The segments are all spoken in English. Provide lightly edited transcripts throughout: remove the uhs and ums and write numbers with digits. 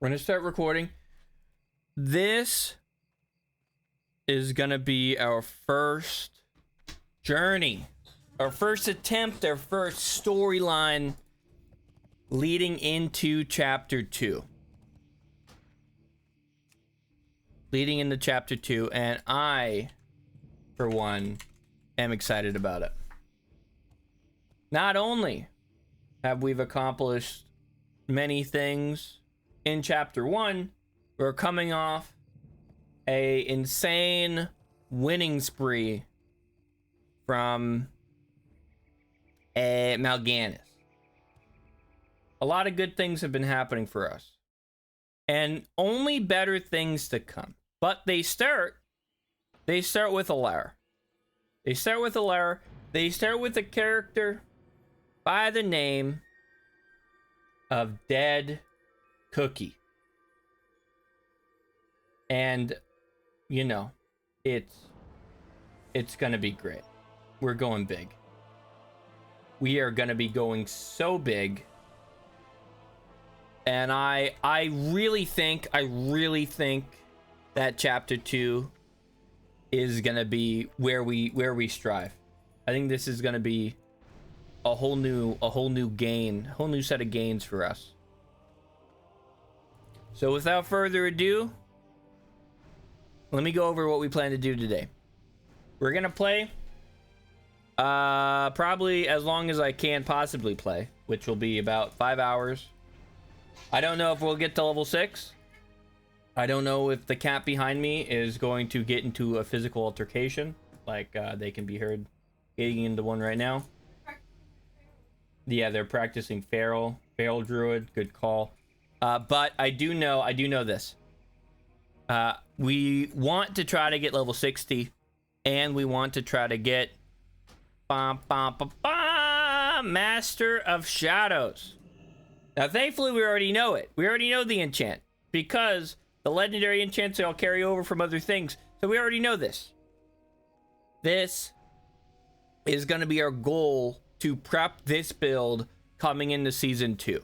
We're gonna start recording. This is gonna be our first journey, our first attempt, our first storyline leading into chapter 2. Leading into chapter 2, and I, for one, am excited about it. Not only have we accomplished many things in chapter 1, we're coming off a insane winning spree from Mal'Ganis. A lot of good things have been happening for us, and only better things to come. But they start with a lair. They start with a character by the name of Dead Cookie. And you know, it's gonna be great. We're going big. We are gonna be going so big. And I really think that chapter 2 is gonna be where we strive. I think this is gonna be a whole new set of gains for us. So without further ado, let me go over what we plan to do today. We're gonna play probably as long as I can possibly play, which will be about 5 hours. I don't know if we'll get to level 6. I don't know if the cat behind me is going to get into a physical altercation, like they can be heard getting into one right now. Yeah, they're practicing feral druid. Good call. But I do know this. We want to try to get level 60, and we want to try to get Master of Shadows. Now, thankfully, we already know it. We already know the enchant, because the legendary enchants all carry over from other things. So we already know this. This is going to be our goal to prep this build coming into season 2.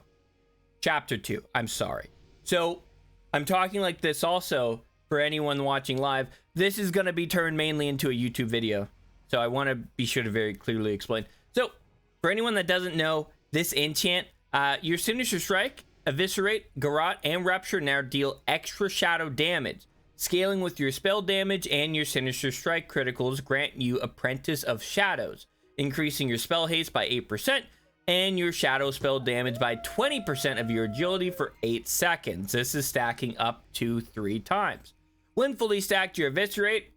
Chapter 2, I'm sorry. So I'm talking like this also for anyone watching live. This is going to be turned mainly into a YouTube video. So I want to be sure to very clearly explain. So for anyone that doesn't know, this enchant, your Sinister Strike, Eviscerate, Garrote, and Rupture now deal extra shadow damage. Scaling with your spell damage and your Sinister Strike criticals grant you Apprentice of Shadows, increasing your spell haste by 8% and your shadow spell damage by 20% of your agility for 8 seconds. This is stacking up to 3 times. When fully stacked, your Eviscerate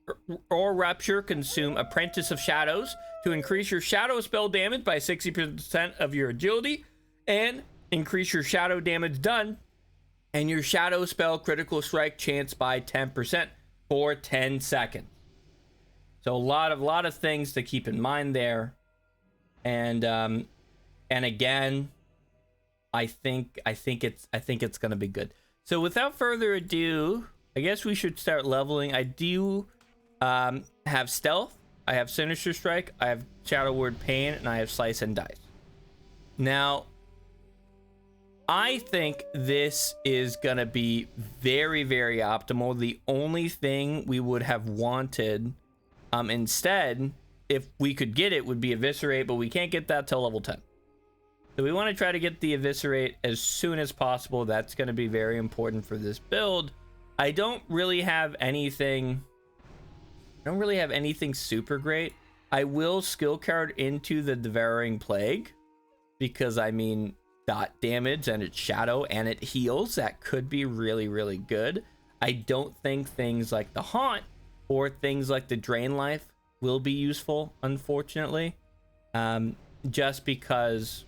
or Rupture consume Apprentice of Shadows to increase your shadow spell damage by 60% of your agility and increase your shadow damage done and your shadow spell critical strike chance by 10% for 10 seconds. So a lot of things to keep in mind there. And again, I think it's gonna be good. So without further ado, I guess we should start leveling. I do have Stealth, I have Sinister Strike, I have Shadow Word Pain, and I have Slice and Dice. Now, I think this is gonna be very, very optimal. The only thing we would have wanted instead, if we could get it, would be Eviscerate, but we can't get that till level 10. So we want to try to get the Eviscerate as soon as possible. That's going to be very important for this build. I don't really have anything super great. I will skill card into the Devouring Plague, because I mean, dot damage and it's shadow and it heals. That could be really, really good. I don't think things like the Haunt or things like the Drain Life will be useful, unfortunately, just because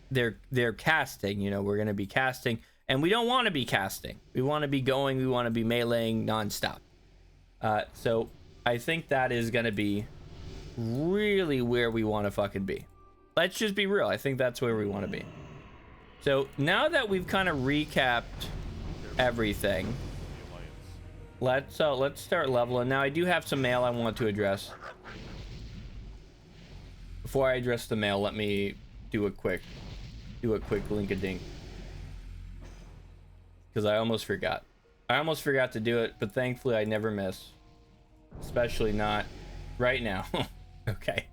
they're casting. You know, we're going to be casting, and we don't want to be casting. We want to be meleeing nonstop. So I think that is going to be really where we want to fucking be. Let's just be real. I think that's where we want to be. So now that we've kind of recapped everything, let's start leveling. Now I do have some mail I want to address. Before I address the mail, let me do a quick link-a-dink. because I almost forgot. I almost forgot to do it, but thankfully I never miss. Especially not right now. Okay.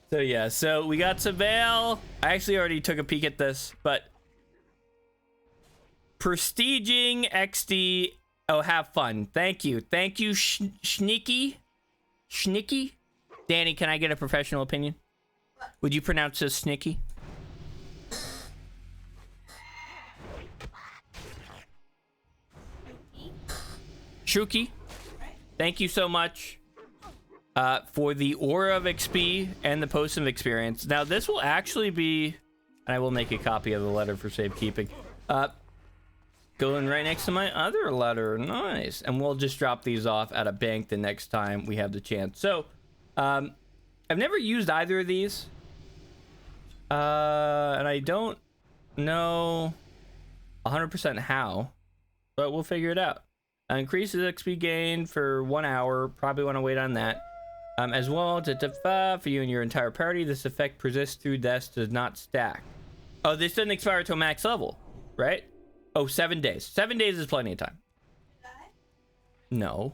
So yeah, so we got Surveil. I actually already took a peek at this, but prestiging XD. Oh, have fun. Thank you. Thank you, Schnicky. Schnicky? Danny, can I get a professional opinion? Would you pronounce this Snicky? Shuki. Thank you so much for the Aura of XP and the Potion of Experience. Now, this will actually be... And I will make a copy of the letter for safekeeping. Going right next to my other letter. Nice. And we'll just drop these off at a bank the next time we have the chance. So, I've never used either of these. And I don't know 100% how. But we'll figure it out. Increases XP gain for 1 hour. Probably want to wait on that. As well, for you and your entire party, this effect persists through death, does not stack. Oh, this doesn't expire till max level, right? Oh, 7 days. 7 days is plenty of time. No.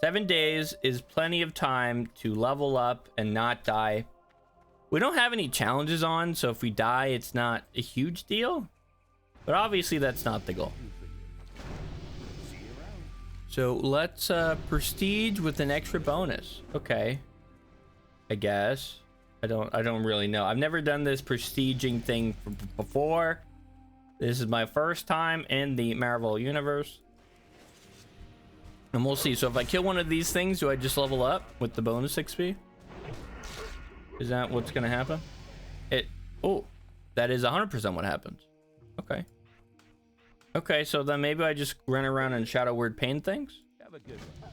7 days is plenty of time to level up and not die. We don't have any challenges on, so if we die, it's not a huge deal. But obviously, that's not the goal. So let's prestige with an extra bonus. Okay. I guess. I don't really know. I've never done this prestiging thing before. This is my first time in the Marvel universe. And we'll see. So if I kill one of these things, do I just level up with the bonus XP? Is that what's gonna happen? Oh, that is 100% what happens. Okay. Okay, so then maybe I just run around and Shadow Word Pain things. Have a good one.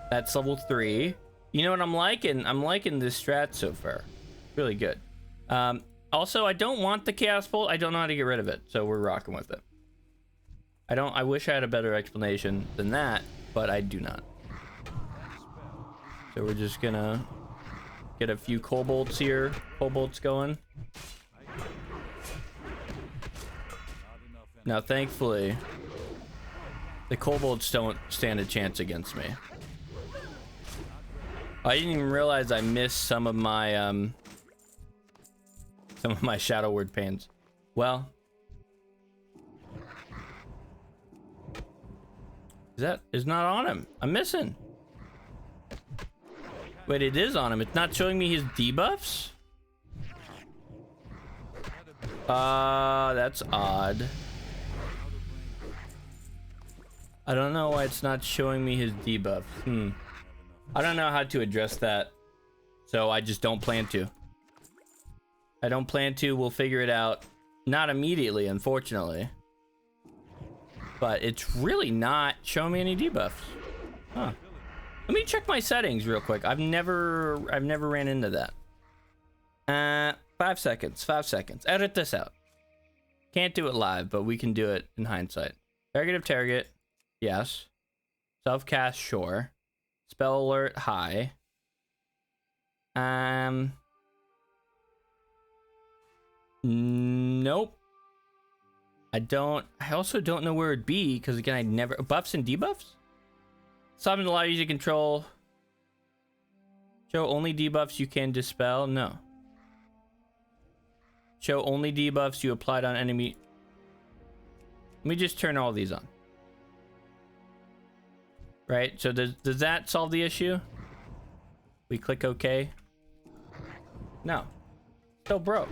That's level 3. You know what I'm liking? I'm liking this strat so far. Really good. Also, I don't want the Chaos Bolt. I don't know how to get rid of it, so we're rocking with it. I wish I had a better explanation than that, but I do not. So we're just gonna get a few kobolds here. Kobolds going. Now, thankfully, the kobolds don't stand a chance against me. I didn't even realize I missed some of my Shadow Word Pains. Well, is not on him. I'm missing. Wait, it is on him. It's not showing me his debuffs? That's odd. I don't know why it's not showing me his debuff. I don't know how to address that. So I just don't plan to. I don't plan to. We'll figure it out. Not immediately, unfortunately. But it's really not showing me any debuffs. Huh. Let me check my settings real quick. I've never ran into that. 5 seconds. 5 seconds. Edit this out. Can't do it live, but we can do it in hindsight. Target of target. Yes. Self-cast, sure. Spell alert, high. Nope. I also don't know where it'd be, because again, I never... Buffs and debuffs? Summon allow you to control... Show only debuffs you can dispel? No. Show only debuffs you applied on enemy... Let me just turn all these on. Right, so does that solve the issue? We click OK. No. Still broke.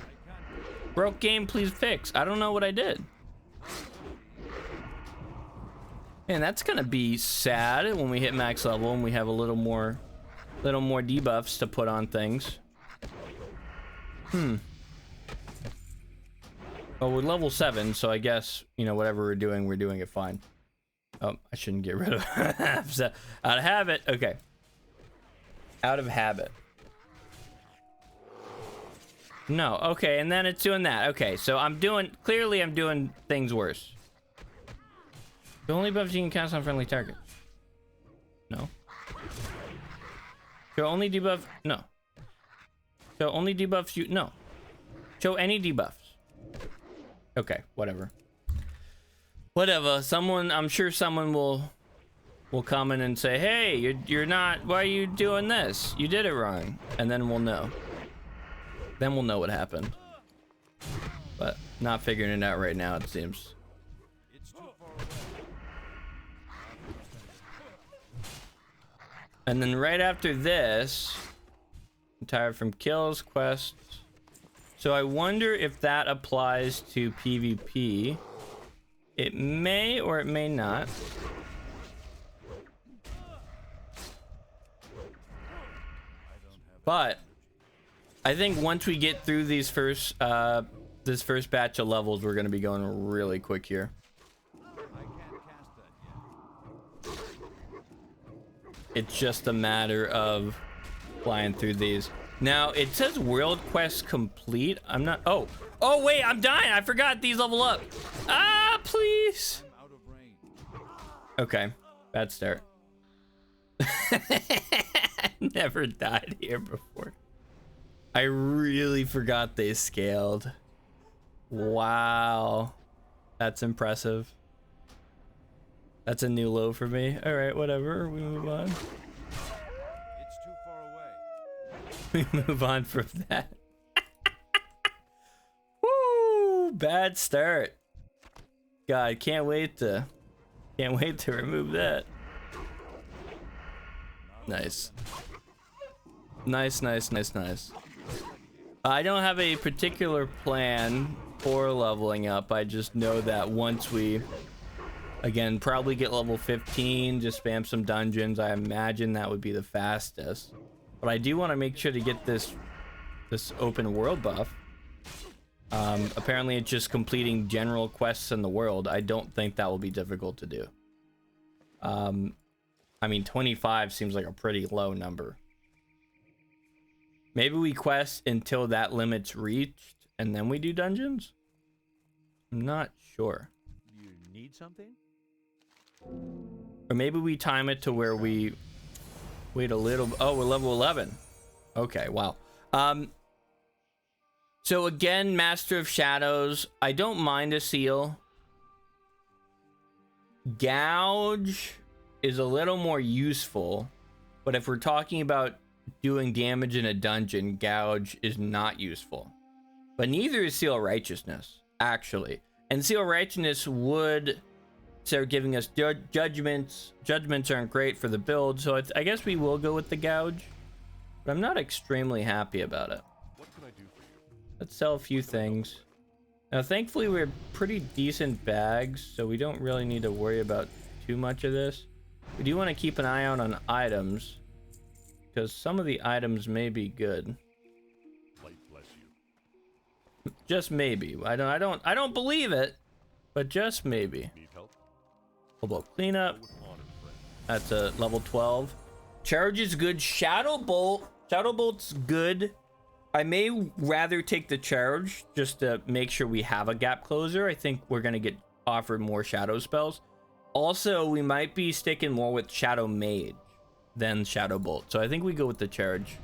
Broke game, please fix. I don't know what I did. Man, that's gonna be sad when we hit max level and we have a little more debuffs to put on things. Well, we're level 7, so I guess, you know, whatever we're doing it fine. Oh, I shouldn't get rid of it. Out of habit. Okay. Out of habit. No. Okay, and then it's doing that. Okay, so clearly I'm doing things worse. The only buffs you can cast on friendly targets. No. Show only debuff. No. Show only debuffs you. No. Show any debuffs. Okay, whatever. Whatever. Someone, I'm sure someone will come in and say, hey, you're not, why are you doing this? You did it wrong. And then we'll know. Then we'll know what happened. But not figuring it out right now, it seems. And then right after this, I'm tired from kills, quests. So I wonder if that applies to PvP. It may or it may not. But I think once we get through these first this first batch of levels, we're going to be going really quick here. It's just a matter of flying through these. Now, it says world quest complete. I'm not... Oh, wait, I'm dying. I forgot these level up. Ah, please. Okay, bad start. Never died here before. I really forgot they scaled. Wow. That's impressive. That's a new low for me. All right, whatever. We move on. It's too far away. We move on from that. Woo! Bad start. God, can't wait to remove that. Nice. Nice. I don't have a particular plan for leveling up. I just know that once we, again, probably get level 15, just spam some dungeons. I imagine that would be the fastest. But I do want to make sure to get this open world buff. Apparently it's just completing general quests in the world. I don't think that will be difficult to do. I mean, 25 seems like a pretty low number. Maybe we quest until that limit's reached and then we do dungeons? I'm not sure. You need something? Or maybe we time it to where we wait a little. Oh, we're level 11. Okay, wow. So again, Master of Shadows. I don't mind a seal. Gouge is a little more useful, but if we're talking about doing damage in a dungeon, Gouge is not useful. But neither is Seal Righteousness, actually. And Seal Righteousness would start giving us judgments. Judgments aren't great for the build, so I guess we will go with the Gouge. But I'm not extremely happy about it. What can I do for you? Let's sell a few things. Now, thankfully, we're pretty decent bags, so we don't really need to worry about too much of this. We do want to keep an eye out on items, because some of the items may be good. Light bless you. Just maybe. I don't believe it, but just maybe. Need help? Hobo cleanup. With honor, friend. That's a level 12. Charge is good. Shadow Bolt. Shadow Bolt's good. I may rather take the charge just to make sure we have a gap closer. I think we're going to get offered more shadow spells. Also, we might be sticking more with Shadow Mage than Shadow Bolt. So I think we go with the charge.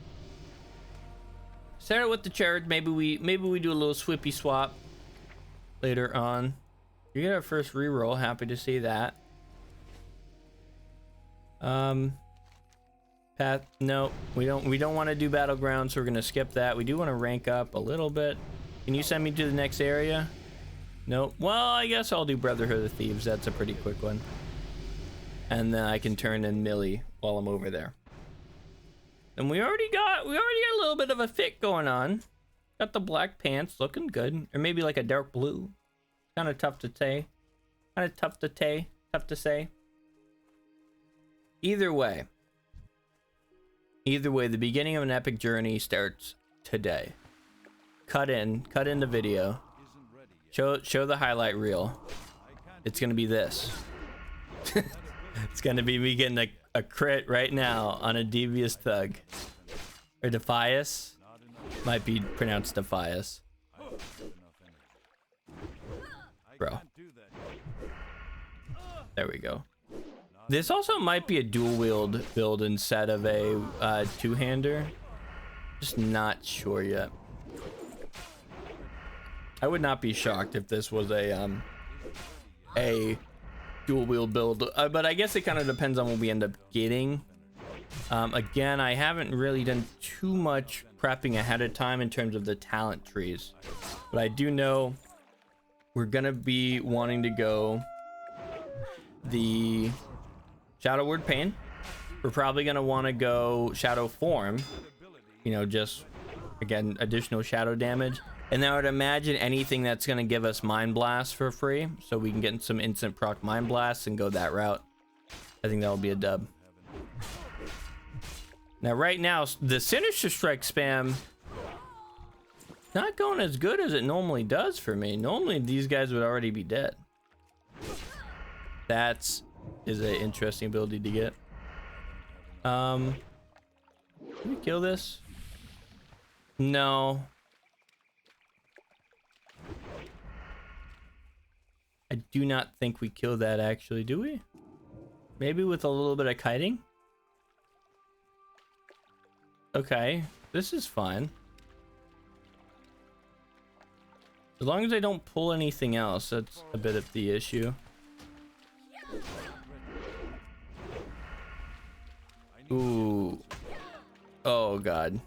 Start with the charge. Maybe we do a little swippy swap later on. You get our first reroll. Happy to see that. Path, no, we don't want to do Battleground, so we're gonna skip that. We do want to rank up a little bit. Can you send me to the next area? Nope. Well, I guess I'll do Brotherhood of Thieves. That's a pretty quick one. And then I can turn in Millie while I'm over there. And we already got a little bit of a fit going on. Got the black pants looking good, or maybe like a dark blue. Kind of tough to say. Tough to say. Either way, the beginning of an epic journey starts today. Cut in the video. Show the highlight reel. It's gonna be this. It's gonna be me getting a crit right now on a Devious Thug. Or Defias. Might be pronounced Defias. Bro. There we go. This also might be a dual wield build instead of a two-hander. Just not sure yet. I would not be shocked if this was a a dual wheel build, but I guess it kind of depends on what we end up getting. Again, I haven't really done too much prepping ahead of time in terms of the talent trees, but I do know we're gonna be wanting to go the Shadow Word Pain. We're probably gonna want to go Shadow Form, you know, just again additional shadow damage. And then I would imagine anything that's gonna give us Mind Blast for free, so we can get some instant proc Mind Blasts and go that route. I think that will be a dub. Now, right now, the Sinister Strike spam not going as good as it normally does for me. Normally, these guys would already be dead. That's an interesting ability to get. Can we kill this? No. I do not think we kill that, actually, do we? Maybe with a little bit of kiting? Okay, this is fine. As long as I don't pull anything else, that's a bit of the issue. Ooh. Oh, God.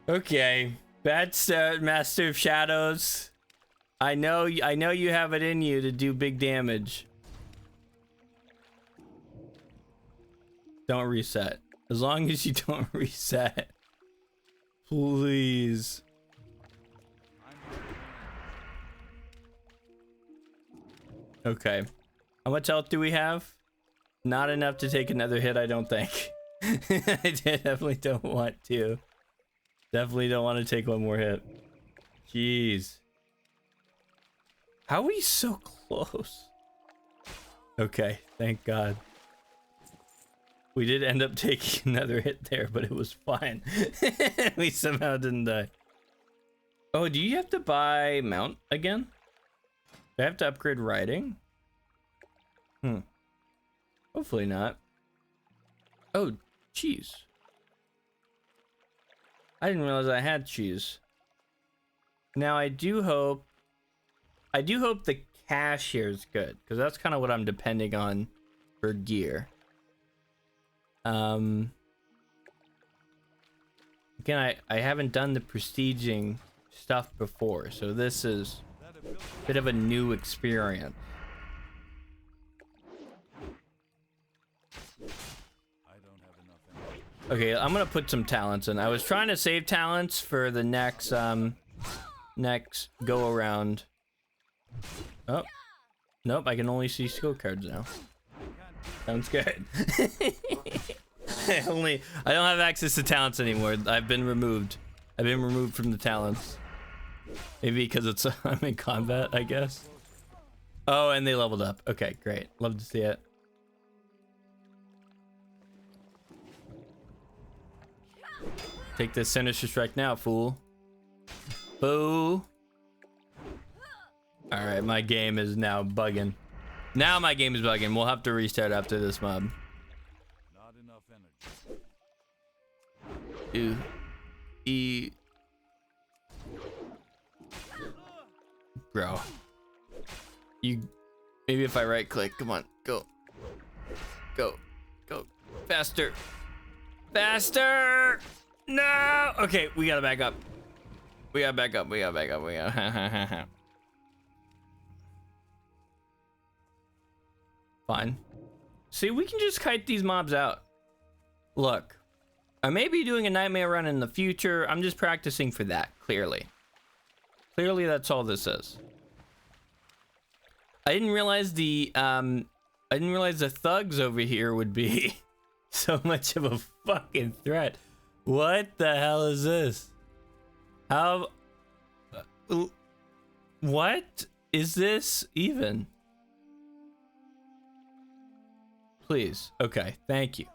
Okay. Bad start, Master of Shadows. I know you have it in you to do big damage. Don't reset. As long as you don't reset. Please. Okay. How much health do we have? Not enough to take another hit, I don't think. I definitely don't want to. Definitely don't want to take one more hit. Jeez. How are we so close? Okay, thank God. We did end up taking another hit there, but it was fine. We somehow didn't die. Oh, do you have to buy mount again? Do I have to upgrade riding? Hopefully not. Oh, cheese. I didn't realize I had cheese. Now I do hope the cash here is good, because that's kind of what I'm depending on for gear. Again, I haven't done the prestiging stuff before, so this is a bit of a new experience. Okay, I'm gonna put some talents in. I was trying to save talents for the next next go around. Oh, nope, I can only see skill cards now. Sounds good. I don't have access to talents anymore. I've been removed. I've been removed from the talents. Maybe because I'm in combat, I guess. Oh, and they leveled up. Okay, great. Love to see it. Take this Sinister Strike now, fool. Boo. Alright, my game is now bugging. Now my game is bugging. We'll have to restart after this mob. Not enough energy. Ew. E. Bro. You. Maybe if I right click. Come on. Go. Go. Go. Faster. Faster! No! Okay, we gotta back up. We gotta back up. We gotta back up. We gotta. Fine. See, we can just kite these mobs out. Look, I may be doing a nightmare run in the future. I'm just practicing for that, clearly. Clearly, that's all this is. I didn't realize the thugs over here would be so much of a fucking threat. What the hell is this? How? What is this even? Please. Okay. Thank you.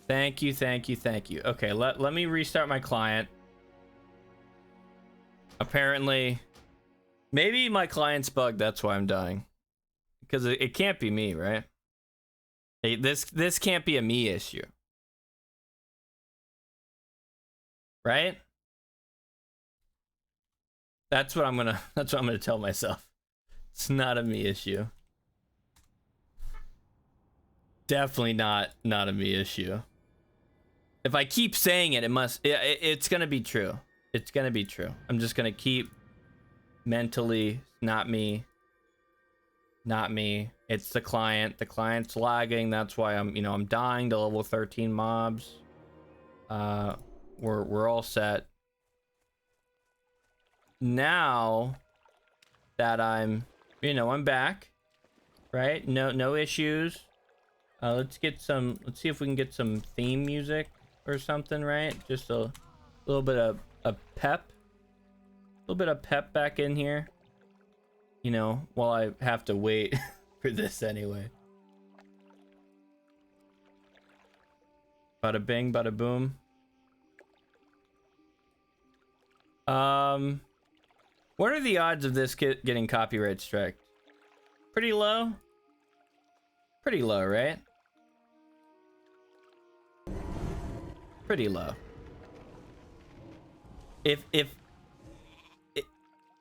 Thank you. Thank you. Thank you. Okay. Let me restart my client. Apparently, maybe my client's bugged. That's why I'm dying. Because it can't be me, right? Hey, this can't be a me issue. Right? That's what I'm gonna tell myself. It's not a me issue. Definitely not a me issue. If I keep saying it, it's gonna be true. It's gonna be true. I'm just gonna keep mentally, not me. Not me. It's the client. The client's lagging. That's why I'm dying to level 13 mobs. We're all set. Now that I'm back, right? No issues. Let's see if we can get some theme music or something, right? Just a little bit of pep. A little bit of pep back in here. While I have to wait for this anyway. Bada bing, bada boom. What are the odds of this getting copyright strike? Pretty low? Pretty low, right? Pretty low.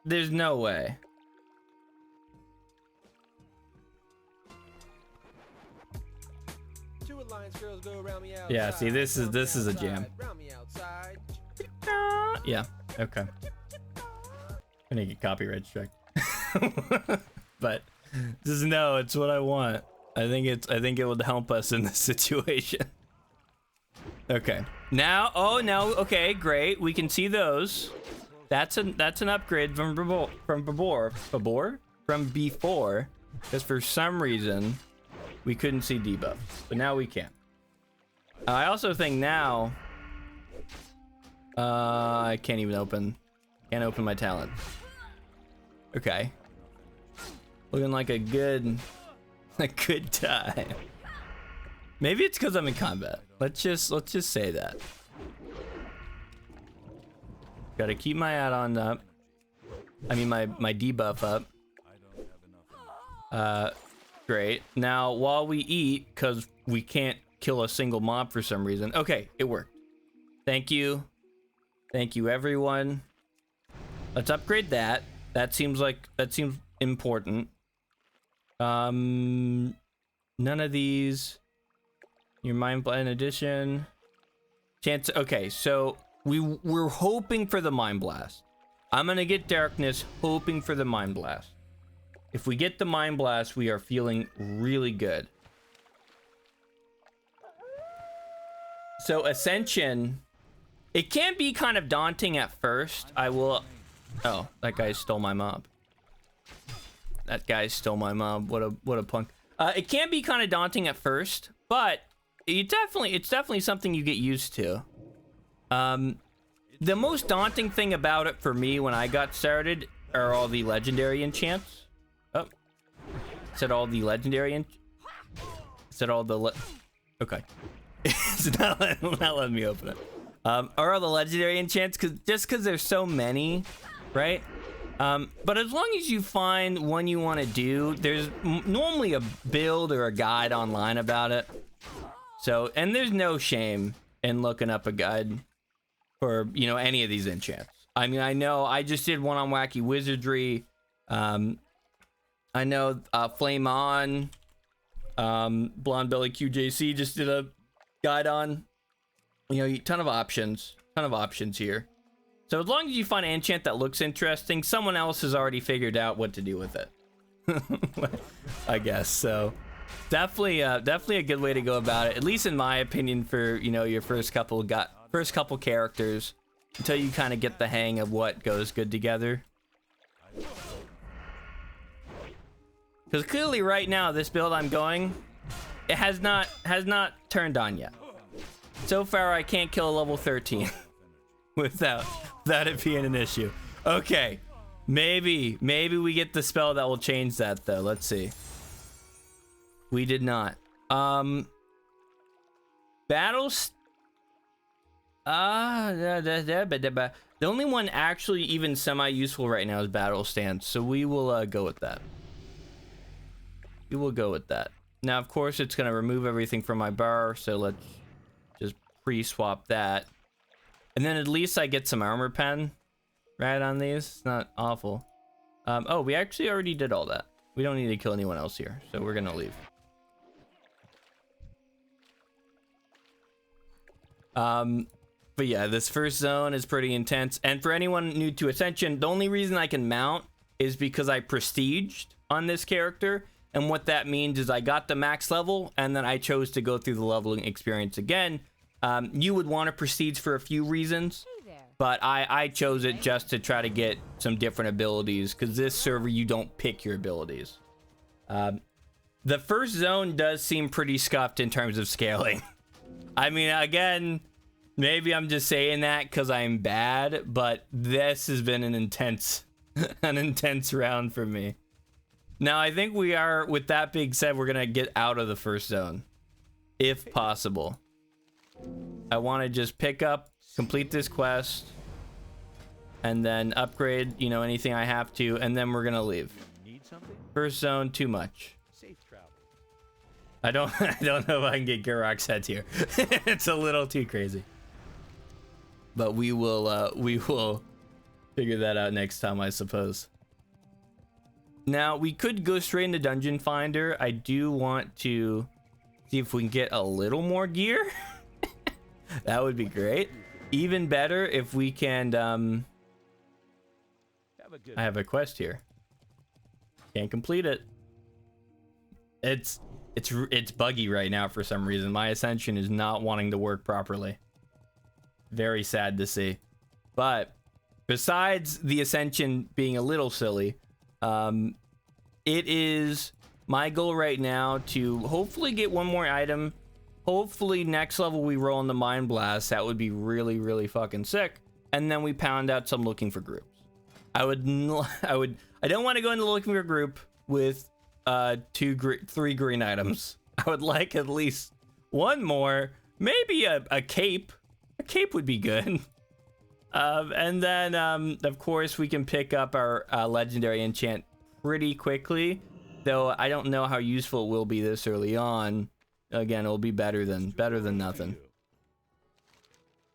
There's no way. Yeah, see, this is a jam. Yeah, okay. I'm gonna get copyright strike. But just know it's what I want. I think it would help us in this situation. Okay. Now, okay, great. We can see those. That's an upgrade from before. Because for some reason we couldn't see debuffs, but now we can. I also think now I can't open my talent. Okay. Looking like a good time. Maybe it's because I'm in combat. Let's just say that. Gotta keep my add-on up. I mean my debuff up. Great. Now while we eat, because we can't kill a single mob for some reason. Okay, it worked. Thank you. Thank you, everyone. Let's upgrade that. That seems important. None of these. Your Mind Blast edition. Chance. Okay, so we're hoping for the Mind Blast. I'm gonna get Darkness, hoping for the Mind Blast. If we get the Mind Blast, we are feeling really good. So Ascension, it can be kind of daunting at first. Oh, that guy stole my mob. That guy stole my mob. What a punk. It can be kind of daunting at first, but it's definitely something you get used to. The most daunting thing about it for me when I got started are all the legendary enchants. Oh, said all the legendary okay. It's not letting me open it. Are all the legendary enchants because there's so many, right? But as long as you find one you want to do, there's normally a build or a guide online about it. So, and there's no shame in looking up a guide for, any of these enchants. I mean, I know I just did one on Wacky Wizardry. I know Flame On, Blonde Belly QJC just did a guide on. Ton of options here. So as long as you find an enchant that looks interesting, someone else has already figured out what to do with it. I guess so. Definitely a good way to go about it, at least in my opinion, for your first couple characters, until you kind of get the hang of what goes good together. Because clearly right now this build I'm going, it has not turned on yet. So far I can't kill a level 13 without it being an issue. Okay, maybe we get the spell that will change that though. Let's see. We did not. Battles. The only one actually even semi-useful right now is Battle Stance, so we will go with that. We will go with that. Now, of course, it's gonna remove everything from my bar, so let's just pre-swap that. And then at least I get some armor pen right on these. It's not awful. Oh, we actually already did all that. We don't need to kill anyone else here, so we're gonna leave. But yeah, this first zone is pretty intense. And for anyone new to Ascension, the only reason I can mount is because I prestiged on this character. And what that means is I got the max level, and then I chose to go through the leveling experience again. You would want to prestige for a few reasons, but I chose it just to try to get some different abilities, because this server, you don't pick your abilities. The first zone does seem pretty scuffed in terms of scaling. I mean, again, maybe I'm just saying that because I'm bad, but this has been an intense round for me. Now, I think we are, with that being said, we're going to get out of the first zone, if possible. I want to just pick up, complete this quest, and then upgrade, you know, anything I have to, and then we're going to leave. First zone, too much. I don't know if I can get Gurok's head here. It's a little too crazy. But we will figure that out next time, I suppose. Now, we could go straight into Dungeon Finder. I do want to see if we can get a little more gear. That would be great. Even better if we can I have a quest here. Can't complete it. It's buggy right now for some reason. My Ascension is not wanting to work properly. Very sad to see. But besides the Ascension being a little silly, it is my goal right now to hopefully get one more item. Hopefully next level we roll in the Mind Blast. That would be really, really fucking sick. And then we pound out some looking for groups. I don't want to go into looking for a group with 3 green items. I would like at least one more, maybe a cape. A cape would be good. And then of course we can pick up our legendary enchant pretty quickly, though I don't know how useful it will be this early on. Again, it'll be better than nothing.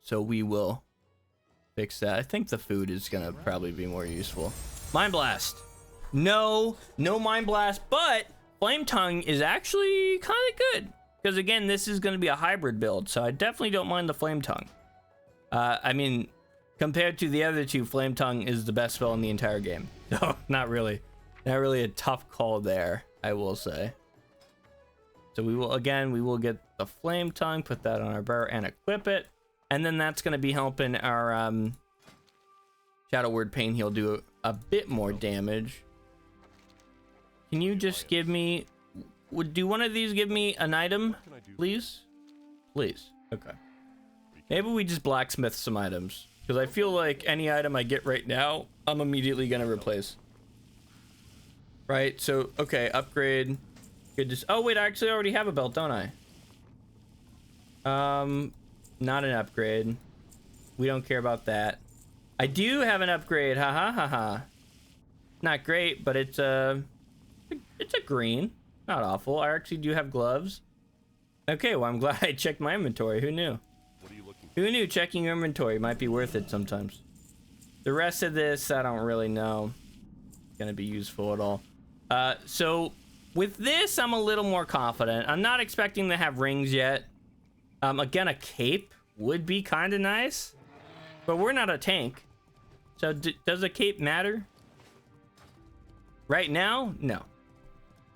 So we will fix that. I think the food is gonna probably be more useful. Mind Blast. No Mind Blast, but Flame Tongue is actually kind of good, because again, this is going to be a hybrid build, so I definitely don't mind the Flame Tongue. I mean, compared to the other two, Flame Tongue is the best spell in the entire game. So not really a tough call there, I will say. So we will get the Flame Tongue, put that on our bar and equip it, and then that's going to be helping our Shadow Word Pain Heal do a bit more damage. Can you just give me... do one of these give me an item, please? Please. Okay. Maybe we just blacksmith some items, because I feel like any item I get right now, I'm immediately going to replace. Right, so, okay, upgrade. Good to... oh, wait, I actually already have a belt, don't I? Not an upgrade. We don't care about that. I do have an upgrade, ha. Not great, but it's a green. Not awful. I actually do have gloves. Okay, well, I'm glad I checked my inventory. Who knew? Who knew checking your inventory might be worth it sometimes? The rest of this, I don't really know. It's gonna be useful at all. So with this, I'm a little more confident. I'm not expecting to have rings yet. Again, a cape would be kind of nice, but we're not a tank. So does a cape matter? Right now, no.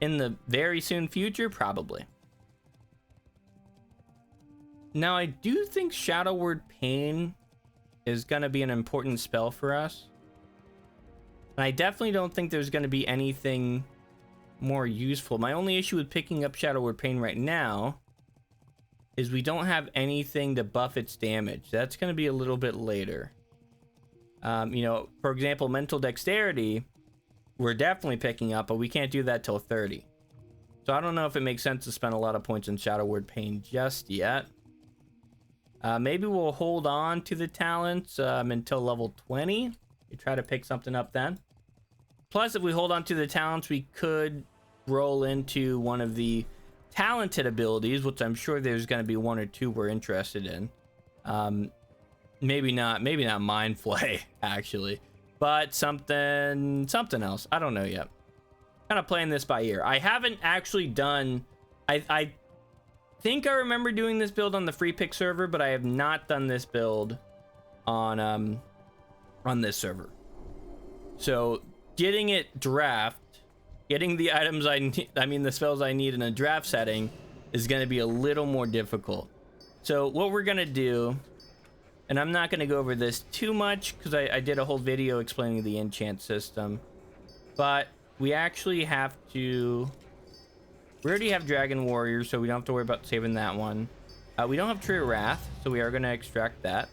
In the very soon future, probably. Now, I do think Shadow Word Pain is going to be an important spell for us. And I definitely don't think there's going to be anything more useful. My only issue with picking up Shadow Word Pain right now is we don't have anything to buff its damage. That's going to be a little bit later. You know, for example, Mental Dexterity, we're definitely picking up, but we can't do that till 30. So I don't know if it makes sense to spend a lot of points on Shadow Word Pain just yet. Maybe we'll hold on to the talents until level 20. We try to pick something up then. Plus, if we hold on to the talents, we could roll into one of the talented abilities, which I'm sure there's going to be one or two we're interested in. Maybe not Mind Flay, actually. but something else. I don't know yet. Kind of playing this by ear. I haven't actually done... I think I remember doing this build on the free pick server, but I have not done this build on this server. So getting it draft, getting the items the spells I need in a draft setting is going to be a little more difficult. So what we're going to do, and I'm not going to go over this too much because I did a whole video explaining the enchant system, but we actually have to... We already have Dragon Warrior, so we don't have to worry about saving that one. We don't have Tree of Wrath, so we are going to extract that.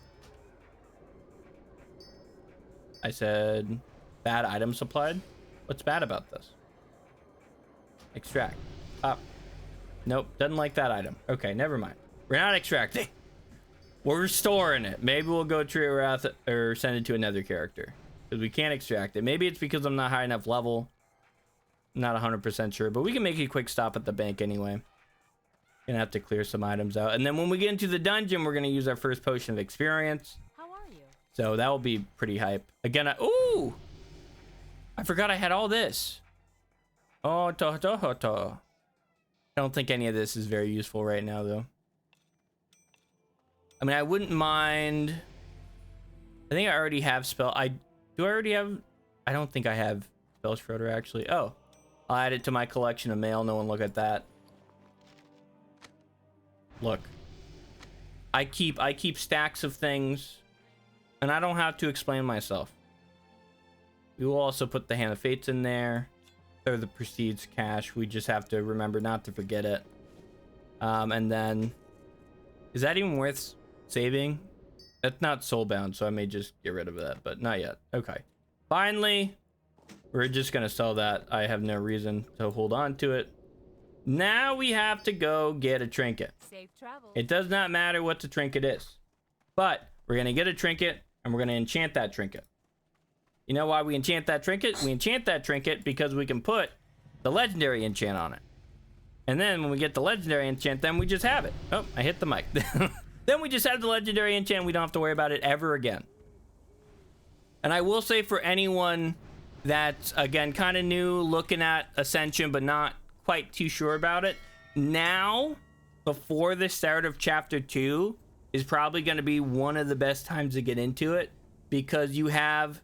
I said bad item supplied. What's bad about this? Extract. Up. Nope, doesn't like that item. Okay, never mind. We're not extracting. We're storing it. Maybe we'll go Tree of Wrath or send it to another character because we can't extract it. Maybe it's because I'm not high enough level. Not 100% sure, but we can make a quick stop at the bank anyway. Gonna have to clear some items out, and then when we get into the dungeon, we're gonna use our first potion of experience. How are you? So that will be pretty hype. Again, ooh, I forgot I had all this. Oh, I don't think any of this is very useful right now, though. I mean, I wouldn't mind. I think I already have spell. I already have. I don't think I have spell Schroeder actually. Oh. I'll add it to my collection of mail. No one look at that. Look. I keep stacks of things, and I don't have to explain myself. We will also put the Hand of Fates in there. Or the Precedes cache. We just have to remember not to forget it. And then... Is that even worth saving? That's not soulbound, so I may just get rid of that, but not yet. Okay. Finally... We're just gonna sell that. I have no reason to hold on to it. Now we have to go get a trinket. Safe travel. It does not matter what the trinket is, but we're gonna get a trinket and we're gonna enchant that trinket. You know why we enchant that trinket? We enchant that trinket because we can put the legendary enchant on it. And then when we get the legendary enchant, then we just have it. Oh, I hit the mic. Then we just have the legendary enchant. We don't have to worry about it ever again. And I will say for anyone that's, again, kind of new, looking at Ascension, but not quite too sure about it. Now, before the start of Chapter 2, is probably going to be one of the best times to get into it. Because you have,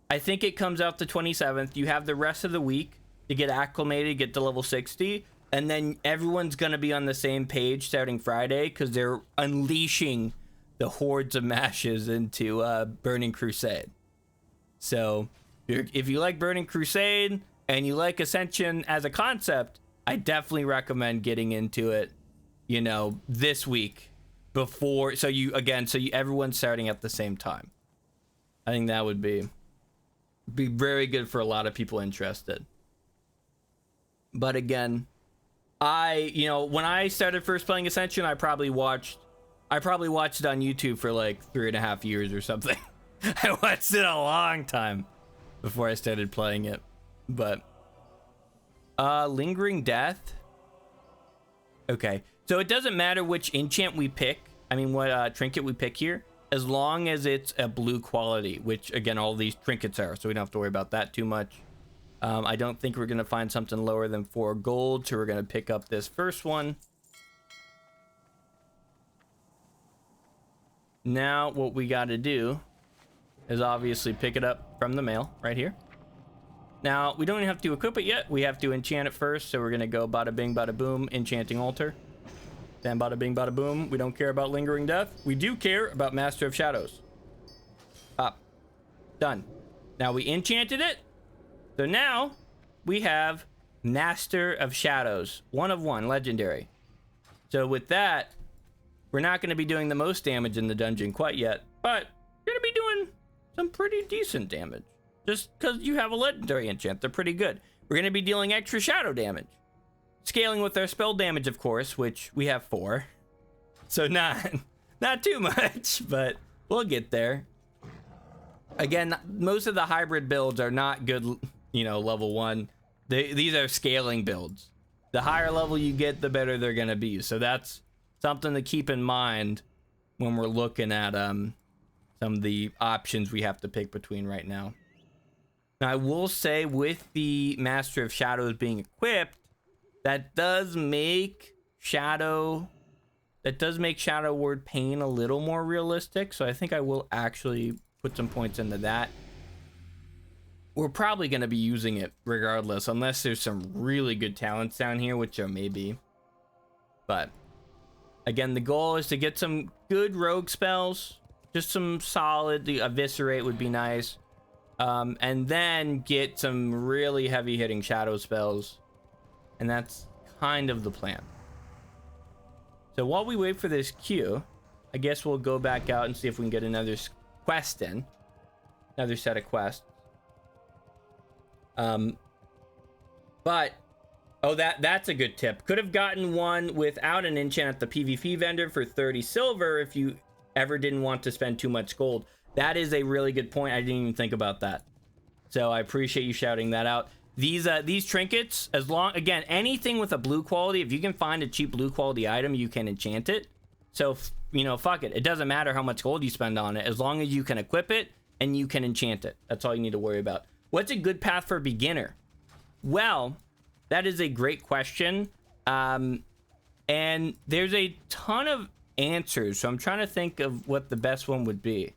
I think it comes out the 27th. You have the rest of the week to get acclimated, get to level 60. And then everyone's going to be on the same page starting Friday. Because they're unleashing the hordes of mashes into Burning Crusade. So... If you like Burning Crusade and you like Ascension as a concept, I definitely recommend getting into it, you know, this week before. So everyone's starting at the same time. I think that would be very good for a lot of people interested. But again, when I started first playing Ascension, I probably watched it on YouTube for like 3.5 years or something. I watched it a long time before I started playing it. But Lingering Death. Okay, so it doesn't matter which enchant we pick. I mean, what trinket we pick here, as long as it's a blue quality, which again all these trinkets are, so we don't have to worry about that too much. I don't think we're gonna find something lower than 4 gold, so we're gonna pick up this first one. Now what we got to do is obviously pick it up from the mail right here. Now, we don't even have to equip it yet. We have to enchant it first. So we're going to go bada bing, bada boom, enchanting altar. Then bada bing, bada boom. We don't care about Lingering Death. We do care about Master of Shadows. Up. Done. Now we enchanted it. So now we have Master of Shadows. 1 of 1, legendary. So with that, we're not going to be doing the most damage in the dungeon quite yet. But we're going to be doing some pretty decent damage. Just because you have a legendary enchant, they're pretty good. We're going to be dealing extra shadow damage. Scaling with our spell damage, of course, which we have 4. So not too much, but we'll get there. Again, most of the hybrid builds are not good, level 1. These are scaling builds. The higher level you get, the better they're going to be. So that's something to keep in mind when we're looking at some of the options we have to pick between right now. Now, I will say with the Master of Shadows being equipped, that does make Shadow Word Pain a little more realistic. So I think I will actually put some points into that. We're probably going to be using it regardless, unless there's some really good talents down here, which there may be. But again, the goal is to get some good rogue spells, just some solid. The Eviscerate would be nice. And then get some really heavy hitting shadow spells. And that's kind of the plan. So while we wait for this queue, I guess we'll go back out and see if we can get another quest in. Another set of quests. But that's a good tip. Could have gotten one without an enchant at the PvP vendor for 30 silver if you ever didn't want to spend too much gold. That is a really good point. I didn't even think about that. So I appreciate you shouting that out. These trinkets, again, anything with a blue quality, if you can find a cheap blue quality item, you can enchant it. So, fuck it. It doesn't matter how much gold you spend on it, as long as you can equip it and you can enchant it. That's all you need to worry about. What's a good path for a beginner? Well, that is a great question. And there's a ton of answers. So I'm trying to think of what the best one would be,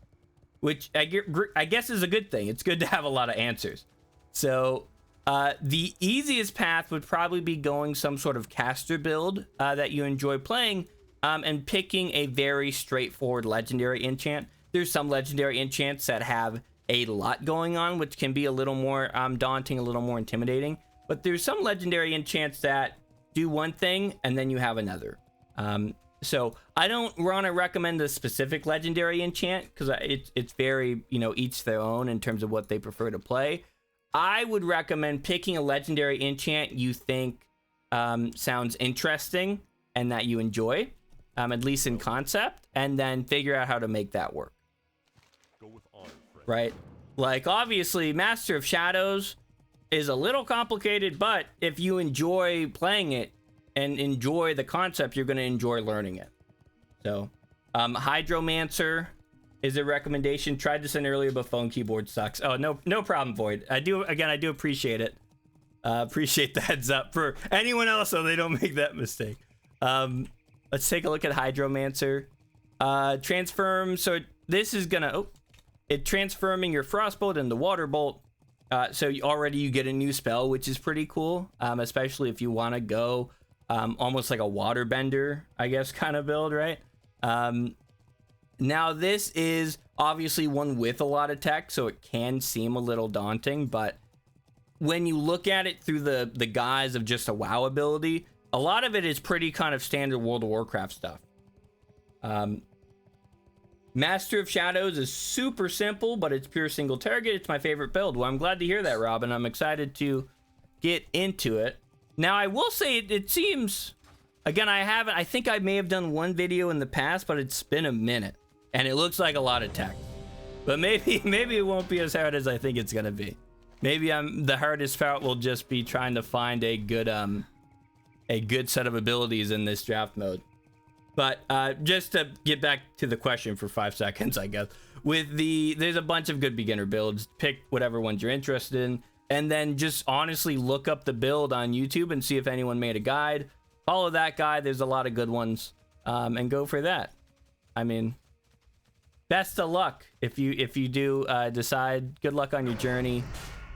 which I guess is a good thing. It's good to have a lot of answers. So the easiest path would probably be going some sort of caster build that you enjoy playing, and picking a very straightforward legendary enchant. There's some legendary enchants that have a lot going on, which can be a little more daunting, a little more intimidating. But there's some legendary enchants that do one thing and then you have another. So I don't want to recommend a specific legendary enchant because it's very, each their own in terms of what they prefer to play. I would recommend picking a legendary enchant you think sounds interesting and that you enjoy, at least in concept, and then figure out how to make that work. Go with honor, friend. Right? Like, obviously, Master of Shadows is a little complicated, but if you enjoy playing it and enjoy the concept, you're going to enjoy learning it. So, Hydromancer is a recommendation. Tried this in earlier, but phone keyboard sucks. Oh, no problem, Void. I do appreciate it. Appreciate the heads up for anyone else so they don't make that mistake. Let's take a look at Hydromancer. Transform. So this is gonna it transforming your Frostbolt into Water Bolt. So you get a new spell, which is pretty cool. Especially if you want to go almost like a waterbender, I guess, kind of build, right? Now this is obviously one with a lot of tech, so it can seem a little daunting, but when you look at it through the guise of just a WoW ability, a lot of it is pretty kind of standard World of Warcraft stuff. Master of Shadows is super simple, but it's pure single target. It's my favorite build. Well, I'm glad to hear that, Robin. I'm excited to get into it. Now, I will say it seems, again, I think I may have done one video in the past, but it's been a minute, and it looks like a lot of tech. But maybe it won't be as hard as I think it's gonna be. Maybe the hardest part will just be trying to find a good set of abilities in this draft mode. But just to get back to the question for 5 seconds, I guess, there's a bunch of good beginner builds. Pick whatever ones you're interested in, and then just honestly look up the build on YouTube and see if anyone made a guide. Follow that guide. There's a lot of good ones, and go for that. I mean, best of luck if you do decide. Good luck on your journey,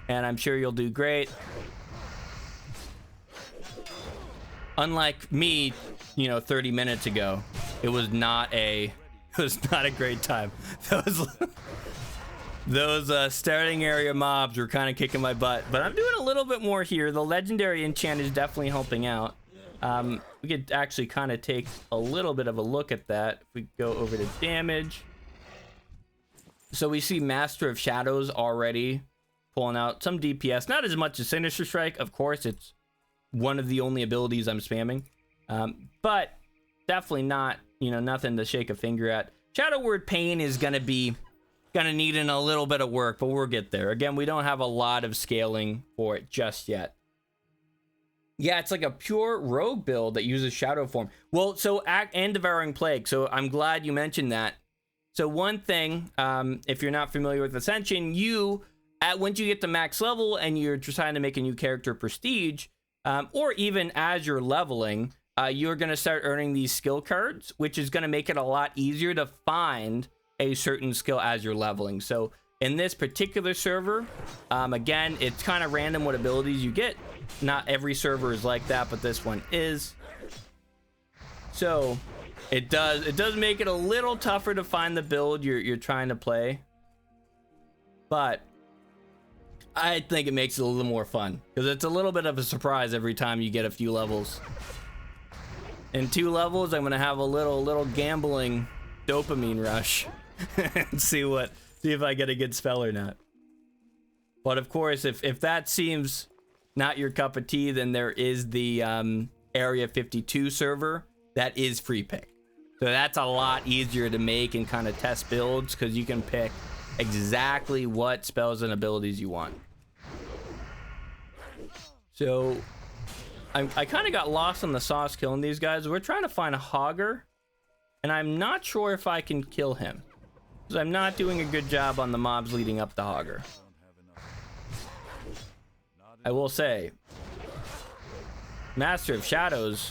and I'm sure you'll do great. Unlike me, 30 minutes ago, it was not a great time. Those starting area mobs were kind of kicking my butt, but I'm doing a little bit more here. The legendary enchant is definitely helping out. We could actually kind of take a little bit of a look at that. If we go over to damage, so we see Master of Shadows already pulling out some DPS, not as much as Sinister Strike. Of course, it's one of the only abilities I'm spamming, but definitely not, nothing to shake a finger at. Shadow Word Pain is gonna need in a little bit of work, but we'll get there. Again, we don't have a lot of scaling for it just yet. Yeah, it's like a pure rogue build that uses shadow form. Well, so and Devouring Plague. So I'm glad you mentioned that. So one thing, if you're not familiar with Ascension, you once you get to max level and you're trying to make a new character prestige, or even as you're leveling, you're going to start earning these skill cards, which is going to make it a lot easier to find a certain skill as you're leveling. So in this particular server, again, it's kind of random what abilities you get. Not every server is like that, but this one is. So it does make it a little tougher to find the build you're trying to play, but I think it makes it a little more fun because it's a little bit of a surprise every time you get a few levels. In 2 levels, I'm gonna have a little gambling dopamine rush and see if I get a good spell or not. But of course, if that seems not your cup of tea, then there is the Area 52 server that is free pick. So that's a lot easier to make and kind of test builds because you can pick exactly what spells and abilities you want. So I kind of got lost on the sauce killing these guys. We're trying to find a Hogger, and I'm not sure if I can kill him because I'm not doing a good job on the mobs leading up to Hogger. I will say, Master of Shadows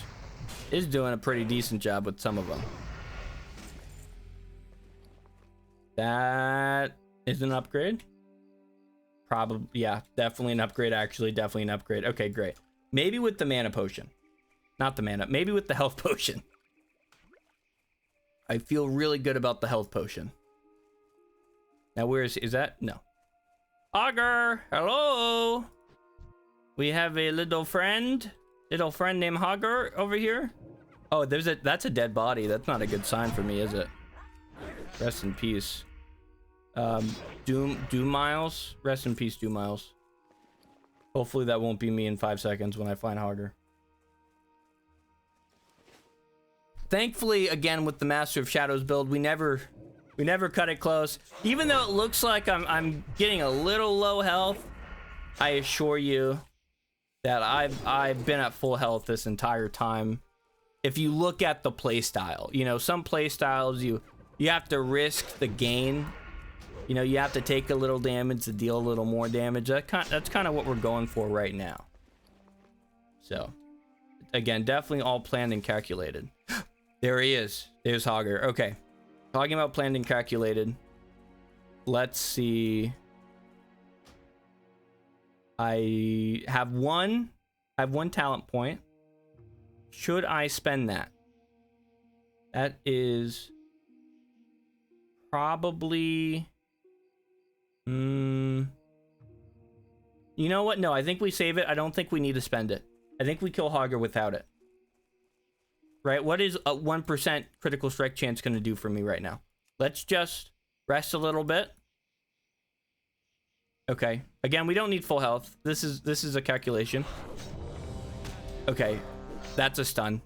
is doing a pretty decent job with some of them. That is an upgrade. Probably, yeah, definitely an upgrade. Actually, definitely an upgrade. Okay, great. Maybe with the mana potion. Not the mana, maybe with the health potion. I feel really good about the health potion. Now, where is that? No. Hogger, hello. We have a little friend named Hogger over here. Oh, that's a dead body. That's not a good sign for me, is it? Rest in peace. Doom Miles. Rest in peace, Doom Miles. Hopefully that won't be me in 5 seconds when I find Hogger. Thankfully, again, with the Master of Shadows build, we never cut it close. Even though it looks like I'm getting a little low health, I assure you that I've been at full health this entire time. If you look at the playstyle, you know, some playstyles you have to risk the gain. You know, you have to take a little damage to deal a little more damage. That's kind of what we're going for right now. So, again, definitely all planned and calculated. There he is. There's Hogger. Okay. Talking about planned and calculated. Let's see. I have one talent point. Should I spend that? That is probably... You know what? No, I think we save it. I don't think we need to spend it. I think we kill Hogger without it. Right? What is a 1% critical strike chance going to do for me right now? Let's just rest a little bit. Okay. Again, we don't need full health. This is a calculation. Okay. That's a stun.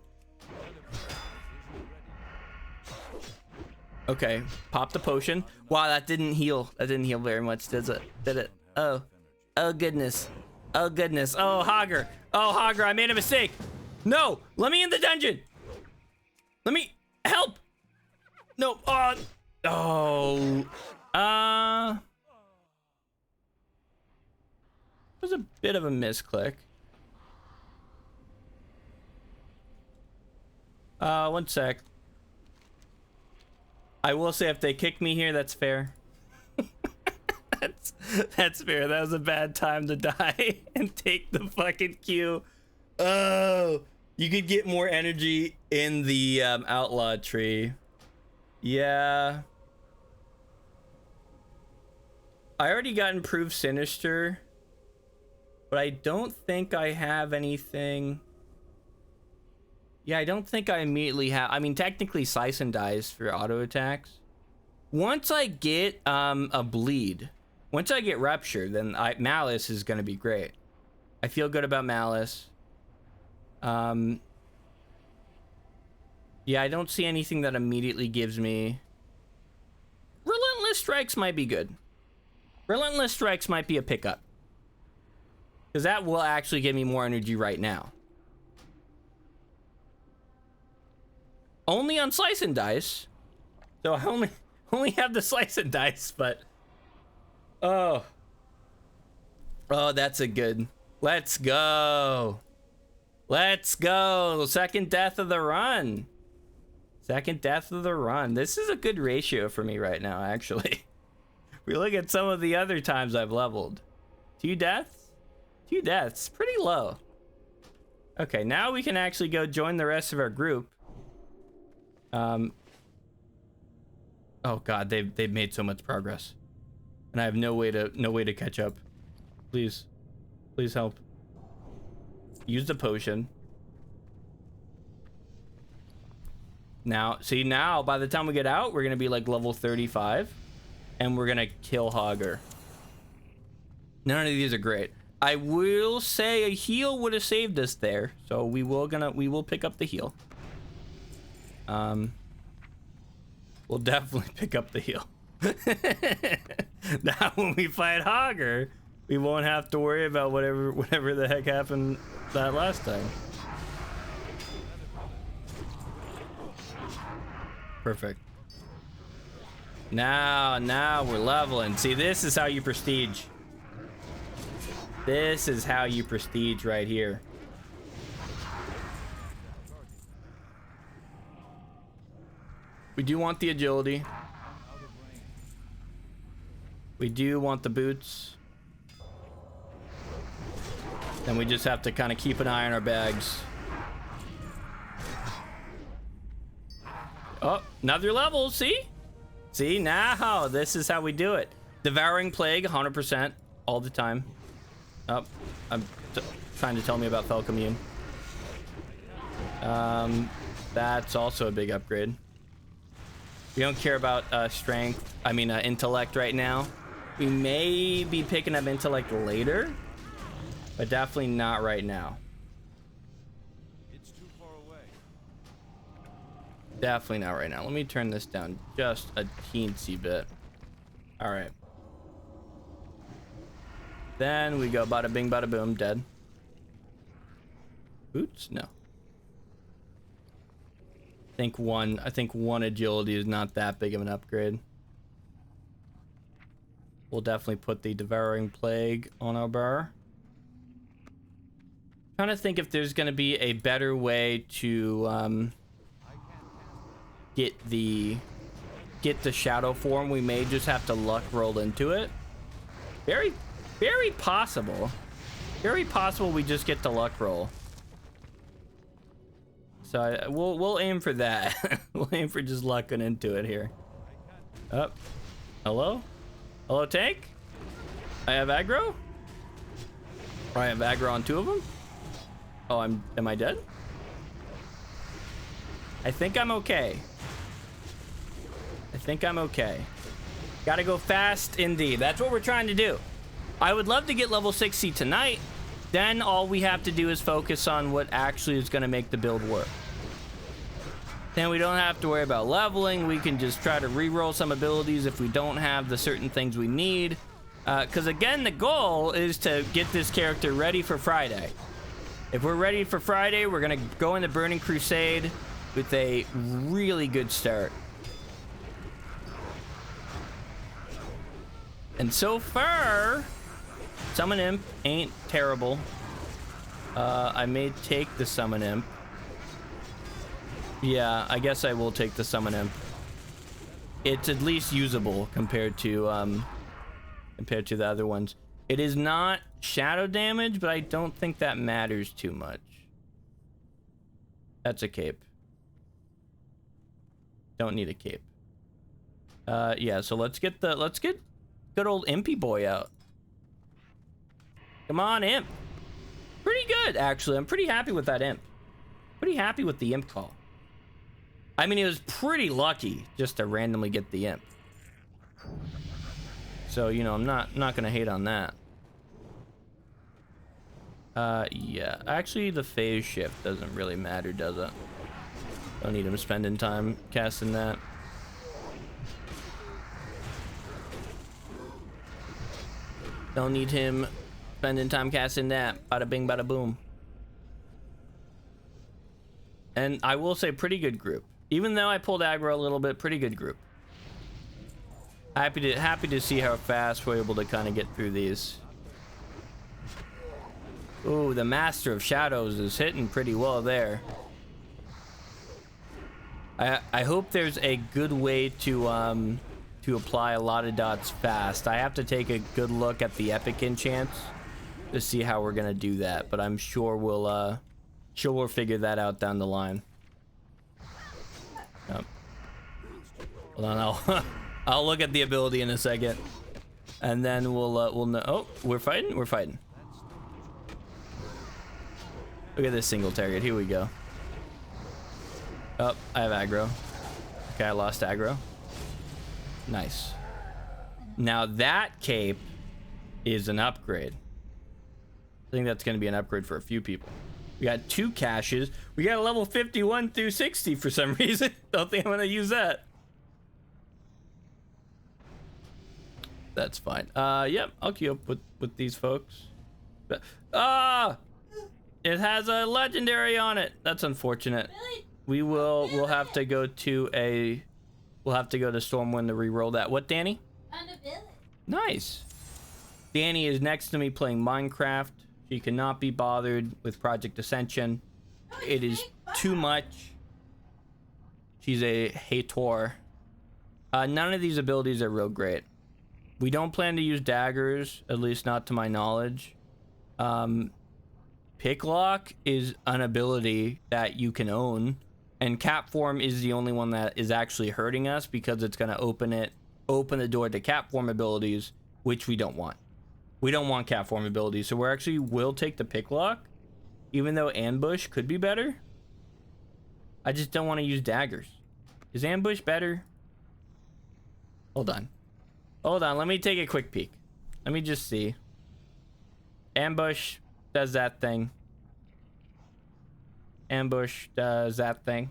Okay. Pop the potion. Wow, that didn't heal. That didn't heal very much, did it? Oh. Oh, goodness. Oh, goodness. Oh, Hogger. Oh, Hogger, I made a mistake. No! Let me in the dungeon! Let me... Help! No. Oh. It was a bit of a misclick. 1 sec. I will say if they kick me here, that's fair. That's fair. That was a bad time to die and take the fucking Q. Oh, you could get more energy in the outlaw tree. Yeah. I already got improved Sinister, but I don't think I have anything. Yeah, I don't think I immediately have. I mean, technically, Slice and Dice for auto attacks. Once I get a bleed, once I get Rupture, then Malice is going to be great. I feel good about Malice. Yeah, I don't see anything that immediately gives me... Relentless Strikes might be good. Relentless Strikes might be a pickup. Because that will actually give me more energy right now. Only on Slice and Dice. So I only have the Slice and Dice, but... Oh. Oh, that's a good. Let's go. Let's go. Second death of the run. Second death of the run. This is a good ratio for me right now, actually. We look at some of the other times I've leveled. 2 deaths? 2 deaths. Pretty low. Okay, now we can actually go join the rest of our group. Oh god, they've made so much progress. And I have no way to catch up. Please. Please help. Use the potion. Now, see, now by the time we get out, we're gonna be like level 35, and we're gonna kill Hogger. None of these are great. I will say a heal would have saved us there, so we will pick up the heal. We'll definitely pick up the heal. Now, when we fight Hogger, we won't have to worry about whatever the heck happened that last time. Perfect. Now we're leveling. See, this is how you prestige. This is how you prestige right here. We do want the agility. We do want the boots. And we just have to kind of keep an eye on our bags. Oh, another level, see? See, now this is how we do it. Devouring Plague, 100% all the time. Oh, I'm trying to tell me about Fel Commune. That's also a big upgrade. We don't care about intellect right now. We may be picking up intellect later, but definitely not right now. It's too far away. Definitely not right now. Let me turn this down just a teensy bit. All right. Then we go bada bing, bada boom, dead. Boots? No. I think one agility is not that big of an upgrade. We'll definitely put the Devouring Plague on our bar. Trying to think if there's going to be a better way to get the shadow form. We may just have to luck roll into it. Very possible. Very possible we just get the luck roll. So we'll aim for that. We'll aim for just lucking into it here. Oh, hello? Hello, tank? I have aggro? I have aggro on 2 of them? Oh, am I dead? I think I'm okay. I think I'm okay. Gotta go fast indeed. That's what we're trying to do. I would love to get level 60 tonight. Then all we have to do is focus on what actually is gonna make the build work. Then we don't have to worry about leveling. We can just try to re-roll some abilities if we don't have the certain things we need. Because again, the goal is to get this character ready for Friday. If we're ready for Friday, we're gonna go into Burning Crusade with a really good start. And so far, Summon Imp ain't terrible. I may take the Summon Imp. Yeah, I guess I will take the Summon Imp. It's at least usable compared to the other ones. It is not shadow damage, but I don't think that matters too much. That's a cape. Don't need a cape. Yeah, so let's get good old Impy boy out. Come on, Imp. Pretty good, actually. I'm pretty happy with that Imp. Pretty happy with the Imp call. I mean, it was pretty lucky just to randomly get the Imp. So, you know, I'm not gonna hate on that. Yeah. Actually, the phase shift doesn't really matter, does it? Don't need him spending time casting that. Don't need him spending time casting that. Bada bing, bada boom. And I will say, pretty good group. Even though I pulled aggro a little bit, pretty good group. Happy to see how fast we're able to kind of get through these. Ooh, the Master of Shadows is hitting pretty well there. I hope there's a good way to apply a lot of dots fast. I have to take a good look at the epic enchants to see how we're gonna do that, but I'm sure we'll figure that out down the line. Oh. Hold on, I'll look at the ability in a second, and then we'll know. Oh, we're fighting. Look at this single target. Here we go. Oh, I have aggro. Okay, I lost aggro. Nice. Now that cape is an upgrade. I think that's going to be an upgrade for a few people. We got 2 caches. We got a level 51 through 60 for some reason. Don't think I'm going to use that. That's fine. Yep, I'll queue up with these folks. It has a legendary on it. That's unfortunate. Really? We'll have to go to Stormwind to re-roll that. What, Danny? On a village. Nice. Danny is next to me playing Minecraft. She cannot be bothered with Project Ascension. No, It is too much. She's a hater. None of these abilities are real great. We don't plan to use daggers, at least not to my knowledge. Picklock is an ability that you can own, and Cap Form is the only one that is actually hurting us because it's going to open the door to Cap Form abilities, which we don't want. We don't want Cap Form abilities, so we'll take the Picklock, even though Ambush could be better. I just don't want to use daggers. Is Ambush better? Hold on, let me take a quick peek. Let me just see. Ambush does that thing. Ambush does that thing.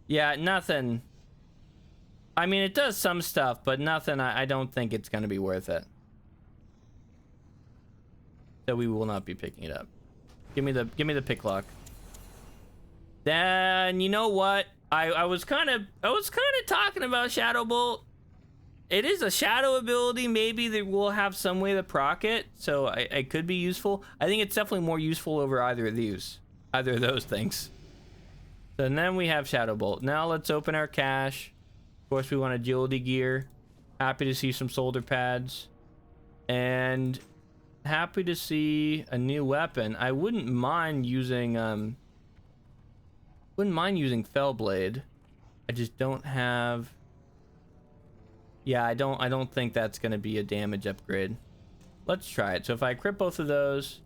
Yeah, nothing. I mean, it does some stuff, but nothing. I don't think it's going to be worth it. So we will not be picking it up. Give me the picklock. Then you know what? I was kind of talking about Shadow Bolt. It is a shadow ability. Maybe they will have some way to proc it, so it could be useful. I think it's definitely more useful over either of those things. So then we have Shadow Bolt. Now let's open our cache. Of course, we want agility gear. Happy to see some soldier pads, and happy to see a new weapon. I wouldn't mind using Fellblade. I just don't have. Yeah, I don't think that's gonna be a damage upgrade. Let's try it. So if I crit both of those,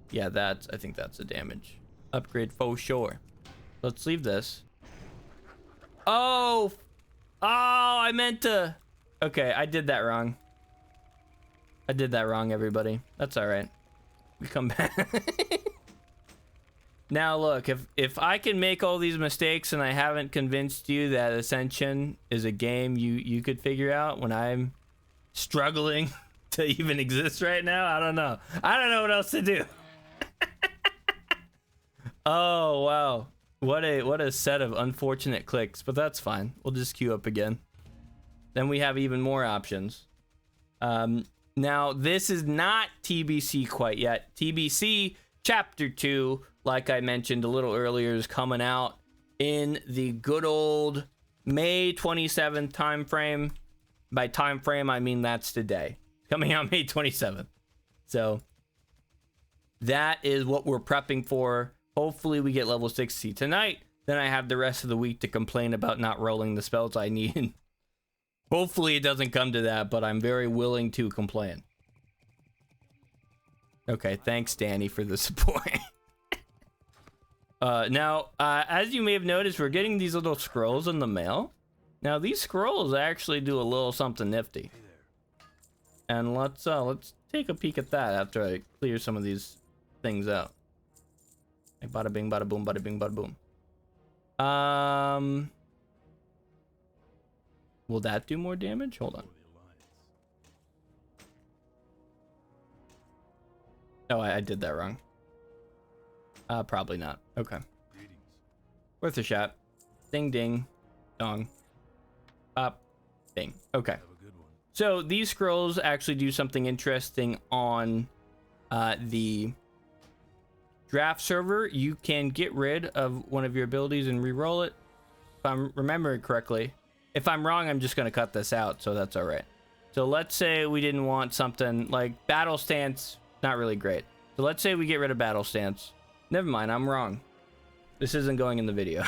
yeah, I think that's a damage upgrade for sure. Let's leave this. Oh, I meant to. Okay, I did that wrong. Everybody. That's all right. We come back. Now look, if I can make all these mistakes and I haven't convinced you that Ascension is a game you could figure out when I'm struggling to even exist right now, I don't know what else to do. Oh wow, what a set of unfortunate clicks, but that's fine. We'll just queue up again. Then we have even more options. Now this is not TBC quite yet. TBC Chapter 2, like I mentioned a little earlier, is coming out in the good old May 27th time frame. By time frame, I mean that's today. Coming out May 27th. So that is what we're prepping for. Hopefully we get level 60 tonight. Then I have the rest of the week to complain about not rolling the spells I need. Hopefully it doesn't come to that, but I'm very willing to complain. Okay, thanks, Danny, for the support. Now, as you may have noticed, we're getting these little scrolls in the mail. Now, these scrolls actually do a little something nifty. And let's take a peek at that after I clear some of these things out. Like bada bing, bada boom, bada bing, bada boom. Will that do more damage? Hold on. Oh, I did that wrong. Probably not. Okay. Worth a shot. Ding, ding, dong. Pop, ding. Okay. So these scrolls actually do something interesting on the draft server, you can get rid of one of your abilities and re-roll it. If I'm remembering correctly. If I'm wrong, I'm just going to cut this out, so that's all right. So let's say we didn't want something like battle stance. Not really great. So let's say we get rid of battle stance. Never mind, I'm wrong. This isn't going in the video.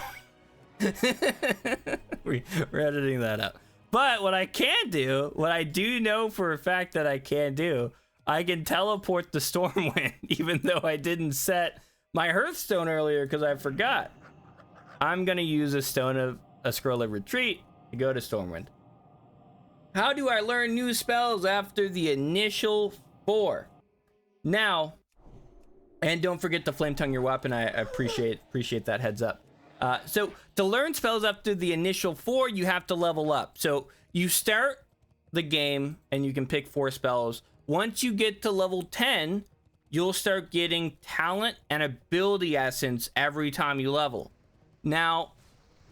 We're editing that out. But what I can do, what I do know for a fact that I can do, I can teleport the Stormwind, even though I didn't set my Hearthstone earlier because I forgot. I'm going to use a Scroll of Retreat to go to Stormwind. How do I learn new spells after the initial 4? Now, and don't forget to flame tongue your weapon. I appreciate that heads up. So to learn spells after the initial 4, you have to level up. So you start the game and you can pick 4 spells. Once you get to level 10, you'll start getting talent and ability essence every time you level. Now,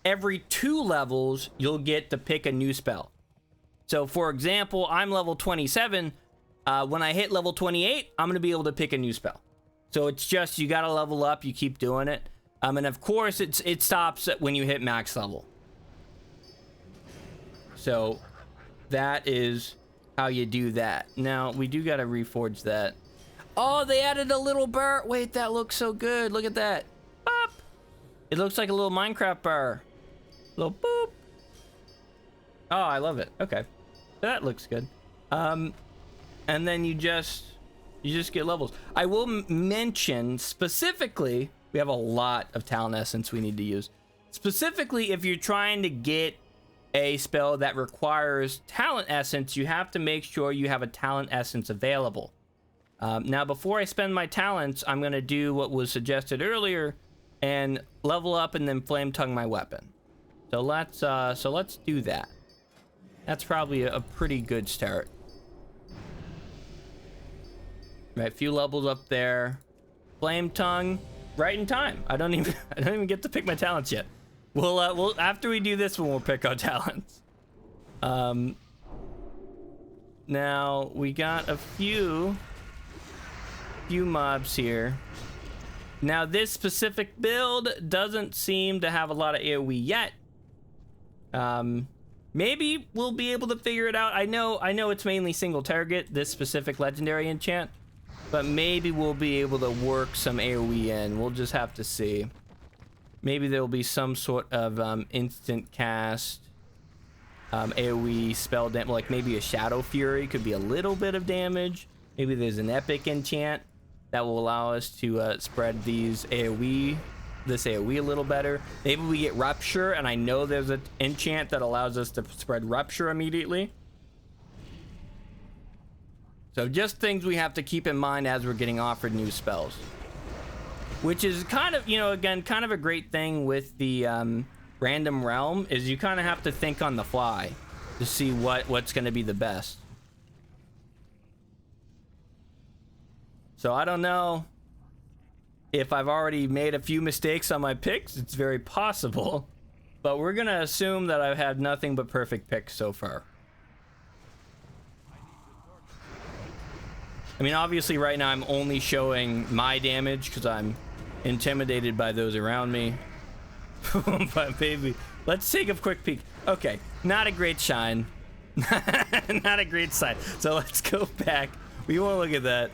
every 2 levels, you'll get to pick a new spell. So for example, I'm level 27. When I hit level 28, I'm going to be able to pick a new spell. So it's just, you got to level up, you keep doing it. And of course, it stops when you hit max level. So that is how you do that. Now, we do got to reforge that. Oh, they added a little bar. Wait, that looks so good. Look at that. Bop. It looks like a little Minecraft bar. Little boop. Oh, I love it. Okay. That looks good. And then you just get levels. I will mention specifically, we have a lot of talent essence we need to use. Specifically, if you're trying to get a spell that requires talent essence, you have to make sure you have a talent essence available. Now, before I spend my talents, I'm going to do what was suggested earlier and level up and then flame tongue my weapon. So let's do that. That's probably a pretty good start. Right, few levels up there. Flame tongue, right in time. I don't even get to pick my talents yet. We'll after we do this one, we'll pick our talents. Now we got a few mobs here. Now this specific build doesn't seem to have a lot of AoE yet. Maybe we'll be able to figure it out. I know it's mainly single target, this specific legendary enchant, but maybe we'll be able to work some AoE in. We'll just have to see. Maybe there'll be some sort of instant cast AoE spell damage, like maybe a Shadow Fury could be a little bit of damage. Maybe there's an epic enchant that will allow us to spread this AoE a little better. Maybe we get Rupture, and I know there's an enchant that allows us to spread Rupture immediately. So just things we have to keep in mind as we're getting offered new spells. Which is kind of, again, kind of a great thing with the random realm, is you kind of have to think on the fly to see what's going to be the best. So I don't know if I've already made a few mistakes on my picks. It's very possible, but we're going to assume that I've had nothing but perfect picks so far. I mean, obviously right now I'm only showing my damage because I'm intimidated by those around me. But maybe let's take a quick peek. Okay, not a great shine. Not a great sign. So let's go back. We won't look at that.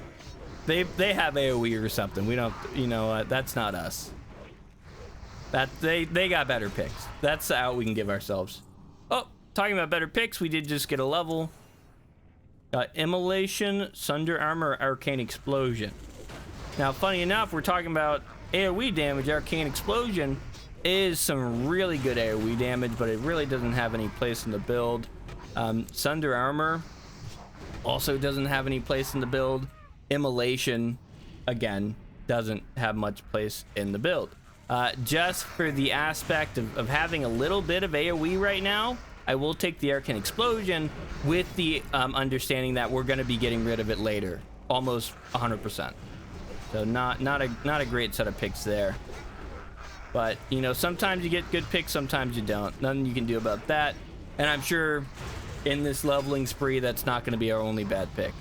They have AoE or something. We don't, that's not us. That they got better picks. That's the out we can give ourselves. Oh, talking about better picks, we did just get a level. Immolation, Sunder Armor, Arcane Explosion. Now, funny enough, we're talking about AoE damage. Arcane Explosion is some really good AoE damage, but it really doesn't have any place in the build. Sunder Armor also doesn't have any place in the build. Immolation, again, doesn't have much place in the build. Just for the aspect of having a little bit of AoE right now, I will take the Arcane Explosion with the understanding that we're going to be getting rid of it later, almost 100%. So not a great set of picks there. But sometimes you get good picks, sometimes you don't. Nothing you can do about that. And I'm sure in this leveling spree, that's not going to be our only bad pick.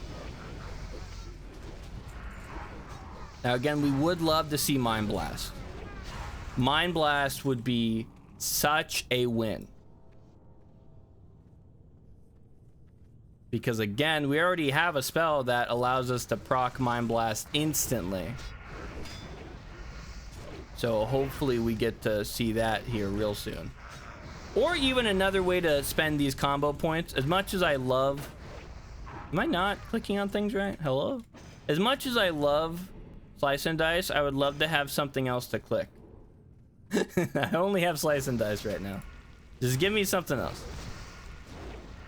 Now again, we would love to see Mind Blast. Mind Blast would be such a win. Because again, we already have a spell that allows us to proc Mind Blast instantly. So hopefully we get to see that here real soon. Or even another way to spend these combo points. As much as I love... Am I not clicking on things right? Hello? As much as I love Slice and Dice, I would love to have something else to click. I only have Slice and Dice right now. Just give me something else.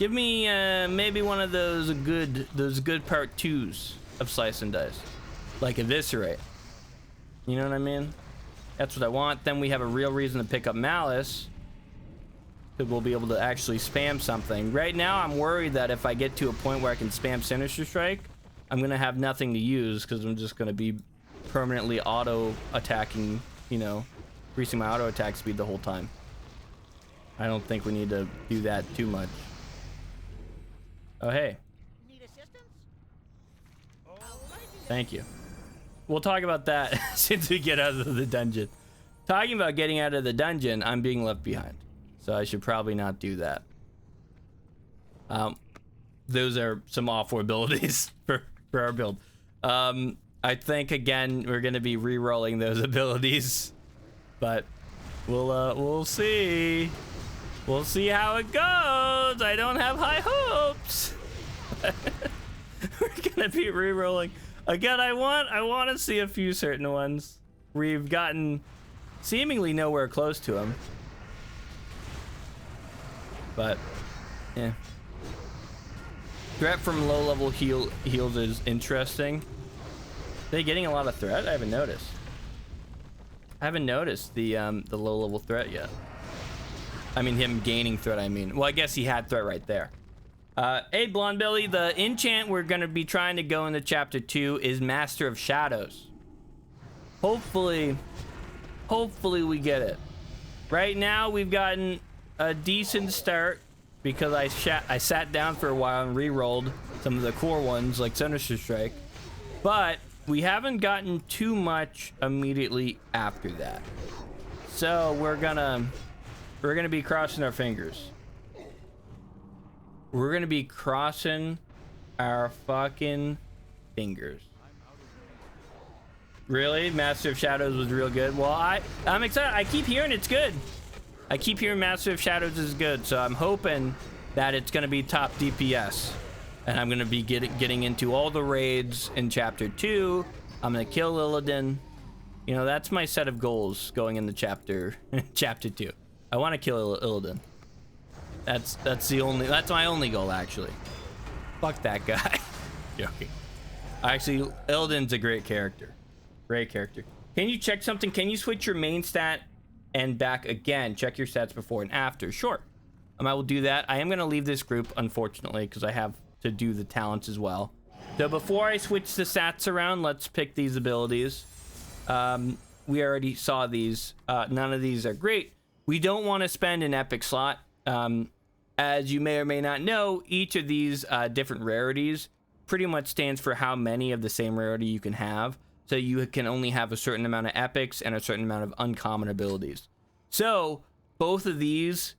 Give me maybe one of those good part 2s of Slice and Dice. Like Eviscerate. You know what I mean? That's what I want. Then we have a real reason to pick up Malice. Because we'll be able to actually spam something. Right now, I'm worried that if I get to a point where I can spam Sinister Strike, I'm going to have nothing to use because I'm just going to be permanently auto-attacking, you know, increasing my auto-attack speed the whole time. I don't think we need to do that too much. Oh, hey. Need assistance? Thank you. We'll talk about that since we get out of the dungeon. Talking about getting out of the dungeon, I'm being left behind. So I should probably not do that. Those are some awful abilities for our build. I think, again, we're going to be re-rolling those abilities. But we'll see. We'll see how it goes. I don't have high hopes. We're going to be re-rolling. Again, I want to see a few certain ones. We've gotten seemingly nowhere close to them. But, yeah. Threat from low-level heals is interesting. Are they getting a lot of threat? I haven't noticed. I haven't noticed the low-level threat yet. I mean, him gaining threat, I mean. Well, I guess he had threat right there. Hey, Blonde Billy, the enchant we're going to be trying to go into Chapter 2 is Master of Shadows. Hopefully we get it. Right now, we've gotten a decent start because I sat down for a while and re-rolled some of the core ones like Sinister Strike, but we haven't gotten too much immediately after that. So we're gonna be crossing our fingers. We're gonna be crossing our fucking fingers. Really? Master of Shadows was real good. Well, I'm excited. I keep hearing it's good. I keep hearing Master of Shadows is good, so I'm hoping that it's going to be top DPS. And I'm going to be getting into all the raids in Chapter 2. I'm going to kill Illidan. You know, that's my set of goals going into Chapter 2. I want to kill Illidan. That's my only goal, actually. Fuck that guy. Joking. Actually, Illidan's a great character. Great character. Can you check something? Can you switch your main stat and back again? Check your stats before and after. Sure. I will do that. I am going to leave this group, unfortunately, because I have to do the talents as well. So before I switch the stats around, let's pick these abilities. We already saw these. None of these are great. We don't want to spend an epic slot. As you may or may not know, each of these different rarities pretty much stands for how many of the same rarity you can have. So you can only have a certain amount of epics and a certain amount of uncommon abilities. So both of these,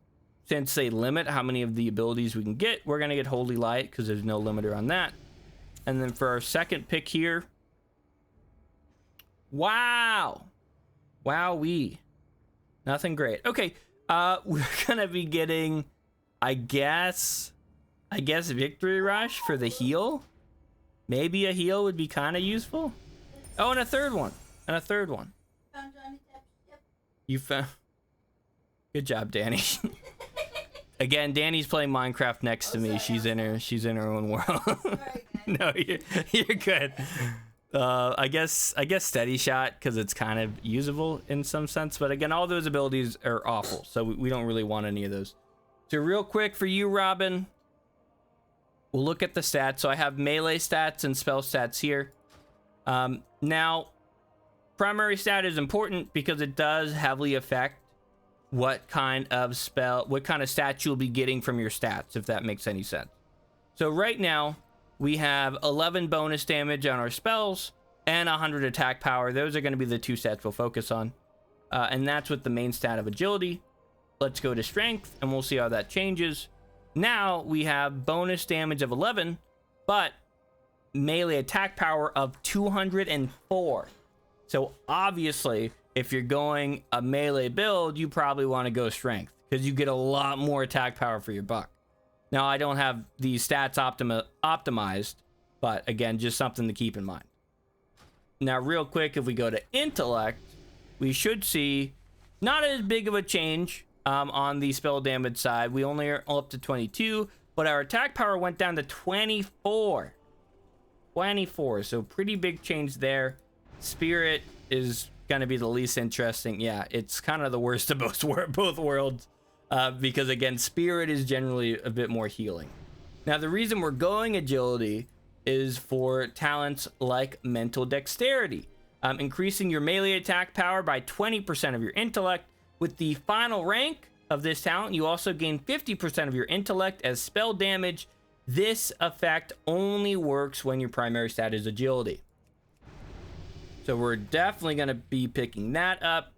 since they limit how many of the abilities we can get, we're going to get Holy Light because there's no limiter on that. And then for our second pick here, wow. Wowee. Nothing great. Okay, we're going to be getting, I guess Victory Rush for the heal. Maybe a heal would be kind of useful. Oh, and a third one. Found Johnny Depp. Yep. You found... Good job, Danny. Again, Danny's playing Minecraft next to me. She's in her own world. No, you're good. I guess Steady Shot because it's kind of usable in some sense, but again, all those abilities are awful, so we don't really want any of those. So real quick for you, Robin, we'll look at the stats. So I have melee stats and spell stats here. Now, primary stat is important because it does heavily affect what kind of stats you'll be getting from your stats, if that makes any sense. So right now, we have 11 bonus damage on our spells, and 100 attack power. Those are going to be the two stats we'll focus on. And that's with the main stat of agility. Let's go to strength, and we'll see how that changes. Now we have bonus damage of 11, but melee attack power of 204. So obviously, if you're going a melee build, you probably want to go strength, because you get a lot more attack power for your buck. Now, I don't have these stats optimized, but again, just something to keep in mind. Now, real quick, if we go to intellect, we should see not as big of a change on the spell damage side. We only are up to 22, but our attack power went down to 24. 24, so pretty big change there. Spirit is going to be the least interesting. Yeah, it's kind of the worst of both worlds, because again, Spirit is generally a bit more healing. Now, the reason we're going agility is for talents like mental dexterity, increasing your melee attack power by 20% of your intellect. With the final rank of this talent, you also gain 50% of your intellect as spell damage. This effect only works when your primary stat is agility. So we're definitely going to be picking that up.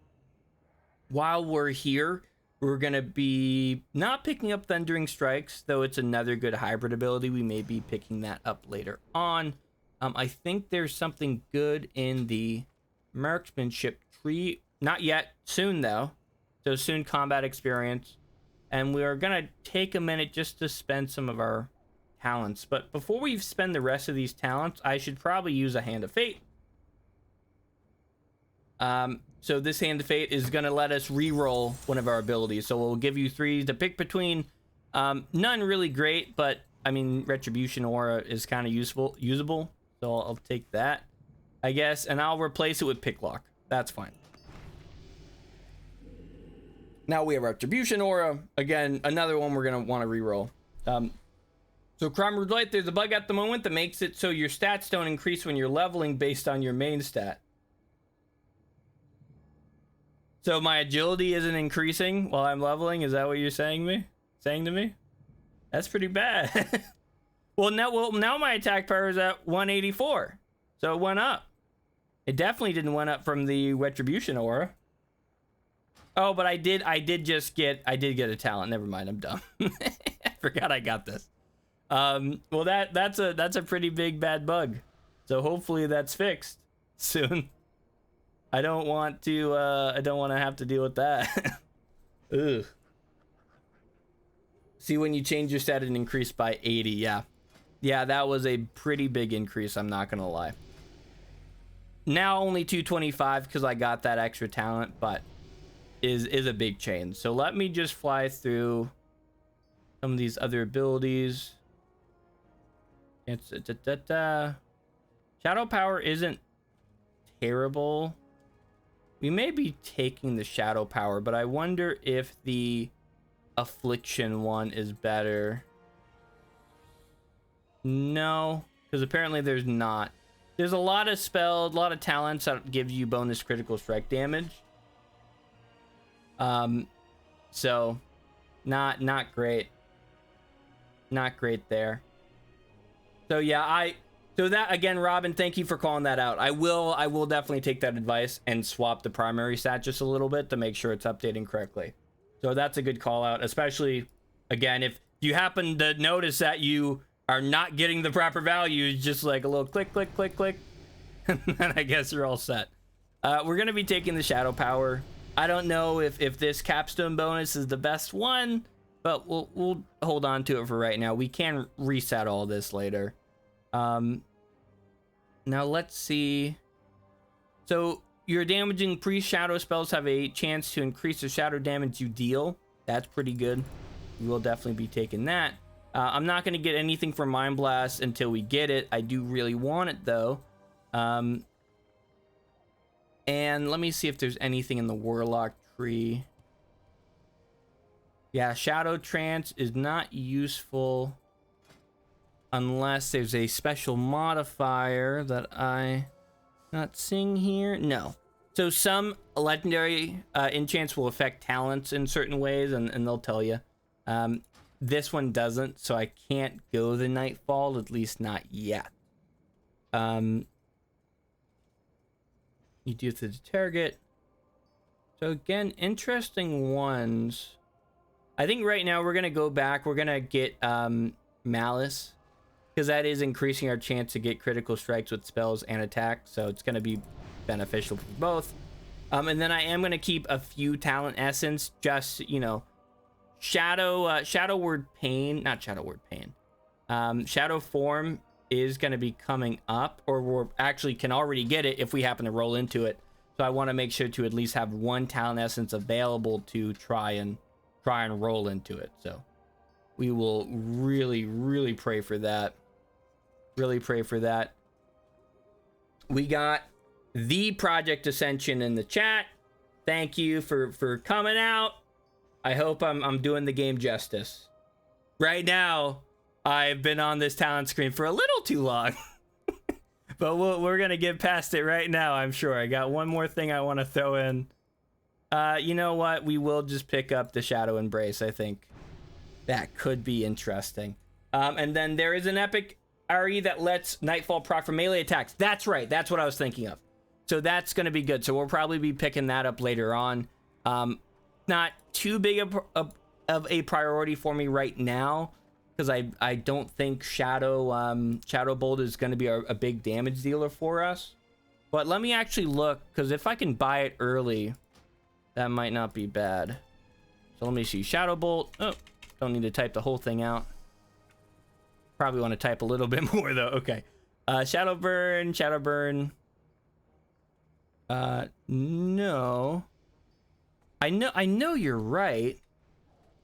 While we're here, we're going to be not picking up Thundering Strikes, though it's another good hybrid ability. We may be picking that up later on. I think there's something good in the marksmanship tree. Not yet. Soon, though. So soon combat experience. And we are going to take a minute just to spend some of our talents. But before we spend the rest of these talents, I should probably use a Hand of Fate. So this Hand of Fate is going to let us re-roll one of our abilities. So we'll give you 3 to pick between. None really great, but I mean, Retribution Aura is kind of usable. So I'll take that, I guess. And I'll replace it with Picklock. That's fine. Now we have Retribution Aura. Again, another one we're going to want to re-roll. So Crime Light, there's a bug at the moment that makes it so your stats don't increase when you're leveling based on your main stat. So my agility isn't increasing while I'm leveling. Is that what you're saying to me? That's pretty bad. Well, now my attack power is at 184. So it went up. It definitely didn't went up from the Retribution Aura. Oh, but I did get a talent. Never mind, I'm dumb. I forgot I got this. Well, that's a pretty big bad bug. So hopefully that's fixed soon. I don't want to have to deal with that. Ugh. See, when you change your stat, it increased by 80. Yeah, that was a pretty big increase. I'm not gonna lie. Now only 225 because I got that extra talent, but is a big change. So let me just fly through some of these other abilities. It's Shadow Power isn't terrible. We may be taking the Shadow Power, but I wonder if the Affliction one is better. No, because apparently there's not. There's a lot of spells, a lot of talents that give you bonus critical strike damage. So not great. Not great there. So yeah, so that again, Robin, thank you for calling that out. I will definitely take that advice and swap the primary stat just a little bit to make sure it's updating correctly. So that's a good call out, especially again, if you happen to notice that you are not getting the proper values, just like a little click, click, click, click, and then I guess you're all set. We're going to be taking the Shadow Power. I don't know if this capstone bonus is the best one, but we'll hold on to it for right now. We can reset all this later. Now let's see. So your damaging pre-shadow spells have a chance to increase the shadow damage you deal. That's pretty good. We will definitely be taking that. I'm not going to get anything from Mind Blast until we get it. I do really want it though. And let me see if there's anything in the Warlock tree. Yeah, Shadow Trance is not useful unless there's a special modifier that I'm not seeing here. No. So some legendary enchants will affect talents in certain ways, and they'll tell you. This one doesn't, so I can't go the Nightfall, at least not yet. You do to the target. So again, interesting ones. I think right now we're gonna go back. We're gonna get Malice, because that is increasing our chance to get critical strikes with spells and attack. So it's gonna be beneficial for both. And then I am gonna keep a few talent essence, just, you know, Shadow Word Pain, not Shadow Word Pain. Shadow Form is going to be coming up, or we're actually can already get it if we happen to roll into it. So I want to make sure to at least have one talent essence available to try and roll into it. So we will really pray for that. Really pray for that. We got the Project Ascension in the chat. Thank you for coming out. I hope I'm doing the game justice. Right now, I've been on this talent screen for a little too long. But we're going to get past it right now, I'm sure. I got one more thing I want to throw in. You know what? We will just pick up the Shadow Embrace, I think. That could be interesting. And then there is an epic RE that lets Nightfall proc for melee attacks. That's right. That's what I was thinking of. So that's going to be good. So we'll probably be picking that up later on. Not too big of a priority for me right now, because I don't think Shadow Bolt is going to be a big damage dealer for us. But let me actually look, because if I can buy it early, that might not be bad. So let me see. Shadow Bolt. Oh, don't need to type the whole thing out. Probably want to type a little bit more though. Okay. Shadow Burn. No. I know you're right.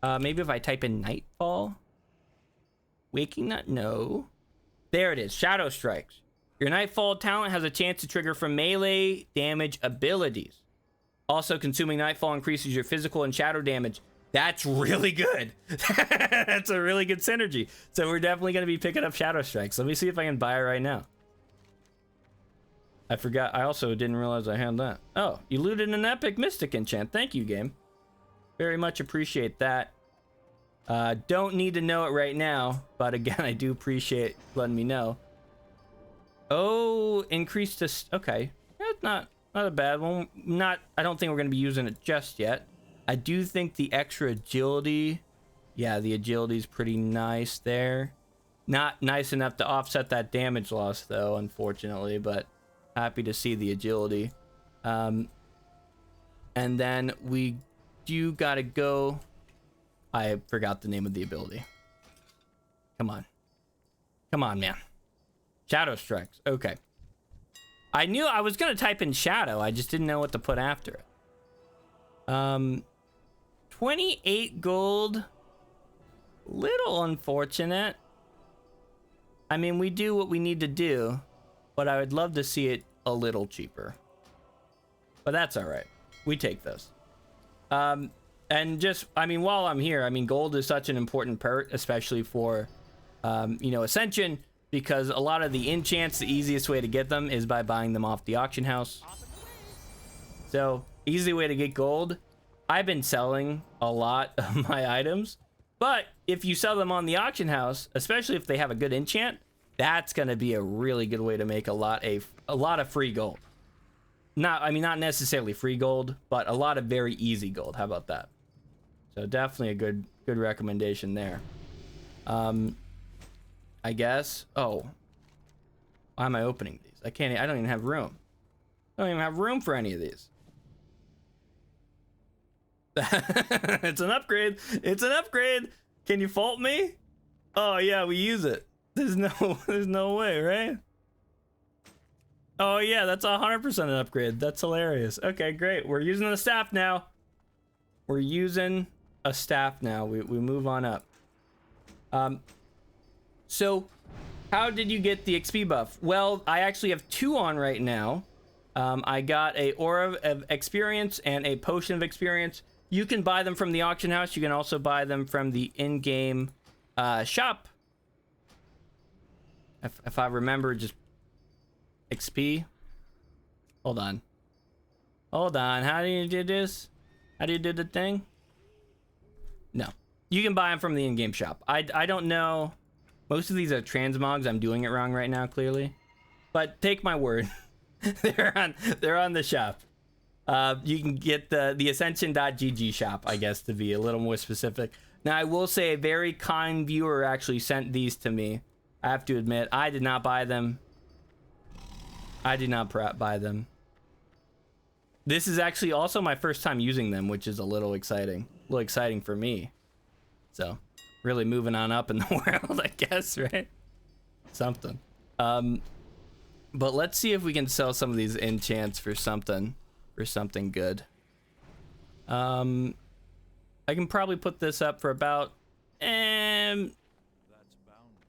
Maybe if I type in Nightfall. Waking Nut, no. There it is, Shadow Strikes. Your Nightfall talent has a chance to trigger from melee damage abilities. Also, consuming Nightfall increases your physical and shadow damage. That's really good. That's a really good synergy. So we're definitely going to be picking up Shadow Strikes. Let me see if I can buy it right now. I forgot. I also didn't realize I had that. Oh, you looted an epic Mystic enchant. Thank you, game. Very much appreciate that. Don't need to know it right now, but again, I do appreciate letting me know. Oh, increased to... Okay. That's not a bad one. I don't think we're going to be using it just yet. I do think the extra agility... Yeah, the agility is pretty nice there. Not nice enough to offset that damage loss, though, unfortunately, but happy to see the agility. And then we do got to go... I forgot the name of the ability. Come on. Come on, man. Shadow Strikes. Okay. I knew I was going to type in Shadow. I just didn't know what to put after it. 28 gold. Little unfortunate. I mean, we do what we need to do, but I would love to see it a little cheaper. But that's all right. We take those. And just, I mean, while I'm here, I mean, gold is such an important part, especially for, you know, Ascension, because a lot of the enchants, the easiest way to get them is by buying them off the auction house. So, easy way to get gold. I've been selling a lot of my items, but if you sell them on the auction house, especially if they have a good enchant, that's going to be a really good way to make a lot of free gold. I mean, not necessarily free gold, but a lot of very easy gold. How about that? So definitely a good recommendation there. I guess. Oh, why am I opening these? I don't even have room. I don't even have room for any of these. It's an upgrade. It's an upgrade. Can you fault me? Oh yeah, we use it. There's no way, right? Oh yeah, that's 100% an upgrade. That's hilarious. Okay, great. We're using the staff now. We're using a staff now. We move on up. So how did you get the XP buff? Well, I actually have 2 on right now. I got a Aura of Experience and a Potion of Experience. You can buy them from the auction house. You can also buy them from the in-game shop. If I remember, just XP. Hold on. How do you do this? How do you do the thing? No. You can buy them from the in-game shop. I don't know. Most of these are transmogs. I'm doing it wrong right now, clearly. But take my word. They're on the shop. You can get the Ascension.gg shop, I guess, to be a little more specific. Now, I will say a very kind viewer actually sent these to me. I have to admit, I did not buy them. I did not buy them. This is actually also my first time using them, which is a little exciting. A little exciting for me. So, really moving on up in the world, I guess, right? Something. But let's see if we can sell some of these enchants for something good. I can probably put this up for about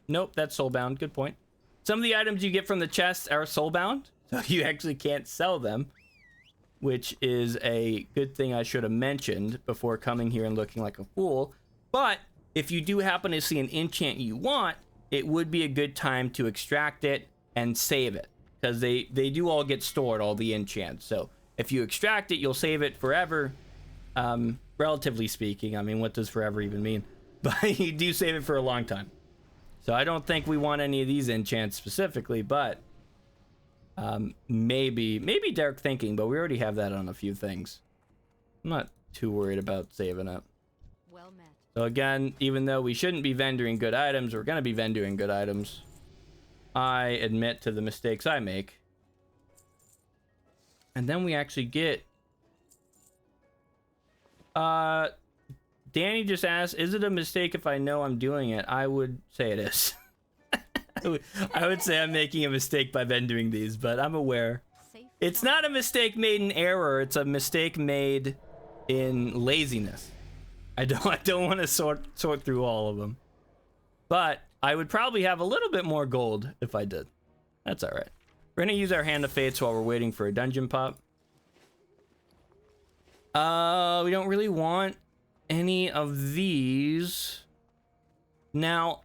nope, that's soulbound. Good point. Some of the items you get from the chest are soulbound, so you actually can't sell them, which is a good thing I should have mentioned before coming here and looking like a fool. But if you do happen to see an enchant you want, it would be a good time to extract it and save it, because they do all get stored, all the enchants. So if you extract it, you'll save it forever, relatively speaking. I mean, what does forever even mean? But you do save it for a long time. So I don't think we want any of these enchants specifically, but maybe dark thinking, but we already have that on a few things. I'm not too worried about saving it. Well met. So again, even though we shouldn't be vendoring good items, we're going to be vendoring good items. I admit to the mistakes I make. And then we actually get... Danny just asked, is it a mistake if I know I'm doing it? I would say it is. I would say I'm making a mistake by vendoring these, but I'm aware. It's not a mistake made in error. It's a mistake made in laziness. I don't want to sort through all of them. But I would probably have a little bit more gold if I did. That's all right. We're going to use our Hand of Fates while we're waiting for a dungeon pop. We don't really want any of these. Now,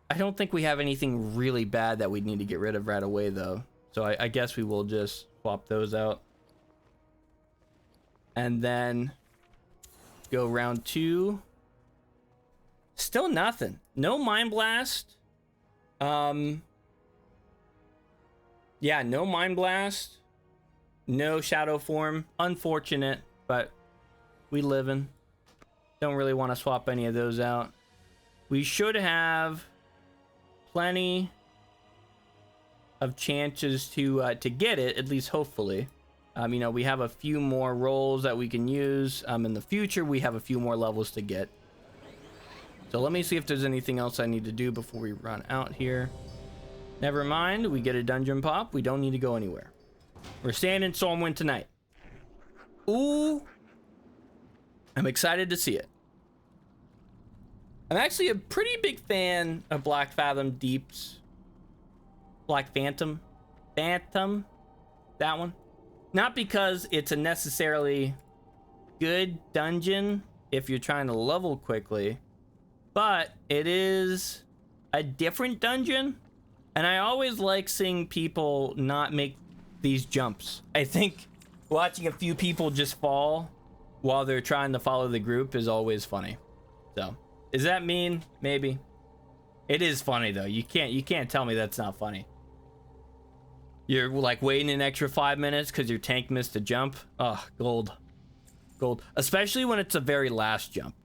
I don't think we have anything really bad that we need to get rid of right away, though. So I guess we will just swap those out. And then go round 2. Still nothing. No Mind Blast. Yeah, no Mind Blast. No Shadow Form. Unfortunate, but we living. Don't really want to swap any of those out. We should have plenty of chances to get it, at least hopefully. You know, we have a few more rolls that we can use. In the future, we have a few more levels to get. So let me see if there's anything else I need to do before we run out here. Never mind, we get a dungeon pop. We don't need to go anywhere. We're staying in Stormwind tonight. Ooh. I'm excited to see it. I'm actually a pretty big fan of Black Fathom Deeps. Black Phantom. Phantom. That one. Not because it's a necessarily good dungeon if you're trying to level quickly, but it is a different dungeon. And I always like seeing people not make these jumps. I think watching a few people just fall while they're trying to follow the group is always funny. So, is that mean? Maybe. It is funny though. You can't tell me that's not funny. You're like waiting an extra 5 minutes because your tank missed a jump. Oh, gold. Gold. Especially when it's a very last jump.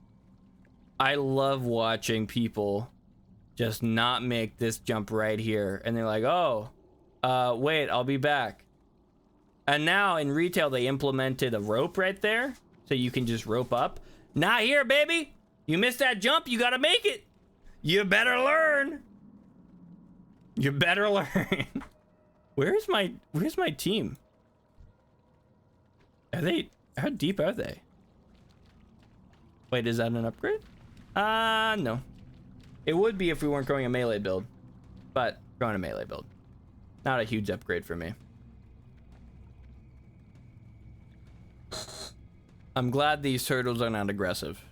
I love watching people just not make this jump right here. And they're like, oh, wait, I'll be back. And now in retail, they implemented a rope right there. So you can just rope up. Not here, baby. You missed that jump. You got to make it. You better learn. You better learn. Where's my team? How deep are they? Wait, is that an upgrade? No. It would be if we weren't going a melee build, but going a melee build. Not a huge upgrade for me. I'm glad these turtles are not aggressive,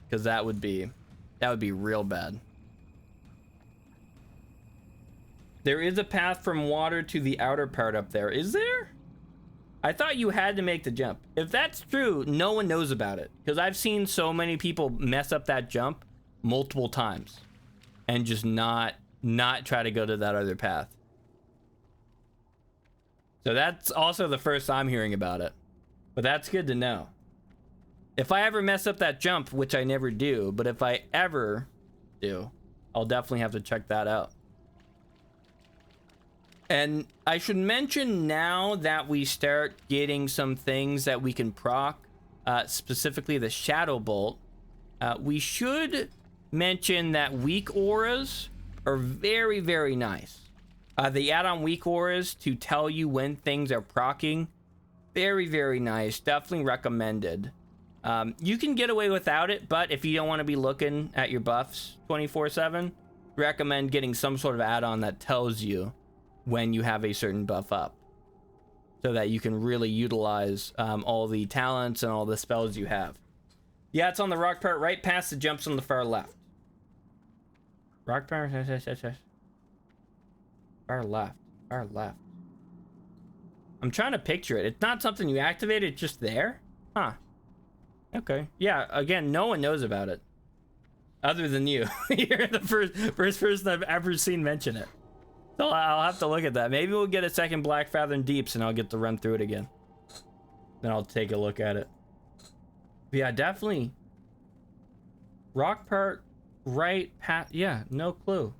because that would be real bad. There is a path from water to the outer part up there. Is there? I thought you had to make the jump. If that's true, no one knows about it, because I've seen so many people mess up that jump multiple times and just not try to go to that other path. So that's also the first I'm hearing about it. But that's good to know. If I ever mess up that jump, which I never do, but if I ever do, I'll definitely have to check that out. And I should mention now that we start getting some things that we can proc, specifically the Shadow Bolt, we should mention that weak auras are very, very nice. The add-on weak auras to tell you when things are proccing, very, very nice. Definitely recommended. You can get away without it, but if you don't want to be looking at your buffs 24/7, recommend getting some sort of add-on that tells you when you have a certain buff up, so that you can really utilize all the talents and all the spells you have. Yeah, it's on the rock part right past the jumps on the far left. Rock part, far left, far left. I'm trying to picture it. It's not something you activate, it's just there? Huh. Okay. Yeah, again, no one knows about it. Other than you. You're the first person I've ever seen mention it. So I'll have to look at that. Maybe we'll get a second Black Fathom Deeps and I'll get to run through it again. Then I'll take a look at it. But yeah, definitely. Rock part, right, yeah, no clue.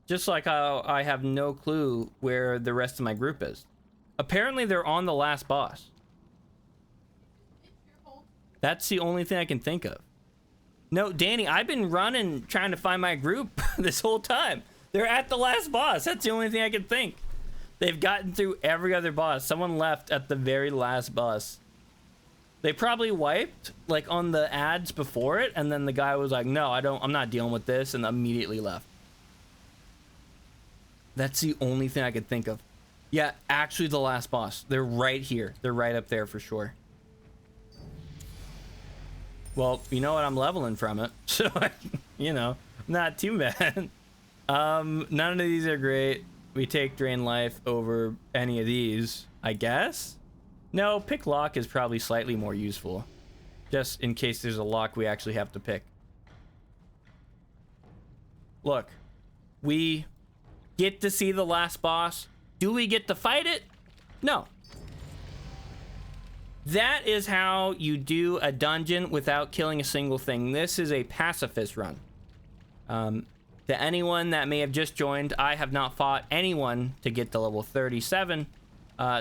Just like how I have no clue where the rest of my group is. Apparently they're on the last boss. That's the only thing I can think of. No, Danny, I've been running trying to find my group this whole time. They're at the last boss. That's the only thing I can think. They've gotten through every other boss. Someone left at the very last boss. They probably wiped like on the ads before it, and then the guy was like, no, I'm not dealing with this, and immediately left. That's the only thing I could think of. Yeah, actually the last boss. They're right here. They're right up there for sure. Well, you know what? I'm leveling from it. So, you know, not too bad. None of these are great. We take Drain Life over any of these, I guess. No, Pick Lock is probably slightly more useful. Just in case there's a lock we actually have to pick. Look, we get to see the last boss. Do we get to fight it? No. That is how you do a dungeon without killing a single thing. This is a pacifist run. To anyone that may have just joined, I have not fought anyone to get to level 37.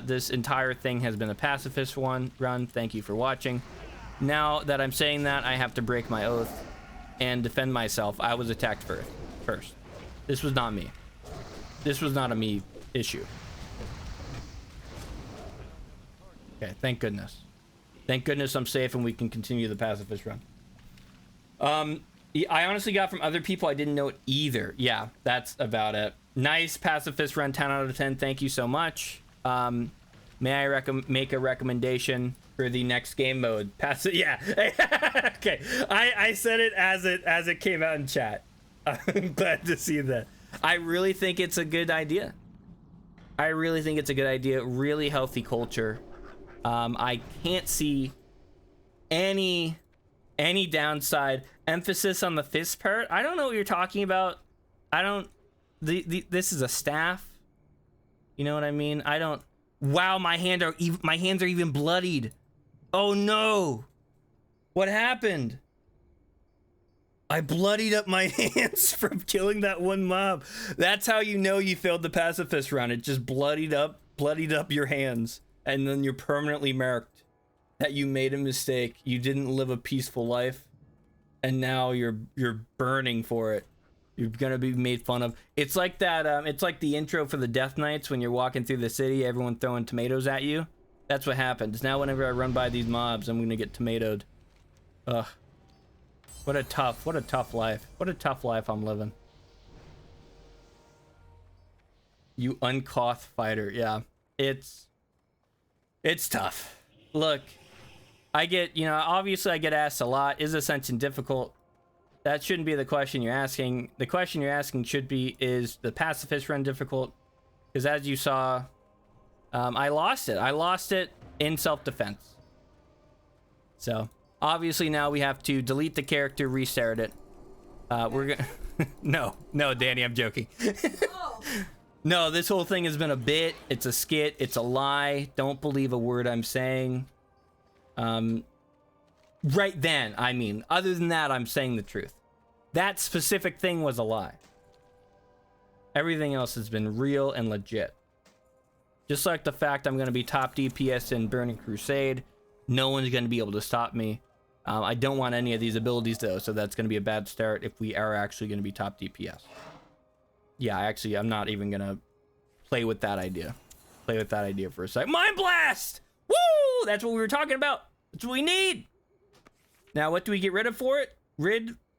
This entire thing has been a pacifist run. Thank you for watching. Now that I'm saying that, I have to break my oath and defend myself. I was attacked first. This was not me. This was not a me issue. Okay, thank goodness. Thank goodness I'm safe and we can continue the pacifist run. I honestly got from other people I didn't know it either. Yeah, that's about it. Nice pacifist run, 10 out of 10. Thank you so much. May I make a recommendation for the next game mode? Yeah. Okay. I said it as it came out in chat. I'm glad to see that. I really think it's a good idea. Really healthy culture. I can't see any downside. Emphasis on the fist part. I don't know what you're talking about. This is a staff. You know what I mean? Wow, my hands are even bloodied. Oh no. What happened? I bloodied up my hands from killing that one mob. That's how you know you failed the pacifist run. It just bloodied up your hands, and then you're permanently marked that you made a mistake. You didn't live a peaceful life, and now you're burning for it. You're gonna be made fun of. It's like that. It's like the intro for the Death Knights when you're walking through the city, everyone throwing tomatoes at you. That's what happens. Now whenever I run by these mobs, I'm gonna get tomatoed. Ugh. What a tough life. What a tough life I'm living. You uncoth fighter. Yeah, it's tough. Look, obviously I get asked a lot, is Ascension difficult? That shouldn't be the question you're asking. The question you're asking should be, is the pacifist run difficult? Because as you saw, I lost it. I lost it in self-defense. So obviously now we have to delete the character, restart it. We're gonna no, Danny, I'm joking. No, this whole thing has been a bit. It's a skit. It's a lie. Don't believe a word I'm saying. Right then, I mean. Other than that, I'm saying the truth. That specific thing was a lie. Everything else has been real and legit. Just like the fact I'm going to be top DPS in Burning Crusade. No one's going to be able to stop me. I don't want any of these abilities, though, so that's going to be a bad start if we are actually going to be top DPS. Yeah, I'm not even going to play with that idea. Play with that idea for a sec. Mind Blast! Woo! That's what we were talking about. That's what we need. Now, what do we get rid of for it?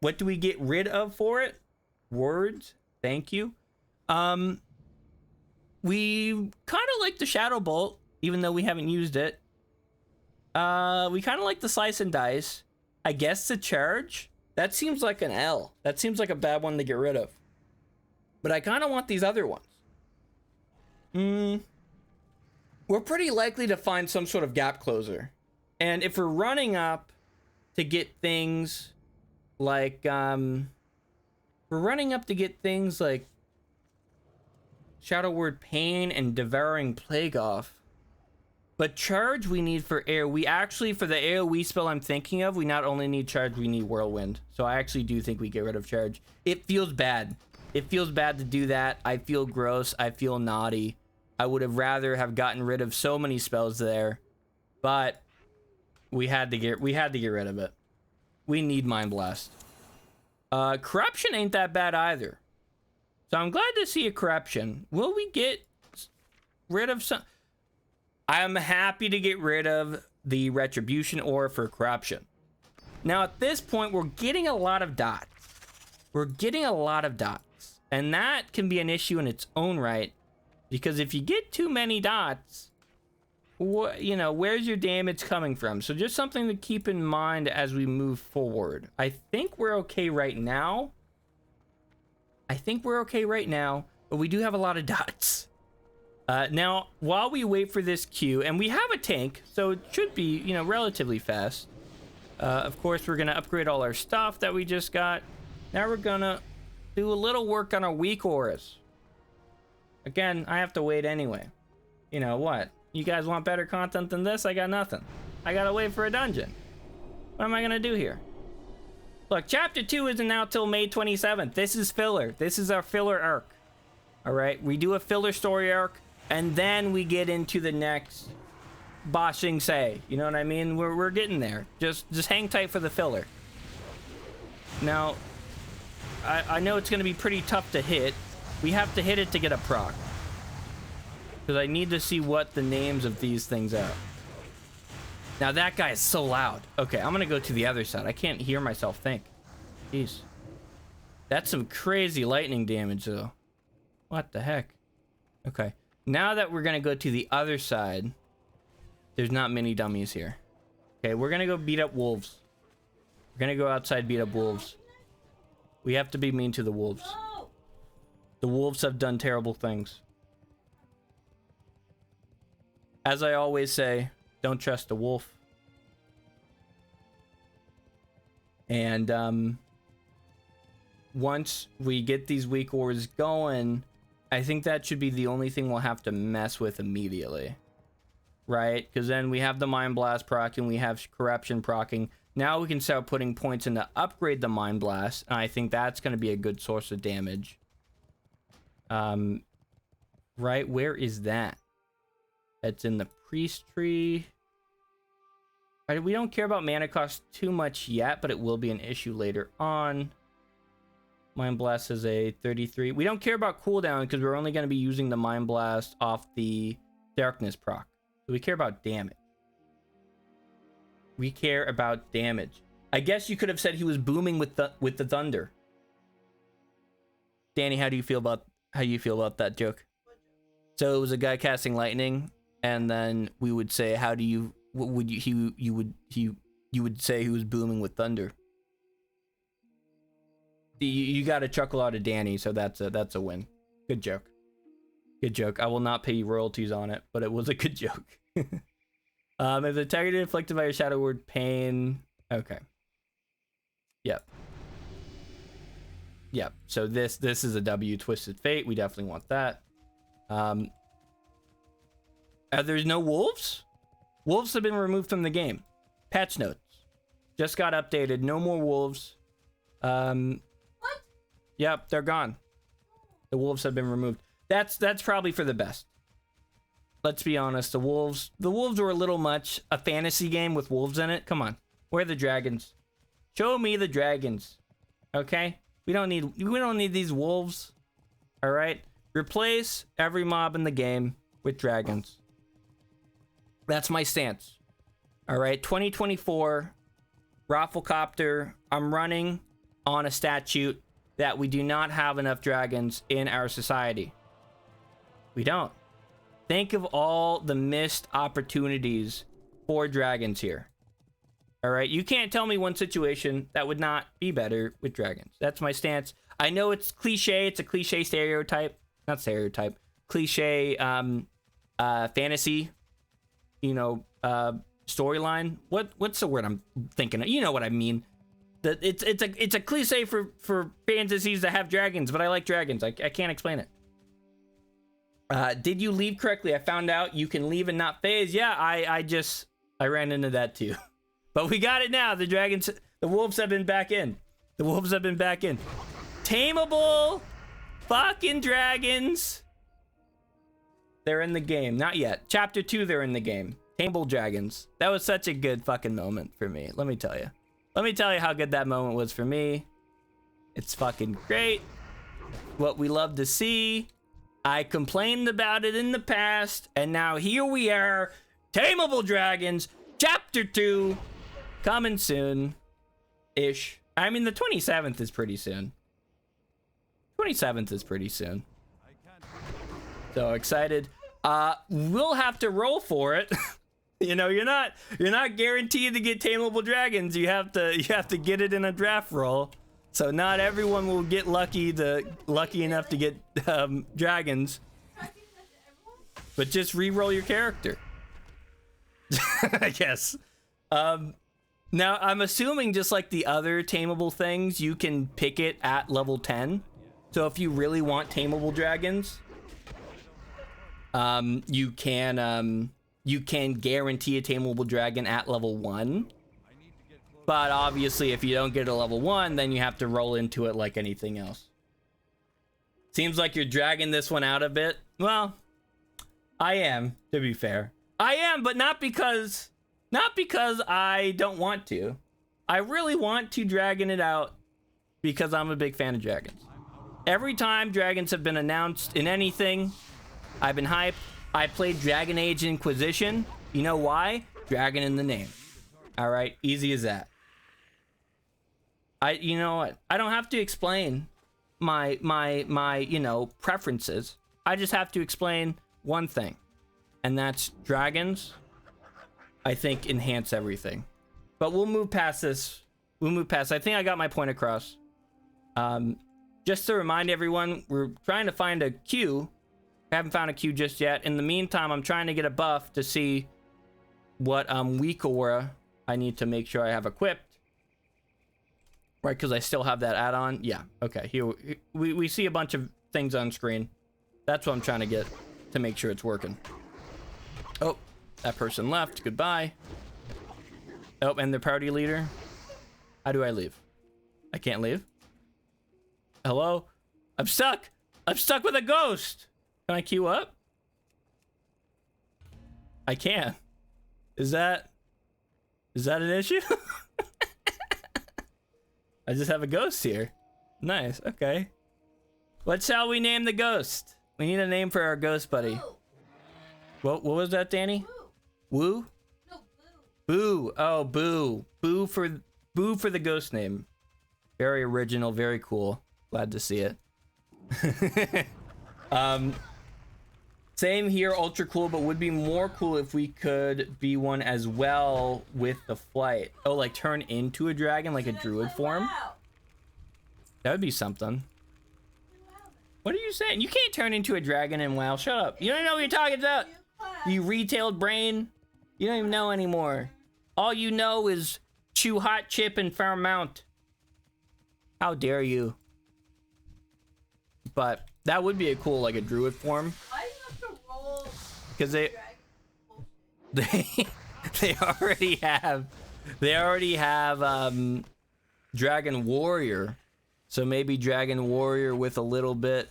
What do we get rid of for it? Words. Thank you. We kind of like the Shadow Bolt, even though we haven't used it. We kind of like the Slice and Dice. I guess the Charge. That seems like an L. That seems like a bad one to get rid of. But I kind of want these other ones. We're pretty likely to find some sort of gap closer. And if we're running up to get things like, Shadow Word Pain and Devouring Plague off. But Charge we need for air. We actually, for the AoE spell I'm thinking of, we not only need Charge, we need Whirlwind. So I actually do think we get rid of Charge. It feels bad. It feels bad to do that. I feel gross. I feel naughty. I would have rather have gotten rid of so many spells there. But we had to get rid of it. We need Mind Blast. Corruption ain't that bad either. So I'm glad to see a Corruption. Will we get rid of some? I'm happy to get rid of the Retribution Ore for Corruption. Now at this point, we're getting a lot of dots. We're getting a lot of dots. And that can be an issue in its own right. Because if you get too many dots, where's your damage coming from? So just something to keep in mind as we move forward. I think we're okay right now. But we do have a lot of dots. Now, while we wait for this queue, and we have a tank, so it should be, relatively fast. Of course, we're going to upgrade all our stuff that we just got. Now we're going to do a little work on our weak auras. Again, I have to wait anyway. You know what? You guys want better content than this? I got nothing. I got to wait for a dungeon. What am I going to do here? Look, Chapter 2 isn't out till May 27th. This is filler. This is our filler arc. All right? We do a filler story arc, and then we get into the next Ba Sing Se. You know what I mean? We're getting there. Just hang tight for the filler. Now, I know it's going to be pretty tough to hit. We have to hit it to get a proc. Because I need to see what the names of these things are. Now that guy is so loud. Okay, I'm going to go to the other side. I can't hear myself think. Jeez. That's some crazy lightning damage, though. What the heck? Okay. Now that we're going to go to the other side, there's not many dummies here. Okay, we're going to go beat up wolves. We're going to go outside, beat up wolves. We have to be mean to the wolves. The wolves have done terrible things. As I always say, don't trust a wolf. And once we get these weak ores going, I think that should be the only thing we'll have to mess with immediately. Right? Because then we have the Mind Blast proccing, we have Corruption proccing. Now we can start putting points in to upgrade the Mind Blast, and I think that's going to be a good source of damage. Right? Where is that? That's in the Priest Tree. Right, we don't care about mana cost too much yet, but it will be an issue later on. Mind Blast is a 33. We don't care about cooldown because we're only going to be using the Mind Blast off the Darkness proc. So we care about damage. We care about damage. I guess you could have said he was booming with the thunder. Danny, how do you feel about that joke? So it was a guy casting lightning, and then we would say, how do you you would say he was booming with thunder. You got to chuckle out of Danny, so that's a win. Good joke. Good joke. I will not pay you royalties on it, but it was a good joke. If the target inflicted by your shadow word pain. Okay. Yep. Yep. So this is a W, Twisted Fate. We definitely want that. There's no wolves? Wolves have been removed from the game. Patch notes. Just got updated. No more wolves. What? Yep, they're gone. The wolves have been removed. That's probably for the best. Let's be honest. The wolves were a little much. A fantasy game with wolves in it. Come on. Where are the dragons? Show me the dragons. Okay? We don't need these wolves. All right? Replace every mob in the game with dragons. That's my stance. All right? 2024 Rafflecopter. I'm running on a statute that we do not have enough dragons in our society. We don't. Think of all the missed opportunities for dragons here. All right, you can't tell me one situation that would not be better with dragons. That's my stance. I know it's cliche. It's a cliche stereotype. Not stereotype. Cliche fantasy, storyline. What's the word I'm thinking of? You know what I mean. It's a cliche for fantasies that have dragons, but I like dragons. I can't explain it. Did you leave correctly? I found out you can leave and not phase. Yeah, I ran into that too. But we got it now. The wolves have been back in. The wolves have been back in. Tameable fucking dragons. They're in the game. Not yet. Chapter 2, they're in the game. Tameable dragons. That was such a good fucking moment for me. Let me tell you. Let me tell you how good that moment was for me. It's fucking great. What we love to see. I complained about it in the past, and now here we are. Tameable dragons. Chapter 2. Coming soon-ish. I mean, the 27th is pretty soon. 27th is pretty soon. So excited. We'll have to roll for it. You're not guaranteed to get tameable dragons. You have to get it in a draft roll. So not everyone will get lucky enough to get dragons. But just re-roll your character. I guess. Now, I'm assuming just like the other tameable things, you can pick it at level 10. So if you really want tameable dragons, you can guarantee a tameable dragon at level 1. But obviously, if you don't get a level 1, then you have to roll into it like anything else. Seems like you're dragging this one out a bit. Well, I am, to be fair. I am, but not because I don't want to. I really want to dragon it out because I'm a big fan of dragons. Every time dragons have been announced in anything, I've been hyped. I played Dragon Age Inquisition. You know why? Dragon in the name. All right, easy as that. You know what? I don't have to explain my preferences. I just have to explain one thing, and that's dragons. I think enhance everything. But we'll move past this. I think I got my point across. Just to remind everyone, we're trying to find a queue. I haven't found a queue just yet. In the meantime, I'm trying to get a buff to see what weak aura I need to make sure I have equipped. Right, because I still have that add-on. Yeah, okay. Here we see a bunch of things on screen. That's what I'm trying to get to make sure it's working. Oh, that person left. Goodbye. Oh, and the party leader. How do I leave? I can't leave. Hello? I'm stuck. I'm stuck with a ghost. Can I queue up? I can. Is that an issue? I just have a ghost here. Nice. Okay. What shall we name the ghost? We need a name for our ghost buddy. Boo. What was that, Danny? Boo. Woo? No, boo. Boo. Oh, Boo. Boo for the ghost name. Very original, very cool. Glad to see it. Same here, ultra cool, but would be more cool if we could be one as well with the flight. Oh, like turn into a dragon, like a druid form? Wow. That would be something. What are you saying? You can't turn into a dragon in WoW. Shut up. You don't know what you're talking about. You retailed brain. You don't even know anymore. All you know is chew hot chip and Fairmount. How dare you? But that would be a cool, like a druid form. Why do you because they they already have Dragon Warrior, so maybe Dragon Warrior with a little bit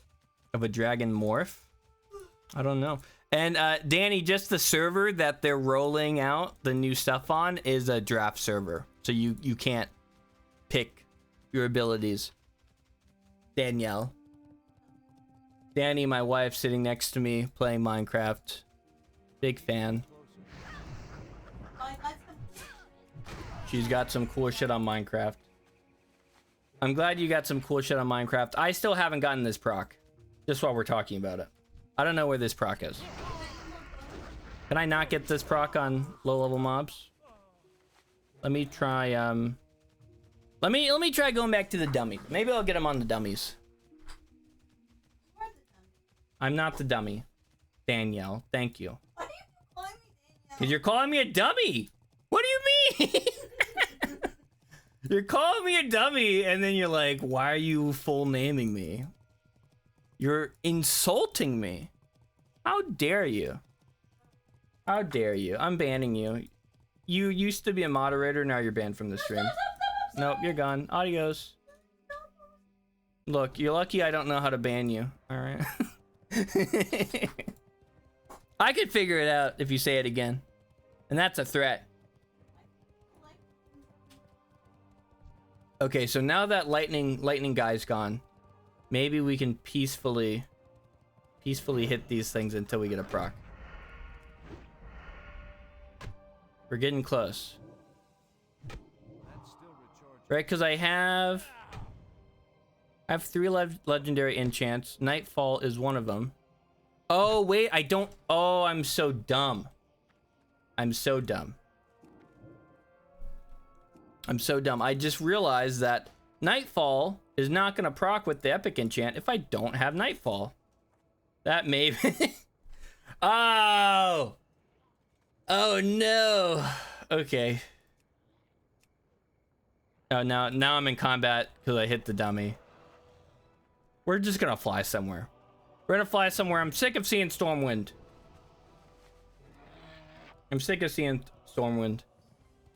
of a dragon morph. I don't know. And Danny, just the server that they're rolling out the new stuff on is a draft server, so you can't pick your abilities. Danielle, Danny, my wife, sitting next to me playing Minecraft. Big fan. She's got some cool shit on Minecraft. I'm glad you got some cool shit on Minecraft. I still haven't gotten this proc. Just while we're talking about it. I don't know where this proc is. Can I not get this proc on low level mobs? Let me try let me try going back to the dummy. Maybe I'll get them on the dummies. I'm not the dummy. Danielle, thank you. Why are you calling me Danielle? Cause you're calling me a dummy. What do you mean? You're calling me a dummy and then you're like, why are you full naming me? You're insulting me. How dare you? How dare you? I'm banning you. You used to be a moderator, now you're banned from the stream. Nope, you're gone. Adios. Look, you're lucky I don't know how to ban you. Alright. I could figure it out if you say it again. And that's a threat. Okay, so now that lightning guy's gone, maybe we can peacefully hit these things until we get a proc. We're getting close. Right, because I have 3 legendary enchants. Nightfall is one of them. Oh, wait, I don't... Oh, I'm so dumb. I'm so dumb. I'm so dumb. I just realized that Nightfall is not going to proc with the epic enchant if I don't have Nightfall. That may be... Oh! Oh, no. Okay. Oh, now I'm in combat because I hit the dummy. We're just going to fly somewhere. We're going to fly somewhere. I'm sick of seeing Stormwind. I'm sick of seeing Stormwind.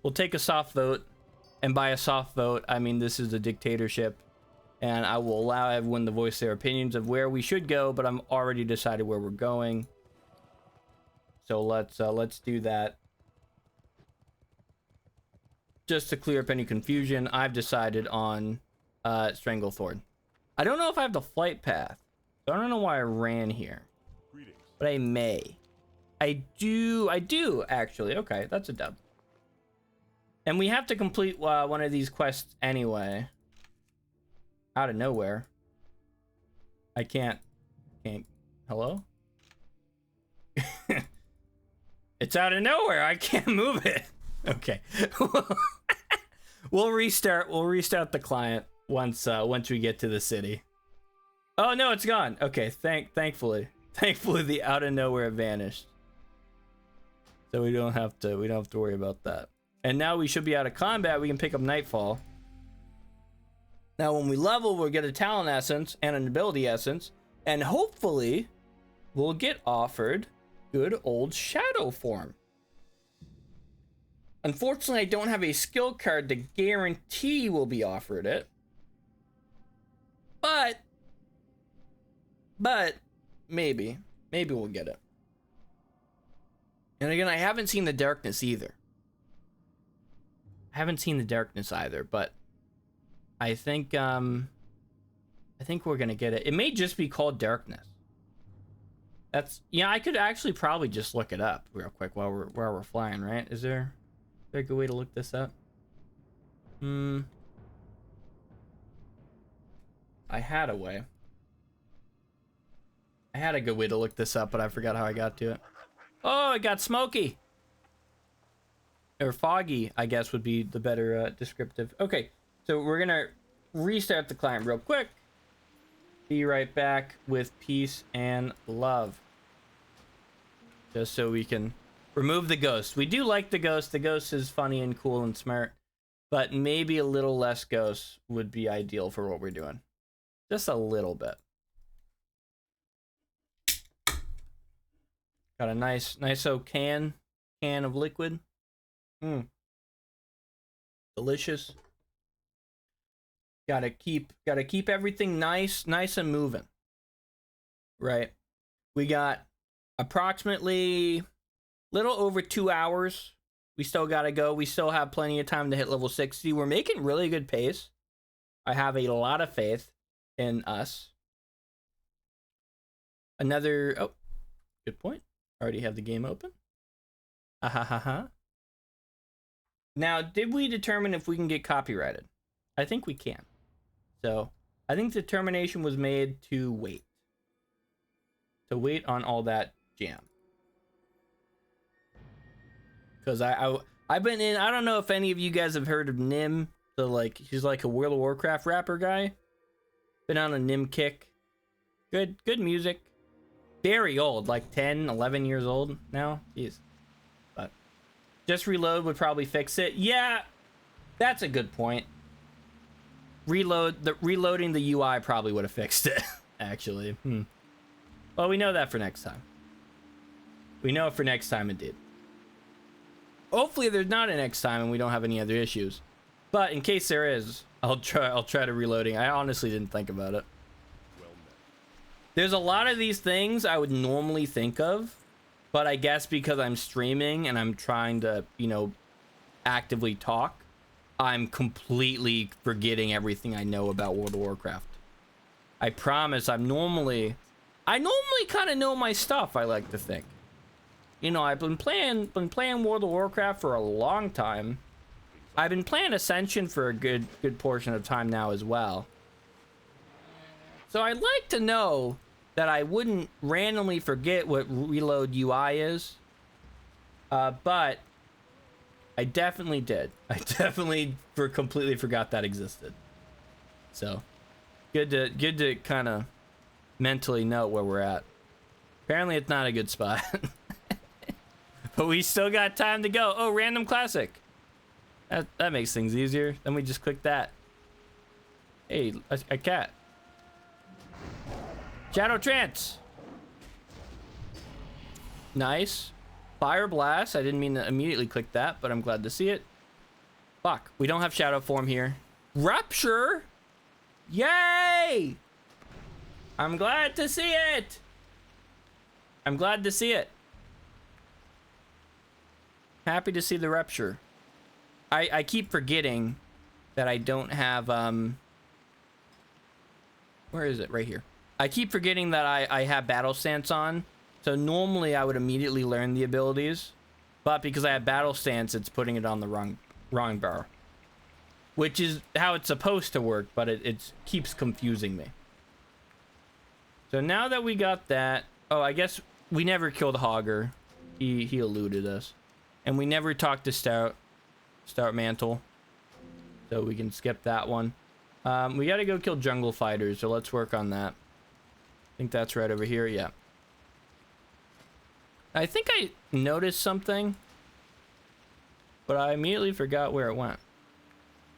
We'll take a soft vote. And by a soft vote, I mean this is a dictatorship. And I will allow everyone to voice their opinions of where we should go, but I'm already decided where we're going. So let's do that. Just to clear up any confusion, I've decided on Stranglethorn. I don't know if I have the flight path. So I don't know why I ran here. But I may. I do actually. Okay, that's a dub. And we have to complete one of these quests anyway. Out of nowhere. I can't. Hello? It's out of nowhere. I can't move it. Okay. We'll restart the client once we get to the city. Oh no, it's gone. Okay, thankfully the out of nowhere vanished. So we don't have to worry about that. And now we should be out of combat. We can pick up Nightfall. Now when we level, we'll get a talent essence and an ability essence, and hopefully we'll get offered good old shadow form. Unfortunately, I don't have a skill card to guarantee we'll be offered it. But maybe we'll get it. And again, I haven't seen the darkness either. But I think we're gonna get it. It may just be called darkness. I could actually probably just look it up real quick while we're flying, right? Is there a good way to look this up? I had a way. I had a good way to look this up, but I forgot how I got to it. Oh, it got smoky. Or foggy, I guess would be the better descriptive. Okay, so we're gonna restart the client real quick. Be right back with peace and love. Just so we can remove the ghost. We do like the ghost. The ghost is funny and cool and smart. But maybe a little less ghost would be ideal for what we're doing. Just a little bit. Got a nice old can of liquid. Delicious. Gotta keep everything nice and moving. Right. We got approximately little over 2 hours. We still gotta go. We still have plenty of time to hit level 60. We're making really good pace. I have a lot of faith in us. Oh, good point. Already have the game open. Now, did we determine if we can get copyrighted? I think we can. So, I think the determination was made to wait. To wait on all that jam. Because I've been in, I don't know if any of you guys have heard of Nim. So, like, he's like a World of Warcraft rapper guy. Been on a Nim kick. Good music. Very old, like 10, 11 years old now. Jeez. But just reload would probably fix it. Yeah, that's a good point. Reloading the UI probably would have fixed it, actually. Well, we know that for next time. We know it for next time, indeed. Hopefully there's not a next time and we don't have any other issues. But in case there is, I'll try to reloading. I honestly didn't think about it. There's a lot of these things I would normally think of, but I guess because I'm streaming and I'm trying to, you know, actively talk, I'm completely forgetting everything I know about World of Warcraft. I promise I normally kind of know my stuff, I like to think. You know, I've been playing World of Warcraft for a long time. I've been playing Ascension for a good portion of time now as well. So I'd like to know that I wouldn't randomly forget what reload UI is. But I definitely did. I definitely completely forgot that existed. So good to kind of mentally know where we're at. Apparently it's not a good spot. But we still got time to go. Oh, random classic. That makes things easier. Then we just click that. Hey, a cat. Shadow Trance. Nice. Fire Blast. I didn't mean to immediately click that, but I'm glad to see it. Fuck. We don't have Shadow Form here. Rupture. Yay! I'm glad to see it. I'm glad to see it. Happy to see the Rupture. I keep forgetting that I don't have, where is it? Right here. I keep forgetting that I have Battle Stance on. So normally I would immediately learn the abilities. But because I have Battle Stance, it's putting it on the wrong bar. Which is how it's supposed to work, but it keeps confusing me. So now that we got that... Oh, I guess we never killed Hogger. He eluded us. And we never talked to Stout Mantle. So we can skip that one. We gotta go kill Jungle Fighters, so let's work on that. I think that's right over here, yeah. I think I noticed something, but I immediately forgot where it went.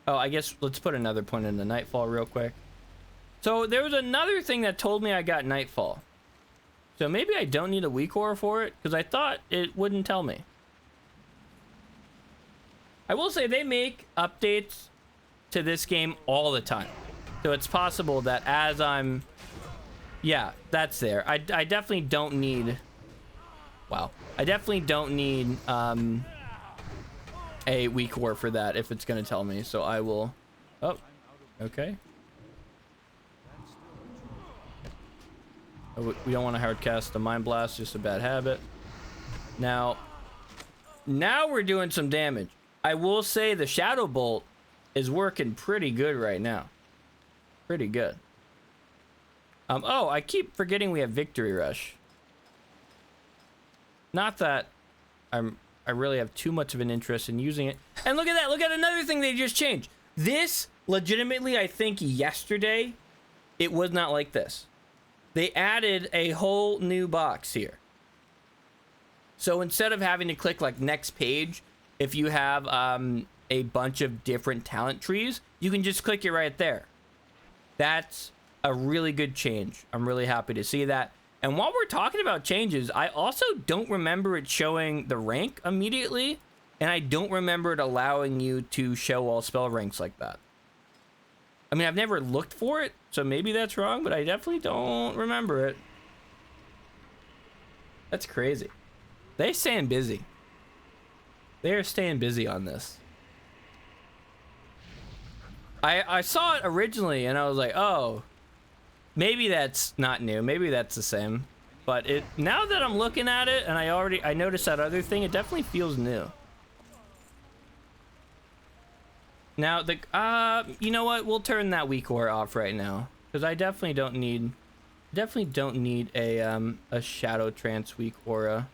Oh, I guess let's put another point in the Nightfall real quick. So there was another thing that told me I got Nightfall. So maybe I don't need a weak ore for it, because I thought it wouldn't tell me. I will say they make updates to this game all the time. So it's possible that as I'm... Yeah, that's there. I definitely don't need... Wow. I definitely don't need a weak ore for that if it's going to tell me. So I will... Oh, okay. Oh, we don't want to hardcast the Mind Blast, just a bad habit. Now we're doing some damage. I will say the Shadow Bolt is working pretty good right now. Pretty good. Oh, I keep forgetting we have Victory Rush. Not that I really have too much of an interest in using it. And look at that. Look at another thing they just changed. This, legitimately, I think yesterday, it was not like this. They added a whole new box here. So instead of having to click like next page, if you have a bunch of different talent trees, you can just click it right there. That's a really good change. I'm really happy to see that. And while we're talking about changes, I also don't remember it showing the rank immediately, and I don't remember it allowing you to show all spell ranks like that. I mean, I've never looked for it, so maybe that's wrong, but I definitely don't remember it. That's crazy. They're staying busy. They're staying busy on this. I saw it originally, and I was like, oh, maybe that's not new. Maybe that's the same. But it now that I'm looking at it, and I noticed that other thing, it definitely feels new. Now you know what? We'll turn that weak aura off right now, because I definitely don't need a shadow trance weak aura.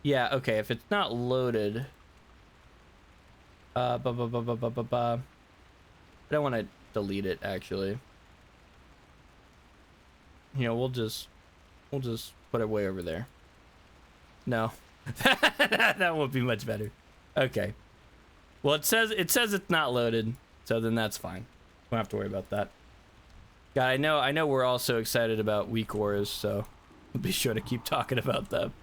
Yeah, okay. If it's not loaded, I don't want to delete it actually. You know, we'll just put it way over there. No, that won't be much better. Okay. Well, it says it's not loaded, so then that's fine. Don't have to worry about that. God, I know we're all so excited about weak auras, so we'll be sure to keep talking about them.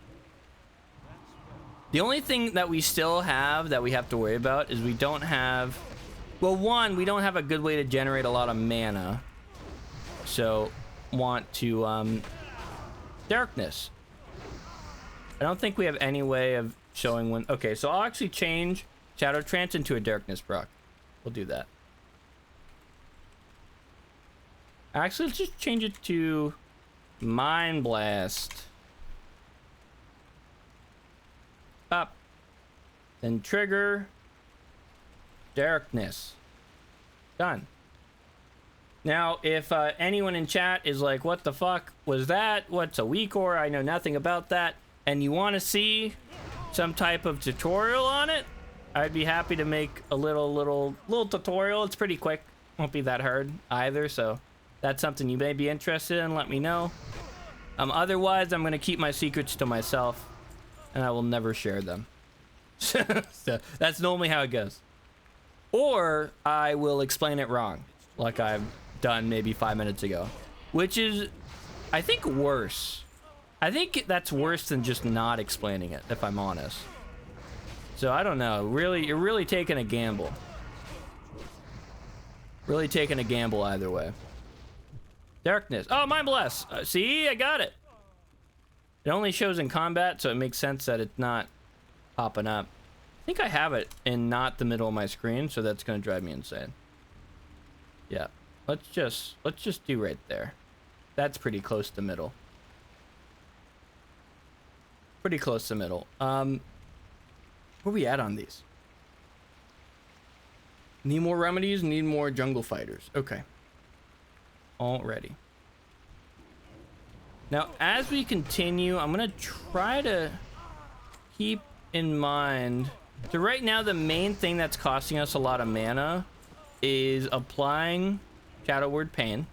The only thing that we still have that we have to worry about is we don't have, well, one, we don't have a good way to generate a lot of mana. So, want to, darkness. I don't think we have any way of showing when, okay, so I'll actually change Shadow Trance into a darkness proc. We'll do that. Actually, let's just change it to Mind Blast. Up. Then trigger. Darkness. Done. Now, if anyone in chat is like, what the fuck was that? What's a weak aura? I know nothing about that. And you want to see some type of tutorial on it, I'd be happy to make a little tutorial. It's pretty quick. Won't be that hard either, so that's something you may be interested in. Let me know. Otherwise, I'm going to keep my secrets to myself, and I will never share them. So that's normally how it goes. Or I will explain it wrong, like I've done maybe 5 minutes ago, which is, I think, worse. I think that's worse than just not explaining it, if I'm honest. So I don't know. Really, you're really taking a gamble. Really taking a gamble either way. Darkness. Oh, Mind Bless. See, I got it. It only shows in combat, so it makes sense that it's not popping up. I think I have it in not the middle of my screen, so that's gonna drive me insane. Yeah. Let's just do right there. That's pretty close to middle. Pretty close to middle. Where we at on these? Need more remedies, need more jungle fighters. Okay. Already. Now, as we continue, I'm gonna try to keep in mind. So right now, the main thing that's costing us a lot of mana is applying Shadow Word Pain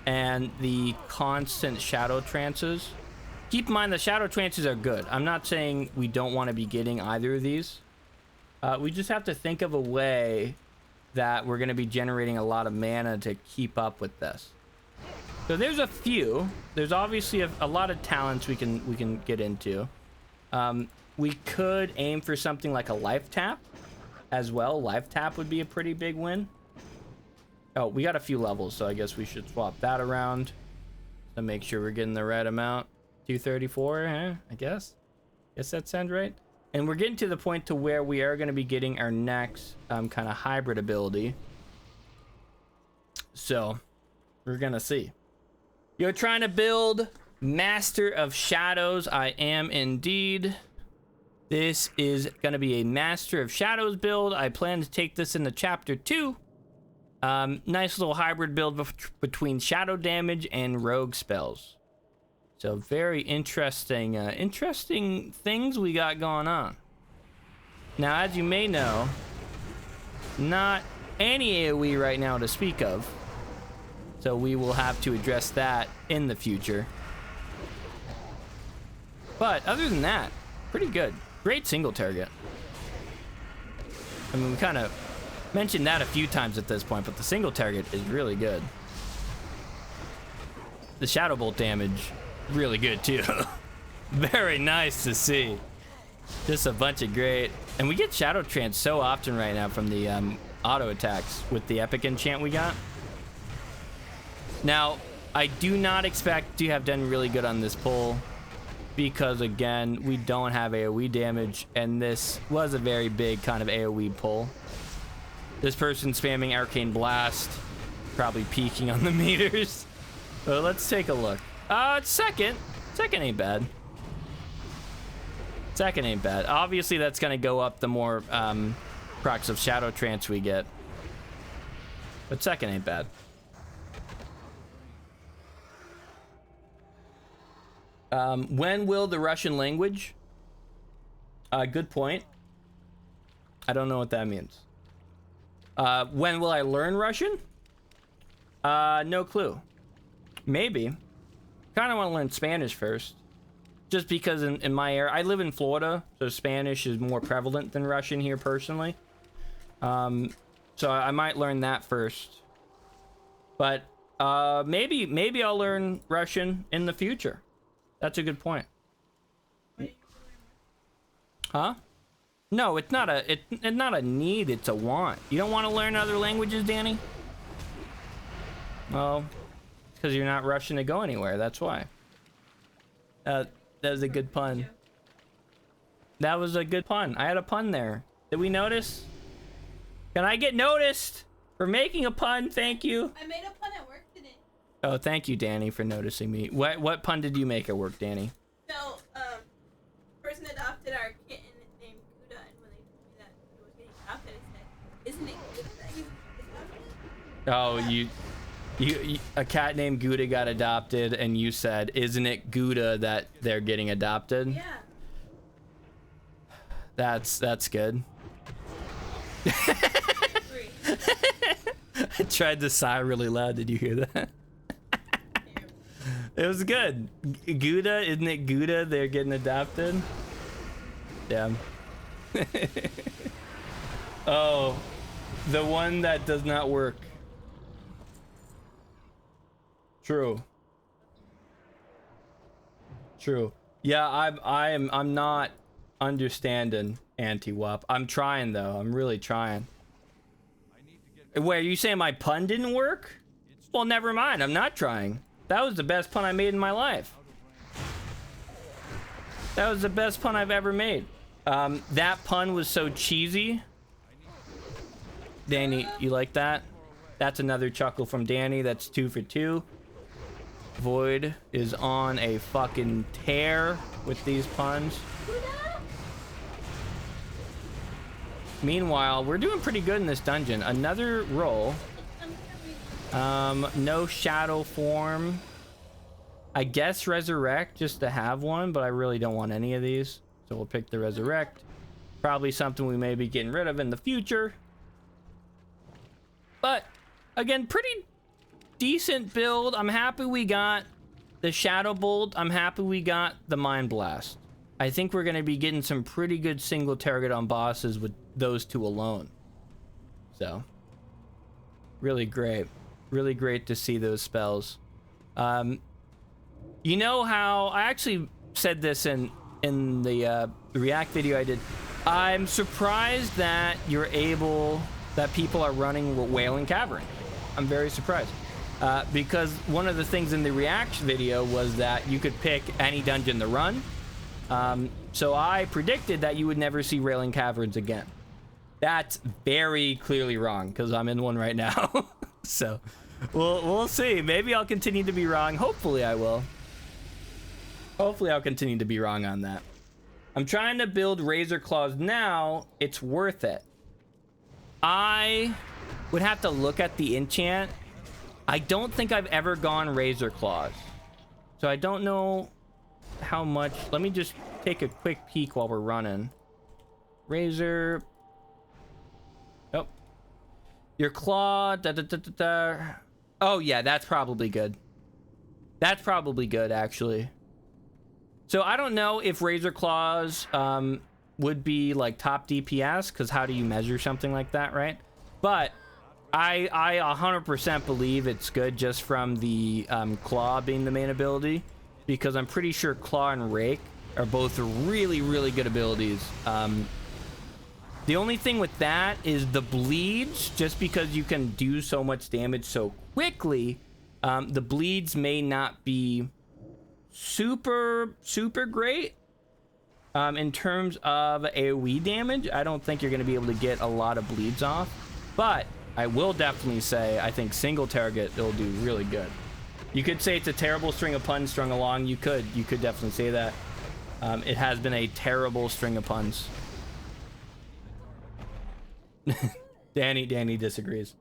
and the constant shadow trances. Keep in mind the shadow trances are good. I'm not saying we don't want to be getting either of these. We just have to think of a way that we're going to be generating a lot of mana to keep up with this. So there's a few. There's obviously a lot of talents we can get into. We could aim for something like a life tap as well. Life tap would be a pretty big win. Oh, we got a few levels, so I guess we should swap that around to make sure we're getting the right amount. 234, huh? I guess that sounds right. And we're getting to the point to where we are going to be getting our next kind of hybrid ability. So we're gonna see. You're trying to build Master of Shadows. I am indeed. This is going to be a Master of Shadows build. I plan to take this into chapter 2. Nice little hybrid build between shadow damage and rogue spells. So very interesting, interesting things we got going on. Now, as you may know, not any AoE right now to speak of. So we will have to address that in the future. But other than that, pretty good. Great single target. I mean, we kind of mentioned that a few times at this point, but the single target is really good. the Shadow Bolt damage, really good too. Very nice to see. Just a bunch of great. And we get Shadow Trance so often right now from the auto attacks with the epic enchant we got. Now, I do not expect to have done really good on this pull because, again, we don't have AoE damage, and this was a very big kind of AoE pull. This person spamming Arcane Blast, probably peaking on the meters. But let's take a look. Second. Second ain't bad. Second ain't bad. Obviously, that's going to go up the more procs of Shadow Trance we get. But second ain't bad. When will the Russian language? Good point. I don't know what that means. When will I learn Russian? No clue. Maybe. Kind of want to learn Spanish first. Just because in my area, I live in Florida, so Spanish is more prevalent than Russian here personally. So I might learn that first. But maybe I'll learn Russian in the future. That's a good point. Huh? No, it's not a need, it's a want. You don't want to learn other languages, Danny? Well, because you're not rushing to go anywhere, that's why. That was a good pun. That was a good pun. I had a pun there. Did we notice? Can I get noticed for making a pun? Thank you. I made a pun at work today. Oh, thank you, Danny, for noticing me. What pun did you make at work, Danny? So, person adopted our kitten named Gouda, and when they told me that it was getting adopted, I said, "Isn't it Gouda that you adopted?" Oh, you a cat named Gouda got adopted, and you said, "Isn't it Gouda that they're getting adopted?" Yeah. That's good. I tried to sigh really loud. Did you hear that? It was good. Gouda, isn't it Gouda they're getting adopted? Yeah. Oh, the one that does not work. True. True. Yeah, I'm not understanding anti-wop. I'm trying though. I'm really trying. Wait, are you saying my pun didn't work? Well, never mind. I'm not trying. That was the best pun I made in my life. That was the best pun I've ever made. That pun was so cheesy. Danny, you like that? That's another chuckle from Danny. That's 2 for 2. Void is on a fucking tear with these puns. Meanwhile, we're doing pretty good in this dungeon. Another roll. No shadow form. I guess resurrect just to have one, but I really don't want any of these. So we'll pick the resurrect. Probably something we may be getting rid of in the future. But again, pretty decent build. I'm happy we got the Shadow Bolt. I'm happy we got the Mind Blast. I think we're going to be getting some pretty good single target on bosses with those two alone. So, really great. Really great to see those spells. You know how I actually said this in the React video I did. I'm surprised that that people are running Wailing Cavern. I'm very surprised. Because one of the things in the React video was that you could pick any dungeon to run. So I predicted that you would never see Wailing Caverns again. That's very clearly wrong because I'm in one right now. So we'll see. Maybe I'll continue to be wrong. Hopefully I will. Hopefully I'll continue to be wrong on that. I'm trying to build Razor Claws now. It's worth it. I would have to look at the enchant. I don't think I've ever gone Razor Claws. So I don't know how much. Let me just take a quick peek while we're running. Razor. Oh. Your claw. Oh, yeah, that's probably good. That's probably good, actually. So I don't know if Razor Claws would be like top DPS, because how do you measure something like that, right? But I 100% believe it's good just from the Claw being the main ability, because I'm pretty sure Claw and Rake are both really, really good abilities. The only thing with that is the bleeds, just because you can do so much damage so quickly, the bleeds may not be super great. In terms of AoE damage, I don't think you're going to be able to get a lot of bleeds off, but I will definitely say I think single target it'll do really good. You could say it's a terrible string of puns strung along. You could definitely say that. It has been a terrible string of puns. Danny disagrees.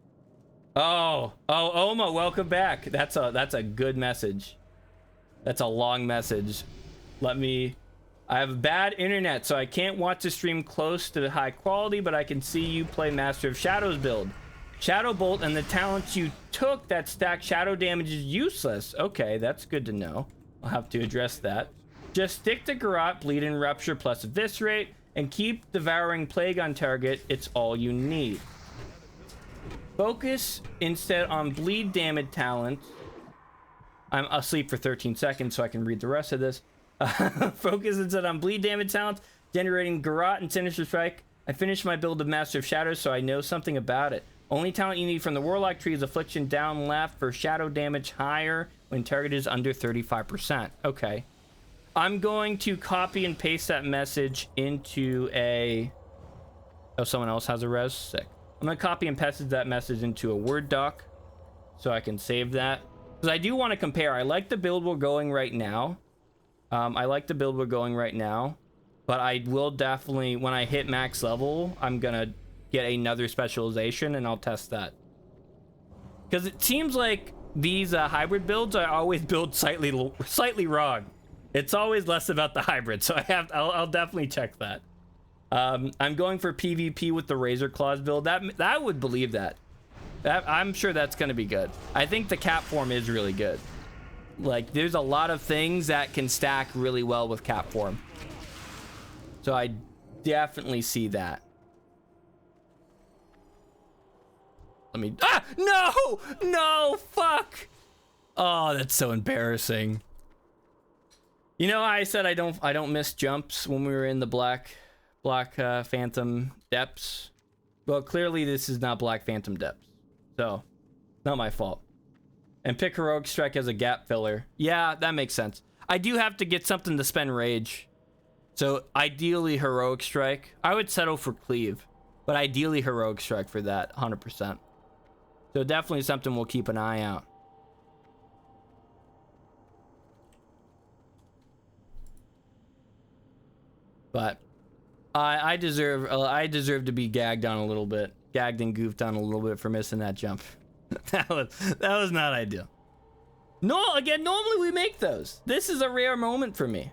Oh, Oma, welcome back. That's a good message. That's a long message. I have bad internet, so I can't watch the stream close to the high quality, but I can see you play Master of Shadows build. Shadow Bolt and the talents you took that stack shadow damage is useless. Okay, that's good to know. I'll have to address that. Just stick to Garrote, Bleed and Rupture plus Eviscerate, and keep Devouring Plague on target. It's all you need. Focus instead on bleed damage talent. I'm asleep for 13 seconds so I can read the rest of this. Focus instead on bleed damage talents, generating Garrote and Sinister Strike. I finished my build of Master of Shadows, so I know something about it. Only talent you need from the Warlock tree is Affliction down left for shadow damage higher when target is under 35%. Okay. I'm going to copy and paste that message into a... Oh, someone else has a res? Sick. I'm going to copy and paste that message into a Word doc so I can save that. Because I do want to compare. I like the build we're going right now. But I will definitely, when I hit max level, I'm going to get another specialization and I'll test that. Because it seems like these hybrid builds I always build slightly wrong. It's always less about the hybrid, so I'll definitely check that. I'm going for PvP with the Razor Claws build. That would believe that. I'm sure that's going to be good. I think the cap form is really good. Like, there's a lot of things that can stack really well with cap form. So I definitely see that. Let me... Ah! No! Fuck! Oh, that's so embarrassing. You know, I said I don't miss jumps when we were in the Black Phantom depths. Well, clearly this is not Black Phantom depths. So, not my fault. And pick Heroic Strike as a gap filler. Yeah, that makes sense. I do have to get something to spend rage. So, ideally Heroic Strike. I would settle for Cleave. But ideally Heroic Strike for that, 100%. So, definitely something we'll keep an eye out. But I deserve to be gagged on a little bit. Gagged and goofed on a little bit for missing that jump. that was not ideal. No, again, normally we make those. This is a rare moment for me.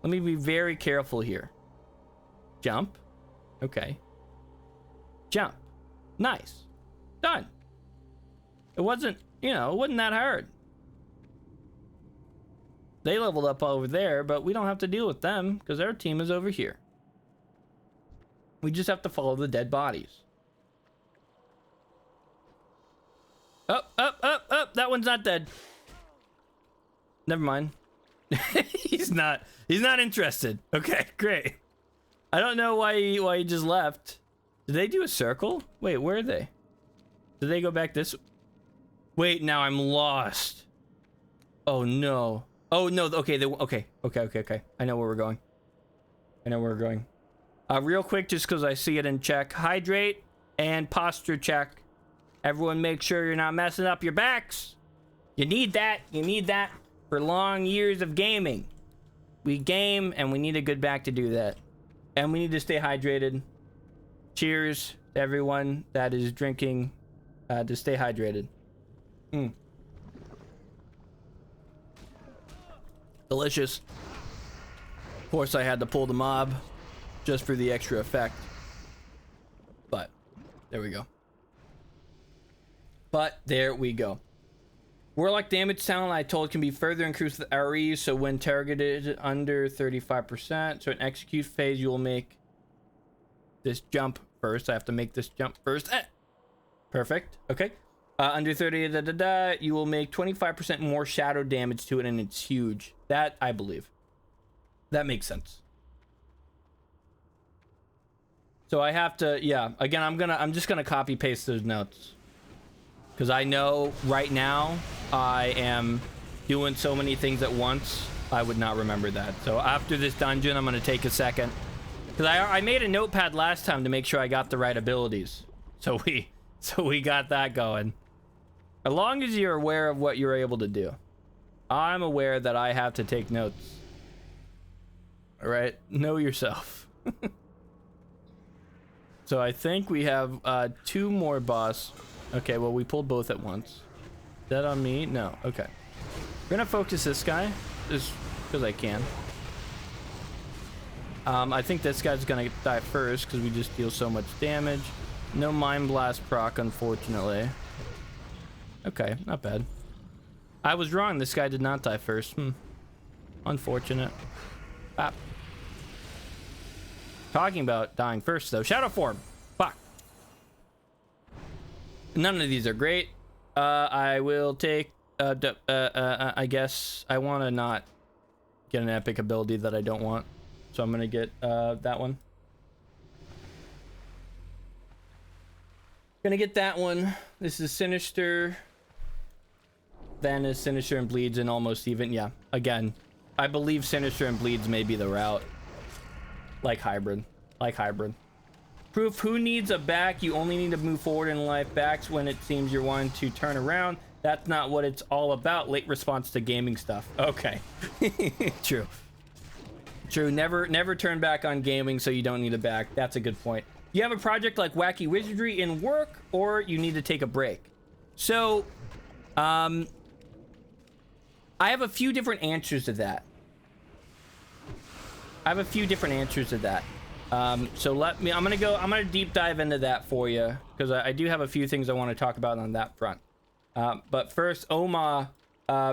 Let me be very careful here. Jump. Okay. Jump. Nice. Done. It wasn't that hard. They leveled up over there, but we don't have to deal with them because our team is over here. We just have to follow the dead bodies. Up. That one's not dead. Never mind. He's not interested. Okay, great. I don't know why he just left. Did they do a circle? Wait, where are they? Did they go back this? Wait, now I'm lost. Oh no. Oh no. Okay. Okay. I know where we're going. Real quick, just because I see it in check. Hydrate and posture check. Everyone make sure you're not messing up your backs. You need that. For long years of gaming. We game and we need a good back to do that. And we need to stay hydrated. Cheers to everyone that is drinking to stay hydrated. Delicious. Of course, I had to pull the mob just for the extra effect. But there we go. Warlock damage talent I told can be further increased with RE, so when targeted under 35%. So in execute phase, you will make this jump first. I have to make this jump first. Perfect. Okay. Under 30, you will make 25% more shadow damage to it, and it's huge. That, I believe. That makes sense. So I have to, yeah, again, I'm just gonna copy paste those notes. Because I know right now I am doing so many things at once, I would not remember that. So after this dungeon, I'm gonna take a second. Because I made a notepad last time to make sure I got the right abilities. So we got that going. As long as you're aware of what you're able to do. I'm aware that I have to take notes. All right, know yourself. So I think we have 2 more boss. Okay, well, we pulled both at once. Is that on me? No. Okay. We're gonna focus this guy just because I can. I think this guy's gonna die first because we just deal so much damage. No Mind Blast proc, unfortunately. Okay, not bad. I was wrong. This guy did not die first. Unfortunate. Bop. Talking about dying first, though. Shadow form. Fuck. None of these are great. I will take... I guess I want to not get an epic ability that I don't want. So I'm going to get that one. Gonna get that one. This is Sinister. Then is Sinister and Bleeds and Almost Even. Yeah, again, I believe Sinister and Bleeds may be the route. Like hybrid. Proof, who needs a back? You only need to move forward in life. Backs when it seems you're wanting to turn around. That's not what it's all about. Late response to gaming stuff. Okay. True. Never turn back on gaming, so you don't need a back. That's a good point. You have a project like Wacky Wizardry in work, or you need to take a break. So, I have a few different answers to that. So I'm gonna deep dive into that for you, because I do have a few things I want to talk about on that front. But first, Oma,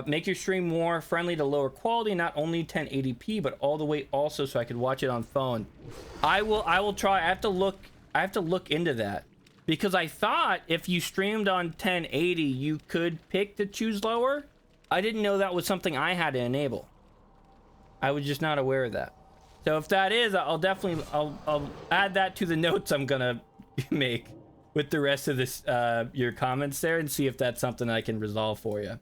make your stream more friendly to lower quality, not only 1080p, but all the way also so I could watch it on phone. I will try. I have to look into that, because I thought if you streamed on 1080, you could pick to choose lower. I didn't know that was something I had to enable. I was just not aware of that. So if that is, I'll add that to the notes I'm gonna make with the rest of this your comments there, and see if that's something I can resolve for you.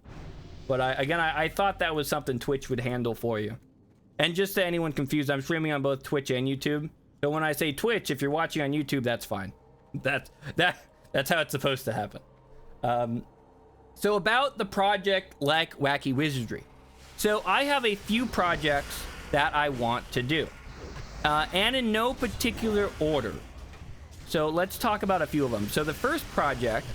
But I thought that was something Twitch would handle for you. And just to anyone confused, I'm streaming on both Twitch and YouTube. So when I say Twitch, if you're watching on YouTube, that's fine. That's how it's supposed to happen. So about the project like Wacky Wizardry. So I have a few projects that I want to do, and in no particular order. So let's talk about a few of them. So the first project,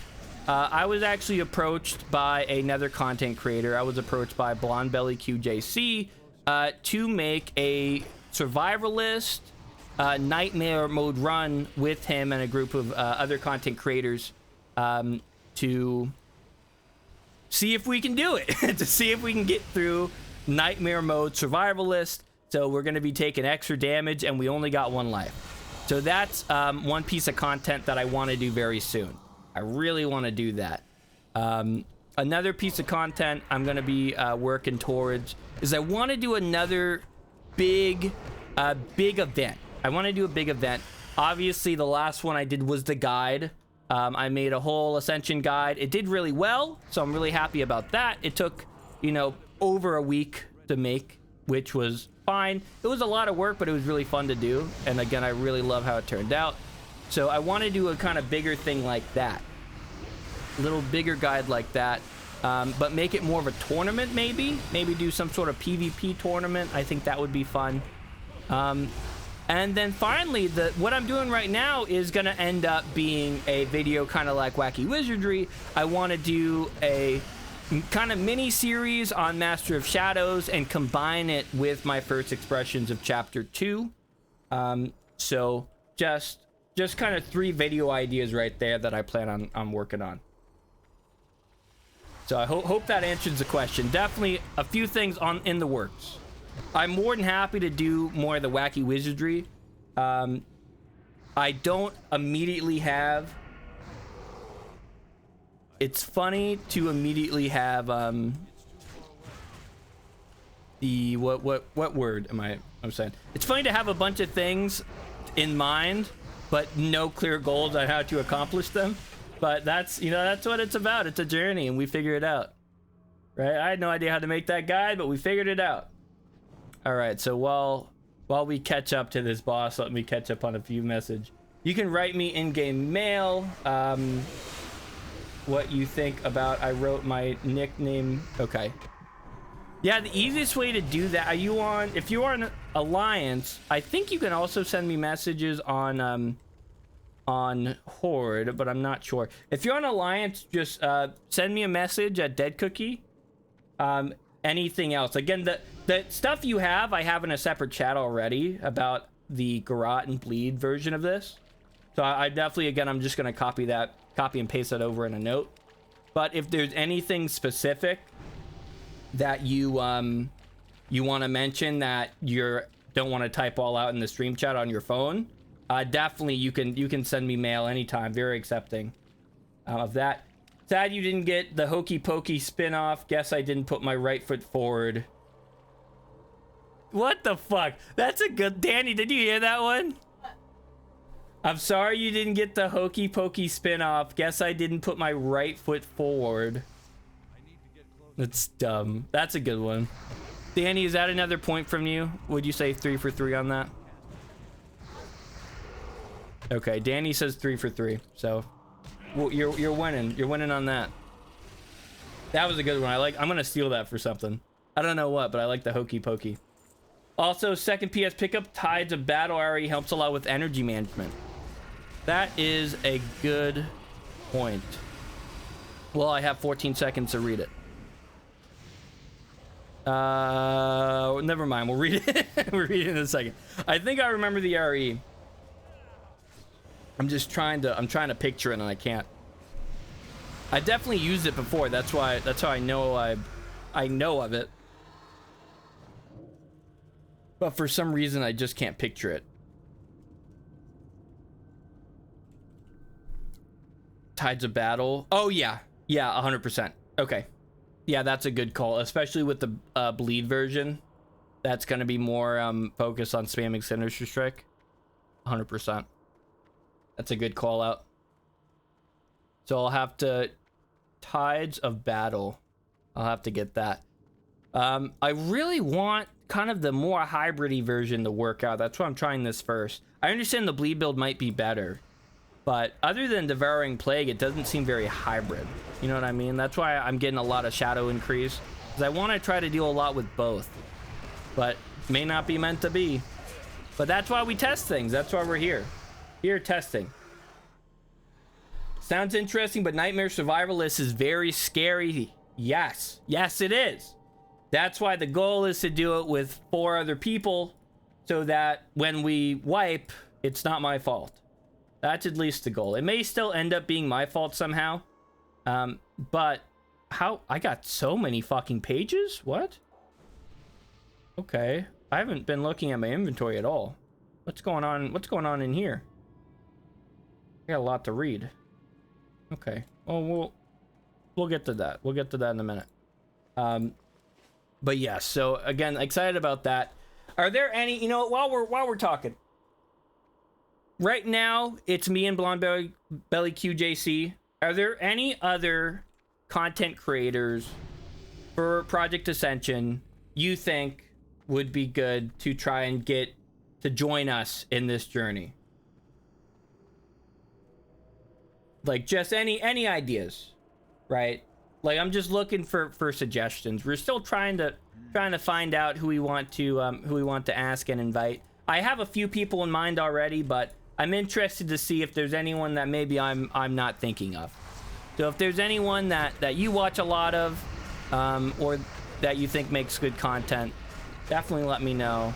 I was actually approached by another content creator. I was approached by Blondbelly QJC to make a survivalist nightmare mode run with him and a group of other content creators to see if we can do it, to see if we can get through nightmare mode survivalist. So we're going to be taking extra damage, and we only got 1 life. So that's one piece of content that I want to do very soon. I really want to do that. Another piece of content I'm going to be working towards is I want to do another big event. I want to do a big event. Obviously, the last one I did was the guide. I made a whole Ascension guide. It did really well, so I'm really happy about that. It took, over a week to make, which was fine. It was a lot of work, but it was really fun to do. And again, I really love how it turned out. So I want to do a kind of bigger thing like that. A little bigger guide like that. But make it more of a tournament, maybe. Maybe do some sort of PvP tournament. I think that would be fun. And then finally, what I'm doing right now is going to end up being a video kind of like Wacky Wizardry. I want to do a kind of mini series on Master of Shadows and combine it with my first expressions of Chapter 2. So just kind of 3 video ideas right there that I plan on working on. So I hope that answers the question. Definitely a few things in the works. I'm more than happy to do more of the Wacky Wizardry. I don't immediately have it's funny to immediately have the what word am I'm saying? It's funny to have a bunch of things in mind, but no clear goals on how to accomplish them. But that's, you know, that's what it's about. It's a journey, and we figure it out. Right? I had no idea how to make that guide, but we figured it out. All right, so while we catch up to this boss, let me catch up on a few messages. You can write me in-game mail what you think about I wrote my nickname. Okay. Yeah, the easiest way to do that, are you on, if you are on Alliance, I think you can also send me messages on Horde, but I'm not sure. If you're on Alliance, just send me a message at Dead Cookie. Anything else, again, the stuff you have, I have in a separate chat already about the Garrote and Bleed version of this. So I definitely, again, I'm just gonna copy and paste that over in a note. But if there's anything specific that you want to mention that you don't want to type all out in the stream chat on your phone, definitely you can send me mail anytime. Very accepting of that. Sad you didn't get the Hokey Pokey spin-off. Guess I didn't put my right foot forward. What the fuck? That's a good... Danny, did you hear that one? I'm sorry you didn't get the Hokey Pokey spin-off. Guess I didn't put my right foot forward. That's dumb. That's a good one. Danny, is that another point from you? Would you say 3 for 3 on that? Okay, Danny says 3 for 3. So, well, you're winning. You're winning on that. That was a good one. I'm gonna steal that for something. I don't know what, but I like the Hokey Pokey. Also, second PS pickup, Tides of Battle already helps a lot with energy management. That is a good point. Well, I have 14 seconds to read it. Never mind. We'll read it. We'll read it in a second. I think I remember the RE. I'm trying to picture it and I can't. I definitely used it before. That's how I know I know of it. But for some reason I just can't picture it. Tides of Battle. Oh yeah. Yeah, 100%. Okay. Yeah, that's a good call, especially with the Bleed version. That's going to be more focused on spamming Sinister Strike. 100%. That's a good call out. So I'll have to... Tides of Battle. I'll have to get that. I really want kind of the more hybrid-y version to work out. That's why I'm trying this first. I understand the Bleed build might be better, but other than Devouring Plague, it doesn't seem very hybrid. You know what I mean? That's why I'm getting a lot of Shadow Increase, because I want to try to deal a lot with both, but may not be meant to be. But that's why we test things. That's why we're here. Here testing. Sounds interesting, but Nightmare Survivalist is very scary. Yes. Yes, it is. That's why the goal is to do it with 4 other people, so that when we wipe, it's not my fault. That's at least the goal. It may still end up being my fault somehow. But how... I got so many fucking pages? What? Okay. I haven't been looking at my inventory at all. What's going on? What's going on in here? I got a lot to read. Okay. Well, we'll get to that. We'll get to that in a minute. But yeah, so again, excited about that. Are there any, you know, while we're talking, right now it's me and Blonde Belly QJC. Are there any other content creators for Project Ascension you think would be good to try and get to join us in this journey? Like, just any ideas, right? Like, I'm just looking for suggestions. We're still trying to find out who we want to ask and invite. I have a few people in mind already, but I'm interested to see if there's anyone that maybe I'm not thinking of. So if there's anyone that you watch a lot of, or that you think makes good content, definitely let me know.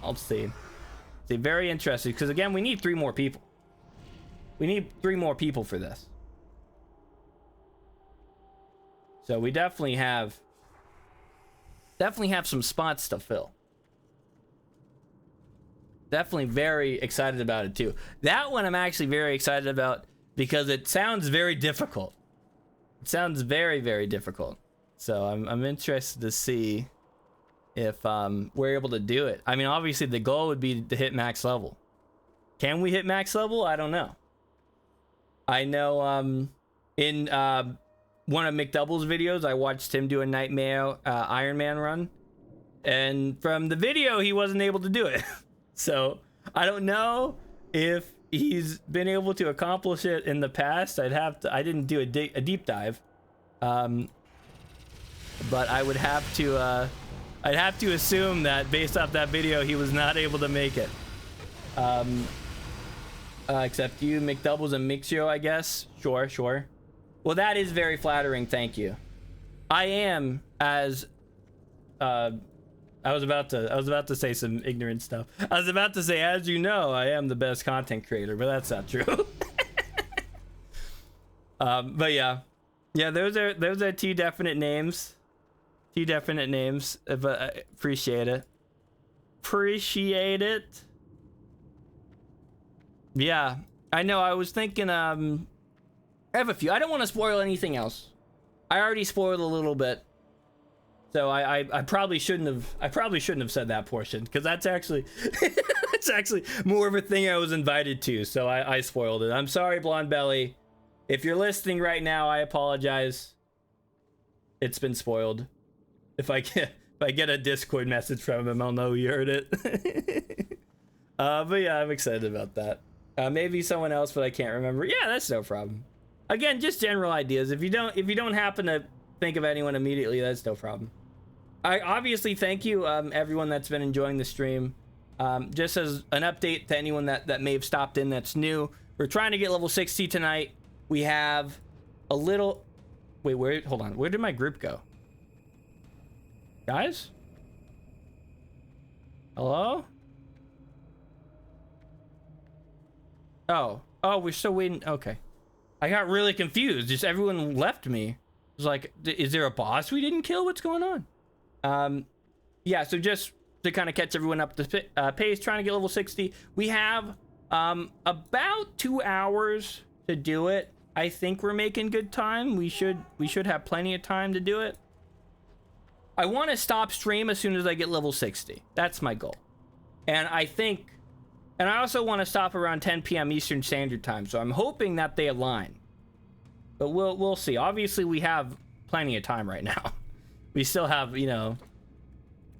I'll see. Very interested, because again, we need 3 more people. We need 3 more people for this. So we definitely have some spots to fill. Definitely very excited about it too. That one I'm actually very excited about. because it sounds very difficult. It sounds very, very difficult. So I'm interested to see if we're able to do it. I mean, obviously the goal would be to hit max level. Can we hit max level? I don't know. I know in one of McDouble's videos, I watched him do a Nightmare Iron Man run, and from the video he wasn't able to do it. So I don't know if he's been able to accomplish it in the past. I didn't do a deep dive, but I would have to I'd have to assume that based off that video he was not able to make it. Except you, McDoubles and Mixio, I guess. Sure. Well, that is very flattering. Thank you. I am, as I was about to say some ignorant stuff. I was about to say, as you know, I am the best content creator, but that's not true. But yeah, those are two definite names. But I appreciate it. Yeah, I know. I was thinking, I have a few. I don't want to spoil anything else. I already spoiled a little bit, so I probably shouldn't have said that portion, because that's actually it's actually more of a thing I was invited to. So I spoiled it. I'm sorry, Blonde Belly. If you're listening right now, I apologize. It's been spoiled. If I get a Discord message from him, I'll know you heard it. But yeah, I'm excited about that. Maybe someone else, but I can't remember. Yeah, that's no problem. Again, just general ideas. If you don't happen to think of anyone immediately, that's no problem. I obviously thank you, everyone that's been enjoying the stream. Just as an update to anyone that may have stopped in that's new, we're trying to get level 60 tonight. We have a little... Wait, hold on. Where did my group go? Guys? Hello? Oh, we're still waiting. Okay. I got really confused. Just everyone left me. It was like, is there a boss we didn't kill? What's going on? Yeah, so just to kind of catch everyone up to pace, trying to get level 60. We have about 2 hours to do it. I think we're making good time. We should have plenty of time to do it. I want to stop stream as soon as I get level 60. That's my goal. And I also want to stop around 10 p.m. Eastern Standard Time, so I'm hoping that they align. But we'll see. Obviously, we have plenty of time right now. We still have, a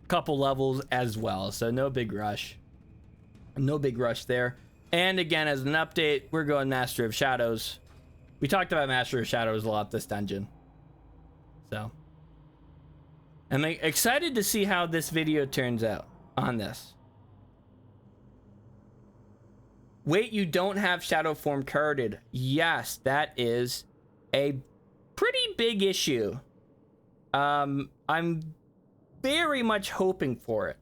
couple levels as well, so no big rush. No big rush there. And again, as an update, we're going Master of Shadows. We talked about Master of Shadows a lot this dungeon. So I'm excited to see how this video turns out on this. Wait, you don't have shadow form carded. Yes, that is a pretty big issue. I'm very much hoping for it.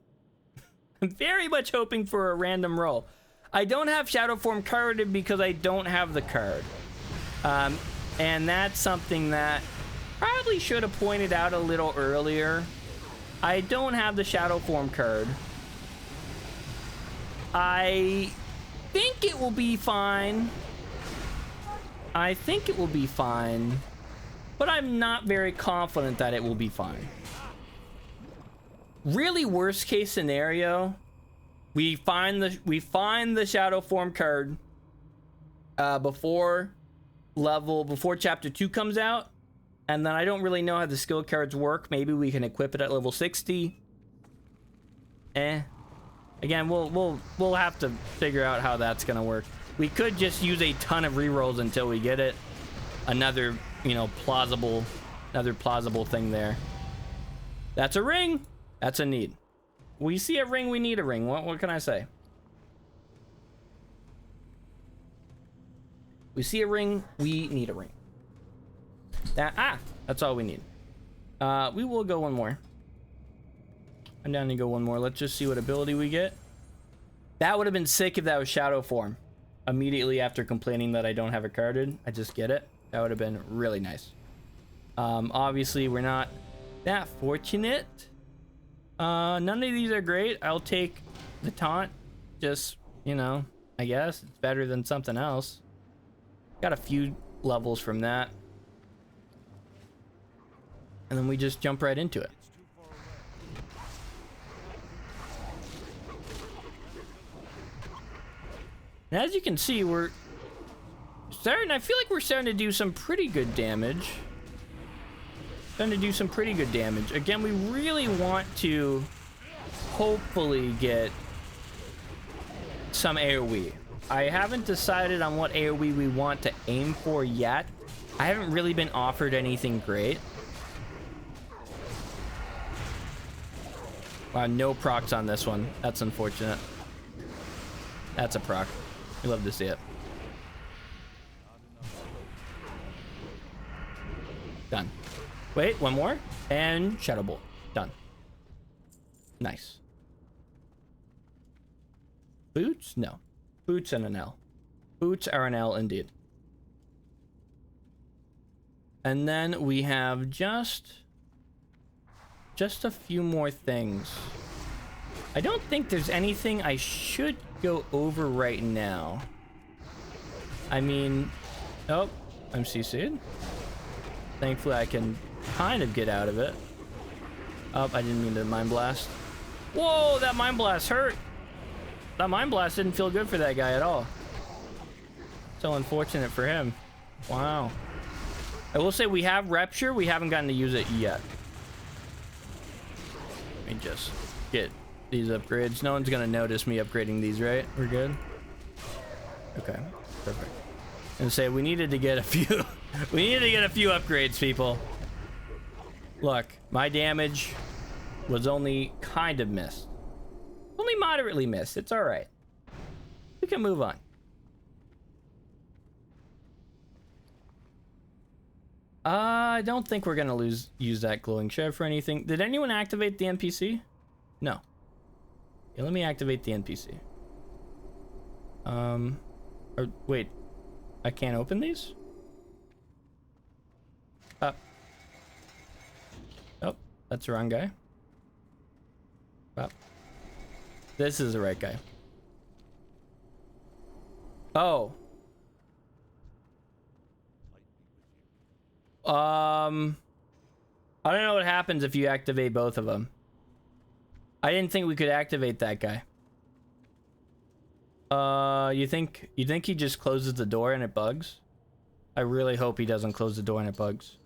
I'm very much hoping for a random roll. I don't have shadow form carded because I don't have the card. And that's something that probably should have pointed out a little earlier. I don't have the shadow form card. I think it will be fine. But I'm not very confident that it will be fine. Really worst case scenario, we find the shadow form card before chapter 2 comes out, and then I don't really know how the skill cards work. Maybe we can equip it at level 60. Again, we'll have to figure out how that's gonna work. We could just use a ton of rerolls until we get it. Another, plausible thing there. That's a ring. That's a need. We see a ring, we need a ring. What can I say? We see a ring, we need a ring. That's all we need. We will go one more. I'm down to go one more. Let's just see what ability we get. That would have been sick if that was shadow form. Immediately after complaining that I don't have it carded, I just get it. That would have been really nice. Obviously, we're not that fortunate. None of these are great. I'll take the taunt. Just, I guess it's better than something else. Got a few levels from that. And then we just jump right into it. It's too far away. And as you can see, we're starting, I feel like we're starting to do some pretty good damage. Starting to do some pretty good damage. Again, we really want to hopefully get some AoE. I haven't decided on what AoE we want to aim for yet. I haven't really been offered anything great. Wow, no procs on this one. That's unfortunate. That's a proc. We love to see it. Done. Wait, one more. And Shadow Bolt. Done. Nice. Boots? No. Boots and an L. Boots are an L indeed. And then we have just a few more things. I don't think there's anything I should go over right now. I mean, oh, I'm CC'd. Thankfully, I can kind of get out of it. Oh, I didn't mean to Mind Blast. Whoa, that Mind Blast hurt. That Mind Blast didn't feel good for that guy at all. So unfortunate for him. Wow. I will say we have Rupture. We haven't gotten to use it yet. Let me just get these upgrades. No one's gonna notice me upgrading these, right? We're good? Okay, perfect. And say we needed to get a few we needed to get a few upgrades, people. Look, my damage was only kind of missed. Only moderately missed. It's alright. We can move on. I don't think we're gonna use that glowing shred for anything. Did anyone activate the NPC? No. Yeah, let me activate the NPC. Or wait, I can't open these? Oh, that's the wrong guy. This is the right guy. Oh. I don't know what happens if you activate both of them. I didn't think we could activate that guy. You think he just closes the door and it bugs? I really hope he doesn't close the door and it bugs.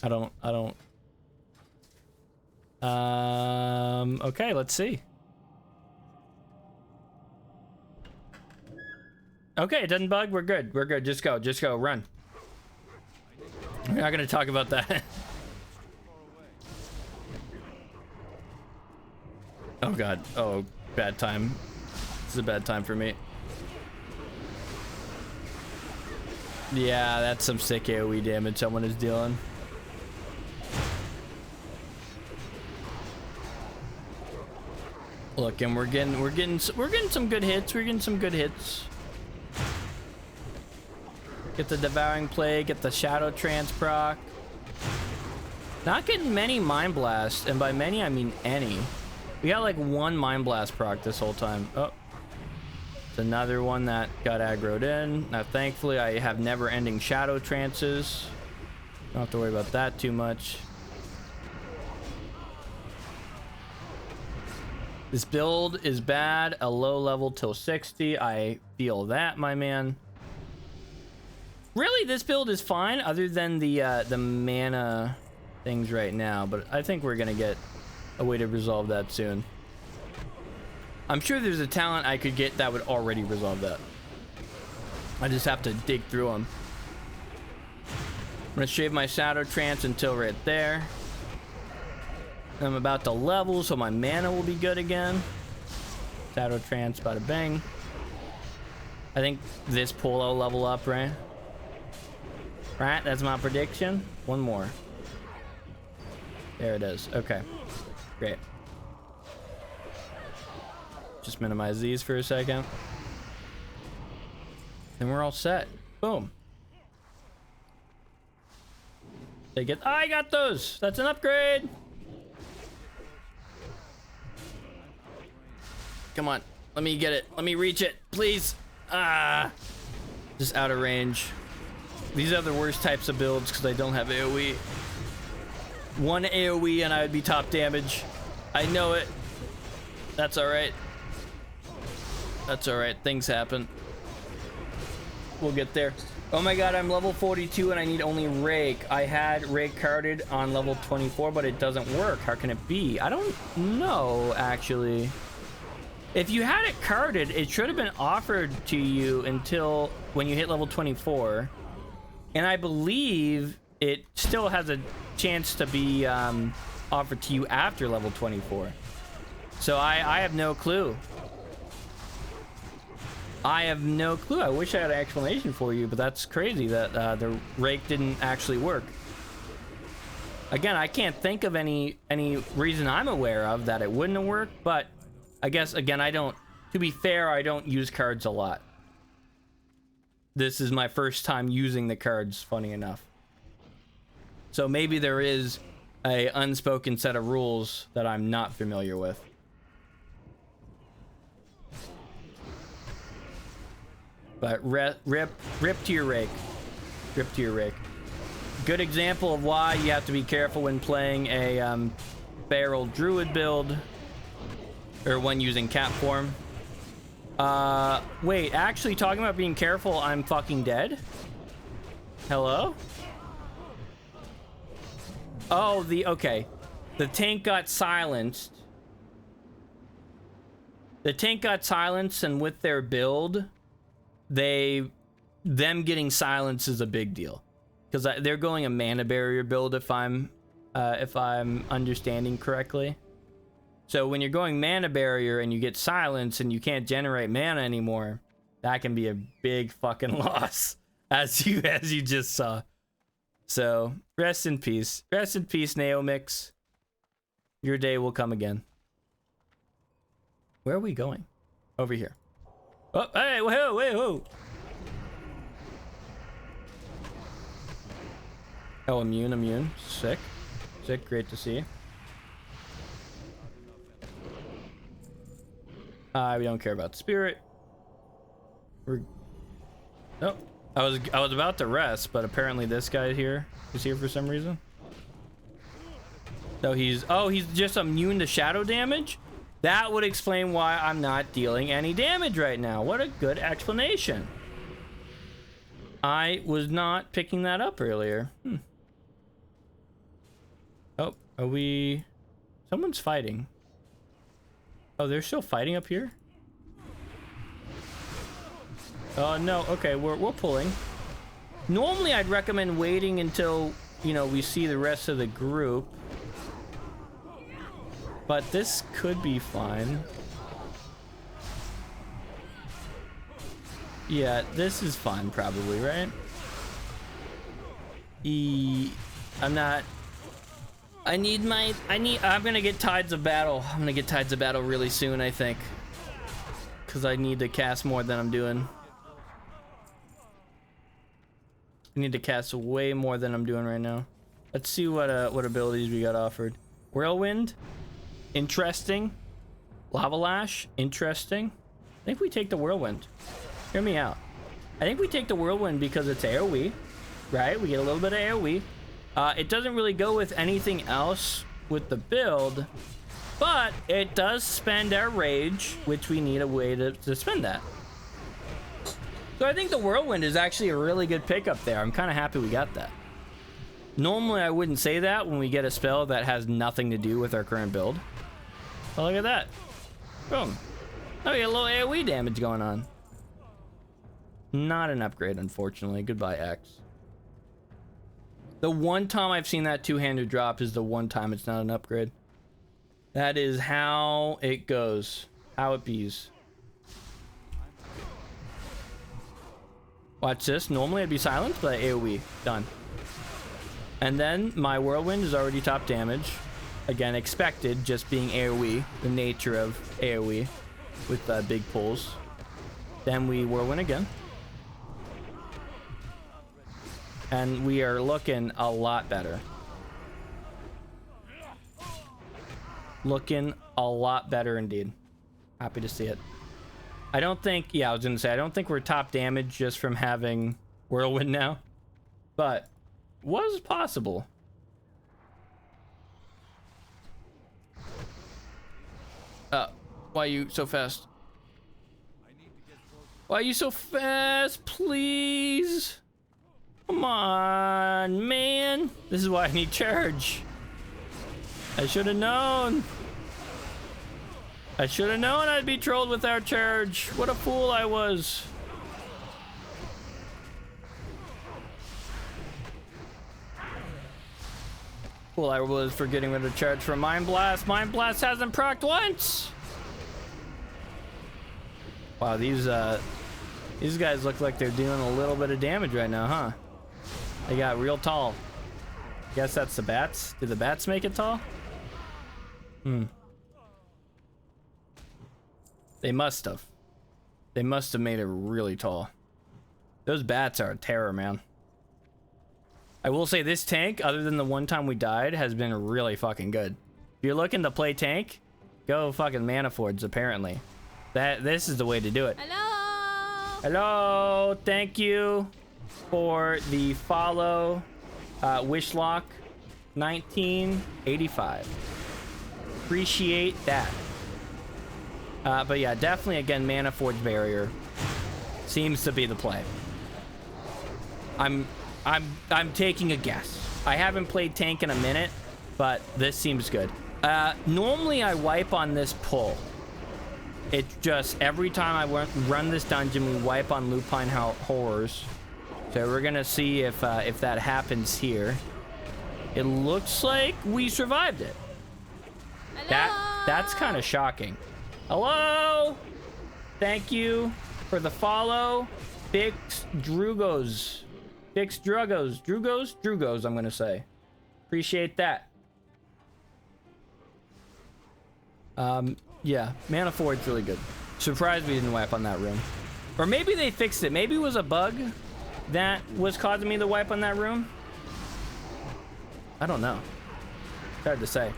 I don't. Okay, let's see. Okay, it doesn't bug. We're good. We're good. Just go. Just go. Run. We're not gonna talk about that. Oh god. Oh, bad time. This is a bad time for me. Yeah, that's some sick AoE damage someone is dealing. Look, and we're getting some good hits. We're getting some good hits. Get the Devouring Plague, get the Shadow Trance proc. Not getting many Mind Blasts, and by many I mean any. We got like one Mind Blast proc this whole time. Oh, it's another one that got aggroed in. Now thankfully I have never-ending Shadow Trances. Don't have to worry about that too much. This build is bad. A low level till 60. I feel that, my man. Really, this build is fine, other than the mana things right now. But I think we're gonna get a way to resolve that soon. I'm sure there's a talent I could get that would already resolve that. I just have to dig through them. I'm gonna shave my Shadow Trance until right there. I'm about to level, so my mana will be good again. Shadow Trance, bada bang. I think this pull will level up, right? Right, that's my prediction. One more. There it is. Okay, great. Just minimize these for a second. And we're all set. Boom. They get. I got those. That's an upgrade. Come on, let me get it. Let me reach it, please. Ah, Just out of range. These are the worst types of builds because I don't have AoE. One AoE and I would be top damage. I know it. That's alright. That's alright. Things happen. We'll get there. Oh my god, I'm level 42 and I need only Rake. I had Rake carded on level 24, but it doesn't work. How can it be? I don't know, actually. If you had it carded, it should have been offered to you until when you hit level 24. And I believe it still has a chance to be offered to you after level 24. So I have no clue. I have no clue. I wish I had an explanation for you, but that's crazy that the Rake didn't actually work. Again, I can't think of any reason I'm aware of that it wouldn't have worked, but I guess, again, I don't, to be fair, I don't use cards a lot. This is my first time using the cards, funny enough. So maybe there is a unspoken set of rules that I'm not familiar with. But rip to your Rake. Rip to your Rake. Good example of why you have to be careful when playing a Feral Druid build. Or when using cap form. Wait, actually talking about being careful, I'm fucking dead? Hello? Oh, okay. The tank got silenced. The tank got silenced, and with their build, them getting silenced is a big deal. Because they're going a mana barrier build if I'm understanding correctly. So when you're going mana barrier and you get silenced and you can't generate mana anymore, that can be a big fucking loss, as you just saw. So rest in peace. Rest in peace, Naomix. Your day will come again. Where are we going? Over here. Oh, hey, whoa, whoa. Oh, immune. Sick. Great to see. We don't care about spirit. Nope. I was about to rest, but apparently this guy here is here for some reason. So he's just immune to shadow damage? That would explain why I'm not dealing any damage right now. What a good explanation. I was not picking that up earlier. Oh, are we... Someone's fighting. Oh, they're still fighting up here? Oh, no. Okay, we're pulling. Normally, I'd recommend waiting until, you know, we see the rest of the group. But this could be fine. Yeah, this is fine, probably, right? I'm not... I'm gonna get Tides of Battle. I'm gonna get Tides of Battle really soon, I think. Because I need to cast more than I'm doing. I need to cast way more than I'm doing right now. Let's see what abilities we got offered. Whirlwind, interesting. Lava Lash, interesting. I think we take the Whirlwind. Hear me out. I think we take the Whirlwind because it's AoE, right? We get a little bit of AoE. It doesn't really go with anything else with the build, but it does spend our rage, which we need a way to spend that. So I think the Whirlwind is actually a really good pickup there. I'm kind of happy we got that. Normally I wouldn't say that when we get a spell that has nothing to do with our current build. But look at that. Boom. Oh, we got a little AoE damage going on. Not an upgrade, unfortunately. Goodbye, X. The one time I've seen that two-handed drop is the one time it's not an upgrade. That is how it goes. How it bees. Watch this. Normally I'd be silenced, but AoE. Done. And then my Whirlwind is already top damage. Again, expected, just being AoE. The nature of AoE with big pulls. Then we Whirlwind again. And we are looking a lot better. Looking a lot better indeed. Happy to see it. I don't think, yeah, I was gonna say, I don't think we're top damage just from having Whirlwind now, but was possible. Why are you so fast? Why are you so fast? Please. Come on, man. This is why I need charge. I should have known. I should have known I'd be trolled without charge. What a fool I was. Fool I was for getting rid of charge from Mind Blast. Mind Blast hasn't procced once. Wow, these guys look like they're doing a little bit of damage right now, huh? They got real tall. Guess that's the bats. Did the bats make it tall? They must have. They must have made it really tall. Those bats are a terror, man. I will say this tank, other than the one time we died, has been really fucking good. If you're looking to play tank, go fucking Manifords, apparently. This is the way to do it. Hello. Hello. Thank you for the follow. Wishlock 1985. Appreciate that. But yeah, definitely again, Manifold's barrier seems to be the play. I'm taking a guess. I haven't played tank in a minute, but this seems good. Normally I wipe on this pull. It's just every time I run this dungeon, we wipe on Lupine Horrors. So we're gonna see if that happens here. It looks like we survived it. Hello. That's kind of shocking. Hello. Thank you for the follow, Bix Drugos. Bix Drugos. I'm gonna say. Appreciate that. Yeah, Manifold's really good. Surprised we didn't wipe on that room. Or maybe they fixed it. Maybe it was a bug that was causing me to wipe on that room. I don't know. It's hard to say.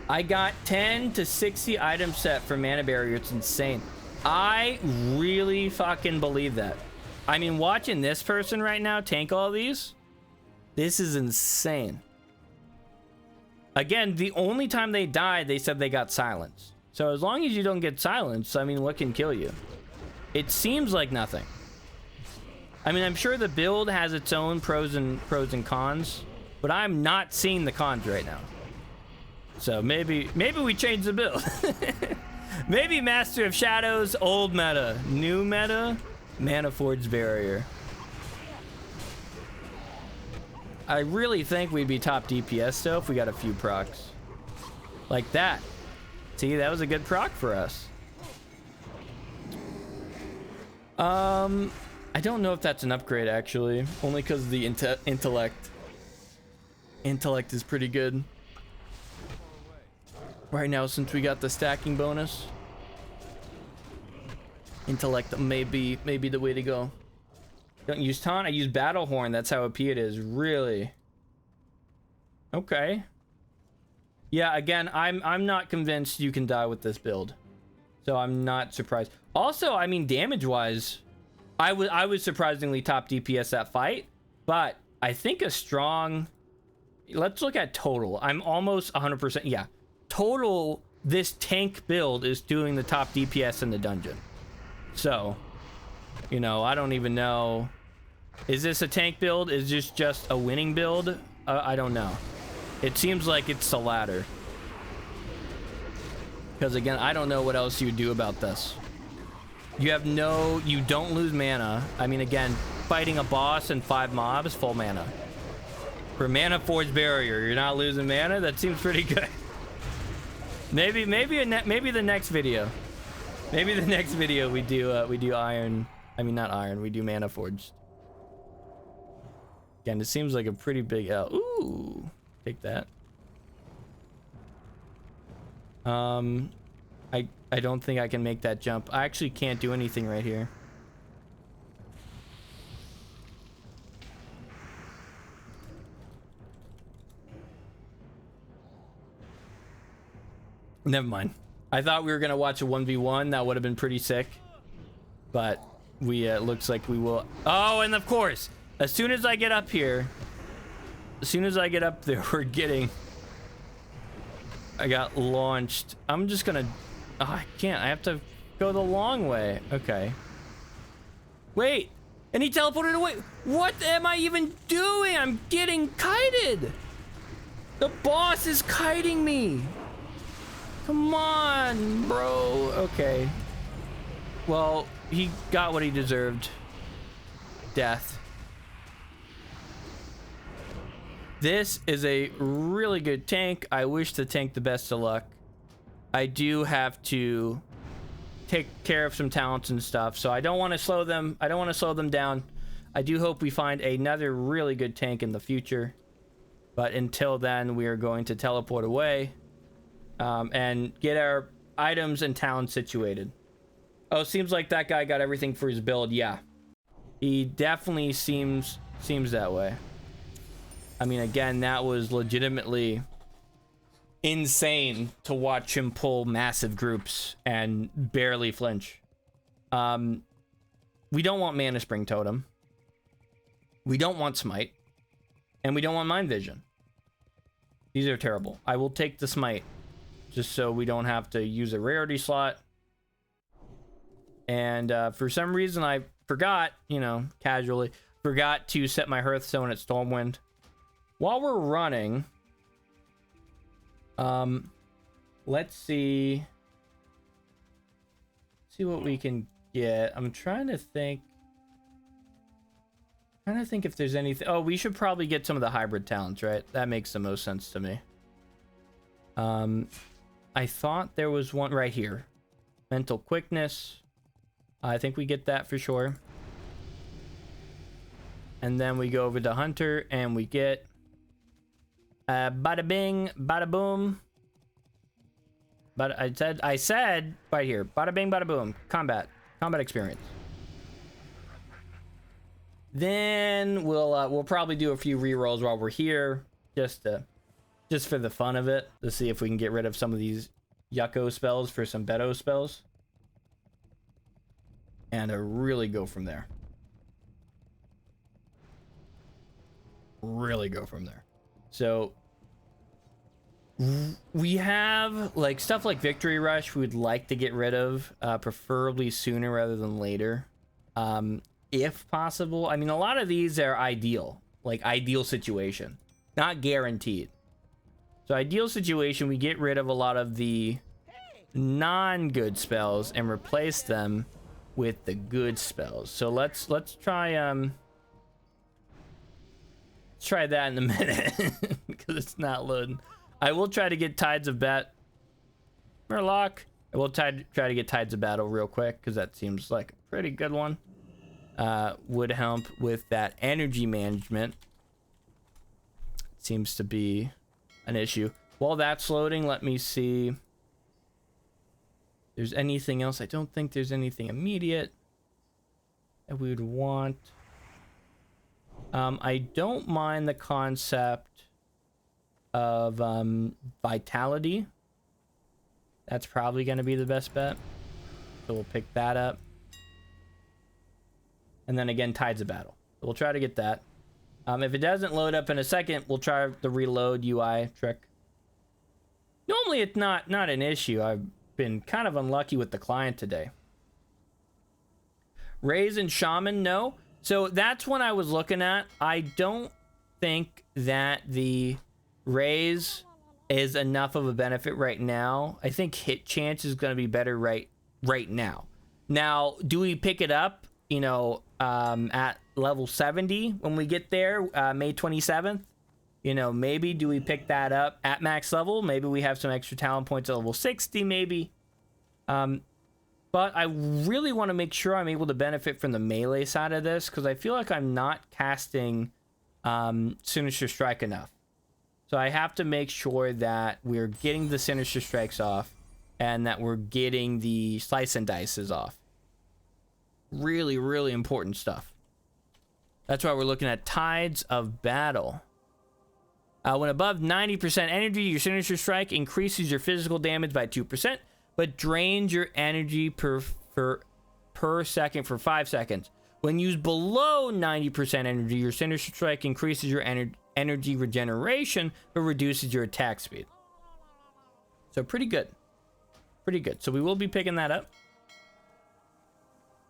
I got 10 to 60 item set for mana barrier. It's insane. I really fucking believe that. I mean, watching this person right now tank all these, this is insane. Again, the only time they died, they said they got silenced. So as long as you don't get silenced, I mean, what can kill you? It seems like nothing. I mean, I'm sure the build has its own pros and cons, but I'm not seeing the cons right now. So maybe we change the build. Maybe Master of Shadows, old meta, new meta, Manifold's barrier. I really think we'd be top DPS though if we got a few procs. Like that. See, that was a good proc for us. I don't know if that's an upgrade actually. Only because the intellect is pretty good. Right now, since we got the stacking bonus. Intellect may be the way to go. Don't use taunt, I use battle horn. That's how OP it is. Really? Okay. Yeah, again, I'm not convinced you can die with this build. So I'm not surprised. Also, I mean, damage-wise, I was surprisingly top DPS that fight, but I think a strong... Let's look at total. I'm almost 100%. Yeah. Total, this tank build is doing the top DPS in the dungeon. So, you know, I don't even know. Is this a tank build? Is this just a winning build? I don't know. It seems like it's the latter. Because again, I don't know what else you would do about this. You don't lose mana. I mean, again, fighting a boss and 5 mobs, full mana. For Manifold's barrier, you're not losing mana? That seems pretty good. Maybe the next video. Maybe the next video we do iron. I mean, not iron. We do mana forged. Again, it seems like a pretty big L. Ooh, take that. I don't think I can make that jump. I actually can't do anything right here. Never mind. I thought we were gonna watch a 1v1. That would have been pretty sick. But we looks like we will. Oh, and of course, as soon as I get up here, as soon as I get up there, I got launched. I'm just gonna. Oh, I can't. I have to go the long way. Okay. Wait. And he teleported away. What am I even doing? I'm getting kited. The boss is kiting me. Come on, bro. Okay. Well, he got what he deserved. Death. This is a really good tank. I wish the tank the best of luck. I do have to take care of some talents and stuff, so I don't want to slow them. I don't want to slow them down. I do hope we find another really good tank in the future, but until then, we are going to teleport away and get our items and talents situated. Oh, seems like that guy got everything for his build. Yeah, he definitely seems that way. I mean, again, that was legitimately insane to watch him pull massive groups and barely flinch. We don't want Mana Spring Totem. We don't want Smite. And we don't want Mind Vision. These are terrible. I will take the Smite just so we don't have to use a rarity slot. And for some reason I forgot, you know, casually, forgot to set my Hearthstone at Stormwind. While we're running, let's see what we can get. I'm trying to think if there's anything. Oh, we should probably get some of the hybrid talents, right? That makes the most sense to me. I thought there was one right here. Mental quickness. I think we get that for sure. And then we go over to Hunter and we get bada bing, bada boom. But I said right here, bada bing, bada boom. Combat experience. Then we'll probably do a few rerolls while we're here, just for the fun of it, to see if we can get rid of some of these Yucko spells for some Beto spells, and really go from there. So we have like stuff like Victory Rush we would like to get rid of, preferably sooner rather than later, if possible. I mean, a lot of these are ideal situation, not guaranteed. So ideal situation, we get rid of a lot of the non-good spells and replace them with the good spells. So let's try that in a minute because it's not loading. I will try to get Tides of Bat. Murloc. I will try to get Tides of Battle real quick because that seems like a pretty good one. Would help with that energy management. Seems to be an issue. While that's loading, let me see if there's anything else. I don't think there's anything immediate that we would want. I don't mind the concept of Vitality. That's probably going to be the best bet. So we'll pick that up. And then again, Tides of Battle. So we'll try to get that. If it doesn't load up in a second, we'll try the reload UI trick. Normally it's not an issue. I've been kind of unlucky with the client today. Raise and Shaman, no. So that's what I was looking at. I don't think that the Raise is enough of a benefit right now. I think hit chance is going to be better right now. Now, do we pick it up, you know, at level 70 when we get there, May 27th? You know, maybe do we pick that up at max level? Maybe we have some extra talent points at level 60, maybe. But I really want to make sure I'm able to benefit from the melee side of this, because I feel like I'm not casting Sinister Strike enough. So I have to make sure that we're getting the Sinister Strikes off and that we're getting the Slice and Dices off. Really, really important stuff. That's why we're looking at Tides of Battle. When above 90% energy, your Sinister Strike increases your physical damage by 2%. but drains your energy per second for 5 seconds. When used below 90% energy, your Sinister Strike increases your energy regeneration, but reduces your attack speed. So pretty good. Pretty good. So we will be picking that up.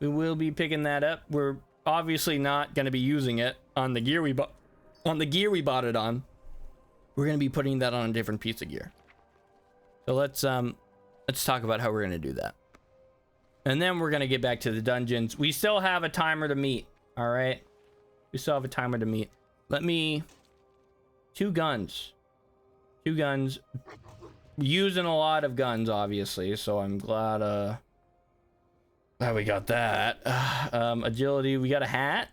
We will be picking that up. We're obviously not going to be using it on the gear we bought. On the gear we bought it on. We're going to be putting that on a different piece of gear. So let's talk about how we're going to do that. And then we're going to get back to the dungeons. We still have a timer to meet. All right. We still have a timer to meet. Let me... 2 guns. 2 guns. Using a lot of guns, obviously. So I'm glad, that we got that. Agility. We got a hat.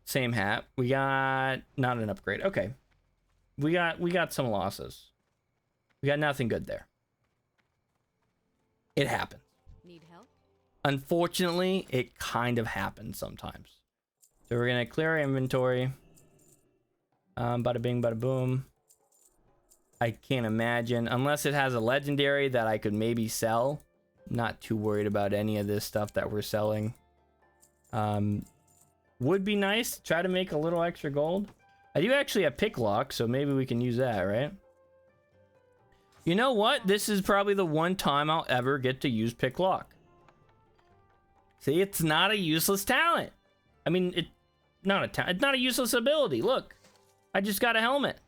Same hat. We got... Not an upgrade. Okay. We got some losses. We got nothing good there. It happens. Need help? Unfortunately, it kind of happens sometimes. So we're gonna clear our inventory. Bada bing, bada boom. I can't imagine, unless it has a legendary that I could maybe sell. Not too worried about any of this stuff that we're selling. Would be nice to try to make a little extra gold. I do actually have pick lock, so maybe we can use that, right? You know what? This is probably the one time I'll ever get to use pick lock. See, it's not a useless talent. I mean, it's not a useless ability. Look, I just got a helmet.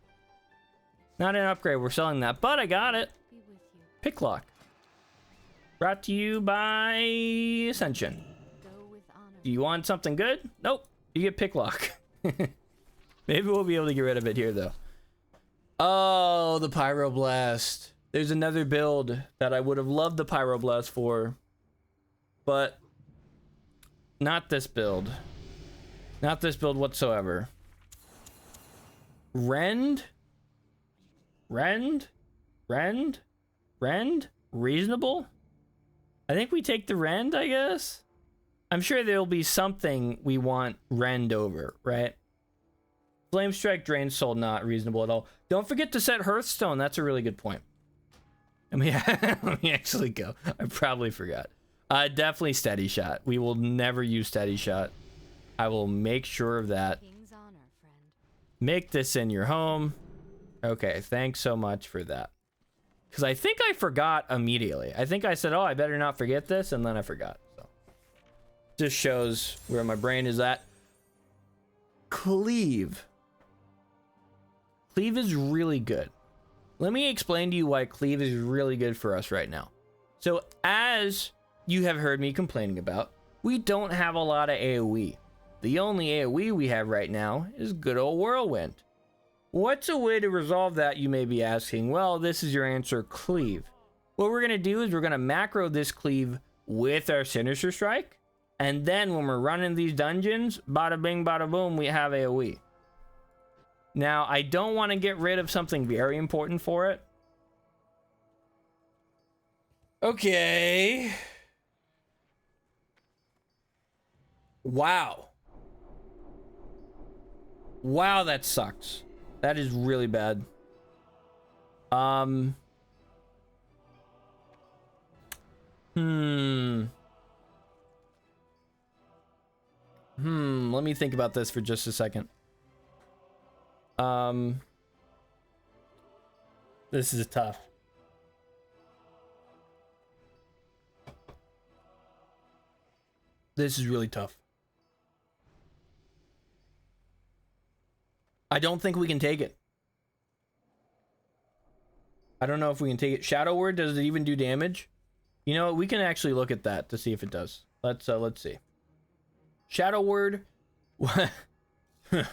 Not an upgrade. We're selling that, but I got it. Be with you. Pick lock. Brought to you by Ascension. Go with honor. Do you want something good? Nope. You get pick lock. Maybe we'll be able to get rid of it here, though. Oh, the Pyroblast. There's another build that I would have loved the Pyroblast for, but not this build. Not this build whatsoever. Rend? Reasonable? I think we take the Rend, I guess. I'm sure there'll be something we want Rend over, right? Flame Strike, Drain Soul, not reasonable at all. Don't forget to set Hearthstone. That's a really good point. Let me actually go. I probably forgot. Definitely Steady Shot. We will never use Steady Shot. I will make sure of that. King's honor, friend. Make this in your home. Okay, thanks so much for that. Because I think I forgot immediately. I think I said, oh, I better not forget this, and then I forgot. So just shows where my brain is at. Cleave. Cleave is really good. Let me explain to you why Cleave is really good for us right now. So as you have heard me complaining about, we don't have a lot of AoE. The only AoE we have right now is good old Whirlwind. What's a way to resolve that, you may be asking? Well, this is your answer, Cleave. What we're going to do is we're going to macro this Cleave with our Sinister Strike. And then when we're running these dungeons, bada bing, bada boom, we have AoE. Now, I don't want to get rid of something very important for it. Okay. Wow. Wow, that sucks. That is really bad. Let me think about this for just a second. This is tough. This is really tough. I don't think we can take it. I don't know if we can take it. Shadow Word, does it even do damage? You know what? We can actually look at that to see if it does. Let's see. Shadow Word. The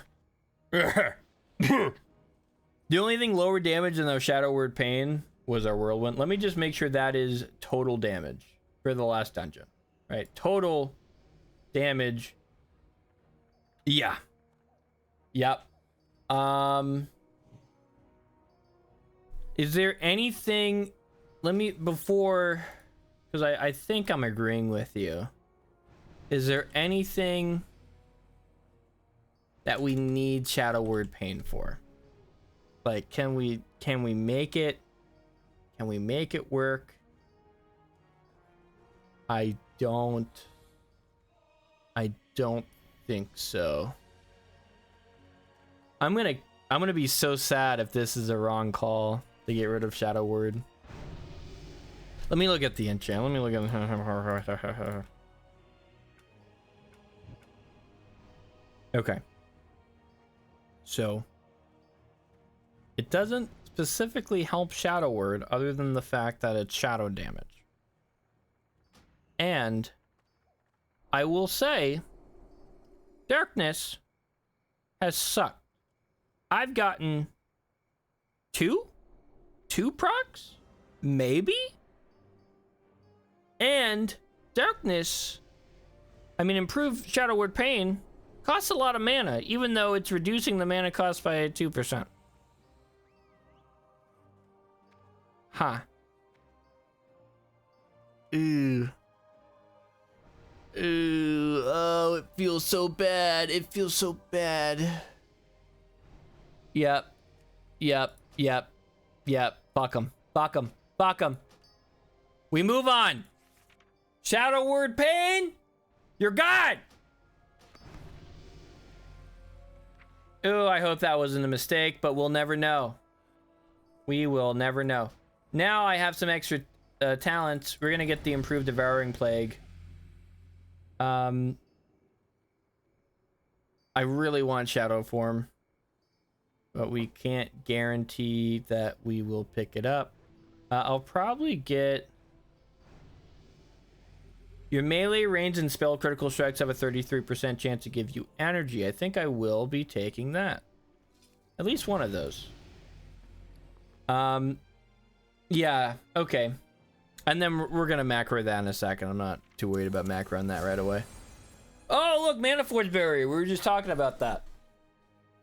only thing lower damage than our Shadow Word Pain was our Whirlwind. Let me just make sure that is total damage for the last dungeon. Right? Total damage. Yeah. Yep. Is there anything... Let me... Before... Because I think I'm agreeing with you. Is there anything that we need Shadow Word Pain for? Like, can we make it? Can we make it work? I don't think so. I'm gonna be so sad if this is a wrong call to get rid of Shadow Word. Let me look at the enchant. Let me look at Okay. So it doesn't specifically help Shadow Word other than the fact that it's shadow damage. And I will say Darkness has sucked. I've gotten two procs, maybe. And Darkness, I mean, improved Shadow Word Pain costs a lot of mana, even though it's reducing the mana cost by 2%. Huh. Ooh. Ooh. Oh, it feels so bad. It feels so bad. Yep. Fuck 'em. Fuck 'em. Fuck 'em. We move on. Shadow Word Pain, you're God. Oh, I hope that wasn't a mistake, but we'll never know. We will never know. Now I have some extra talents. We're gonna get the improved Devouring Plague. I really want Shadow Form, but we can't guarantee that we will pick it up. I'll probably get... Your melee, range, and spell critical strikes have a 33% chance to give you energy. I think I will be taking that. At least one of those. Yeah, okay. And then we're gonna macro that in a second. I'm not too worried about macro on that right away. Oh, look, Mana Forge Barrier. We were just talking about that.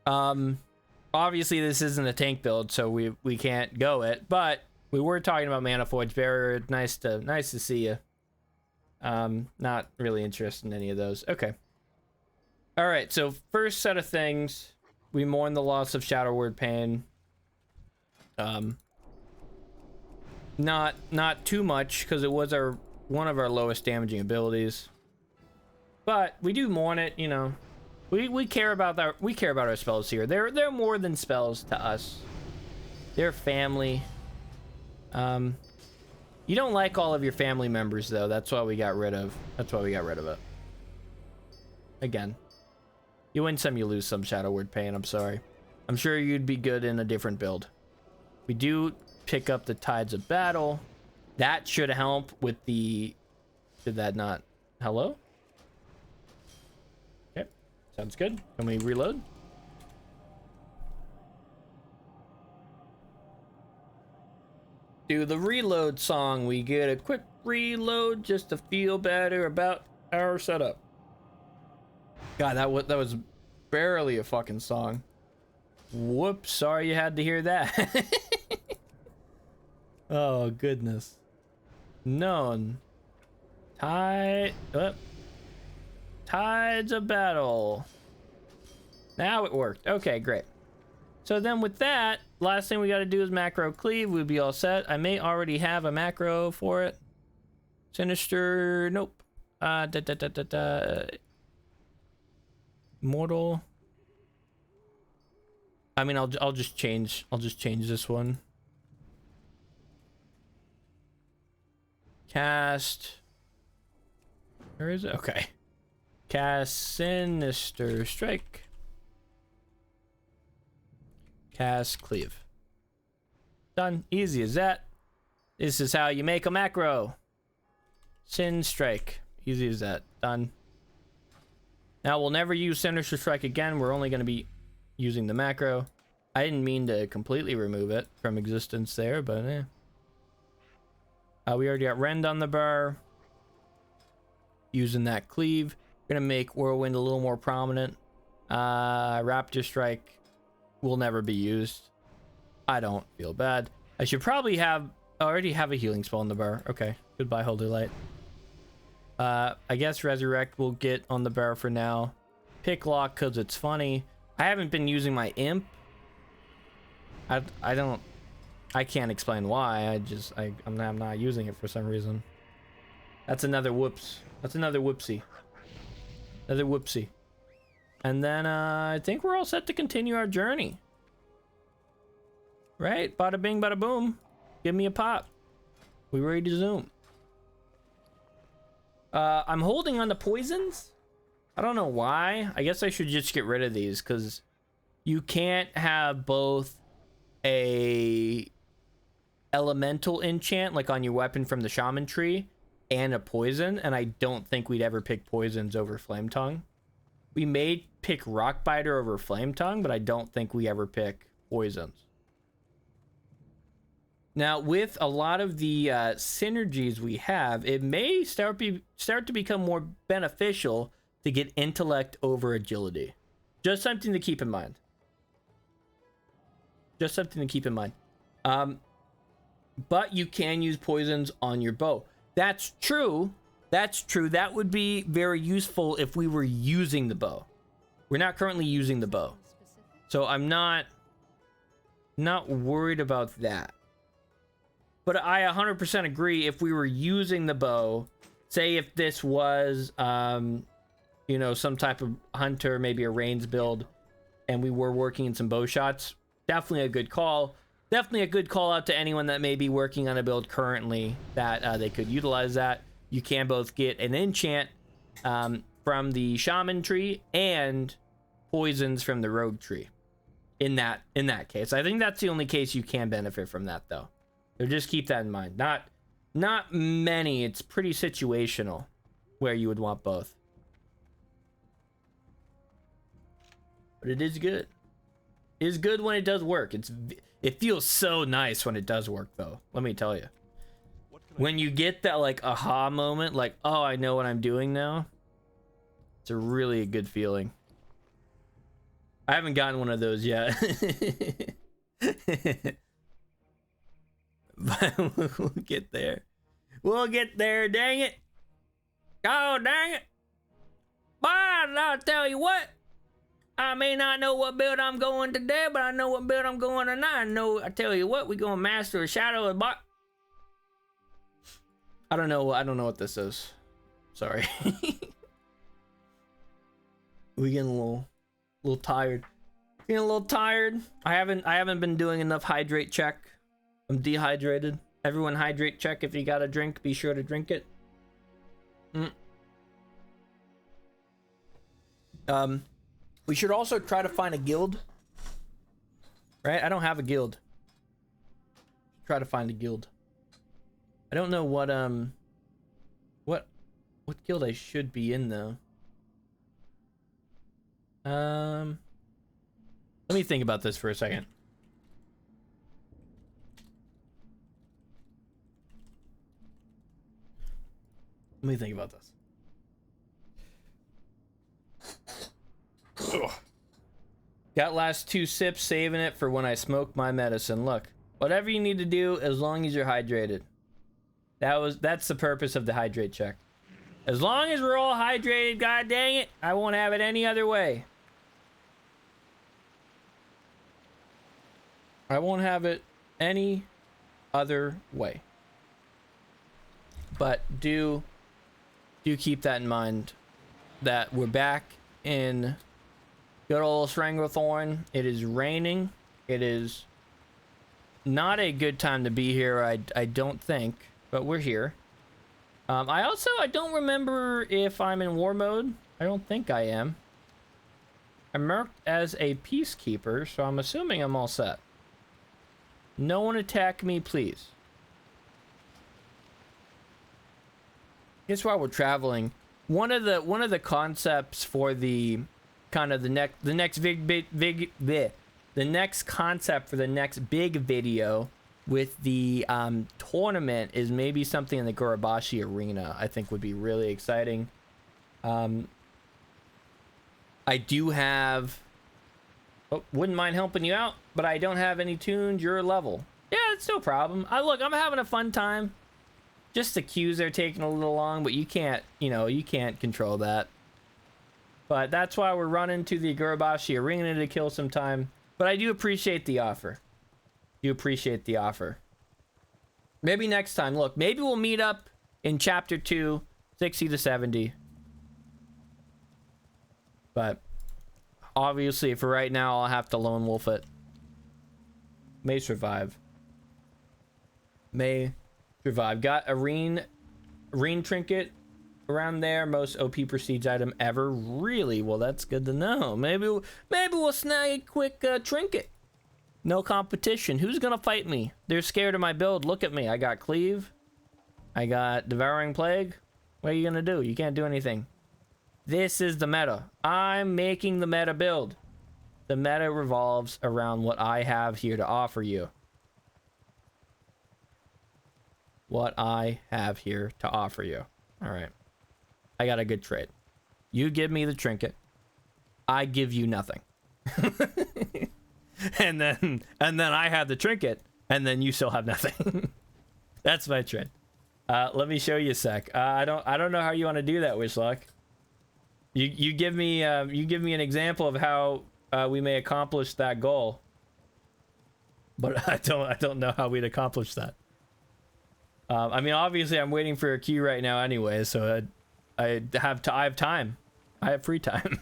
Obviously this isn't a tank build, so we can't go it, but we were talking about Mana Forge Barrier. Nice to see you. Not really interested in any of those. Okay. All right, so first set of things, we mourn the loss of Shadow Word Pain. Not too much, because it was one of our lowest damaging abilities. But we do mourn it, you know. We care about that. We care about our spells here. They're more than spells to us. They're family. You don't like all of your family members, though. That's why we got rid of. That's why we got rid of it. Again, you win some, you lose some. Shadow Word Pain. I'm sorry. I'm sure you'd be good in a different build. We do pick up the Tides of Battle. That should help with the... Did that not... Hello? Okay. Sounds good. Can we reload? Do the reload song. We get a quick reload just to feel better about our setup. God, that was barely a fucking song. Whoops, sorry you had to hear that. Oh, goodness. None. Tides of Battle. Now it worked. Okay, great. So then with that, last thing we got to do is macro cleave. We'll be all set. I may already have a macro for it. Sinister, nope. Mortal. I mean, I'll just change this one. Cast. Where is it? Okay. Cast Sinister Strike. Cast Cleave. Done. Easy as that. This is how you make a macro. Sin Strike. Easy as that. Done. Now we'll never use Sinister Strike again. We're only going to be using the macro. I didn't mean to completely remove it from existence there, but eh. We already got Rend on the bar. Using that cleave. We're going to make Whirlwind a little more prominent. Raptor Strike will never be used. I don't feel bad. I should probably already have a healing spell on the bar. Okay. Goodbye, Holy Light. I guess Resurrect will get on the bar for now. Pick Lock because it's funny. I haven't been using my Imp. I can't explain why. I'm not using it for some reason. That's another whoops. That's another whoopsie. Another whoopsie. And then I think we're all set to continue our journey. Right? Bada bing, bada boom. Give me a pop. We ready to zoom. I'm holding on to poisons. I don't know why. I guess I should just get rid of these because you can't have both a elemental enchant like on your weapon from the shaman tree and a poison, and I don't think we'd ever pick poisons over flame tongue. We may pick rock biter over flame tongue, but I don't think we ever pick poisons. Now, with a lot of the synergies we have, it may start to become more beneficial to get intellect over agility. Just something to keep in mind. Just something to keep in mind. But you can use poisons on your bow. That's true. That's true. That would be very useful if we were using the bow. We're not currently using the bow. So I'm not worried about that. But I 100% agree, if we were using the bow, say if this was, you know, some type of hunter, maybe a range build, and we were working in some bow shots, definitely a good call. Definitely a good call out to anyone that may be working on a build currently that they could utilize that. You can both get an enchant from the shaman tree and poisons from the rogue tree. In that case, I think that's the only case you can benefit from that, though. So just keep that in mind. Not many. It's pretty situational where you would want both. But it is good. It is good when it does work. It feels so nice when it does work, though. Let me tell you. When you get that like aha moment, like, oh, I know what I'm doing now. It's a really good feeling. I haven't gotten one of those yet. But we'll get there. We'll get there, dang it. Oh, dang it. But I'll tell you what. I may not know what build I'm going today, but I know what build I'm going tonight. I tell you what, we gonna master a shadow of bot. I don't know what this is. Sorry. We getting a little tired. Getting a little tired. I haven't been doing enough hydrate check. I'm dehydrated. Everyone hydrate check. If you got a drink, be sure to drink it. We should also try to find a guild. Right? I don't have a guild. Try to find a guild. I don't know what guild I should be in though. Let me think about this for a second. Let me think about this. Ugh. Got last 2 sips, saving it for when I smoke my medicine. Look, whatever you need to do, as long as you're hydrated. That's the purpose of the hydrate check. As long as we're all hydrated, god dang it, I won't have it any other way. I won't have it any other way. But do keep that in mind, that we're back in good old Stranglethorn. It is raining. It is not a good time to be here, I don't think, but we're here. I don't remember if I'm in war mode. I don't think I am. I'm marked as a peacekeeper, so I'm assuming I'm all set. No one attack me, please. Guess while we're traveling, one of the concepts for the kind of the next concept for the next big video with the tournament is maybe something in the Gorobashi arena. I think would be really exciting. I do have. Oh, wouldn't mind helping you out, but I don't have any tunes. You're a level. Yeah, it's no problem. Look, I'm having a fun time. Just the queues are taking a little long, but you can't control that. But that's why we're running to the Gorobashi arena to kill some time. But I do appreciate the offer. Maybe next time. Look, maybe we'll meet up in chapter 2, 60 to 70. But obviously for right now, I'll have to lone wolf it. May survive. May survive. Got a Reen trinket around there. Most OP prestige item ever. Really? Well, that's good to know. Maybe we'll snag a quick trinket. No competition. Who's gonna fight me? They're scared of my build. Look at me. I got cleave. I got devouring plague. What are you gonna do? You can't do anything. This is the meta. I'm making the meta build. The meta revolves around what I have here to offer you. What I have here to offer you. All right. I got a good trade. You give me the trinket. I give you nothing. and then I have the trinket, and then you still have nothing. That's my trade. Let me show you a sec. I don't know how you want to do that, Wishlock. You give me an example of how we may accomplish that goal, but I don't know how we'd accomplish that. I mean, obviously, I'm waiting for a queue right now anyway, so I have time. I have free time.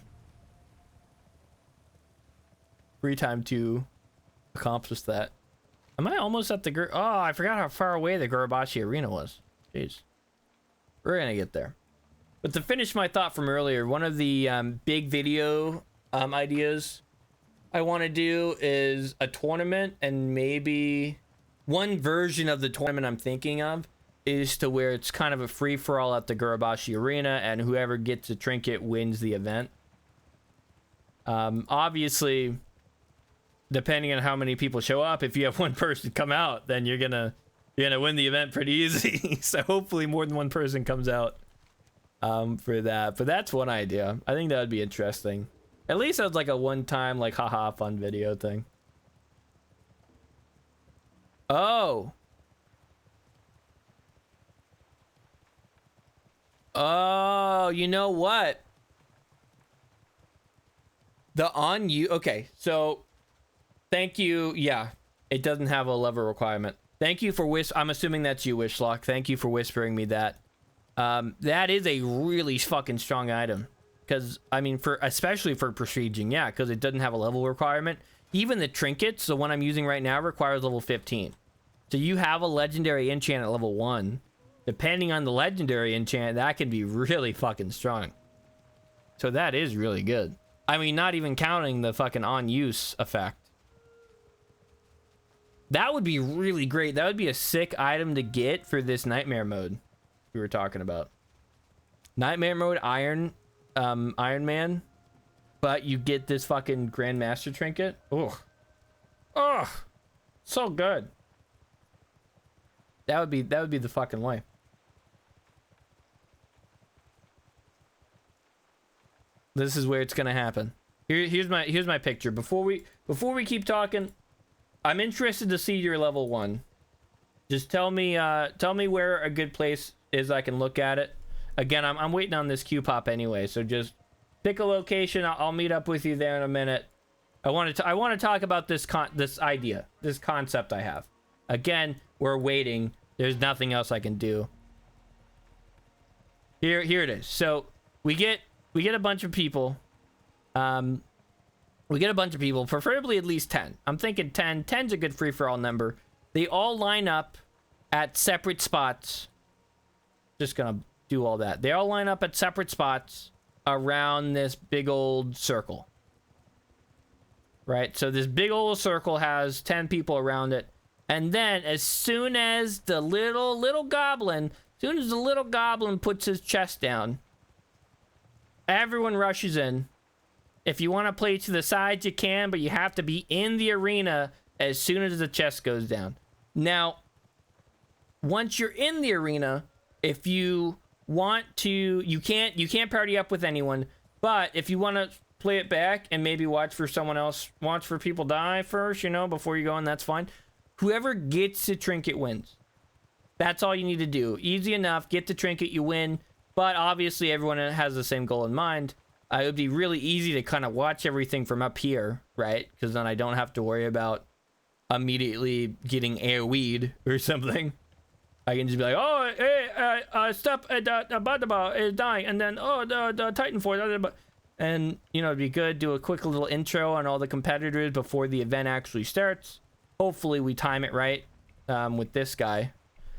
Free time to accomplish that. Am I almost at the Oh, I forgot how far away the Gorobashi Arena was. Jeez. We're gonna get there. But to finish my thought from earlier, one of the big video ideas I want to do is a tournament, and maybe one version of the tournament I'm thinking of is to where it's kind of a free-for-all at the Gorobashi Arena, and whoever gets a trinket wins the event. Obviously, depending on how many people show up, if you have one person come out, then you're gonna win the event pretty easy. So hopefully more than one person comes out for that. But that's one idea. I think that would be interesting. At least as like a one-time, like, haha, fun video thing. Oh, you know what? Okay, so thank you. Yeah, it doesn't have a level requirement. Thank you for I'm assuming that's you, Wishlock. Thank you for whispering me that. That is a really fucking strong item. Because, I mean, especially for prestiging, yeah, because it doesn't have a level requirement. Even the trinkets, the one I'm using right now, requires level 15. So you have a legendary enchant at level 1. Depending on the legendary enchant, that can be really fucking strong. So that is really good. I mean, not even counting the fucking on-use effect. That would be really great. That would be a sick item to get for this nightmare mode we were talking about. Nightmare mode, Iron Man, but you get this fucking Grandmaster trinket. Ugh, so good. That would be the fucking way. This is where it's gonna happen. Here's my picture. Before we keep talking, I'm interested to see your level 1. Just tell me where a good place is I can look at it. Again, I'm waiting on this Q pop anyway, so just pick a location. I'll meet up with you there in a minute. I want to talk about this idea, this concept I have. Again, we're waiting. There's nothing else I can do. Here it is. So we get a bunch of people. We get a bunch of people, preferably at least 10. I'm thinking 10. 10's a good free-for-all number. They all line up at separate spots. Just gonna do all that. They all line up at separate spots around this big old circle. Right? So this big old circle has 10 people around it. And then as soon as the little goblin puts his chest down, everyone rushes in. If you want to play to the sides, you can, but you have to be in the arena as soon as the chest goes down. Now, once you're in the arena, if you want to, you can't party up with anyone, but if you want to play it back and maybe watch for people die first, before you go in, that's fine. Whoever gets the trinket wins. That's all you need to do. Easy enough. Get the trinket, you win. But obviously, everyone has the same goal in mind. It would be really easy to kind of watch everything from up here, right? Because then I don't have to worry about immediately getting AoE'd or something. I can just be like, oh, hey, stuff is dying, and then the Titan Force, and you know, it'd be good. Do a quick little intro on all the competitors before the event actually starts. Hopefully, we time it right with this guy.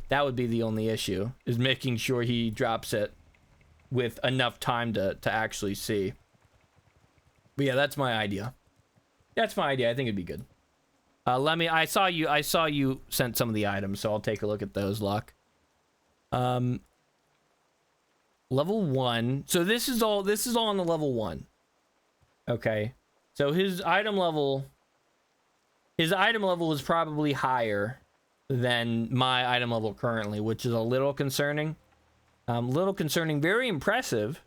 That would be the only issue, is making sure he drops it with enough time to actually see. But yeah, that's my idea. That's my idea. I think it'd be good. I saw you sent some of the items, so I'll take a look at those, Luck. Level 1. So this is all on the level 1. Okay. So his item level is probably higher than my item level currently, which is a little concerning. Very impressive.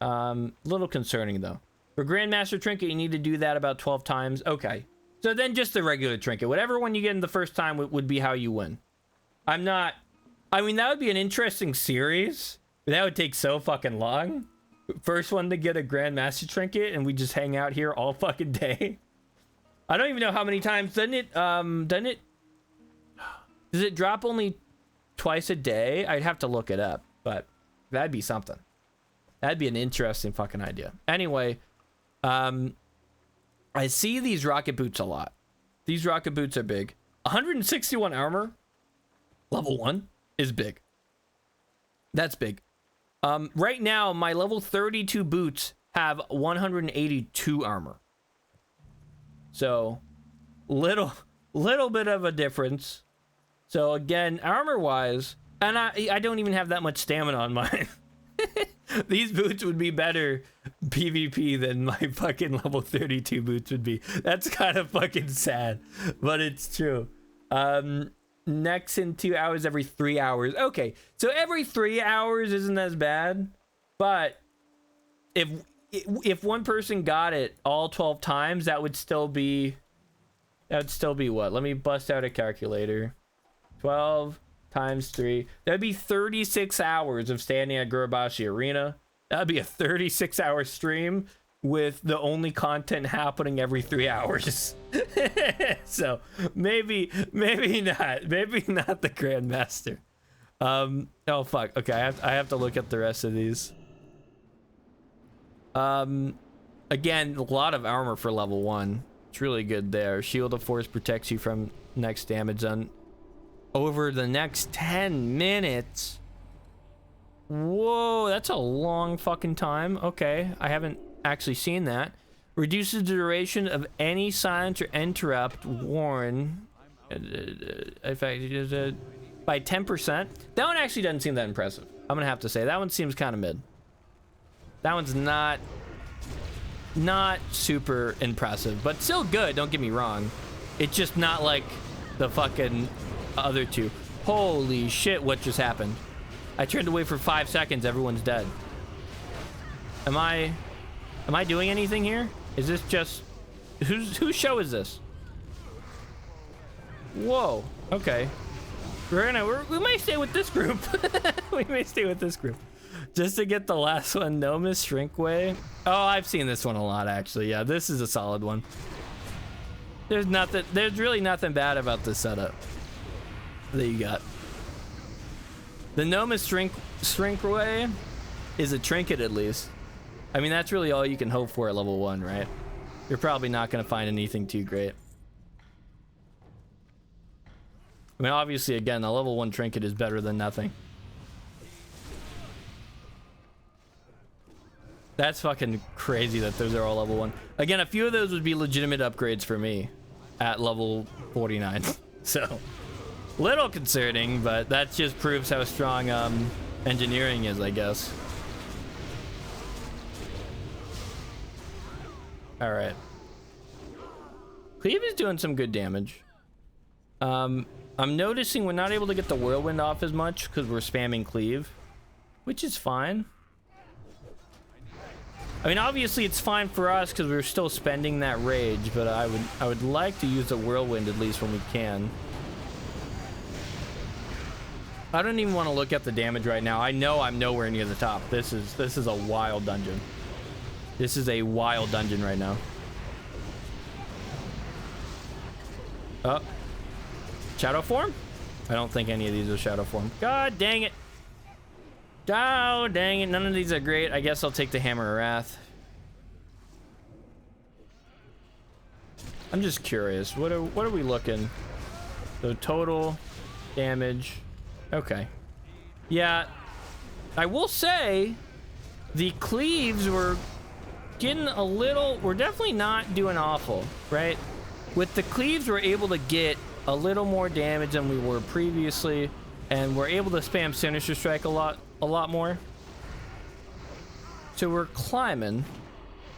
Little concerning though. For Grandmaster Trinket, you need to do that about 12 times. Okay. So then just the regular trinket. Whatever one you get in the first time would be how you win. I mean, that would be an interesting series. But that would take so fucking long. First one to get a Grandmaster Trinket, and we just hang out here all fucking day. I don't even know how many times. Does it drop only twice a day? I'd have to look it up, but that'd be something. That'd be an interesting fucking idea. Anyway, I see these rocket boots a lot. These rocket boots are big. 161 armor, level 1 is big. That's big. Right now, my level 32 boots have 182 armor. So, little bit of a difference. So again, armor-wise, and I don't even have that much stamina on mine. These boots would be better PvP than my fucking level 32 boots would be. That's kind of fucking sad, but it's true. Next in 2 hours, every 3 hours. Okay, so every 3 hours isn't as bad, but if one person got it all 12 times, that would still be what? Let me bust out a calculator. 12 times 3. That'd be 36 hours of standing at Gurubashi Arena. That'd be a 36-hour stream with the only content happening every 3 hours. So maybe not. Maybe not the Grandmaster. Oh fuck. Okay, I have to look at the rest of these. Again, a lot of armor for level 1. It's really good there. Shield of Force protects you from next damage done over the next 10 minutes. Whoa, that's a long fucking time. Okay, I haven't actually seen that. Reduces the duration of any silence or interrupt warn in fact by 10%. That one actually doesn't seem that impressive. I'm gonna have to say that one seems kind of mid. That one's not super impressive, but still good, don't get me wrong. It's just not like the fucking other two. Holy shit, what just happened? I turned away for 5 seconds, everyone's dead. Am I doing anything here? Is this just whose show is this? Whoa, okay. We might stay with this group. We may stay with this group. Just to get the last one, Nomus Shrinkway. Oh, I've seen this one a lot actually. Yeah, this is a solid one. There's really nothing bad about this setup that you got. The Nomus Shrinkway is a trinket at least. I mean, that's really all you can hope for at level 1, right? You're probably not going to find anything too great. I mean, obviously, again, a level 1 trinket is better than nothing. That's fucking crazy that those are all level 1. Again, a few of those would be legitimate upgrades for me at level 49. So, little concerning, but that just proves how strong engineering is, I guess. All right. Cleave is doing some good damage. I'm noticing we're not able to get the whirlwind off as much because we're spamming cleave, which is fine. I mean, obviously it's fine for us because we're still spending that rage, but I would like to use the whirlwind at least when we can. I don't even want to look at the damage right now. I know I'm nowhere near the top. This is a wild dungeon. This is a wild dungeon right now. Oh. Shadow form? I don't think any of these are shadow form. God dang it. Oh, dang it. None of these are great. I guess I'll take the Hammer of Wrath. I'm just curious. What are we looking? So total damage. Okay. Yeah. I will say the cleaves were getting a little... We're definitely not doing awful, right? With the cleaves, we're able to get a little more damage than we were previously, and we're able to spam Sinister Strike a lot more. So we're climbing.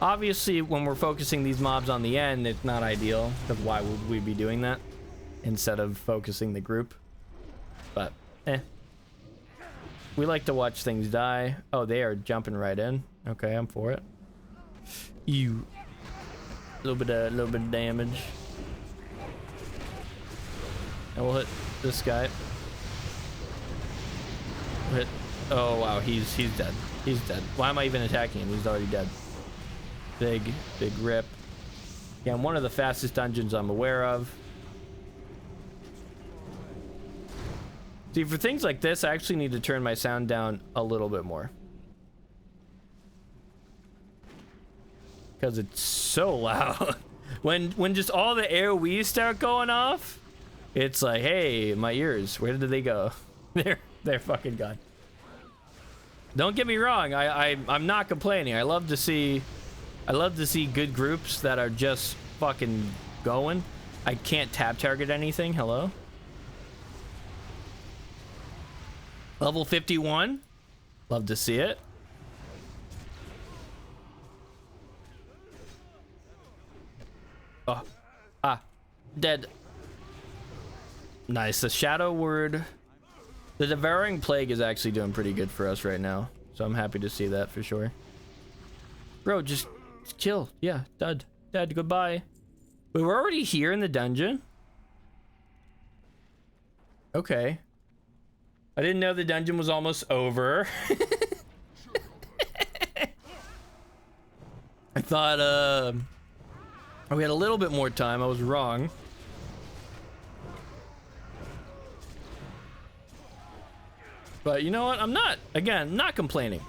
Obviously, when we're focusing these mobs on the end, it's not ideal, because why would we be doing that instead of focusing the group? But, we like to watch things die. Oh, they are jumping right in. Okay, I'm for it. You. A little bit of damage. And we'll hit this guy. We'll hit. Oh wow, he's dead. He's dead. Why am I even attacking him? He's already dead. Big rip. Yeah, one of the fastest dungeons I'm aware of. See, for things like this, I actually need to turn my sound down a little bit more. Because it's so loud. When just all the AoEs start going off, it's like, hey, my ears, where did they go? They're fucking gone. Don't get me wrong, I'm not complaining. I love to see good groups that are just fucking going. I can't tab target anything. Hello? Level 51. Love to see it. Oh. Ah. Dead. Nice. The Shadow Word. The Devouring Plague is actually doing pretty good for us right now. So I'm happy to see that for sure. Bro, just kill. Yeah, dead. Dead. Goodbye. Wait, we're already here in the dungeon? Okay. I didn't know the dungeon was almost over. I thought, we had a little bit more time. I was wrong. But you know what? I'm not, again, not complaining.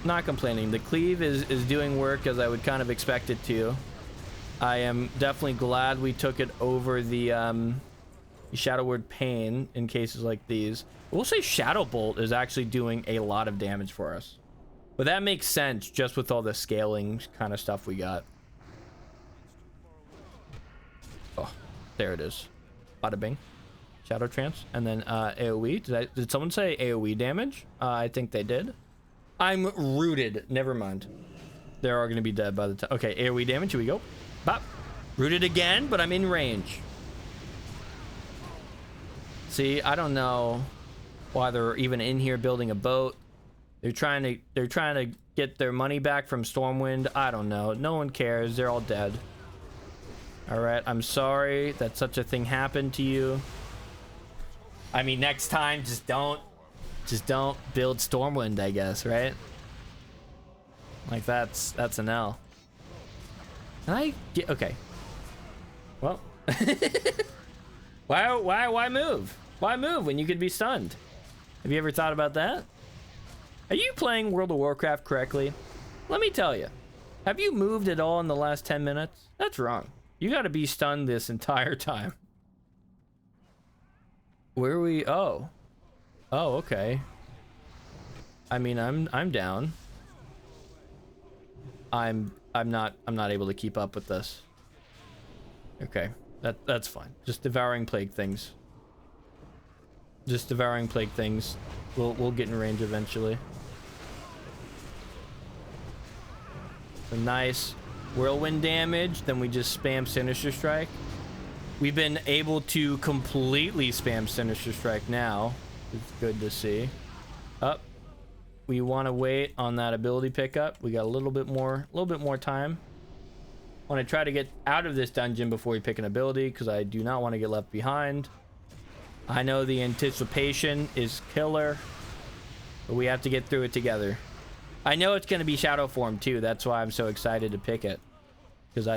Not complaining. The cleave is doing work as I would kind of expect it to. I am definitely glad we took it over the Shadow Word Pain in cases like these. We'll say Shadow Bolt is actually doing a lot of damage for us. But that makes sense just with all the scaling kind of stuff we got. Oh, there it is. Bada bing. Shadow Trance. And then AoE. Did someone say AoE damage? I think they did. I'm rooted. Never mind. They're all going to be dead by the time. Okay, AoE damage. Here we go. Bop. Rooted again, but I'm in range. See, I don't know why they're even in here building a boat. They're trying to get their money back from Stormwind. I don't know. No one cares. They're all dead. All right. I'm sorry that such a thing happened to you. I mean, next time, just don't build Stormwind, I guess, right? Like that's an L. Can I get okay? Well, why move? Why move when you could be stunned? Have you ever thought about that? Are you playing World of Warcraft correctly? Let me tell you. Have you moved at all in the last 10 minutes? That's wrong. You got to be stunned this entire time. Where are we? Oh, okay. I mean, I'm down. I'm not able to keep up with this. Okay, that's fine. Just devouring plague things. Just devouring plague things. We'll get in range eventually. So nice whirlwind damage. Then we just spam Sinister Strike. We've been able to completely spam Sinister Strike now. It's good to see. Up. We want to wait on that ability pickup. We got a little bit more time. Want to try to get out of this dungeon before we pick an ability because I do not want to get left behind. I know the anticipation is killer, but we have to get through it together. I know it's going to be Shadow Form too. That's why I'm so excited to pick it, because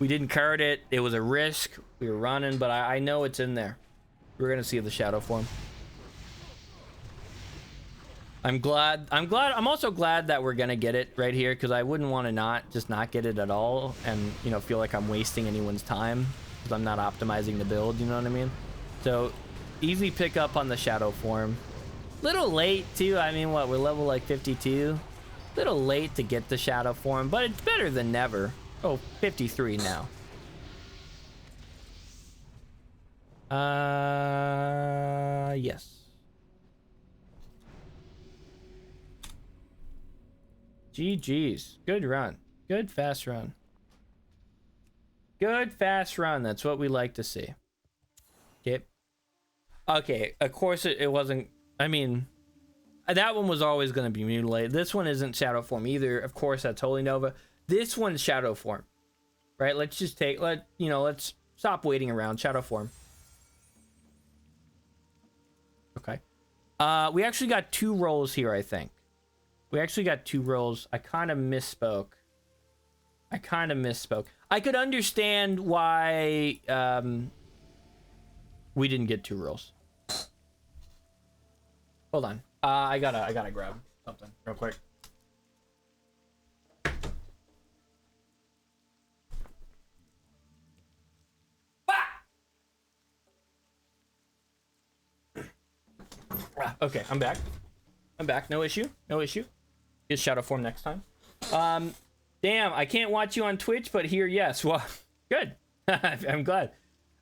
We didn't card it. It was a risk. We were running, but I know it's in there. We're gonna see the shadow form. I'm also glad that we're gonna get it right here, because I wouldn't want to not get it at all and, you know, feel like I'm wasting anyone's time because I'm not optimizing the build, you know what I mean? So easy pick up on the shadow form. Little late too. I mean, what, we're level like 52. Little late to get the shadow form, but it's better than never. Oh, 53 now. Yes. GG's. Good run. Good fast run. Good fast run. That's what we like to see. Okay. Okay, of course it wasn't. I mean, that one was always going to be mutilated. This one isn't shadow form either. Of course, that's Holy Nova. This one's shadow form. Right? Let's just let's stop waiting around. Shadow form. Okay. We actually got 2 rolls here, I think. We actually got 2 rolls. I kind of misspoke. I could understand why we didn't get 2 rolls. Hold on. I gotta grab something real quick. Okay, I'm back. No issue. Get shadow form next time. Damn, I can't watch you on Twitch, but here, yes. Well, good. I'm glad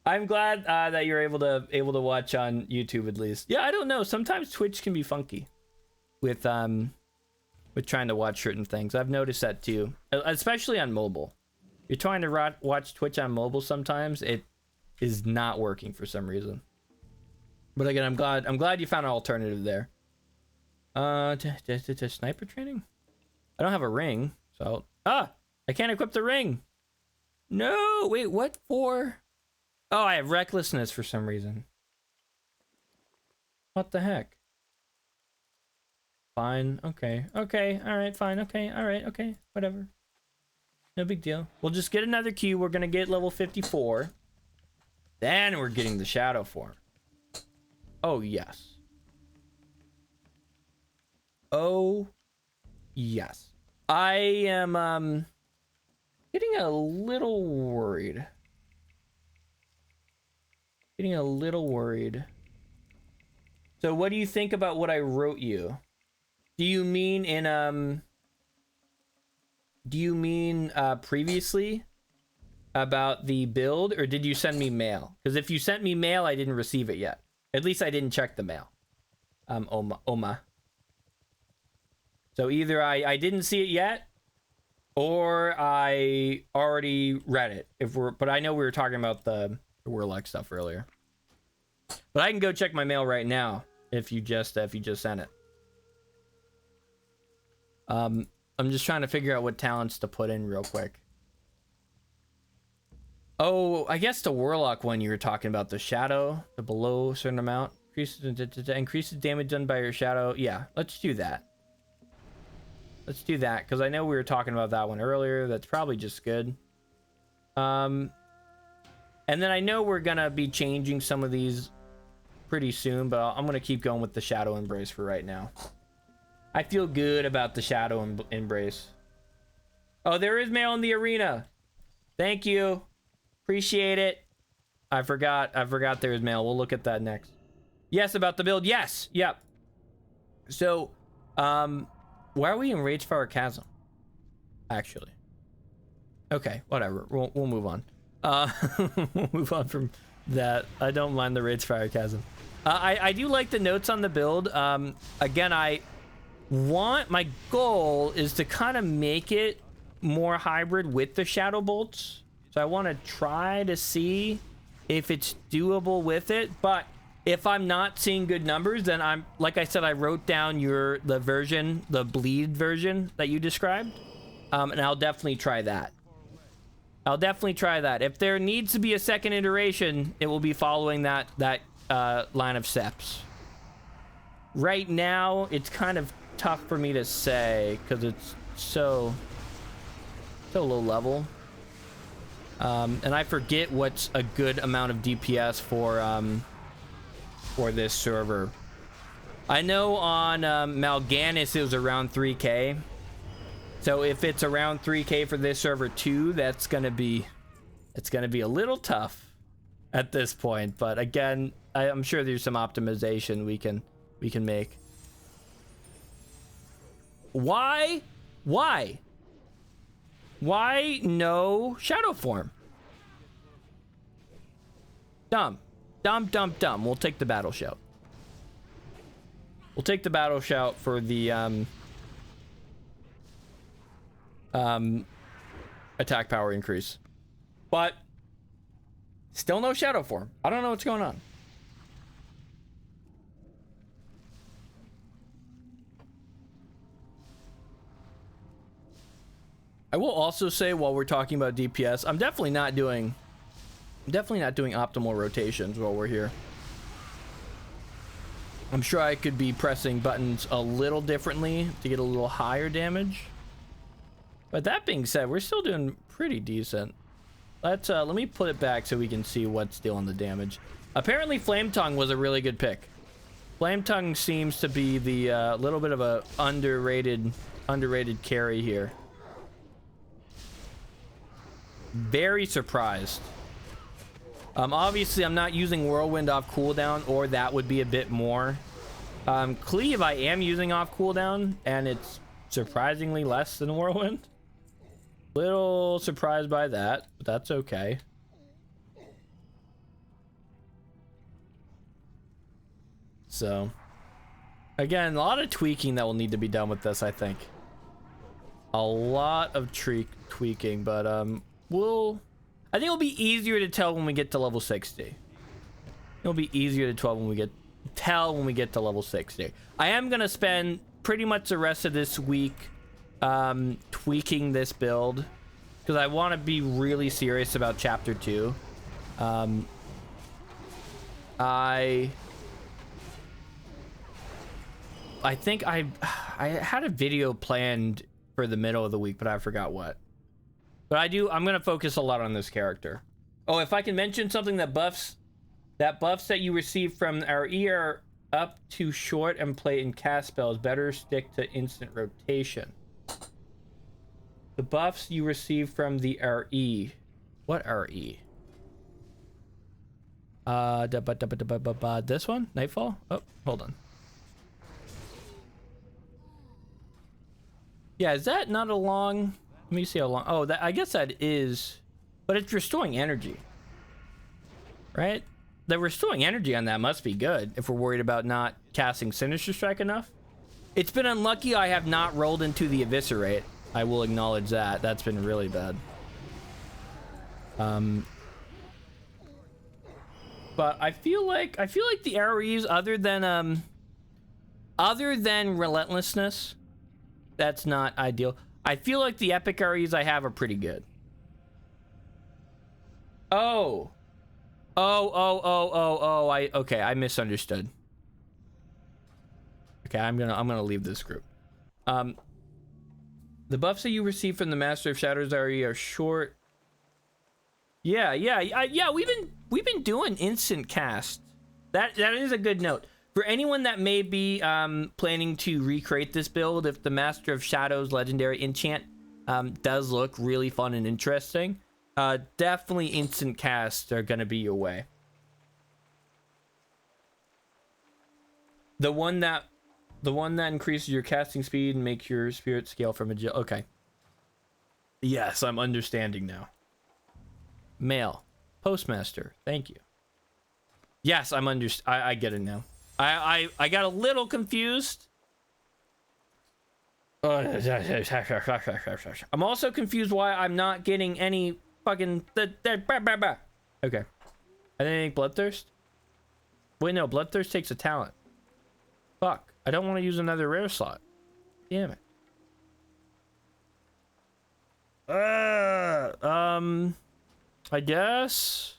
that you're able to watch on YouTube at least. Yeah, I don't know. Sometimes Twitch can be funky with trying to watch certain things. I've noticed that too, especially on mobile. You're trying to watch Twitch on mobile. Sometimes it is not working for some reason. But again, I'm glad you found an alternative there. Sniper training? I don't have a ring, so I can't equip the ring. No, wait, what for? Oh, I have recklessness for some reason. What the heck? Fine, okay, all right, fine, okay, whatever. No big deal. We'll just get another Q. We're gonna get level 54. Then we're getting the shadow form. Oh, yes. Oh, yes. I am, getting a little worried. So what do you think about what I wrote you? Do you mean previously about the build, or did you send me mail? Because if you sent me mail, I didn't receive it yet. At least I didn't check the mail. Oma. So either I didn't see it yet, or I already read it. But I know we were talking about the Warlock stuff earlier. But I can go check my mail right now if you just sent it. I'm just trying to figure out what talents to put in real quick. Oh, I guess the Warlock one you were talking about, the Shadow, the below a certain amount. Increases damage done by your Shadow. Yeah, let's do that. Because I know we were talking about that one earlier. That's probably just good. And then I know we're going to be changing some of these pretty soon, but I'm going to keep going with the Shadow Embrace for right now. I feel good about the Shadow Embrace. Oh, there is mail in the arena. Thank you. Appreciate it. I forgot there is mail. We'll look at that next. Yes, about the build. Yes. Yep. So, why are we in Ragefire Chasm? Actually. Okay, whatever. We'll move on. We'll move on from that. I don't mind the Ragefire Chasm. I do like the notes on the build. Again, my goal is to kind of make it more hybrid with the Shadow Bolts. So I want to try to see if it's doable with it. But if I'm not seeing good numbers, then like I said, I wrote down the bleed version that you described. And I'll definitely try that. If there needs to be a second iteration, it will be following that line of steps. Right now, it's kind of tough for me to say because it's so low level. And I forget what's a good amount of DPS for this server. I know on Mal'Ganis it was around 3k. So if it's around 3k for this server too, it's gonna be a little tough at this point. But again, I'm sure there's some optimization we can make. Why no shadow form? Dumb. We'll take the battle shout. We'll take the battle shout for the attack power increase. But still no shadow form. I don't know what's going on. I will also say, while we're talking about DPS, I'm definitely not doing optimal rotations while we're here. I'm sure I could be pressing buttons a little differently to get a little higher damage. But that being said, we're still doing pretty decent. Let me put it back so we can see what's dealing the damage. Apparently Flame Tongue was a really good pick. Flame Tongue seems to be the little bit of a underrated carry here. Very surprised. Obviously I'm not using Whirlwind off cooldown, or that would be a bit more. Cleave I am using off cooldown, and it's surprisingly less than Whirlwind. Little surprised by that, but that's okay. So again, a lot of tweaking that will need to be done with this, I think. A lot of tweaking, but I think it'll be easier to tell when we get to level 60. It'll be easier to tell when we get to level 60. I am gonna spend pretty much the rest of this week tweaking this build, because I want to be really serious about chapter 2. I think I had a video planned for the middle of the week, but I forgot what. But I'm gonna focus a lot on this character. Oh, if I can mention something that buffs that you receive from our ear up to short and play and cast spells better stick to instant rotation. The buffs you receive from the RE. What RE? This one? Nightfall? Oh, hold on. Yeah, is that not a long? Let me see how long. Oh, I guess that is, but it's restoring energy, right? The restoring energy on that must be good if we're worried about not casting Sinister Strike enough. It's been unlucky I have not rolled into the Eviscerate. I will acknowledge that. That's been really bad. But I feel like the REs, other than Relentlessness, that's not ideal. I feel like the epic REs I have are pretty good. Okay, I misunderstood. Okay, I'm gonna leave this group. The buffs that you receive from the Master of Shadows RE are short. Yeah, we've been doing instant cast. That is a good note. For anyone that may be planning to recreate this build, if the Master of Shadows legendary enchant does look really fun and interesting, definitely instant casts are gonna be your way. The one that increases your casting speed and makes your spirit scale from agility. Okay. Yes, I'm understanding now. Mail. Postmaster. Thank you. Yes, I get it now. I got a little confused. I'm also confused why I'm not getting any fucking okay. I think Bloodthirst. Wait, no, Bloodthirst takes a talent. Fuck. I don't want to use another rare slot. Damn it. I guess.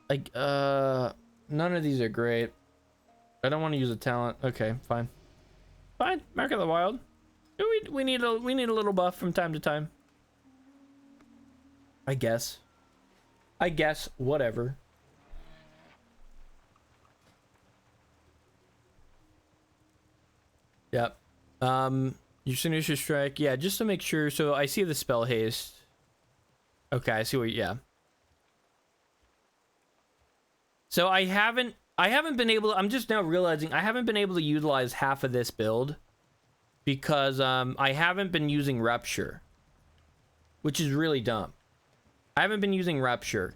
Like, none of these are great. I don't want to use a talent. Okay, fine. Fine. Mark of the Wild. We need a little buff from time to time. I guess. I guess, whatever. Yep. Your signature strike. Yeah, just to make sure. So I see the spell haste. Okay, I see what, yeah. So I haven't been able to, I'm just now realizing I haven't been able to utilize half of this build because I haven't been using Rupture, which is really dumb. I haven't been using Rupture.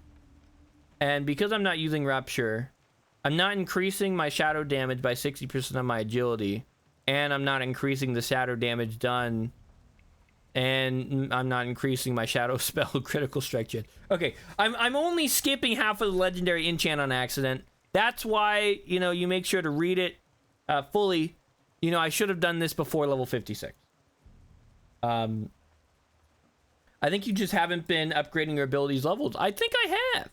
And because I'm not using Rupture, I'm not increasing my shadow damage by 60% of my agility, and I'm not increasing the shadow damage done, and I'm not increasing my shadow spell critical strike chance. Okay, I'm only skipping half of the legendary enchant on accident. That's why, you know, you make sure to read it fully. You know, I should have done this before level 56. I think you just haven't been upgrading your abilities levels. I think I have.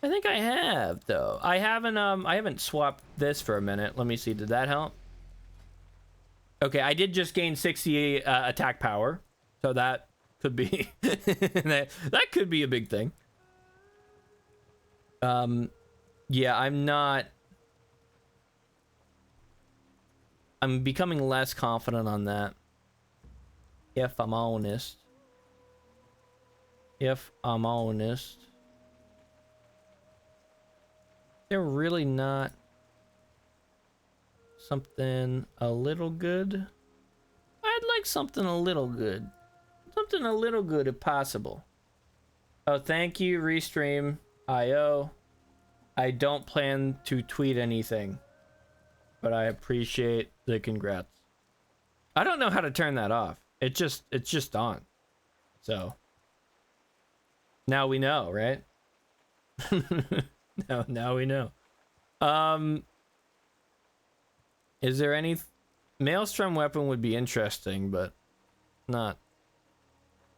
I think I have, though. I haven't swapped this for a minute. Let me see. Did that help? Okay, I did just gain 60 attack power, so that could be that could be a big thing. Yeah, I'm becoming less confident on that. If I'm honest. They're really not something a little good. I'd like something a little good. Something a little good if possible. Oh, thank you, Restream IO. I don't plan to tweet anything, but I appreciate the congrats. I don't know how to turn that off. It's just on. So now we know, right? Now we know. Is there any Maelstrom weapon would be interesting, but not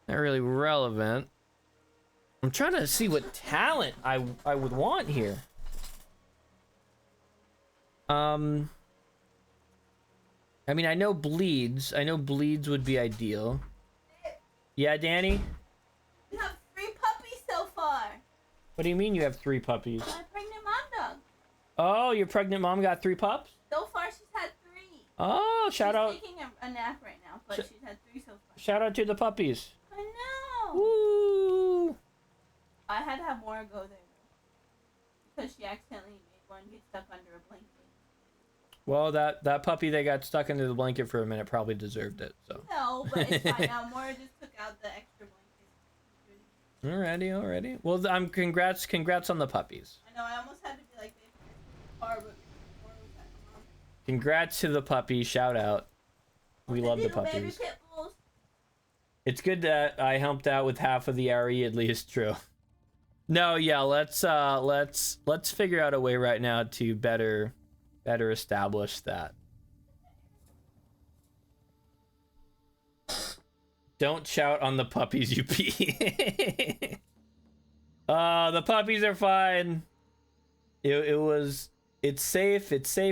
really relevant. I'm trying to see what talent I would want here. I mean, I know bleeds. I know bleeds would be ideal. Yeah, Danny? You have 3 puppies so far. What do you mean you have 3 puppies? My pregnant mom dog. Oh, your pregnant mom got 3 pups? So far, she's had 3. Oh, shout out. She's taking a nap right now, but she's had 3 so far. Shout out to the puppies. I know. Woo! I had to have more go there because she accidentally made one get stuck under a blanket. Well, that puppy that got stuck under the blanket for a minute probably deserved it. So. No, but it's fine now. Mora just took out the extra blanket. Alrighty. Well, congrats on the puppies. I know. I almost had to be like this. Car, but Mora was at mom. Congrats to the puppies. Shout out. We love the puppies. Baby pit bulls. It's good that I helped out with half of the RE, at least. True. No, yeah. Let's figure out a way right now to better establish that. Don't shout on the puppies, you pee. The puppies are fine. It's safe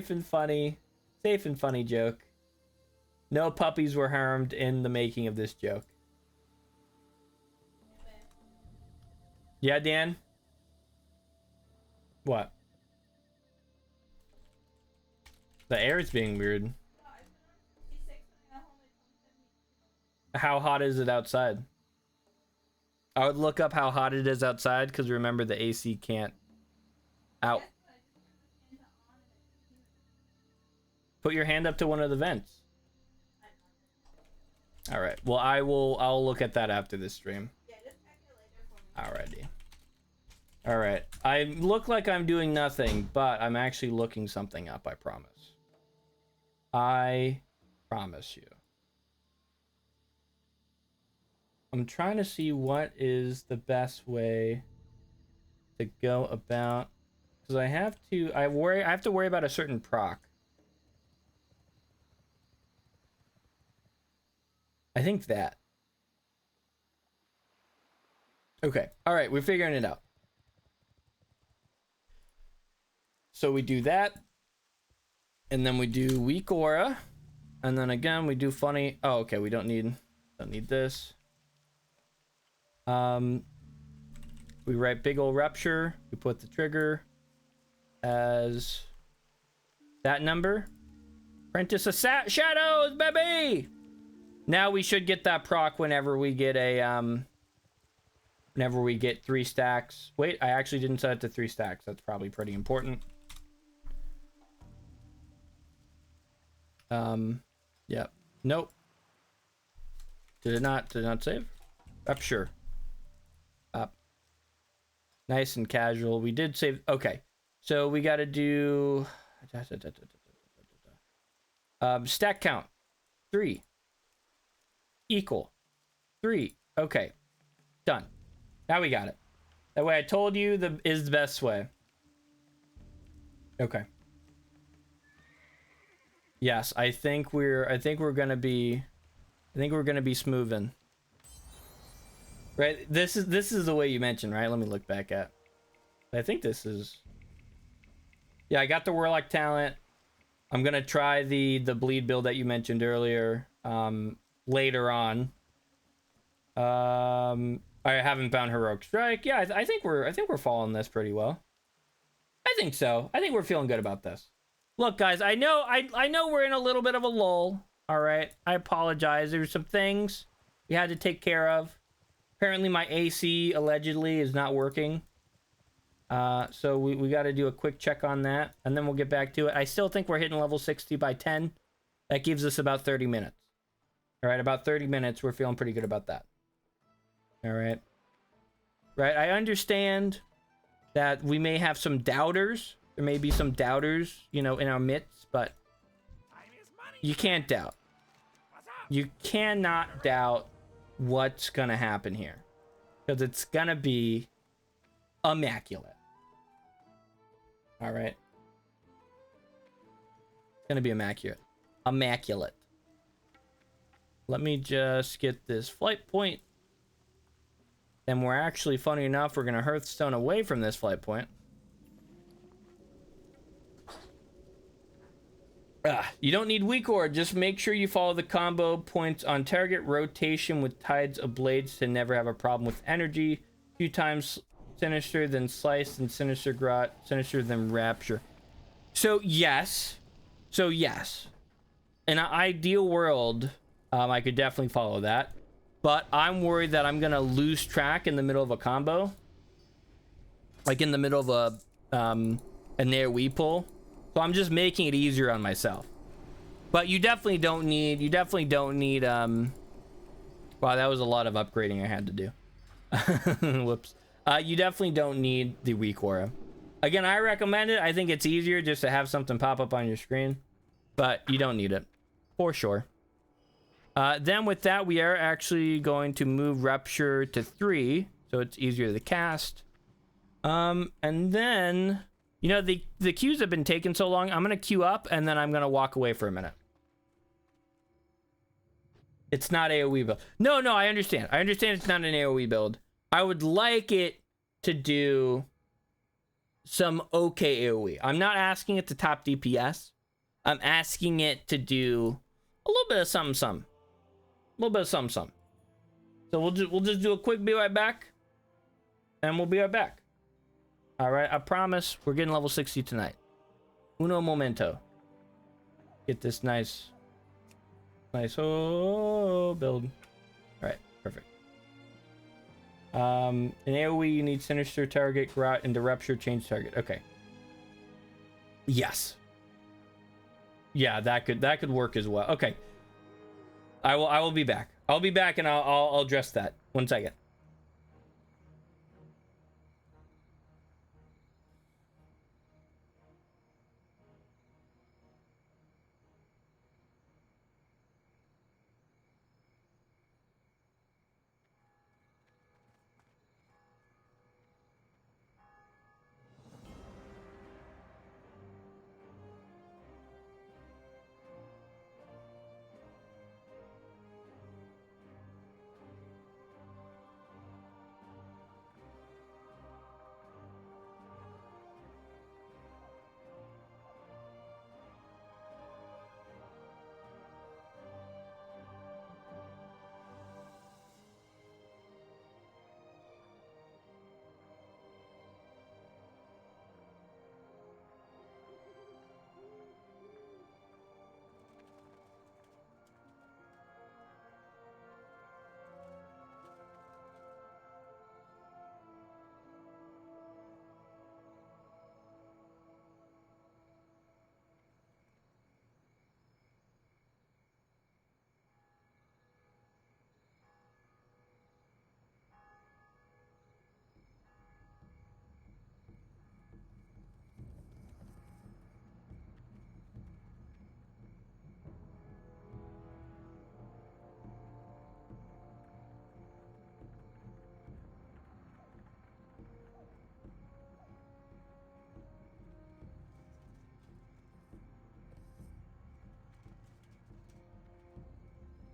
and funny. Safe and funny joke. No puppies were harmed in the making of this joke. Yeah, Dan? What? The air is being weird. How hot is it outside? I would look up how hot it is outside because remember the AC can't out. Put your hand up to one of the vents. All right. Well, I'll look at that after this stream. Alrighty. All right. I look like I'm doing nothing, but I'm actually looking something up, I promise. I promise you. I'm trying to see what is the best way to go about, because I have to worry about a certain proc. I think that. Okay. All right, we're figuring it out. So we do that, and then we do weak aura, and then again we do funny. Oh, okay. We don't need this. We write big old rupture. We put the trigger as that number. Apprentice of Shadows, baby! Now we should get that proc whenever we get a, whenever we get 3 stacks. Wait, I actually didn't set it to 3 stacks. That's probably pretty important. Yep. Nope. Did it not save? Rupture. Up. Nice and casual. We did save. Okay. So we got to do stack count 3 equal 3. Okay, done. Now we got it. That way I told you is the best way. Okay. Yes, I think we're gonna be smoothing. Right? This is the way you mentioned, right? Let me look back at. I think this is. Yeah, I got the Warlock talent. I'm gonna try the bleed build that you mentioned earlier. Later on. I haven't found Heroic Strike. Yeah, I think we're following this pretty well. I think so. I think we're feeling good about this. Look, guys, I know we're in a little bit of a lull. All right, I apologize. There's some things we had to take care of. Apparently, my AC allegedly is not working. So we got to do a quick check on that, and then we'll get back to it. I still think we're hitting level 60 by 10. That gives us about 30 minutes. All right, about 30 minutes. We're feeling pretty good about that. All right. Right, I understand that we may have some doubters. There may be some doubters, you know, in our midst, but you can't doubt. You cannot doubt what's gonna happen here, because it's gonna be immaculate. All right, it's gonna be immaculate. Let me just get this flight point. And we're actually, funny enough, we're gonna Hearthstone away from this flight point. You don't need weak ore. Just make sure you follow the combo points on target. Rotation with tides of blades to never have a problem with energy. 2 times sinister, then slice, then sinister grot, sinister, then rapture. So yes. In an ideal world, I could definitely follow that. But I'm worried that I'm gonna lose track in the middle of a combo. Like in the middle of a AoE pull. So I'm just making it easier on myself. But you definitely don't need, wow, that was a lot of upgrading I had to do. Whoops. You definitely don't need the weak aura. Again, I recommend it. I think it's easier just to have something pop up on your screen. But you don't need it. For sure. Then with that, we are actually going to move Rupture to 3. So it's easier to cast. And then, you know, the queues have been taking so long. I'm going to queue up and then I'm going to walk away for a minute. It's not AoE build. No, I understand. I understand it's not an AoE build. I would like it to do some okay AoE. I'm not asking it to top DPS. I'm asking it to do a little bit of something. A little bit of something. So we'll just do a quick be right back. And we'll be right back. All right, I promise we're getting level 60 tonight. Uno momento. Get this nice build. All right, perfect. In AoE, you need sinister target, grot, and the rupture change target. Okay. Yes. Yeah, that could work as well. Okay. I will be back. I'll be back and I'll address that. 1 second.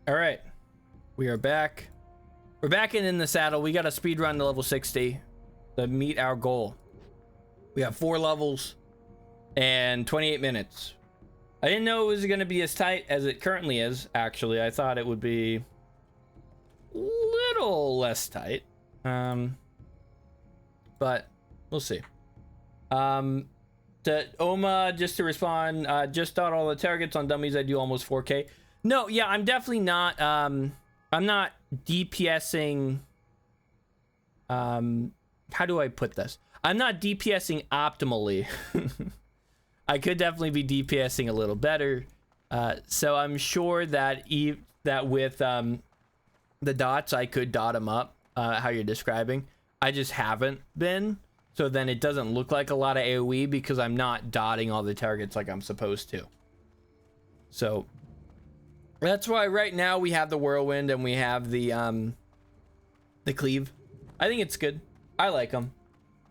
All right, we are back. We're back in the saddle. We got to speed run to level 60 to meet our goal. We have 4 levels and 28 minutes. I didn't know it was going to be as tight as it currently is. Actually, I thought it would be a little less tight. But we'll see. To Oma, just to respond, just thought all the targets on dummies I do almost 4K. No, yeah, I'm definitely not. I'm not DPSing. How do I put this? I'm not DPSing optimally. I could definitely be DPSing a little better. So I'm sure that that with the dots, I could dot them up. How you're describing. I just haven't been. So then it doesn't look like a lot of AoE because I'm not dotting all the targets like I'm supposed to. So that's why right now we have the whirlwind and we have the cleave. I think it's good. I like them.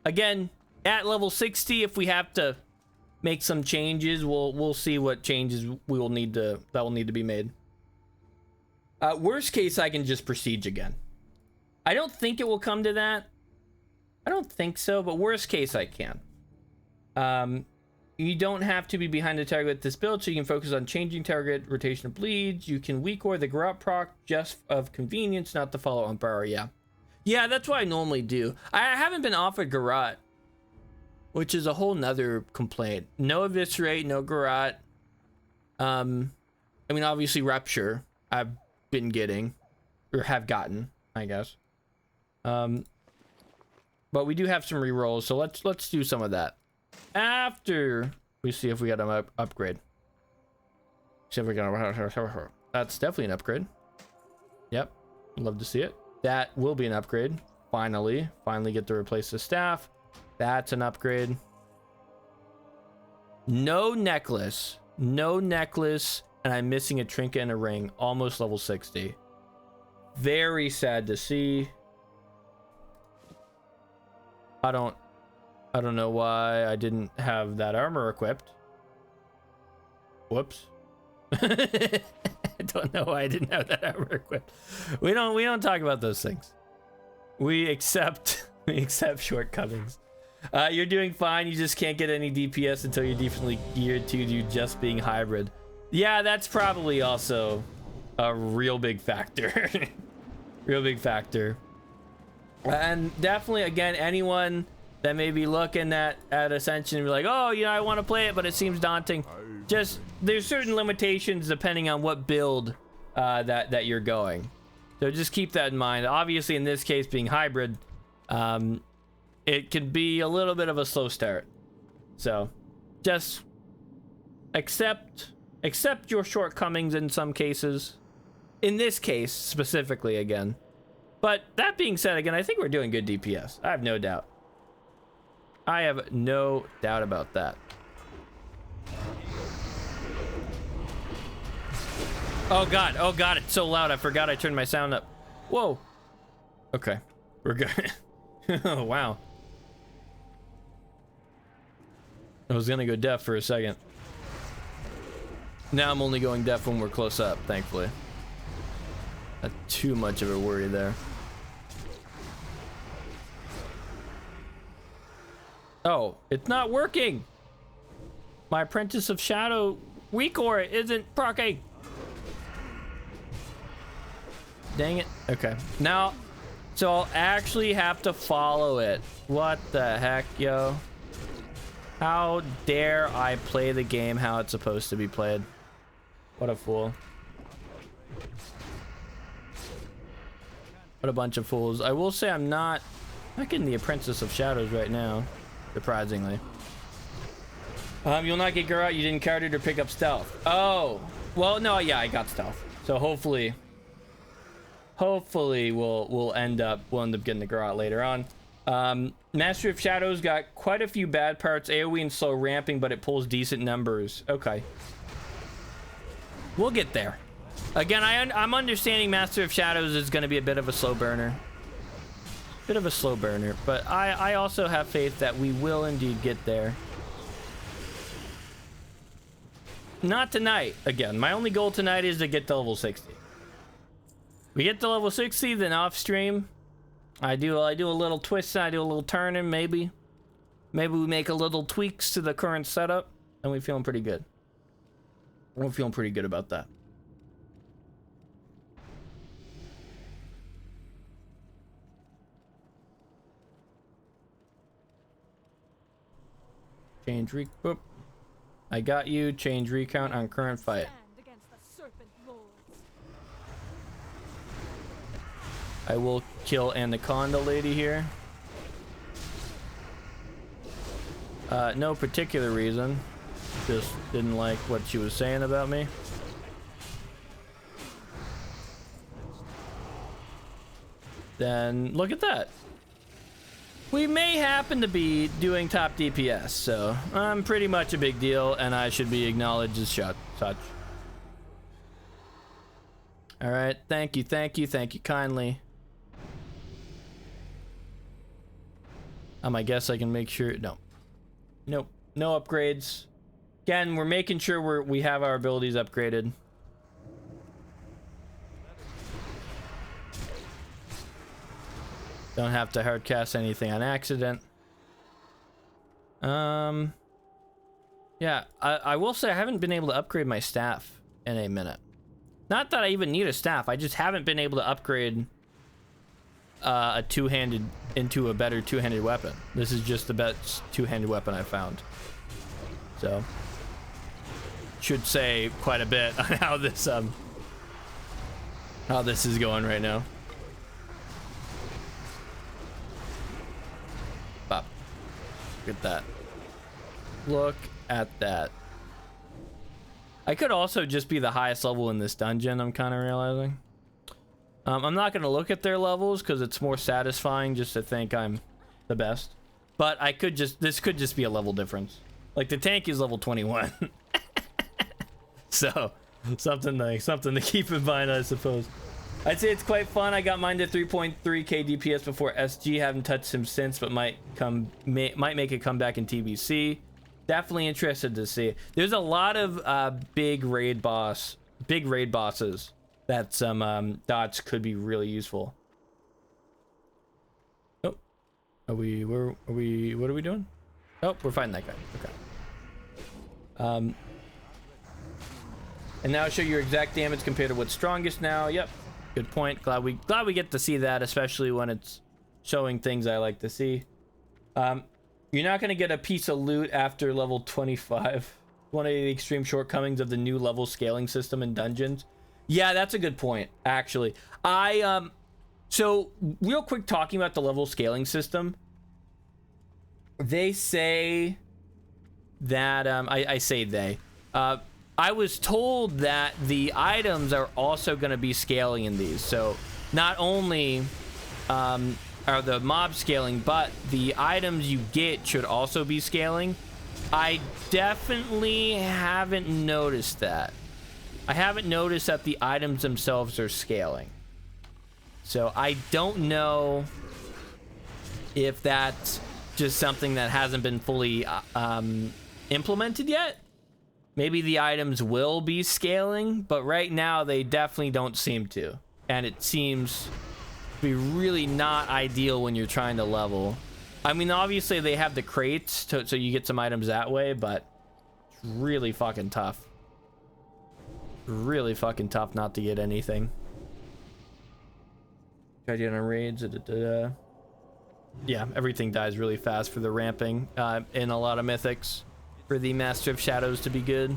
Again, at level 60, if we have to make some changes, we'll see what changes that will need to be made. Worst case, I can just prestige again. I don't think it will come to that. I don't think so, but worst case, I can. You don't have to be behind the target with this build, so you can focus on changing target, rotation of bleeds. You can weak or the garrote proc just of convenience, not to follow on power. Yeah. Yeah, that's what I normally do. I haven't been offered garrote, which is a whole nother complaint. No eviscerate, no garrote. I mean, obviously rupture I've been getting, or have gotten, I guess. But we do have some rerolls, so let's do some of that after we see if we got an upgrade. See if we got that's definitely an upgrade. Yep, love to see it. That will be an upgrade. Finally get to replace the staff. That's an upgrade. No necklace, and I'm missing a trinket and a ring. Almost level 60. Very sad to see. I don't know why I didn't have that armor equipped. Whoops. I don't know why I didn't have that armor equipped. We don't talk about those things. We accept shortcomings. You're doing fine. You just can't get any DPS until you're decently geared to do just being hybrid. Yeah, that's probably also a real big factor. Real big factor. And definitely, again, anyone that may be looking at Ascension and be like, oh, you know, I want to play it, but it seems daunting. Just, there's certain limitations depending on what build that you're going. So just keep that in mind. Obviously, in this case, being hybrid, it can be a little bit of a slow start. So just accept your shortcomings in some cases. In this case, specifically, again. But that being said, again, I think we're doing good DPS. I have no doubt. I have no doubt about that. Oh god, it's so loud. I forgot I turned my sound up. Whoa. Okay, we're good. Oh, wow. I was gonna go deaf for a second. Now I'm only going deaf when we're close up, thankfully. Not too much of a worry there. Oh, it's not working. My Apprentice of Shadow Weakor isn't proccing. Dang it. Okay. Now, so I'll actually have to follow it. What the heck, yo? How dare I play the game how it's supposed to be played? What a fool. What a bunch of fools. I will say I'm not getting the Apprentice of Shadows right now. Surprisingly. You'll not get garrote. You didn't card it or pick up stealth. Oh, well, no, yeah, I got stealth. So hopefully we'll end up getting the garrote later on. Mastery of Shadows got quite a few bad parts. AoE and slow ramping, but it pulls decent numbers. Okay, we'll get there. Again, I'm understanding Master of Shadows is going to be a bit of a slow burner. But I also have faith that we will indeed get there. Not tonight. Again, my only goal tonight is to get to level 60. We get to level 60, then off stream, I do a little twist, I do a little turning, maybe we make a little tweaks to the current setup, and we're feeling pretty good. We're feeling pretty good about that. Change boop. I got you. Change recount on current fight. I will kill Anaconda Lady here. No particular reason. Just didn't like what she was saying about me. Then look at that. We may happen to be doing top DPS, so I'm pretty much a big deal, and I should be acknowledged as such. All right, thank you kindly. I guess I can make sure. Nope, no upgrades. Again, we're making sure we have our abilities upgraded. Don't have to hardcast anything on accident. Yeah, I will say I haven't been able to upgrade my staff in a minute. Not that I even need a staff, I just haven't been able to upgrade a two-handed into a better two-handed weapon. This is just the best two-handed weapon I found. So, should say quite a bit on how this is going right now. Pop. Look at that. Look at that. I could also just be the highest level in this dungeon, I'm kind of realizing. I'm not going to look at their levels because it's more satisfying just to think I'm the best. But I could just, this could just be a level difference. Like the tank is level 21. So, something to keep in mind, I suppose. I'd say it's quite fun. I got mine to 3.3k DPS before SG. Haven't touched him since, but might make a comeback in TBC. Definitely interested to see. There's a lot of big raid bosses that some dots could be really useful. Oh, what are we doing? Oh, we're fighting that guy. Okay. And now show your exact damage compared to what's strongest now. Yep. Good point. Glad we get to see that, especially when it's showing things I like to see. You're not going to get a piece of loot after level 25. One of the extreme shortcomings of the new level scaling system in dungeons. Yeah, that's a good point, actually. So real quick, talking about the level scaling system. They say that, I say they. I was told that the items are also going to be scaling in these. So not only are the mob scaling, but the items you get should also be scaling. I definitely haven't noticed that. I haven't noticed that the items themselves are scaling. So I don't know if that's just something that hasn't been fully implemented yet. Maybe the items will be scaling, but right now they definitely don't seem to. And it seems to be really not ideal when you're trying to level. I mean, obviously they have the crates so you get some items that way, but it's really fucking tough. Really fucking tough not to get anything. Try to get on raids. Yeah, everything dies really fast for the ramping in a lot of mythics for the Master of Shadows to be good.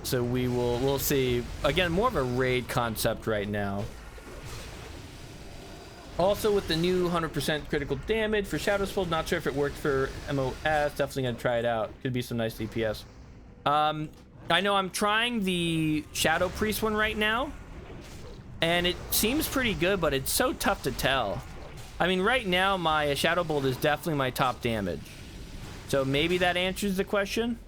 So we'll see. Again, more of a raid concept right now. Also with the new 100% critical damage for Shadows Fold, not sure if it worked for MOS. Definitely gonna try it out. Could be some nice DPS. I know I'm trying the Shadow Priest one right now, and it seems pretty good, but it's so tough to tell. I mean, right now my Shadow Bolt is definitely my top damage, so maybe that answers the question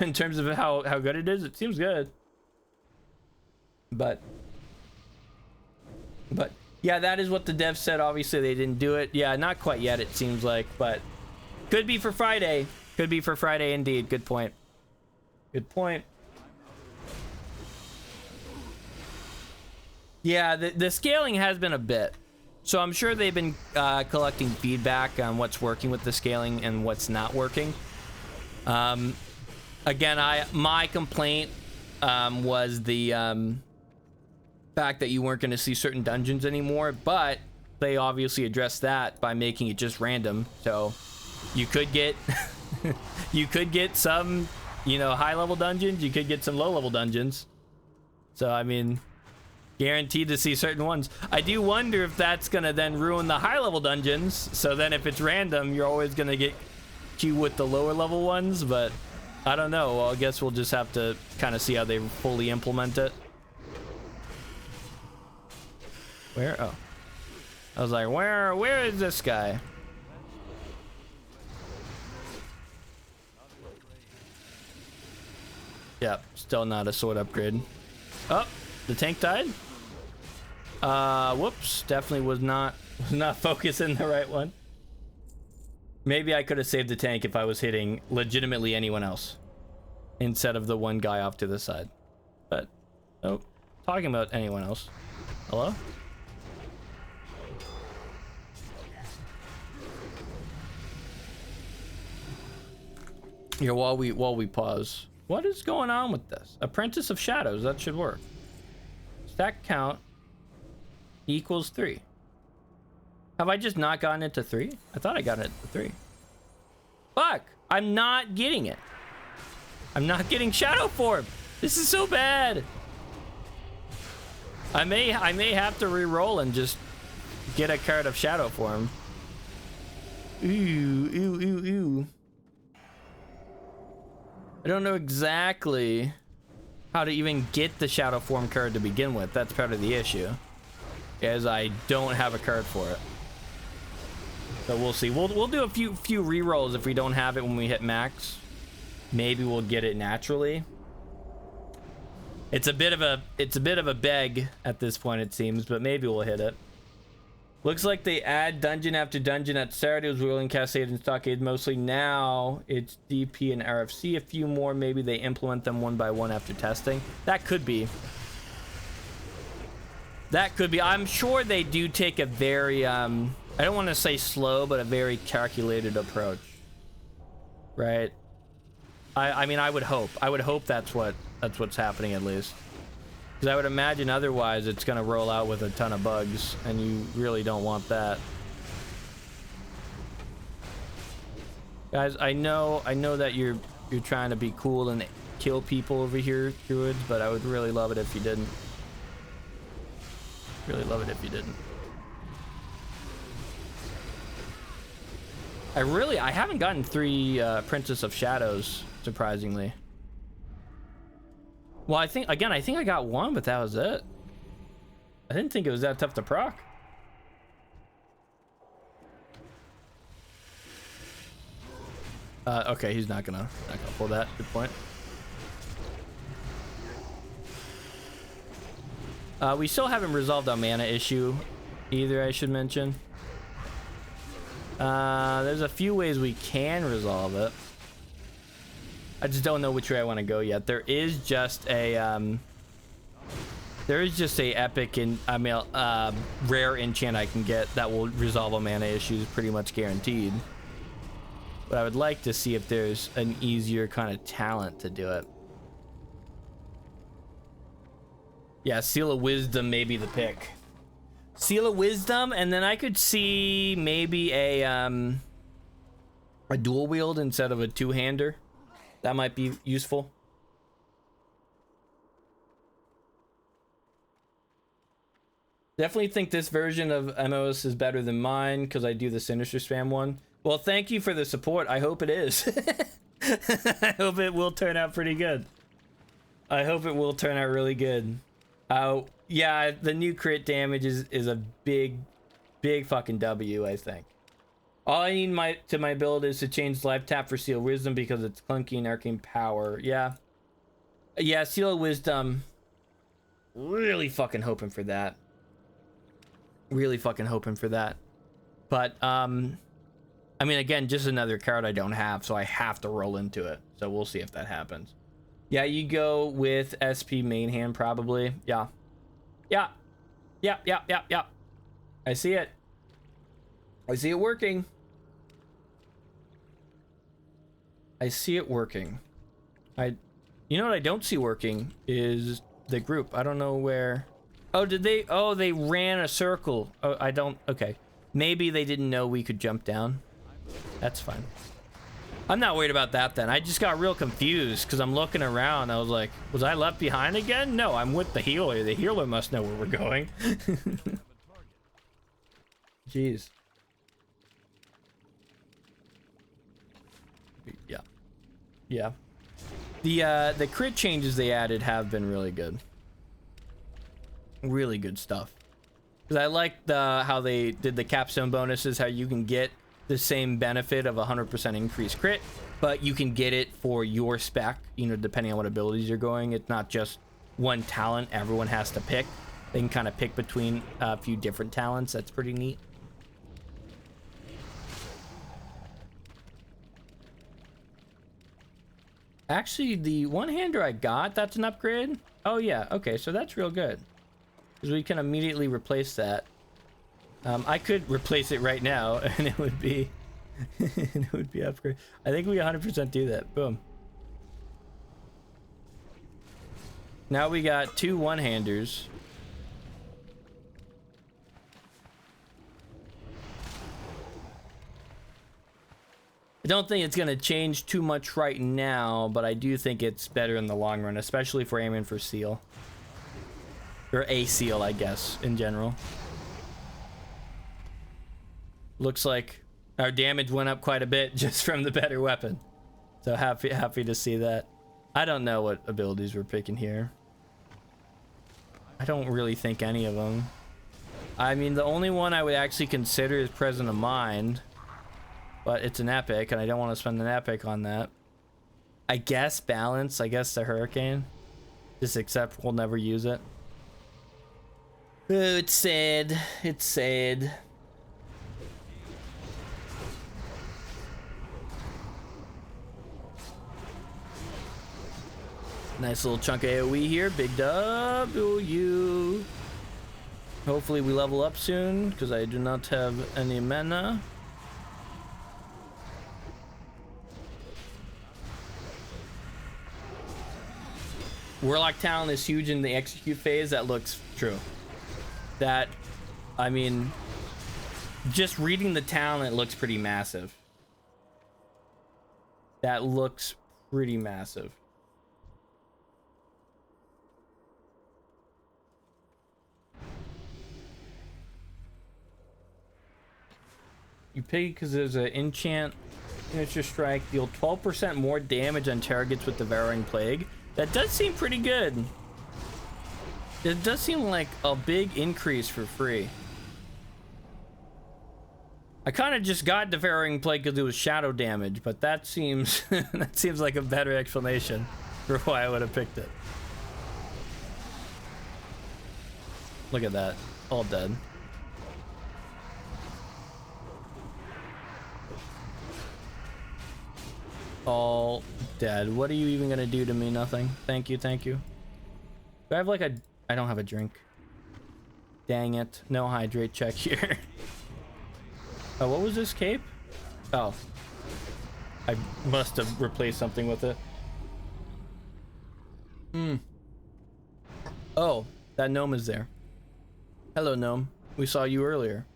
in terms of how good it is. It seems good, but yeah, that is what the devs said. Obviously they didn't do it. Yeah, not quite yet, it seems like, but could be for Friday. Could be for Friday indeed. Good point. Good point. Yeah, the scaling has been a bit. So I'm sure they've been collecting feedback on what's working with the scaling and what's not working. Again, my complaint was the fact that you weren't going to see certain dungeons anymore, but they obviously addressed that by making it just random. So you could get you could get some, you know, high level dungeons, you could get some low level dungeons. So I mean, guaranteed to see certain ones. I do wonder if that's gonna then ruin the high level dungeons. So then if it's random, you're always gonna get queue with the lower level ones, but I don't know. Well, I guess we'll just have to kind of see how they fully implement it. Where? Oh. I was like, where is this guy? Yep, still not a sword upgrade. Oh, the tank died? Whoops, definitely was not focusing the right one. Maybe I could have saved the tank if I was hitting legitimately anyone else instead of the one guy off to the side. But, nope. Talking about anyone else. Hello? Here, while we pause. What is going on with this? Apprentice of Shadows, that should work. Stack count equals 3. Have I just not gotten it to 3? I thought I got it to 3. Fuck! I'm not getting it. I'm not getting Shadow Form. This is so bad. I may have to re-roll and just get a card of Shadow Form. Ooh. I don't know exactly how to even get the Shadow Form card to begin with. That's part of the issue, as I don't have a card for it. So we'll see. We'll do a few re-rolls if we don't have it when we hit max. Maybe we'll get it naturally. It's a bit of a beg at this point, it seems, but maybe we'll hit it. Looks like they add dungeon after dungeon. At start it was Whirling Cascade and Stockade mostly. Now it's DP and RFC. A few more. Maybe they implement them one by one after testing. That could be. That could be. I'm sure they do take a very I don't want to say slow, but a very calculated approach. Right? I mean, I would hope that's what's happening, at least. Because I would imagine otherwise it's going to roll out with a ton of bugs, and you really don't want that. Guys, I know that you're trying to be cool and kill people over here, Druids, but I would really love it if you didn't. Really love it if you didn't. I haven't gotten 3 Princess of Shadows, surprisingly. Well, I think I got 1, but that was it. I didn't think it was that tough to proc. Okay, he's not gonna pull that. Good point. We still haven't resolved our mana issue either, I should mention. There's a few ways we can resolve it. I just don't know which way I want to go yet. There is just a epic and rare enchant I can get that will resolve a mana issue, pretty much guaranteed. But I would like to see if there's an easier kind of talent to do it. Yeah, Seal of Wisdom may be the pick. Seal of Wisdom, and then I could see maybe a dual wield instead of a two-hander. That might be useful. Definitely think this version of MOS is better than mine because I do the Sinister Spam one. Well, thank you for the support. I hope it is. I hope it will turn out pretty good. I hope it will turn out really good. Yeah, the new crit damage is a big fucking W, I think. All I need to my build is to change life tap for Seal Wisdom because it's clunky and arcane power. Yeah, Seal Wisdom. Really fucking hoping for that. But I mean, again, just another card I don't have, so I have to roll into it. So we'll see if that happens. Yeah, you go with SP main hand probably. Yeah. Yep, yep, yep, yep. I see it. I see it working. I see it working. You know what I don't see working is the group. I don't know where. Oh, did they? Oh, they ran a circle. Oh, I don't. Okay. Maybe they didn't know we could jump down. That's fine. I'm not worried about that then. I just got real confused because I'm looking around. I was like, was I left behind again? No, I'm with the healer. The healer must know where we're going. Jeez. Yeah. Yeah. The crit changes they added have been really good. Really good stuff. Because I like how they did the capstone bonuses, how you can get the same benefit of 100% increased crit, but you can get it for your spec, you know, depending on what abilities you're going. It's not just one talent everyone has to pick. They can kind of pick between a few different talents. That's pretty neat. Actually, the one-hander I got, that's an upgrade. Oh yeah, okay, so that's real good. Because we can immediately replace that. I could replace it right now, and it would be, it would be upgrade. I think we 100% do that. Boom. Now we got 2 one-handers. I don't think it's going to change too much right now, but I do think it's better in the long run, especially if we're aiming for seal. Or a seal, I guess, in general. Looks like our damage went up quite a bit just from the better weapon. So happy to see that. I don't know what abilities we're picking here. I don't really think any of them. I mean, the only one I would actually consider is Present of Mind. But it's an epic, and I don't want to spend an epic on that. I guess balance. I guess the hurricane. Just accept we'll never use it. Oh, it's sad. It's sad. Nice little chunk of AoE here. Big W. Hopefully we level up soon, because I do not have any mana. Warlock talent is huge in the execute phase. That looks true. That, I mean, just reading the talent looks pretty massive. That looks pretty massive. You pay because there's an enchant signature strike. Deal 12% more damage on targets with Devouring Plague. That does seem pretty good. It does seem like a big increase for free. I kind of just got Devouring Plague because it was shadow damage, but that seems that seems like a better explanation for why I would have picked it. Look at that, all dead. All dead. What are you even gonna do to me? Nothing. Thank you, thank you. Do I have like a... I don't have a drink. Dang it. No hydrate check here. Oh, what was this cape? Oh. I must have replaced something with it. Oh, that gnome is there. Hello, gnome. We saw you earlier.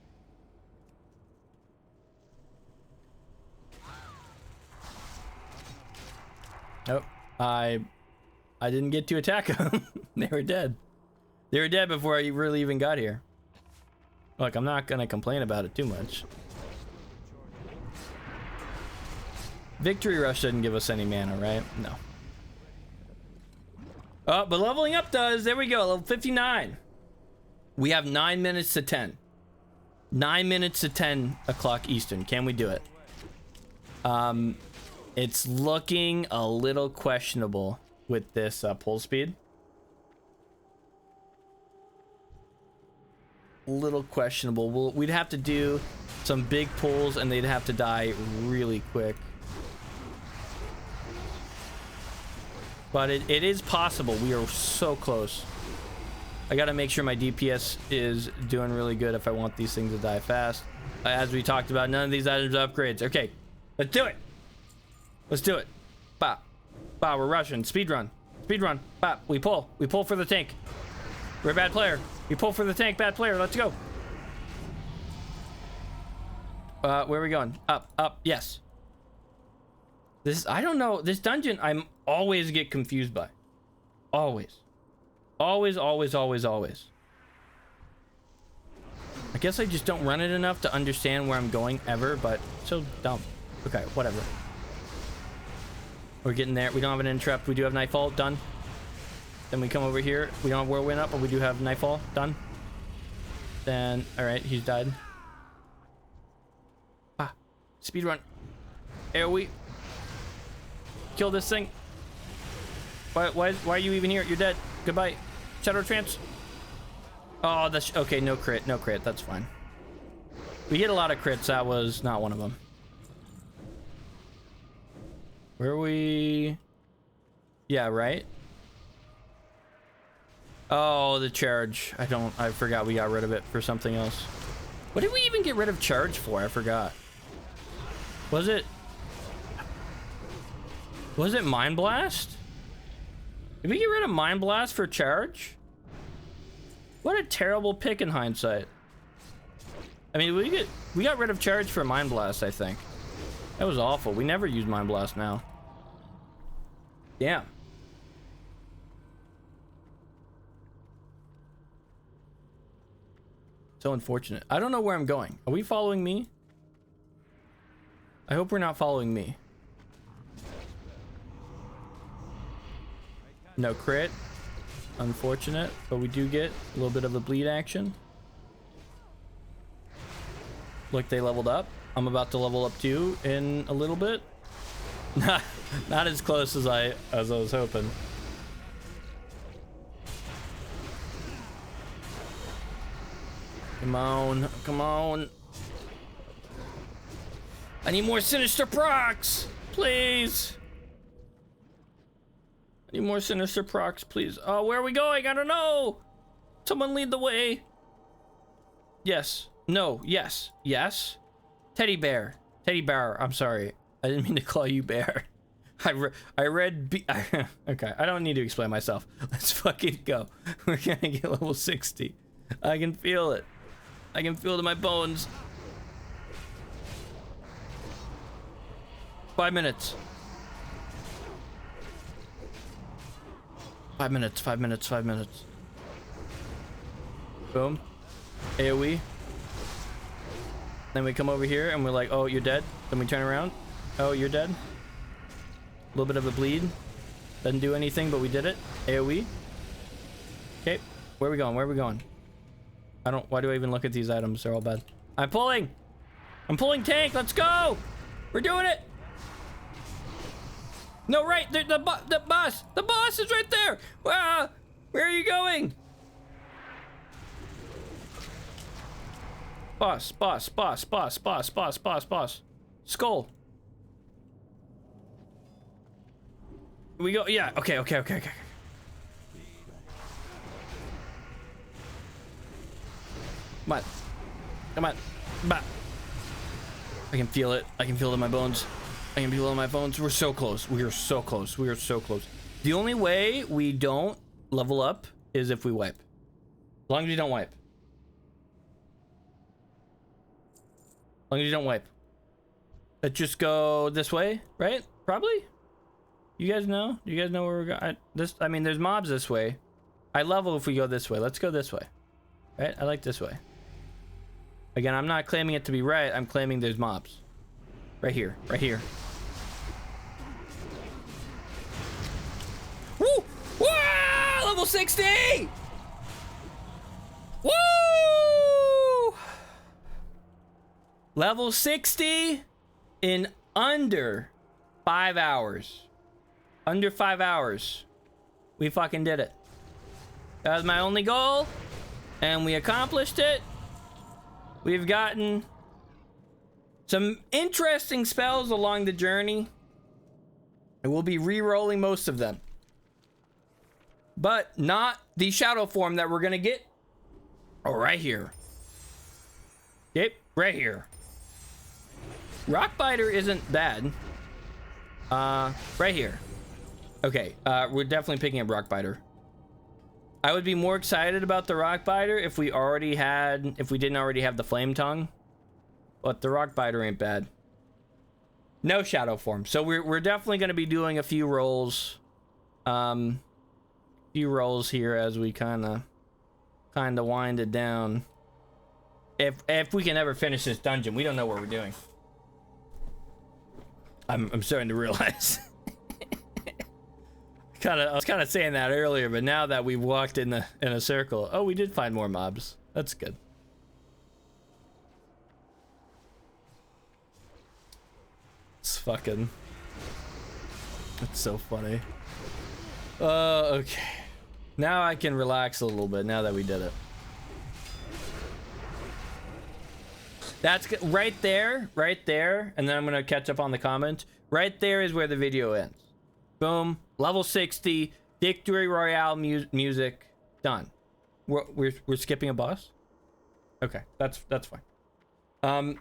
Oh, I didn't get to attack them. They were dead. They were dead before I really even got here. Look, I'm not gonna complain about it too much. Victory Rush doesn't give us any mana, right? No. Oh, but leveling up does. There we go, level 59. We have 9 minutes to 10. 9 minutes to 10 o'clock Eastern. Can we do it? It's looking a little questionable with this pull speed. Little questionable. We'd have to do some big pulls and they'd have to die really quick. But it is possible. We are so close. I gotta make sure my DPS is doing really good if I want these things to die fast. As we talked about, none of these items are upgrades. Okay, let's do it. Let's do it. Bop. Bop, we're rushing. Speed run. Speed run. Bop. We pull. We pull for the tank. We're a bad player. We pull for the tank. Bad player. Let's go. Where are we going? Up. Up. Yes. This, I don't know. This dungeon, I'm always get confused by. Always. Always, always, always, always. I guess I just don't run it enough to understand where I'm going ever, but so dumb. Okay, whatever. We're getting there. We don't have an interrupt. We do have Nightfall. Done. Then we come over here. We don't have Whirlwind up, but we do have Nightfall. Done. Then, alright, he's died. Ah. Speed run. AoE. Kill this thing. Why are you even here? You're dead. Goodbye. Shadow Trance. Oh, that's okay. No crit. No crit. That's fine. We hit a lot of crits. That was not one of them. Where are we? Yeah, right? Oh, the charge. I forgot we got rid of it for something else. What did we even get rid of charge for? I forgot. Was it Mind Blast? Did we get rid of Mind Blast for charge? What a terrible pick in hindsight. I mean, we got rid of charge for Mind Blast, I think. That was awful. We never use Mind Blast now. Damn. So unfortunate. I don't know where I'm going. Are we following me? I hope we're not following me. No crit. Unfortunate, but we do get a little bit of a bleed action. Look, they leveled up. I'm about to level up too in a little bit. Not as close as I was hoping. Come on, come on. I need more sinister procs, please. I need more sinister procs, please. Oh, where are we going? I don't know. Someone lead the way. Yes. No. Yes. Yes. Teddy bear. Teddy bear. I'm sorry. I didn't mean to call you bear. I read B. Okay. I don't need to explain myself. Let's fucking go. We're gonna get level 60. I can feel it. I can feel it in my bones. 5 minutes. 5 minutes, 5 minutes, 5 minutes. Boom. AoE. Then we come over here and we're like, oh, you're dead. Then we turn around. Oh, you're dead. A little bit of a bleed. Doesn't do anything, but we did it. AoE. Okay. Where are we going? Where are we going? Why do I even look at these items? They're all bad. I'm pulling. I'm pulling tank. Let's go. We're doing it. No, right. The boss. The boss is right there. Wow. Where are you going? Boss. Skull. We go. Yeah. Okay. Come on. Come on. Bah. I can feel it. I can feel it in my bones. I can feel it in my bones. We're so close. We are so close. We are so close. The only way we don't level up is if we wipe. As long as you don't wipe. As long as you don't wipe. Let's just go this way, right? Probably? You guys know? Do you guys know where we're going? I mean, there's mobs this way. I level if we go this way. Let's go this way. Right? I like this way. Again, I'm not claiming it to be right. I'm claiming there's mobs. Right here. Right here. Woo! Wow! Level 60! Woo! Level 60 in under 5 hours. Under 5 hours. We fucking did it. That was my only goal. And we accomplished it. We've gotten some interesting spells along the journey. And we'll be re-rolling most of them. but not the shadow form that we're gonna get. Oh, right here. Yep, right here. Rockbiter isn't bad. Right here. Okay, we're definitely picking up Rockbiter. I would be more excited about the Rockbiter if we didn't already have the Flame Tongue. But the Rockbiter ain't bad. No shadow form. So we're definitely going to be doing a few rolls. Few rolls here as we kind of wind it down. If we can ever finish this dungeon, we don't know what we're doing. I'm starting to realize. I was kind of saying that earlier, but now that we've walked in a circle, oh, we did find more mobs. That's good. It's so funny. Okay. Now I can relax a little bit now that we did it. That's good. Right there, and then I'm gonna catch up on the comment. Right there is where the video ends. Boom, level 60, Victory Royale music, done. We're skipping a boss? Okay, that's fine.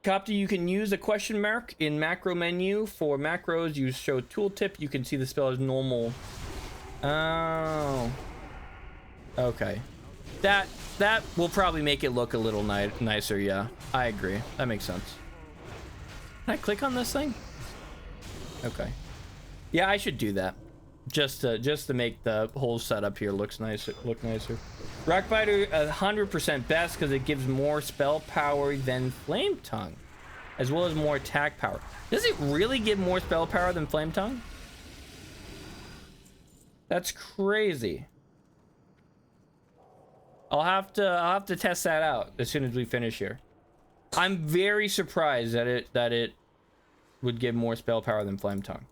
Copter, you can use a question mark in macro menu. For macros, you show tooltip. You can see the spell as normal. Oh. Okay. That will probably make it look a little nicer, yeah. I agree. That makes sense. Can I click on this thing? Okay. Yeah, I should do that. Just to make the whole setup here look nicer. Rockbiter 100% best because it gives more spell power than Flame Tongue, as well as more attack power. Does it really give more spell power than Flame Tongue? That's crazy. I'll have to test that out as soon as we finish here. I'm very surprised that it would give more spell power than Flame Tongue.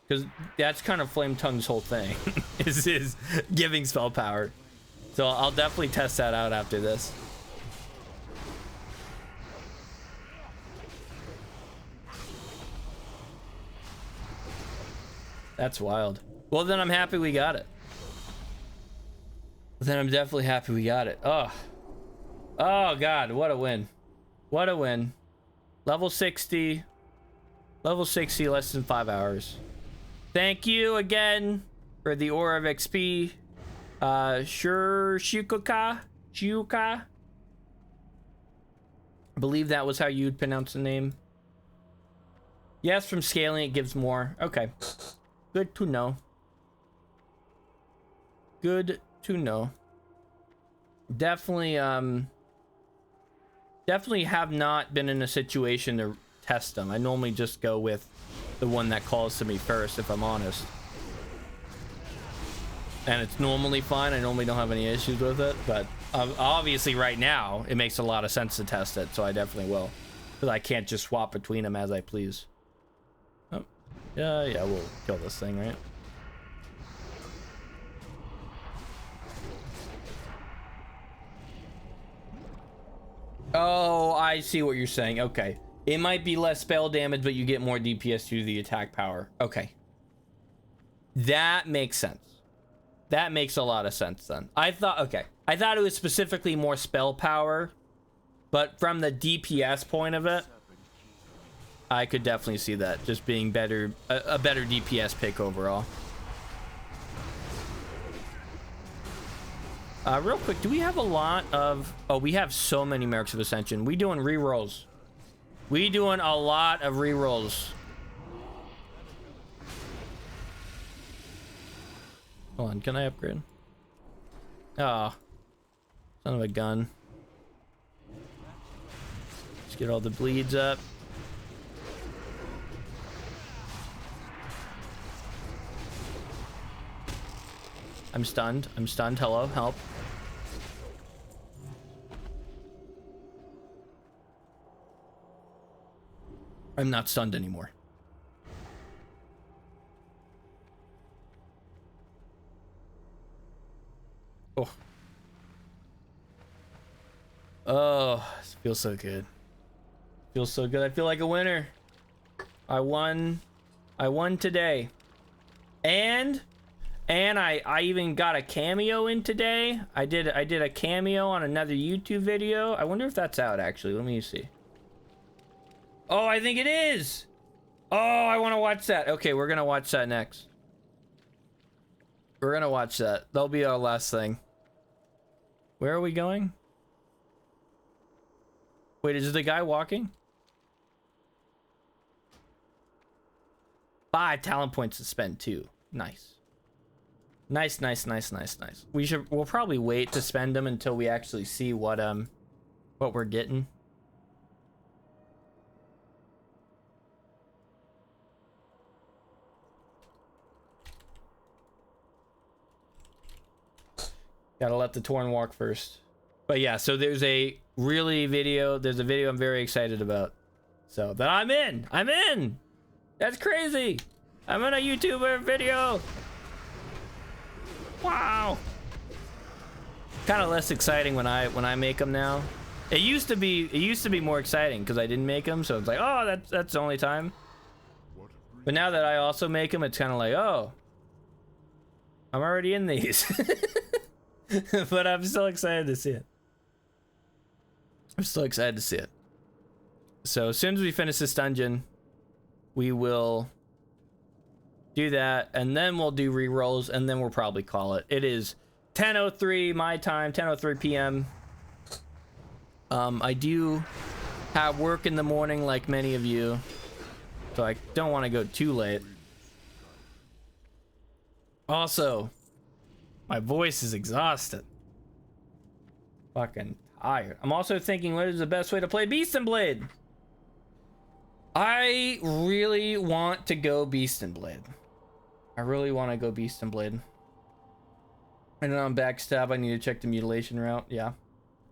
Because that's kind of Flame Tongue's whole thing, is giving spell power. So I'll definitely test that out after this. That's wild. Well, then I'm happy we got it. Then I'm definitely happy we got it. Oh God, what a win. What a win. Level 60, less than 5 hours. Thank you again for the Aura of XP. Shuka. I believe that was how you'd pronounce the name. Yes, from scaling it gives more. Okay. Good to know. Good to know. Definitely have not been in a situation to test them. I normally just go with the one that calls to me first, if I'm honest. And it's normally fine. I normally don't have any issues with it, but obviously right now it makes a lot of sense to test it, so I definitely will, because I can't just swap between them as I please. Oh, yeah, we'll kill this thing, right? Oh, I see what you're saying. Okay. It might be less spell damage, but you get more DPS through the attack power. Okay. That makes sense. That makes a lot of sense then. I thought it was specifically more spell power, but from the DPS point of it, I could definitely see that just being better, a better DPS pick overall. Real quick, do we have a lot of... Oh, we have so many Mercs of Ascension. We doing rerolls. We doing a lot of rerolls. Hold on, can I upgrade? Oh, son of a gun. Let's get all the bleeds up. I'm stunned. Hello, help. I'm not stunned anymore. Oh, this feels so good. Feels so good. I feel like a winner. I won today. And And I even got a cameo in today. I did a cameo on another YouTube video. I wonder if that's out actually. Let me see. Oh, I think it is. Oh, I want to watch that. Okay, we're gonna watch that next. We're gonna watch that. That'll be our last thing. Where are we going? Wait, is the guy walking? 5 talent points to spend too. Nice. Nice. We'll probably wait to spend them until we actually see what we're getting. Gotta let the Torn walk first. But yeah, so there's a video I'm very excited about. So that I'm in. That's crazy. I'm in a YouTuber video. Wow. Kind of less exciting when I make them now. It used to be more exciting because I didn't make them, so it's like, oh, that's the only time. But now that I also make them, it's kind of like, oh, I'm already in these. But I'm still excited to see it. So as soon as we finish this dungeon, we will do that, and then we'll do re-rolls, and then we'll probably call it. It is 10:03 my time, 10:03 p.m. I do have work in the morning like many of you, so I don't want to go too late. Also, my voice is exhausted. Fucking tired. I'm also thinking, what is the best way to play Beast and Blade? I really want to go Beast and Blade. And then on Backstab, I need to check the mutilation route. Yeah.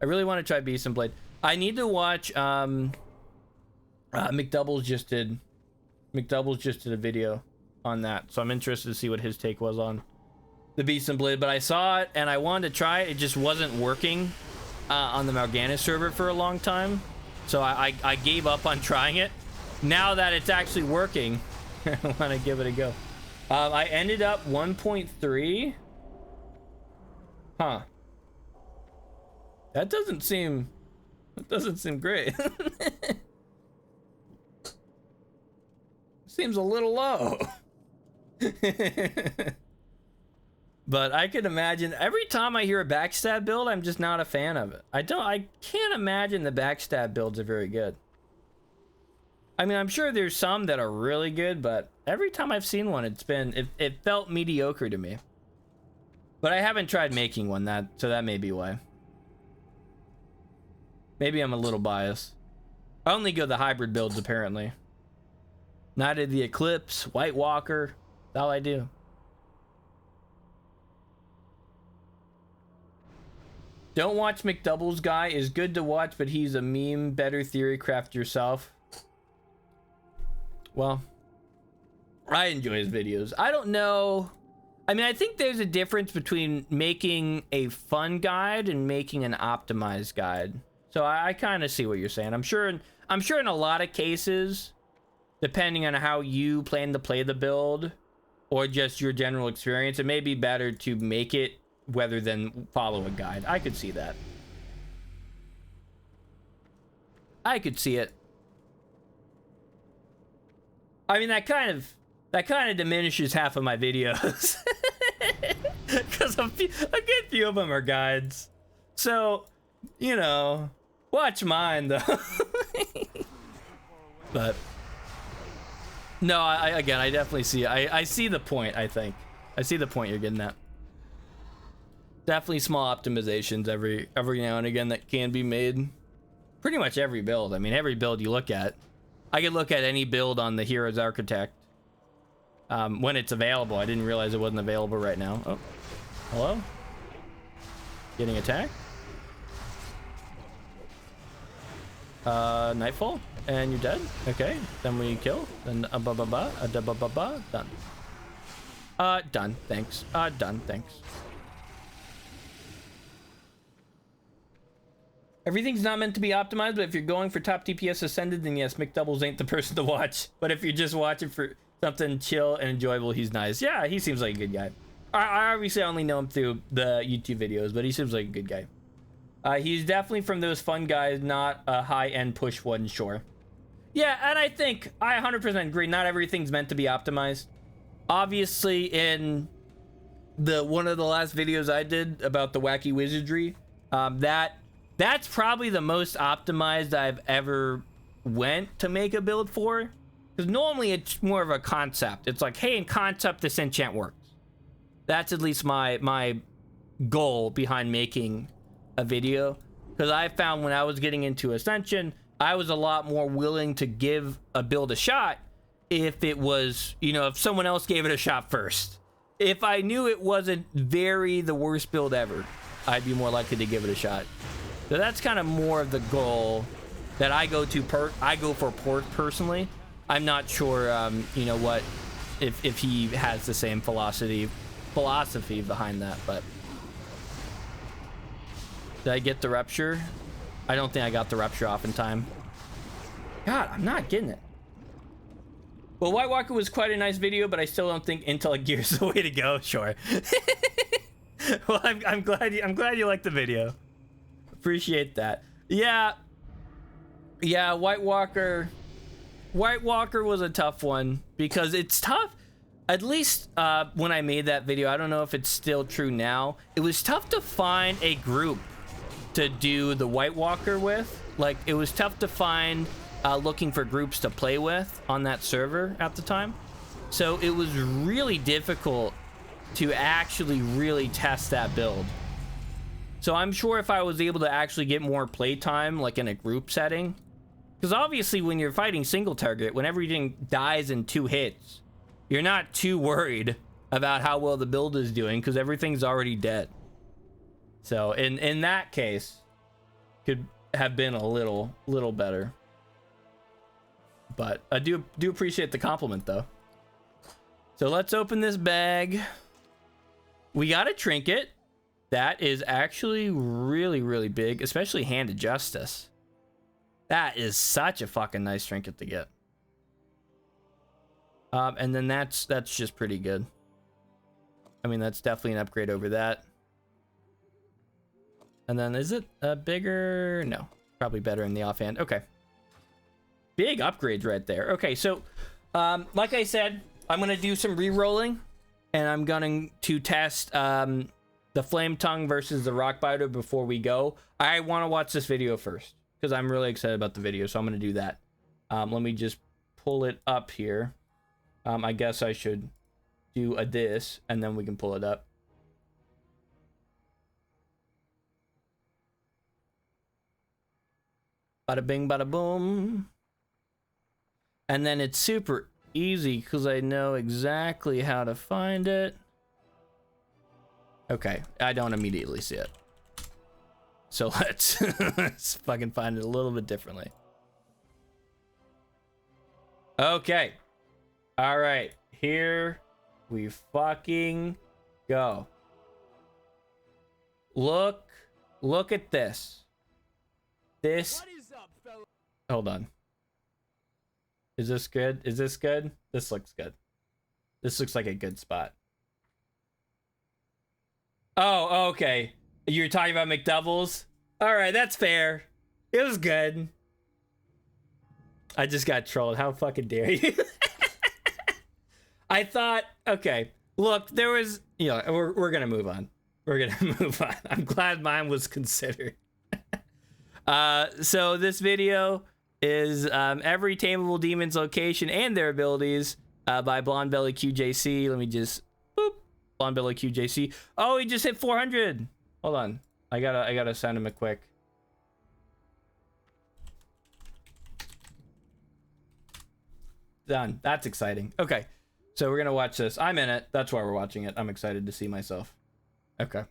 I really want to try Beast and Blade. I need to watch McDoubles just did a video on that. So I'm interested to see what his take was on the Beast and Blade. But I saw it and I wanted to try it. It just wasn't working on the Mal'Ganis server for a long time. So I gave up on trying it. Now that it's actually working, I want to give it a go. I ended up 1.3. Huh. That doesn't seem great. Seems a little low. But I could imagine every time I hear a backstab build, I'm just not a fan of it. I can't imagine the backstab builds are very good. I mean, I'm sure there's some that are really good, but every time I've seen one, it felt mediocre to me. But I haven't tried making one, so that may be why. Maybe I'm a little biased. I only go the hybrid builds, apparently. Night of the Eclipse, White Walker, that's all I do. Don't watch McDoubles guy is good to watch, but he's a meme. Better theory craft yourself. Well, I enjoy his videos. I don't know. I mean, I think there's a difference between making a fun guide and making an optimized guide. So I kind of see what you're saying. I'm sure in a lot of cases, depending on how you plan to play the build or just your general experience, it may be better to make it rather than follow a guide. I could see that. I could see it. I mean, that kind of diminishes half of my videos. Because a good few of them are guides. So, you know, watch mine though. But no, I definitely see it. I see the point. I think I see the point you're getting at. Definitely small optimizations every now and again that can be made. Pretty much every build. I mean, every build you look at. I could look at any build on the Hero's Architect when it's available. I didn't realize it wasn't available right now. Oh, hello? Getting attacked? Nightfall? And you're dead? Okay, then we kill. Then done. Done, thanks. Done, thanks. Everything's not meant to be optimized, but if you're going for top DPS Ascended, then yes, McDoubles ain't the person to watch. But if you're just watching for something chill and enjoyable, he's nice. Yeah, he seems like a good guy. I obviously only know him through the YouTube videos, but he seems like a good guy. He's definitely from those fun guys, not a high-end push one, sure. Yeah, and I think I 100% agree. Not everything's meant to be optimized. Obviously, in one of the last videos I did about the wacky wizardry, that's probably the most optimized I've ever went to make a build for. Because normally it's more of a concept. It's like, hey, in concept, this enchant works. That's at least my goal behind making a video. Because I found when I was getting into Ascension, I was a lot more willing to give a build a shot if it was, you know, if someone else gave it a shot first. If I knew it wasn't the worst build ever, I'd be more likely to give it a shot. So that's kind of more of the goal that I go for personally. I'm not sure, you know, what if he has the same philosophy behind that, but did I get the rupture? I don't think I got the rupture off in time. God, I'm not getting it. Well, White Walker was quite a nice video, but I still don't think Intellect Gear is the way to go. Sure. Well, I'm glad you liked the video. Appreciate that. Yeah, White Walker was a tough one because it's tough. At least when I made that video, I don't know if it's still true now. It was tough to find a group to do the White Walker with. Like, it was tough to find looking for groups to play with on that server at the time. So it was really difficult to actually really test that build. So I'm sure if I was able to actually get more playtime, like in a group setting, because obviously when you're fighting single target, when everything dies in 2 hits, you're not too worried about how well the build is doing because everything's already dead. So in that case, could have been a little better. But I do appreciate the compliment though. So let's open this bag. We got a trinket that is actually really big, especially Hand of Justice. That is such a fucking nice trinket to get. And then that's just pretty good. I mean, that's definitely an upgrade over that. And then is it a bigger? No, probably better in the offhand. Okay. Big upgrades right there. Okay, so like I said, I'm going to do some re-rolling. And I'm going to test the Flame Tongue versus the Rock Biter before we go. I want to watch this video first because I'm really excited about the video, so I'm going to do that. Let me just pull it up here. I guess I should do this, and then we can pull it up. Bada bing, bada boom. And then it's super easy because I know exactly how to find it. Okay, I don't immediately see it. So let's fucking find it a little bit differently. Okay. All right, here we fucking go. Look at this. What is up, fella? Hold on. Is this good? Is this good? This looks good. This looks like a good spot. Oh, okay. You're talking about McDoubles? All right, that's fair. It was good. I just got trolled. How fucking dare you? I thought, okay, look, there was, you know, we're gonna move on. We're gonna move on. I'm glad mine was considered. So this video is every tameable demon's location and their abilities by Blonde Belly QJC. Let me just boop. Blonde Belly QJC. Oh, he just hit 400. Hold on. I gotta send him a quick. Done. That's exciting. Okay. So we're gonna watch this. I'm in it. That's why we're watching it. I'm excited to see myself. Okay.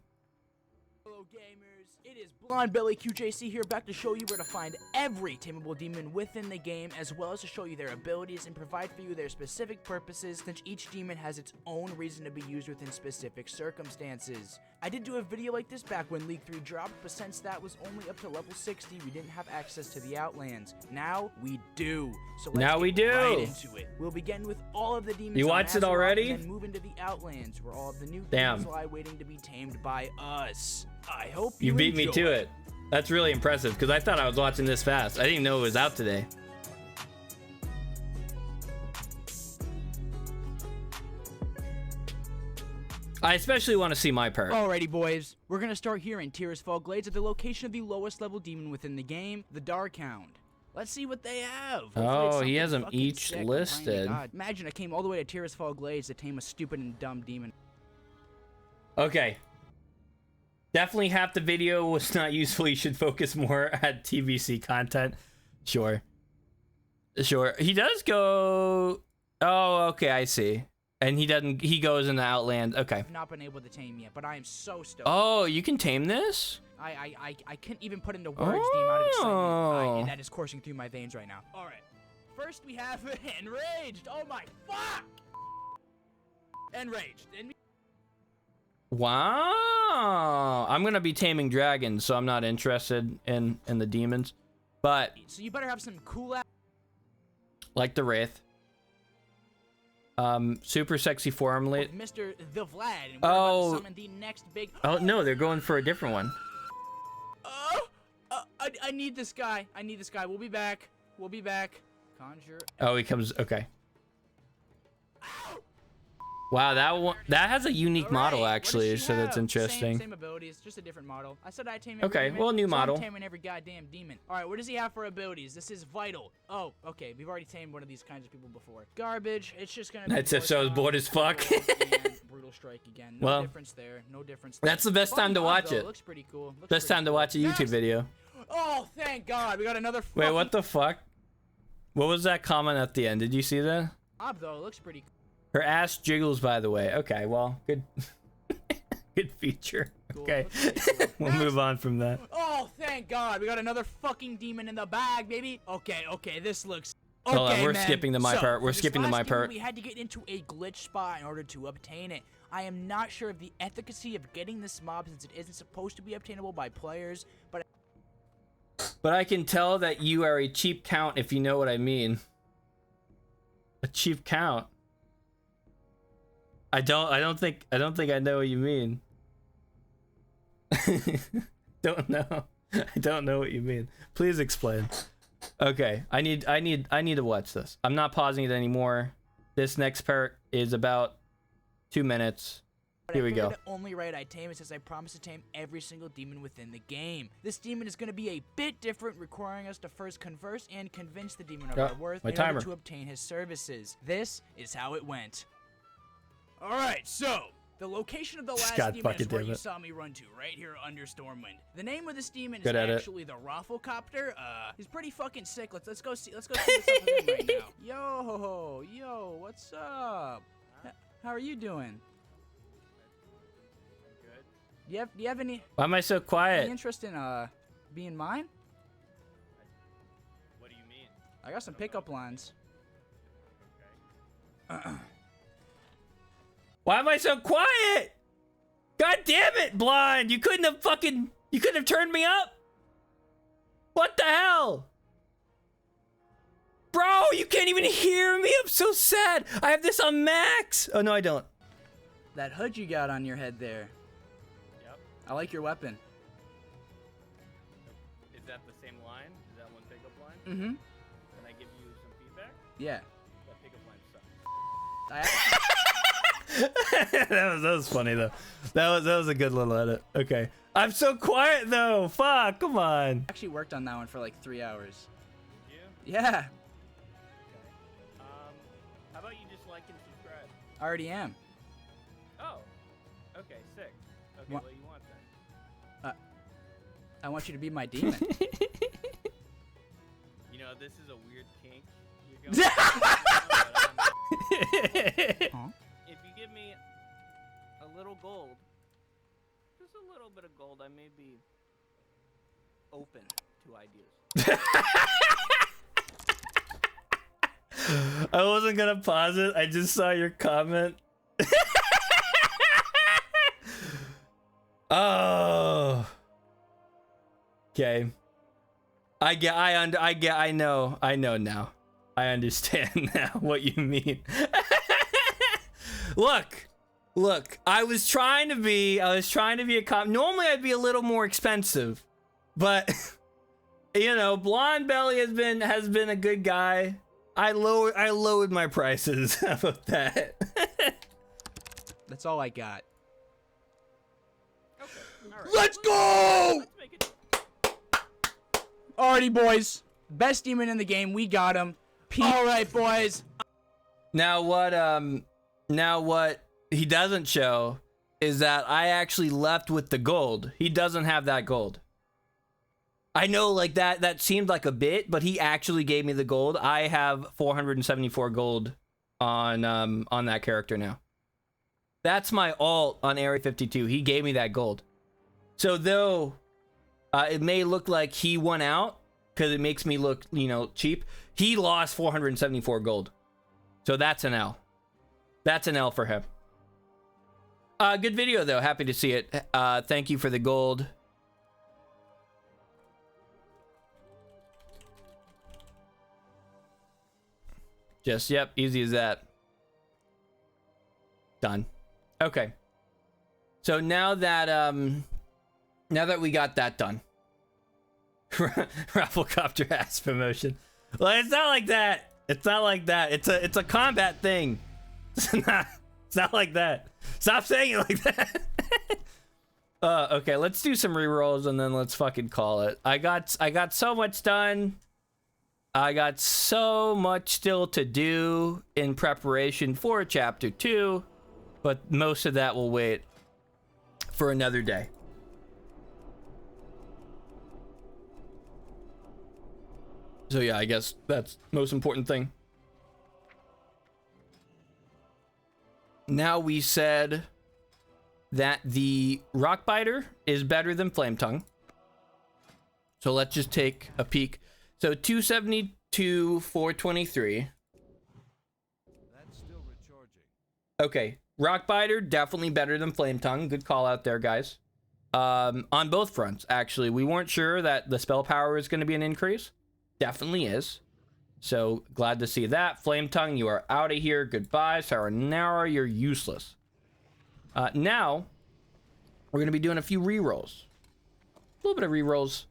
Hello gamers, it is On Belly QJC here, back to show you where to find every tameable demon within the game, as well as to show you their abilities and provide for you their specific purposes, since each demon has its own reason to be used within specific circumstances. I did do a video like this back when League 3 dropped, but since that was only up to level 60, we didn't have access to the Outlands. Now we do. So let's get right into it. We'll begin with all of the demons. You watched it already? And then move into the Outlands, where all of the new demons lie waiting to be tamed by us. I hope you beat me enjoy. to it. That's really impressive, because I thought I was watching this fast. I didn't know it was out today. I especially want to see my perk. Alrighty, boys. We're gonna start here in Tirisfal Glades at the location of the lowest level demon within the game, the Darkhound. Let's see what they have. Oh, he has them each sick. listed. Imagine I came all the way to Tirisfal Glades to tame a stupid and dumb demon. Okay. Definitely half the video was not useful. You should focus more at TVC content. Sure. Sure. He does go... Oh, okay, I see. And he goes in the Outland. Okay. I've not been able to tame yet, but I am so stoked. Oh, you can tame this? I can't even put into words the amount of excitement that is coursing through my veins right now. Alright. First we have Enraged. Oh my fuck! Enraged. Wow. I'm going to be taming dragons, so I'm not interested in the demons. But... So you better have some cool ass... Like the Wraith. Super sexy formulate. Mr. The Vlad. And we're about to summon the next big... Oh, no, they're going for a different one. I need this guy. I need this guy. We'll be back. We'll be back. Conjure... Oh, he comes... Okay. Wow, that has a unique model actually, so that's interesting. Same abilities, just a different model. I said I tame every Okay, demon, well, new model. I'm taming every goddamn demon. All right, what does he have for abilities? This is vital. Oh, okay, we've already tamed one of these kinds of people before. Garbage. It's just gonna. That's it. So I was bored as fuck. Brutal strike again. No difference there. No difference. That's the best time to watch it. Looks pretty cool. Best time to watch a YouTube video. Oh, thank God, we got another. Wait, what the fuck? What was that comment at the end? Did you see that? Though, it looks pretty cool. Her ass jiggles, by the way. Okay, well, good good feature. Okay, we'll move on from that. Oh, thank God. We got another fucking demon in the bag, baby. Okay, this looks... Okay, hold on, we're man. skipping to my part. We're skipping to my part. We had to get into a glitch spot in order to obtain it. I am not sure of the efficacy of getting this mob since it isn't supposed to be obtainable by players, but I can tell that you are a cheap count, if you know what I mean. A cheap count. I don't think I know what you mean. Don't know. I don't know what you mean. Please explain. Okay, I need to watch this. I'm not pausing it anymore. This next part is about 2 minutes. Here we go. The only right I tame is since I promised to tame every single demon within the game. This demon is going to be a bit different, requiring us to first converse and convince the demon of our worth in order to obtain his services. This is how it went. Alright, so, the location of the last demon is where you saw me run to, right here under Stormwind. The name of this demon is actually the Rafflecopter. He's pretty fucking sick. Let's go see this up with him right now. Yo, what's up? How are you doing? Good. Do you have any... Why am I so quiet? Any interest in, being mine? What do you mean? I got some pickup lines. Okay. Why am I so quiet? God damn it, Blind! You couldn't have turned me up? What the hell? Bro, you can't even hear me. I'm so sad. I have this on max. Oh, no, I don't. That hood you got on your head there. Yep. I like your weapon. Is that the same line? Is that one pickup line? Mm-hmm. Can I give you some feedback? Yeah. That pickup line sucks. that was funny though. That was a good little edit. Okay. I'm so quiet though. Fuck, come on. Actually worked on that one for like 3 hours. Did you? Yeah. Okay. How about you just like and subscribe? I already am. Oh. Okay, sick. Okay, What do you want then? I want you to be my demon. You know, this is a weird kink you're going Huh? If you give me a little gold, just a little bit of gold, I may be open to ideas. I wasn't gonna pause it. I just saw your comment. Oh. Okay. I know now. I understand now what you mean. Look, I was trying to be a cop. Normally I'd be a little more expensive, but you know, Blonde Belly has been a good guy. I lowered my prices. How about that? That's all I got. Okay. All right. Let's go! Let's make it. Alrighty, boys. Best demon in the game. We got him. All right, boys. Now what he doesn't show is that I actually left with the gold. He doesn't have that gold. I know, like, that seemed like a bit, but he actually gave me the gold. I have 474 gold on that character now. That's my alt on Area 52. He gave me that gold. So though it may look like he won out because it makes me look, you know, cheap, he lost 474 gold. So that's an L. That's an L for him. Good video though. Happy to see it. Thank you for the gold. Just, yep, easy as that. Done. Okay. So now that we got that done. Rafflecopter ass promotion. Well, it's not like that. It's not like that. It's a combat thing. It's not like that. Stop saying it like that. Okay, let's do some rerolls and then let's fucking call it. I got so much done. I got so much still to do in preparation for chapter 2, but most of that will wait for another day. So yeah, I guess that's the most important thing. Now we said that the Rockbiter is better than Flame Tongue. So let's just take a peek. So 272, 423. That's still recharging. Okay, Rockbiter definitely better than Flame Tongue. Good call out there, guys. On both fronts, actually. We weren't sure that the spell power is going to be an increase. Definitely is. So glad to see that. Flame Tongue, you are out of here. Goodbye. Saranara, you're useless. Now, we're going to be doing a few rerolls. A little bit of rerolls.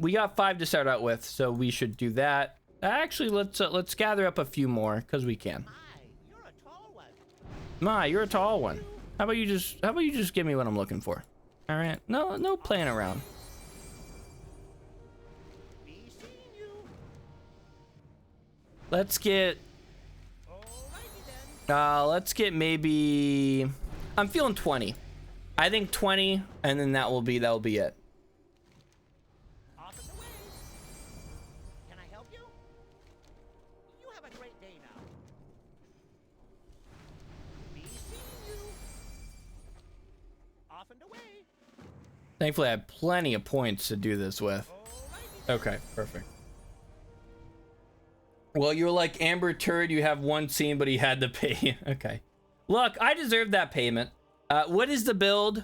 We got 5 to start out with, so we should do that. Actually, let's gather up a few more because we can. You're a tall one. Ma, you're a tall one. How about you just give me what I'm looking for? All right. No playing around. Be seeing you. Let's get Alrighty then. let's get maybe, I'm feeling 20. I think 20 and then that'll be it. Off and away. Can I help you? You have a great day now. Be seeing you. Off and away. Thankfully, I have plenty of points to do this with. Alrighty then. Okay, perfect. Well, you're like Amber Turd. You have one scene, but he had to pay. Okay. Look, I deserve that payment. What is the build?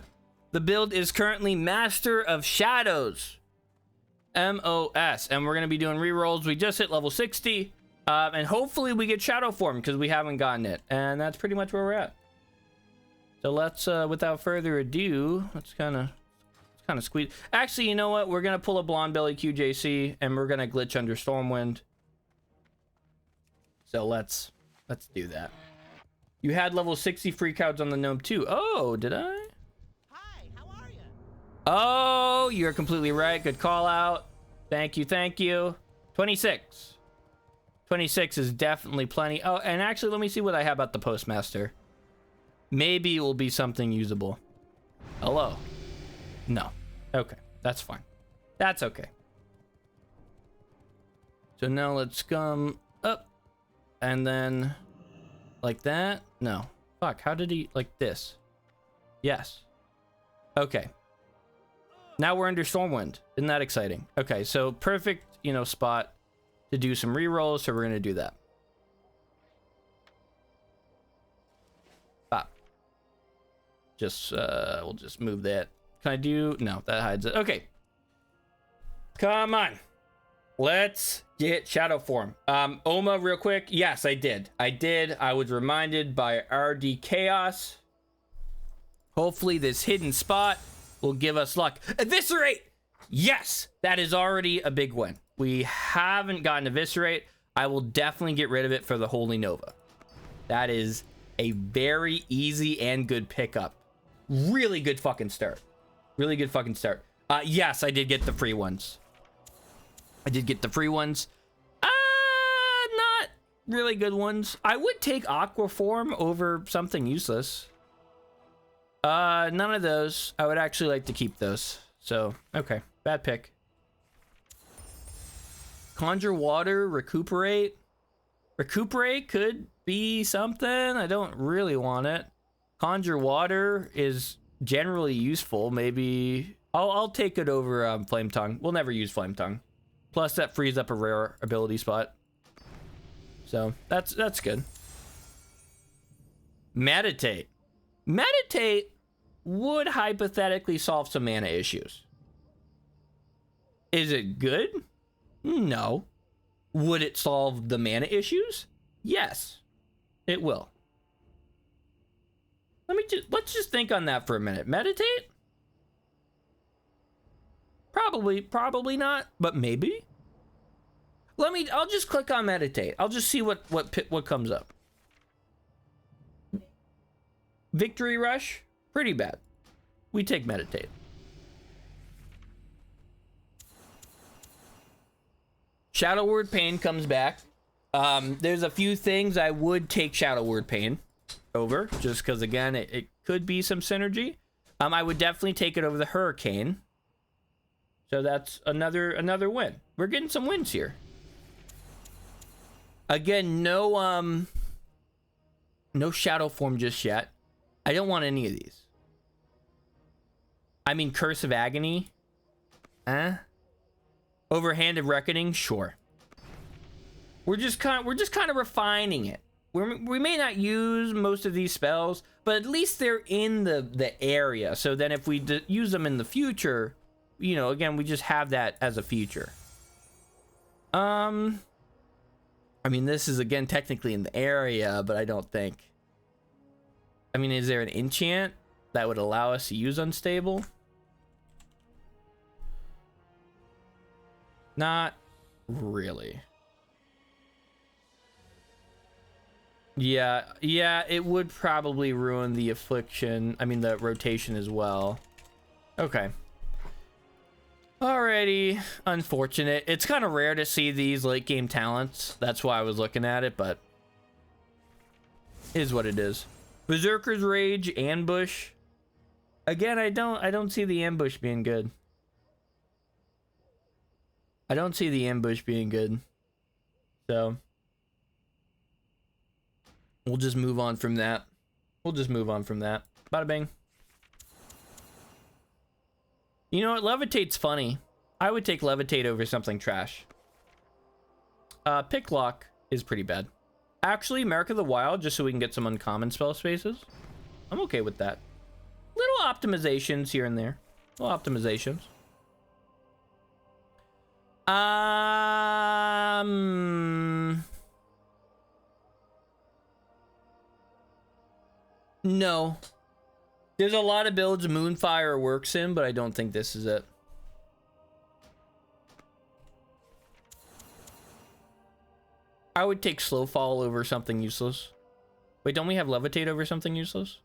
The build is currently Master of Shadows. MOS. And we're going to be doing rerolls. We just hit level 60. And hopefully we get Shadow Form because we haven't gotten it. And that's pretty much where we're at. So let's, without further ado, let's kind of squeeze. Actually, you know what? We're going to pull a Blonde Belly QJC and we're going to glitch under Stormwind. So let's do that. You had level 60 free counts on the gnome too. Oh, did I? Hi, how are you? Oh, you're completely right. Good call out. Thank you. 26. 26 is definitely plenty. Oh, and actually, let me see what I have about the postmaster. Maybe it will be something usable. Hello. No. Okay, that's fine. That's okay. So now let's come up. And then like that. No, fuck, how did he, like this? Yes. Okay. Now we're under Stormwind. Isn't that exciting? Okay, so perfect, you know, spot to do some rerolls, so we're gonna do that. Bop. Just, we'll just move that. Can I do? No, that hides it. Okay. Come on. Let's get shadow form. Oma, real quick. Yes, I did. I was reminded by RD Chaos. Hopefully this hidden spot will give us luck. Eviscerate! Yes, that is already a big win. We haven't gotten Eviscerate. I will definitely get rid of it for the Holy Nova. That is a very easy and good pickup. Really good fucking start. Really good fucking start. Yes, I did get the free ones. Not really good ones. I would take Aqua Form over something useless. None of those. I would actually like to keep those. So, okay. Bad pick. Conjure Water, Recuperate. Recuperate could be something. I don't really want it. Conjure Water is generally useful. Maybe I'll take it over Flame Tongue. We'll never use Flame Tongue. Plus that frees up a rare ability spot. So that's good. Meditate. Meditate would hypothetically solve some mana issues. Is it good? No. Would it solve the mana issues? Yes, it will. Let's just think on that for a minute. Meditate? Probably not, but maybe. I'll just click on meditate. I'll just see what comes up. Victory Rush? Pretty bad. We take meditate. Shadow Word Pain comes back. There's a few things I would take Shadow Word Pain over, just because again it could be some synergy. I would definitely take it over the Hurricane. So that's another win. We're getting some wins here. Again, no shadow form just yet. I don't want any of these. I mean, Curse of Agony. Overhand of Reckoning, sure. We're just kind of refining it. We may not use most of these spells, but at least they're in the area. So then if we use them in the future, you know, again, we just have that as a feature. I mean, this is again technically in the area, but I don't think. I mean, is there an enchant that would allow us to use Unstable? Not really. Yeah, it would probably ruin the affliction. I mean, the rotation as well. Okay. Alrighty. Unfortunate. It's kind of rare to see these late game talents. That's why I was looking at it, but it is what it is. Berserker's Rage, Ambush. Again, I don't see the ambush being good. I don't see the ambush being good. So we'll just move on from that. Bada bing. You know what? Levitate's funny. I would take Levitate over something trash. Picklock is pretty bad. Actually, Mark of the Wild, just so we can get some uncommon spell spaces. I'm okay with that. Little optimizations here and there. Little optimizations. No. There's a lot of builds Moonfire works in, but I don't think this is it. I would take Slowfall over something useless. Wait, don't we have Levitate over something useless?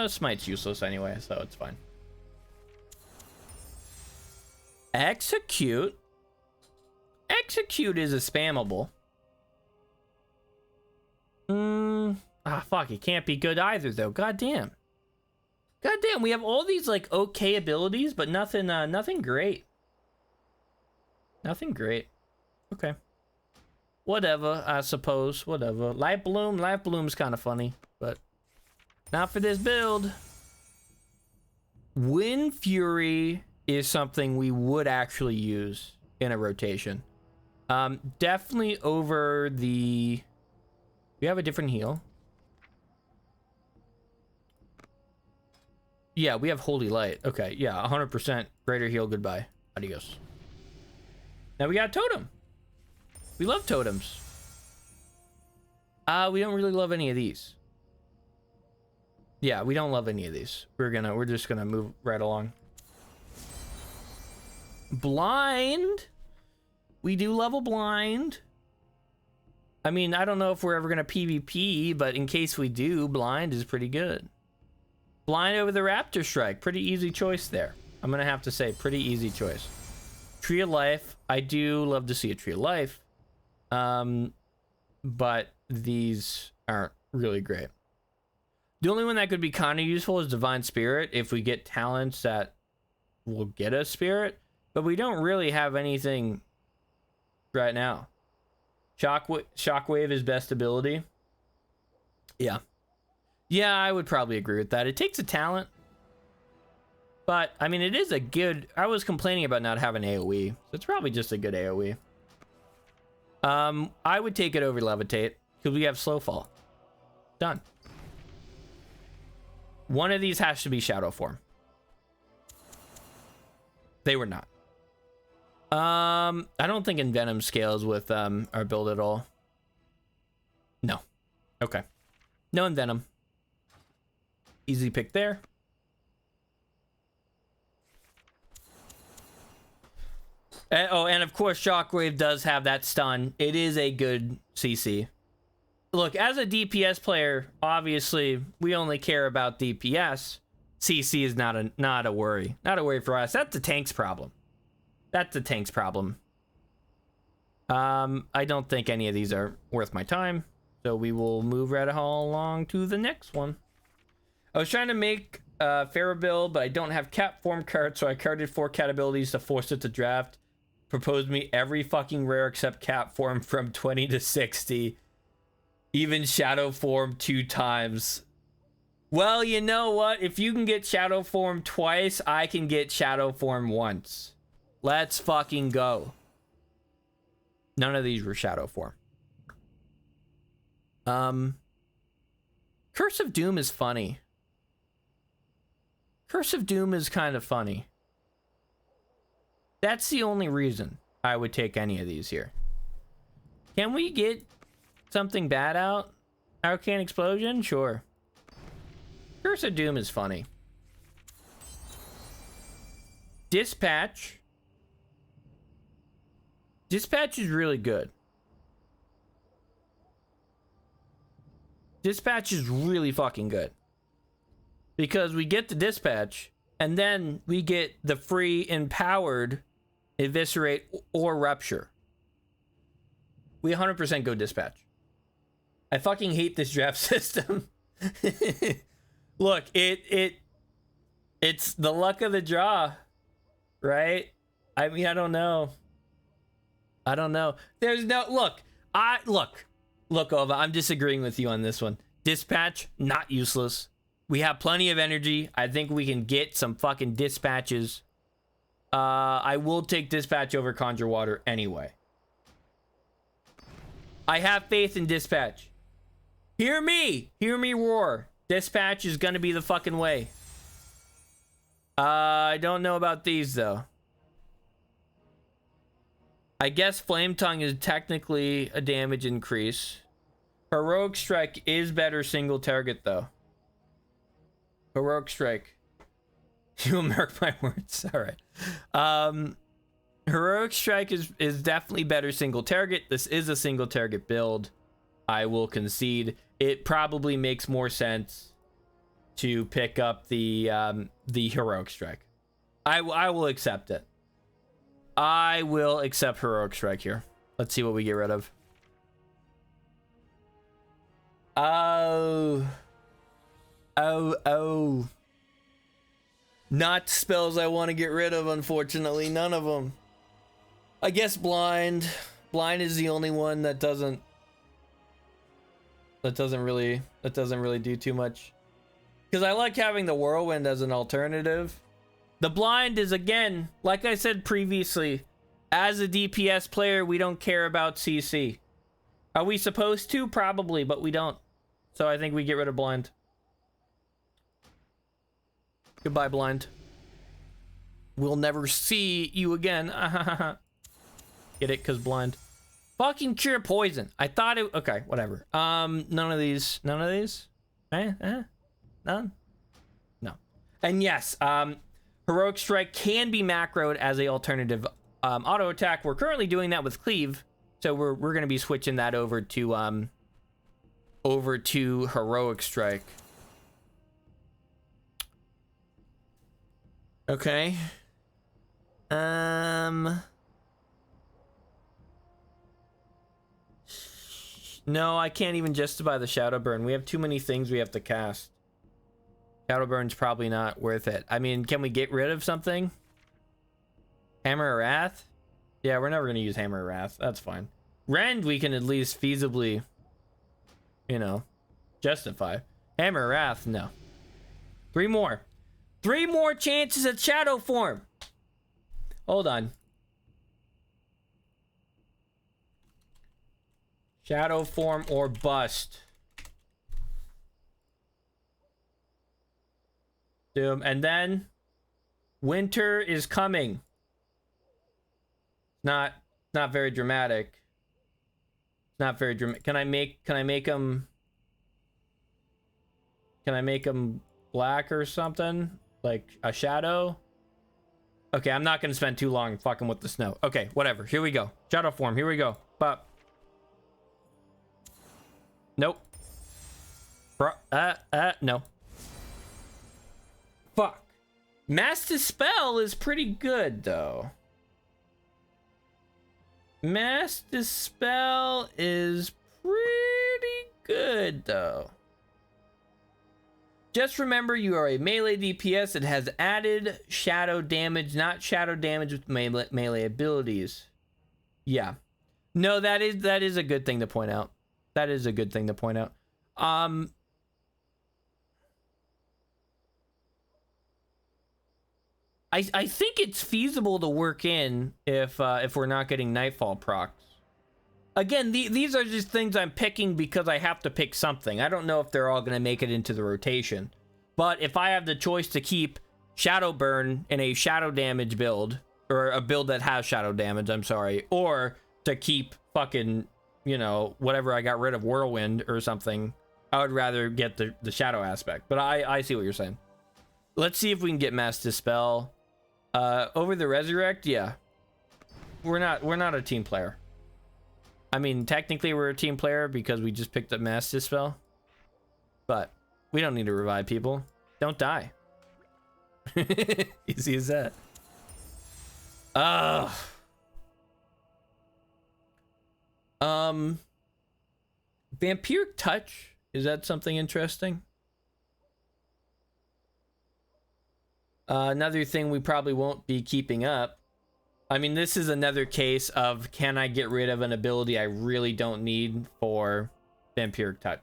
Smite's useless anyway, so it's fine. Execute. Execute is a spammable. Fuck, it can't be good either though. God damn, we have all these like okay abilities, but nothing great. Nothing great. Okay. Whatever, I suppose. Whatever. Light Bloom's kind of funny, but not for this build. Wind Fury is something we would actually use in a rotation. Definitely over the... We have a different heal. Yeah, we have Holy Light. Okay, yeah, 100% greater heal. Goodbye. Adios. Now we got a totem. We love totems. We don't really love any of these. Yeah, we don't love any of these. We're just gonna move right along. Blind. We do level blind. I mean, I don't know if we're ever gonna PvP, but in case we do, blind is pretty good. Blind over the Raptor Strike. Pretty easy choice there. I'm gonna have to say, pretty easy choice. Tree of Life. I do love to see a Tree of Life. But these aren't really great. The only one that could be kind of useful is Divine Spirit if we get talents that will get us Spirit. But we don't really have anything right now. Shockwave is best ability. Yeah. Yeah, I would probably agree with that. It takes a talent. But, I mean, it is a good... I was complaining about not having AoE. So it's probably just a good AoE. I would take it over Levitate. Because we have Slow Fall. Done. One of these has to be Shadow Form. They were not. I don't think Envenom scales with our build at all. No. Okay. No Envenom. Easy pick there. And of course Shockwave does have that stun. It is a good CC. Look, as a DPS player, obviously we only care about DPS. CC is not a worry. Not a worry for us. That's the tank's problem. That's the tank's problem. I don't think any of these are worth my time. So we will move right along to the next one. I was trying to make Pharaoh build, but I don't have cat form cards, so I carded 4 cat abilities to force it to draft. Proposed me every fucking rare except cat form from 20 to 60. Even shadow form 2 times. Well, you know what? If you can get shadow form twice, I can get shadow form once. Let's fucking go. None of these were shadow form. Curse of Doom is funny. Curse of Doom is kind of funny. That's the only reason I would take any of these here. Can we get something bad out? Arcane Explosion? Sure. Curse of Doom is funny. Dispatch. Dispatch is really good. Dispatch is really fucking good. Because we get the Dispatch, and then we get the free Empowered, Eviscerate, or Rupture. We 100% go Dispatch. I fucking hate this draft system. Look, it's the luck of the draw, right? I mean, I don't know. I don't know. There's no... Look, Ova, I'm disagreeing with you on this one. Dispatch, not useless. We have plenty of energy. I think we can get some fucking dispatches. I will take Dispatch over Conjure Water anyway. I have faith in Dispatch. Hear me! Hear me roar. Dispatch is gonna be the fucking way. I don't know about these, though. I guess Flame Tongue is technically a damage increase. Heroic Strike is better single target, though. Heroic Strike. You'll mark my words. All right. Heroic Strike is definitely better single target. This is a single target build. I will concede. It probably makes more sense to pick up the Heroic Strike. I will accept it. I will accept Heroic Strike here. Let's see what we get rid of. Oh. Not spells I want to get rid of, unfortunately. None of them. I guess Blind. Blind is the only one that doesn't really do too much. Because I like having the Whirlwind as an alternative. The blind is, again, like I said previously, as a DPS player, we don't care about CC. Are we supposed to? Probably, but we don't. So I think we get rid of blind. Goodbye, blind. We'll never see you again. Get it? Because blind. Fucking cure poison. I thought it... Okay, whatever. None of these. None of these? None? No. And yes, Heroic Strike can be macroed as a alternative auto attack. We're currently doing that with Cleave, so we're going to be switching that over to Heroic Strike. Okay. No, I can't even justify the Shadow Burn. We have too many things we have to cast. Shadow Burn's probably not worth it. I mean, can we get rid of something? Hammer of Wrath? Yeah, we're never going to use Hammer of Wrath. That's fine. Rend, we can at least feasibly, you know, justify. Hammer of Wrath, no. 3 more. 3 more chances at Shadow Form. Hold on. Shadow Form or bust. Doom. And then winter is coming. Not very dramatic. Not very dramatic. Can I make them black or something? Like a shadow? Okay, I'm not gonna spend too long fucking with the snow. Okay, whatever. Here we go. Shadow Form. Here we go. But nope. No. Fuck. Mass Dispel is pretty good, though. Mass Dispel is pretty good, though. Just remember, you are a melee DPS. It has added shadow damage, not shadow damage with melee abilities. Yeah. No, that is a good thing to point out. That is a good thing to point out. I think it's feasible to work in if we're not getting Nightfall procs. Again, these are just things I'm picking because I have to pick something. I don't know if they're all going to make it into the rotation. But if I have the choice to keep Shadow Burn in a shadow damage build, or a build that has shadow damage, I'm sorry, or to keep fucking, you know, whatever I got rid of, Whirlwind or something, I would rather get the shadow aspect. But I see what you're saying. Let's see if we can get Mass Dispel. Over the Resurrect, yeah. We're not a team player. I mean, technically we're a team player because we just picked up Mass Dispel. But we don't need to revive people. Don't die. Easy as that. Vampiric Touch, is that something interesting? Another thing we probably won't be keeping up. I mean, this is another case of, can I get rid of an ability I really don't need for Vampiric Touch?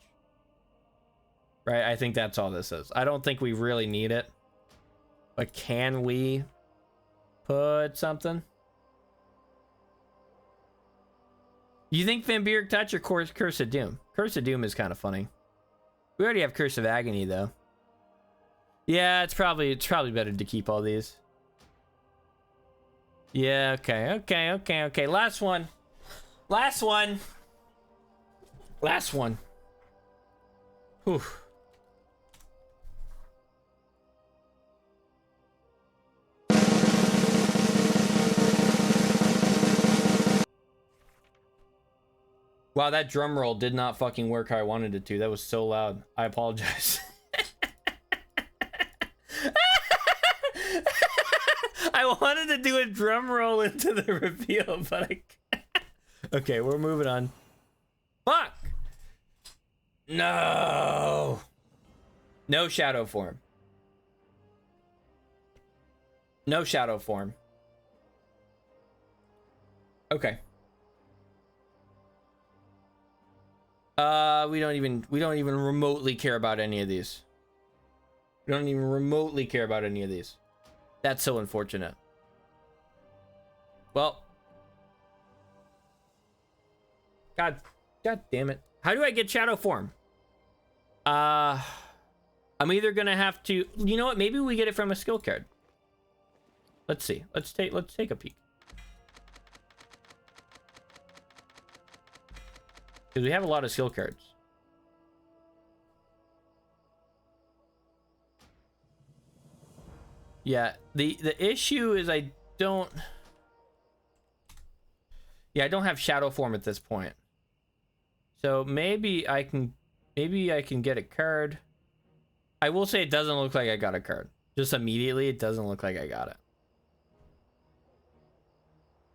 Right? I think that's all this is. I don't think we really need it. But can we put something? You think Vampiric Touch or Curse of Doom? Curse of Doom is kind of funny. We already have Curse of Agony, though. Yeah, it's probably better to keep all these. Yeah, okay. Last one. Whew. Wow, that drum roll did not fucking work how I wanted it to. That was so loud. I apologize. I wanted to do a drum roll into the reveal, but I can't. Okay, we're moving on. Fuck! No! No Shadow Form. No Shadow Form. Okay. We don't even remotely care about any of these. We don't even remotely care about any of these. That's so unfortunate. Well, God damn it. How do I get shadow form? I'm either gonna have to, you know what? Maybe we get it from a skill card. Let's see. Let's take a peek. Because we have a lot of skill cards. Yeah, the issue is I don't have shadow form at this point. So maybe I can get a card. I will say it doesn't look like I got a card. Just immediately it doesn't look like I got it.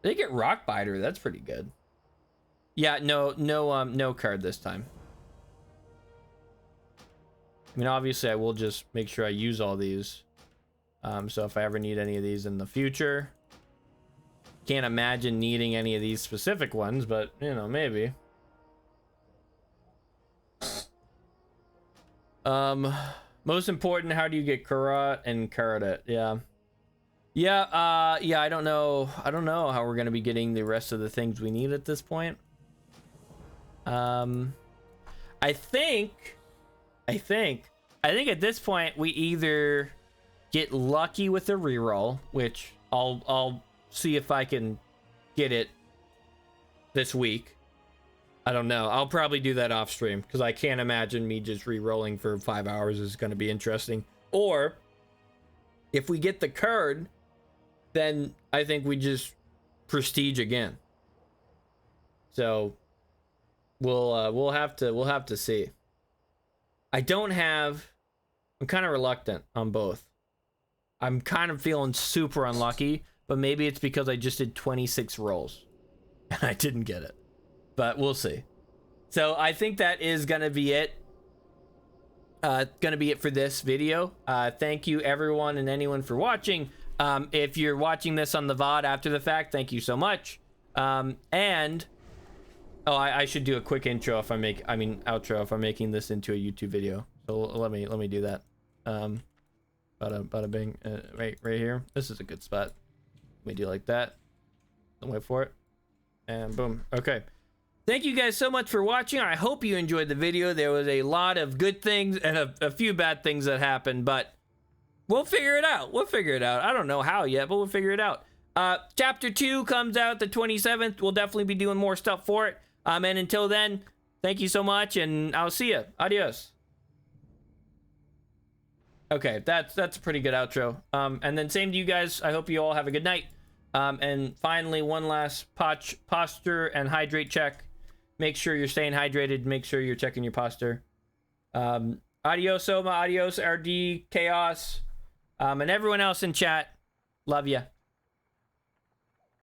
They get Rockbiter, that's pretty good. Yeah, no card this time. I mean, obviously I will just make sure I use all these. So if I ever need any of these in the future, can't imagine needing any of these specific ones, but you know, maybe. Most important, how do you get Karat and Karadet? Yeah, I don't know how we're gonna be getting the rest of the things we need at this point. I think at this point we either get lucky with a reroll, which I'll see if I can get it this week. I don't know. I'll probably do that off stream because I can't imagine me just re-rolling for 5 hours is going to be interesting. Or if we get the card, then I think we just prestige again. So we'll have to see. I'm kind of reluctant on both. I'm kind of feeling super unlucky, but maybe it's because I just did 26 rolls and I didn't get it. But we'll see. So I think that is gonna be it. Gonna be it for this video. Thank you everyone and anyone for watching. If you're watching this on the VOD after the fact, thank you so much. And I should do a quick intro if outro if I'm making this into a YouTube video. So let me do that. Bada bing. Right here. This is a good spot. Let me do like that. Don't wait for it. And boom. Okay. Thank you guys so much for watching. I hope you enjoyed the video. There was a lot of good things and a few bad things that happened, but we'll figure it out. I don't know how yet, but we'll figure it out. Chapter 2 comes out the 27th. We'll definitely be doing more stuff for it. And until then, thank you so much, and I'll see you. Adios. Okay, that's a pretty good outro. And then same to you guys. I hope you all have a good night. And finally, one last posture and hydrate check. Make sure you're staying hydrated. Make sure you're checking your posture. Adios, Soma. Adios, RD, Chaos. And everyone else in chat. Love ya.